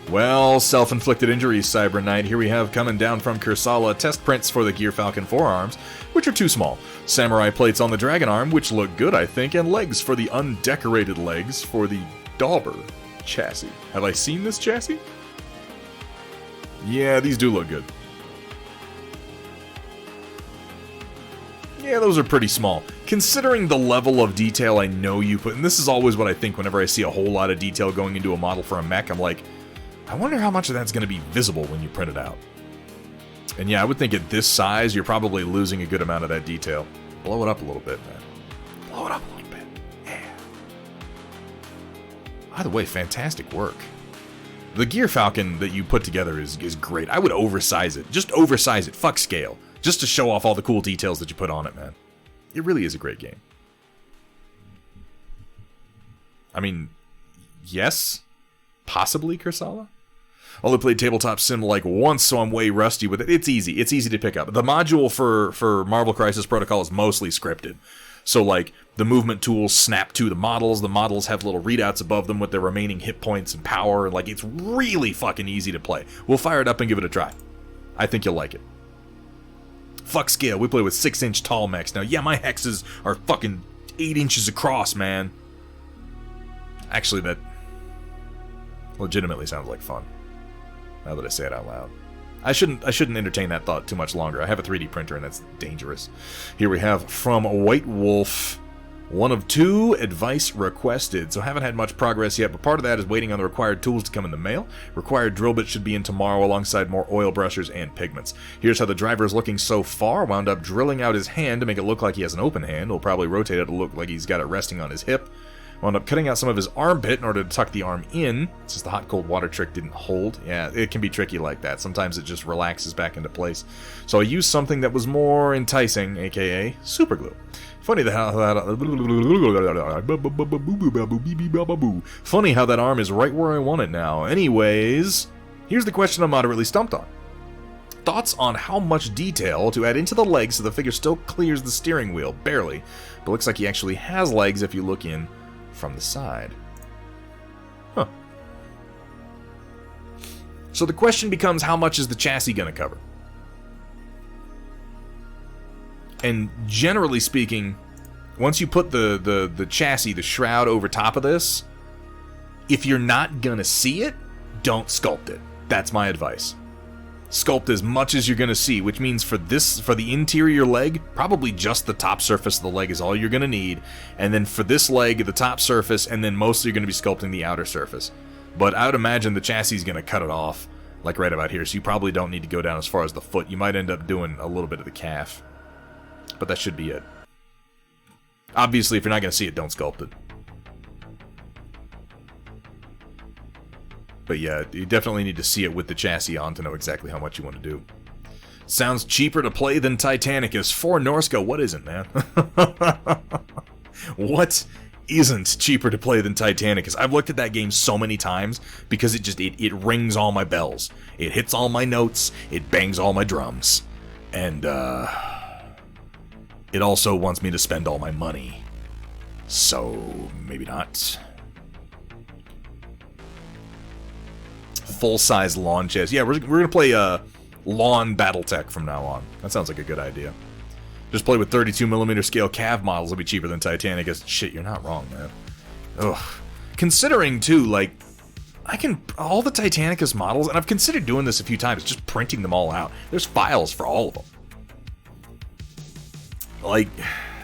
Well, self-inflicted injuries, Cyber Knight. Here we have coming down from Kursala test prints for the Gear Falcon forearms, which are too small. Samurai plates on the Dragon Arm, which look good, I think, and legs for the undecorated legs for the Dauber chassis. Have I seen this chassis? Yeah, these do look good. Yeah, those are pretty small. Considering the level of detail I know you put, and this is always what I think whenever I see a whole lot of detail going into a model for a mech, I'm like, I wonder how much of that's going to be visible when you print it out. And yeah, I would think at this size, you're probably losing a good amount of that detail. Blow it up a little bit, man. Blow it up a little bit. Yeah. By the way, fantastic work. The Gear Falcon that you put together is great. I would oversize it. Just oversize it. Fuck scale. Just to show off all the cool details that you put on it, man. It really is a great game. I mean, yes? Possibly, Kursala? Only played Tabletop Sim like once, so I'm way rusty with it. It's easy. It's easy to pick up. The module for Marvel Crisis Protocol is mostly scripted. So, like, the movement tools snap to the models. The models have little readouts above them with their remaining hit points and power. Like, it's really fucking easy to play. We'll fire it up and give it a try. I think you'll like it. Fuck scale. We play with 6-inch tall mechs. Now, yeah, my hexes are fucking 8 inches across, man. Actually, that legitimately sounds like fun. Now that I say it out loud. I shouldn't entertain that thought too much longer. I have a 3D printer and that's dangerous. Here we have from White Wolf, 1 of 2 advice requested. So haven't had much progress yet, but part of that is waiting on the required tools to come in the mail. Required drill bit should be in tomorrow alongside more oil brushers and pigments. Here's how the driver is looking so far. Wound up drilling out his hand to make it look like he has an open hand. We'll probably rotate it to look like he's got it resting on his hip. Wound up cutting out some of his armpit in order to tuck the arm in, since the hot cold water trick didn't hold. Yeah, it can be tricky like that. Sometimes it just relaxes back into place. So I used something that was more enticing, aka super glue. Funny how that arm is right where I want it now. Anyways, here's the question I'm moderately stumped on. Thoughts on how much detail to add into the legs so the figure still clears the steering wheel, barely. But looks like he actually has legs if you look in from the side. Huh. So the question becomes, how much is the chassis going to cover? And generally speaking, once you put the chassis, the shroud over top of this, if you're not going to see it, don't sculpt it. That's my advice. Sculpt as much as you're going to see, which means for the interior leg, probably just the top surface of the leg is all you're going to need. And then for this leg, the top surface, and then mostly you're going to be sculpting the outer surface. But I would imagine the chassis is going to cut it off, like right about here, so you probably don't need to go down as far as the foot. You might end up doing a little bit of the calf. But that should be it. Obviously, if you're not going to see it, don't sculpt it. But yeah, you definitely need to see it with the chassis on to know exactly how much you want to do. Sounds cheaper to play than Titanicus. For Norska, what isn't, man? What isn't cheaper to play than Titanicus? I've looked at that game so many times because it rings all my bells. It hits all my notes. It bangs all my drums. And, it also wants me to spend all my money. So, maybe not. Full-size lawn chest. Yeah, we're going to play lawn Battletech from now on. That sounds like a good idea. Just play with 32mm scale cav models. Will be cheaper than Titanicus. Shit, you're not wrong, man. Ugh. Considering, too, like, all the Titanicus models, and I've considered doing this a few times, just printing them all out. There's files for all of them. Like,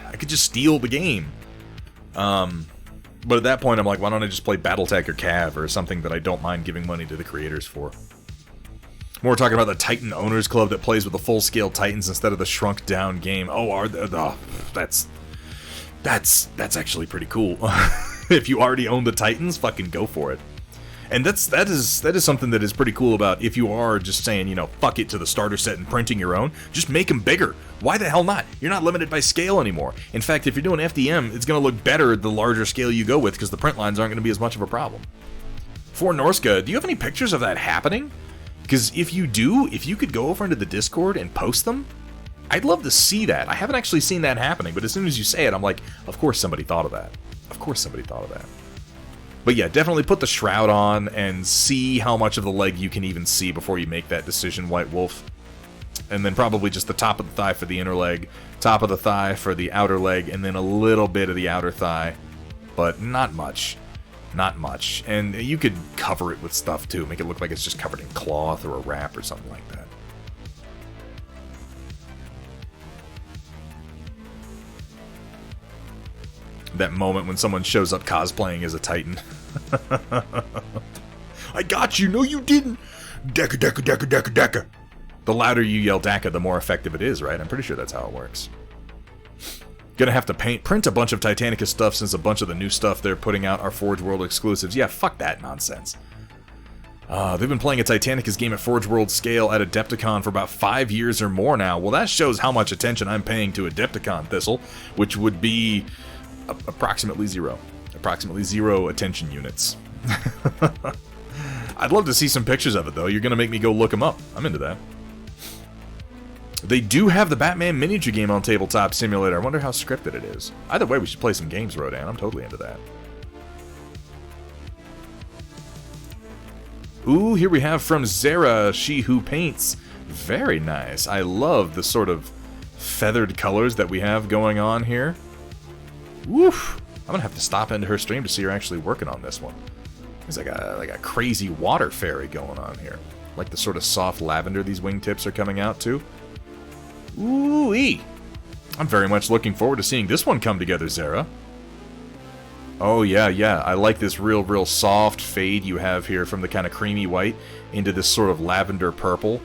I could just steal the game. But at that point, I'm like, why don't I just play Battletech or Cav or something that I don't mind giving money to the creators for? More talking about the Titan Owners Club that plays with the full-scale Titans instead of the shrunk-down game. Oh, that's actually pretty cool. If you already own the Titans, fucking go for it. And that is something that is pretty cool about if you are just saying, you know, fuck it to the starter set and printing your own, just make them bigger. Why the hell not? You're not limited by scale anymore. In fact, if you're doing FDM, it's going to look better the larger scale you go with because the print lines aren't going to be as much of a problem. For Norska, do you have any pictures of that happening? Because if you do, if you could go over into the Discord and post them, I'd love to see that. I haven't actually seen that happening, but as soon as you say it, I'm like, of course somebody thought of that. Of course somebody thought of that. But yeah, definitely put the shroud on and see how much of the leg you can even see before you make that decision, White Wolf. And then probably just the top of the thigh for the inner leg, top of the thigh for the outer leg, and then a little bit of the outer thigh. But not much. Not much. And you could cover it with stuff too, make it look like it's just covered in cloth or a wrap or something like that. That moment when someone shows up cosplaying as a Titan. I got you! No, you didn't! Dekka, dekka, dekka, dekka, dekka! The louder you yell Dakka, the more effective it is, right? I'm pretty sure that's how it works. Gonna have to print a bunch of Titanicus stuff since a bunch of the new stuff they're putting out are Forge World exclusives. Yeah, fuck that nonsense. They've been playing a Titanicus game at Forge World scale at Adepticon for about 5 years or more now. Well, that shows how much attention I'm paying to Adepticon, Thistle, which would be approximately zero. Approximately 0 attention units. I'd love to see some pictures of it, though. You're gonna make me go look them up. I'm into that. They do have the Batman miniature game on Tabletop Simulator. I wonder how scripted it is. Either way, we should play some games, Rodan. I'm totally into that. Ooh, here we have from Zara, She Who Paints. Very nice. I love the sort of feathered colors that we have going on here. Woof. I'm gonna have to stop into her stream to see her actually working on this one. There's like a crazy water fairy going on here. Like the sort of soft lavender these wingtips are coming out to. Ooh-wee. I'm very much looking forward to seeing this one come together, Zara. Oh, yeah. I like this real soft fade you have here from the kind of creamy white into this sort of lavender purple.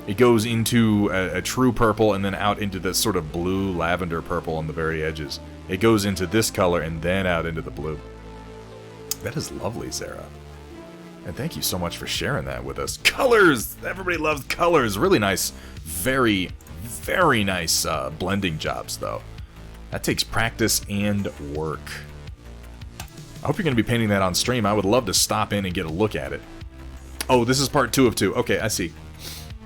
It goes into a true purple and then out into this sort of blue lavender purple on the very edges. It goes into this color and then out into the blue. That is lovely, Zara. And thank you so much for sharing that with us. Colors! Everybody loves colors. Really nice. Very nice blending jobs, though. That takes practice and work. I hope you're going to be painting that on stream. I would love to stop in and get a look at it. Oh, this is part 2 of 2. Okay, I see.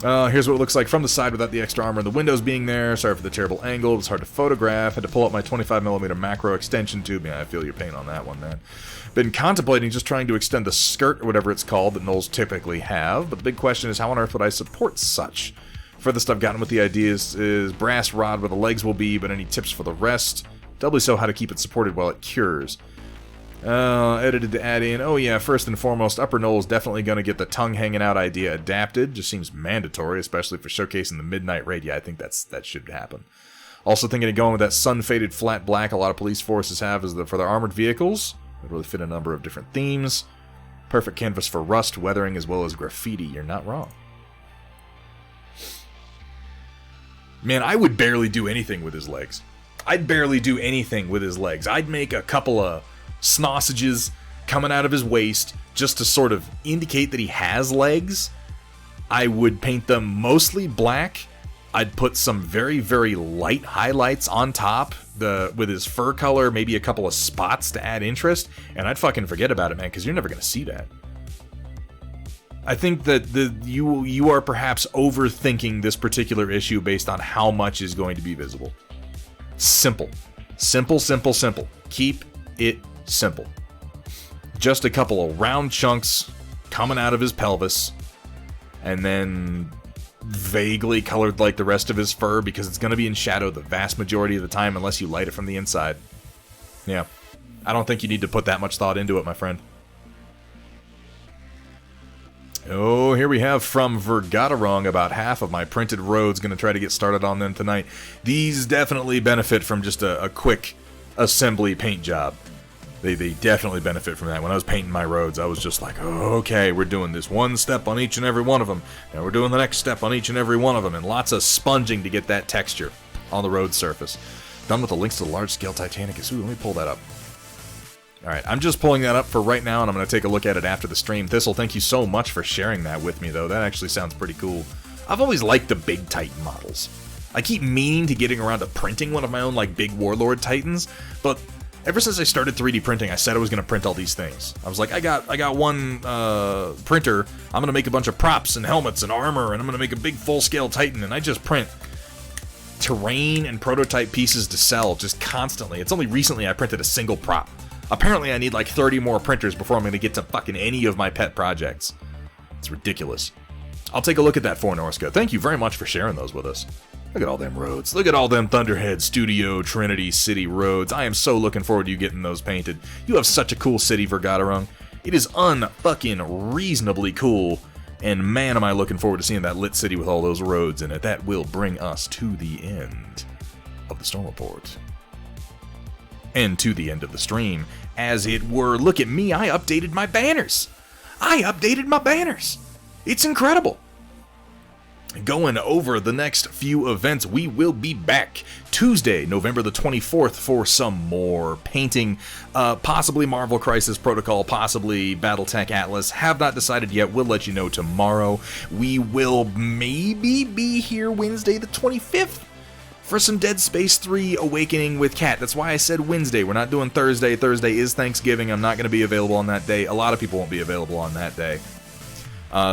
Here's what it looks like from the side without the extra armor and the windows being there. Sorry for the terrible angle. It's hard to photograph. Had to pull out my 25mm macro extension tube. Yeah, I feel your pain on that one, man. Been contemplating just trying to extend the skirt or whatever it's called that gnolls typically have. But the big question is, how on earth would I support such? Furthest I've gotten with the ideas is brass rod where the legs will be, but any tips for the rest? Doubly so how to keep it supported while it cures. Edited to add in, oh yeah, first and foremost, Upper Knoll's definitely going to get the tongue hanging out idea adapted. Just seems mandatory, especially for showcasing the Midnight Raid. Yeah, I think that should happen. Also thinking of going with that sun-faded flat black a lot of police forces have for their armored vehicles. It really fit a number of different themes. Perfect canvas for rust, weathering, as well as graffiti. You're not wrong. Man, I would barely do anything with his legs. I'd barely do anything with his legs. I'd make a couple of sausages coming out of his waist just to sort of indicate that he has legs. I would paint them mostly black. I'd put some very light highlights on top with his fur color, maybe a couple of spots to add interest, and I'd fucking forget about it, man, because you're never going to see that. I think that you are perhaps overthinking this particular issue based on how much is going to be visible. Simple. Simple. Keep it simple. Just a couple of round chunks coming out of his pelvis, and then vaguely colored like the rest of his fur because it's going to be in shadow the vast majority of the time unless you light it from the inside. Yeah. I don't think you need to put that much thought into it, my friend. Oh, here we have from Vergatarong about half of my printed roads. Going to try to get started on them tonight. These definitely benefit from just a quick assembly paint job. They definitely benefit from that. When I was painting my roads, I was just like, oh, okay, we're doing this one step on each and every one of them. Now we're doing the next step on each and every one of them. And lots of sponging to get that texture on the road surface. Done with the links to the large-scale Titanicus. Ooh, let me pull that up. Alright, I'm just pulling that up for right now, and I'm going to take a look at it after the stream. Thistle, thank you so much for sharing that with me, though. That actually sounds pretty cool. I've always liked the big Titan models. I keep meaning to getting around to printing one of my own, like, big Warlord Titans, but ever since I started 3D printing, I said I was going to print all these things. I was like, I got one printer, I'm going to make a bunch of props and helmets and armor, and I'm going to make a big full-scale Titan, and I just print terrain and prototype pieces to sell just constantly. It's only recently I printed a single prop. Apparently I need like 30 more printers before I'm going to get to fucking any of my pet projects. It's ridiculous. I'll take a look at that for Norska. Thank you very much for sharing those with us. Look at all them roads. Look at all them Thunderhead Studio Trinity City roads. I am so looking forward to you getting those painted. You have such a cool city, Vergaderung. It is unfucking reasonably cool. And man, am I looking forward to seeing that lit city with all those roads in it. That will bring us to the end of the Storm Report. And to the end of the stream, as it were. Look at me, I updated my banners. It's incredible. Going over the next few events, we will be back Tuesday, November the 24th for some more painting. Possibly Marvel Crisis Protocol, possibly Battletech Atlas. Have not decided yet. We'll let you know tomorrow. We will maybe be here Wednesday the 25th for some Dead Space 3 Awakening with Cat. That's why I said Wednesday. We're not doing Thursday. Thursday is Thanksgiving. I'm not going to be available on that day. A lot of people won't be available on that day.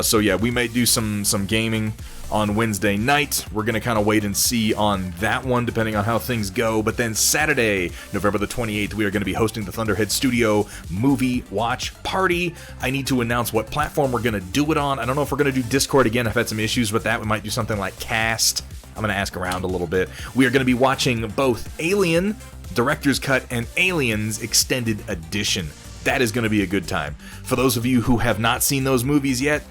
So yeah, we may do some gaming on Wednesday night. We're going to kind of wait and see on that one, depending on how things go. But then Saturday, November the 28th, we are going to be hosting the Thunderhead Studio Movie Watch Party. I need to announce what platform we're going to do it on. I don't know if we're going to do Discord again. I've had some issues with that. We might do something like Cast. I'm going to ask around a little bit. We are going to be watching both Alien Director's Cut and Aliens Extended Edition. That is going to be a good time. For those of you who have not seen those movies yet,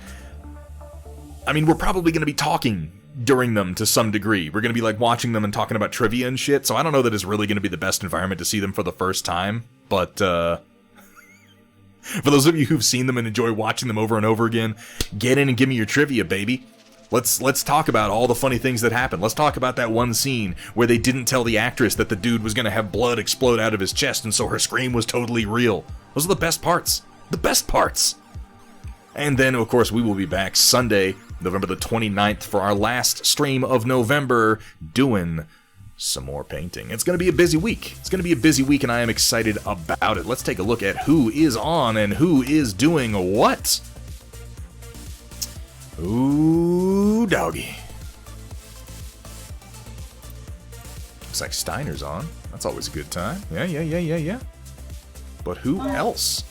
I mean, we're probably going to be talking during them to some degree. We're going to be like watching them and talking about trivia and shit, so I don't know that it's really going to be the best environment to see them for the first time, but for those of you who've seen them and enjoy watching them over and over again, get in and give me your trivia, baby. Let's talk about all the funny things that happened. Let's talk about that one scene where they didn't tell the actress that the dude was going to have blood explode out of his chest, and so her scream was totally real. Those are the best parts. The best parts. And then, of course, we will be back Sunday, November the 29th, for our last stream of November, doing some more painting. It's going to be a busy week. And I am excited about it. Let's take a look at who is on and who is doing what. Ooh, doggy. Looks like Steiner's on. That's always a good time. Yeah. But who else?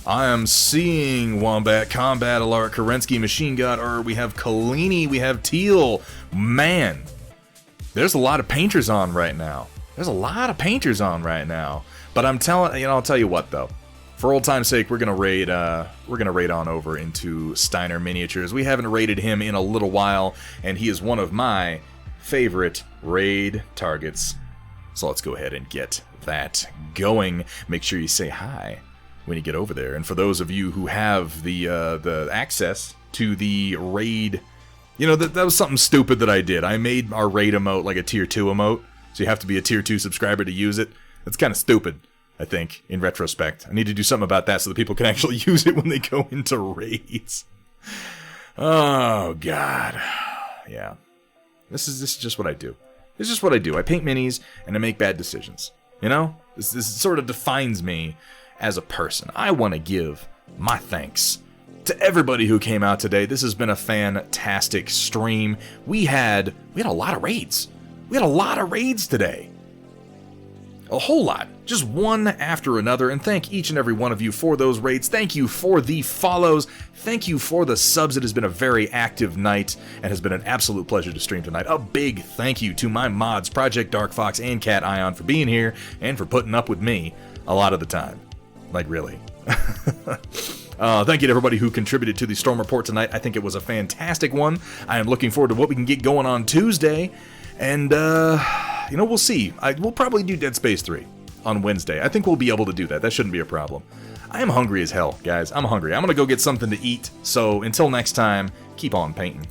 I am seeing Wombat, Combat, Alaric, Kerensky, Machine God, we have Kalini, we have Teal. Man, there's a lot of painters on right now. But I'll tell you what though. For old time's sake, we're gonna raid on over into Steiner Miniatures. We haven't raided him in a little while, and he is one of my favorite raid targets. So let's go ahead and get that going. Make sure you say hi when you get over there. And for those of you who have the access to the raid, that was something stupid that I did. I made our raid emote like a tier 2 emote, so you have to be a tier 2 subscriber to use it. That's kind of stupid, I think, in retrospect. I need to do something about that so that people can actually use it when they go into raids. Oh, God. Yeah. This is just what I do. I paint minis, and I make bad decisions. This sort of defines me as a person. I want to give my thanks to everybody who came out today. This has been a fantastic stream. We had a lot of raids. Today. A whole lot. Just one after another. And thank each and every one of you for those raids. Thank you for the follows. Thank you for the subs. It has been a very active night and has been an absolute pleasure to stream tonight. A big thank you to my mods, Project Dark Fox and Cat Ion, for being here and for putting up with me a lot of the time. Like, really. Thank you to everybody who contributed to the Storm Report tonight. I think it was a fantastic one. I am looking forward to what we can get going on Tuesday. And, we'll see. We'll probably do Dead Space 3 on Wednesday. I think we'll be able to do that. That shouldn't be a problem. I am hungry as hell, guys. I'm hungry. I'm going to go get something to eat. So until next time, keep on painting.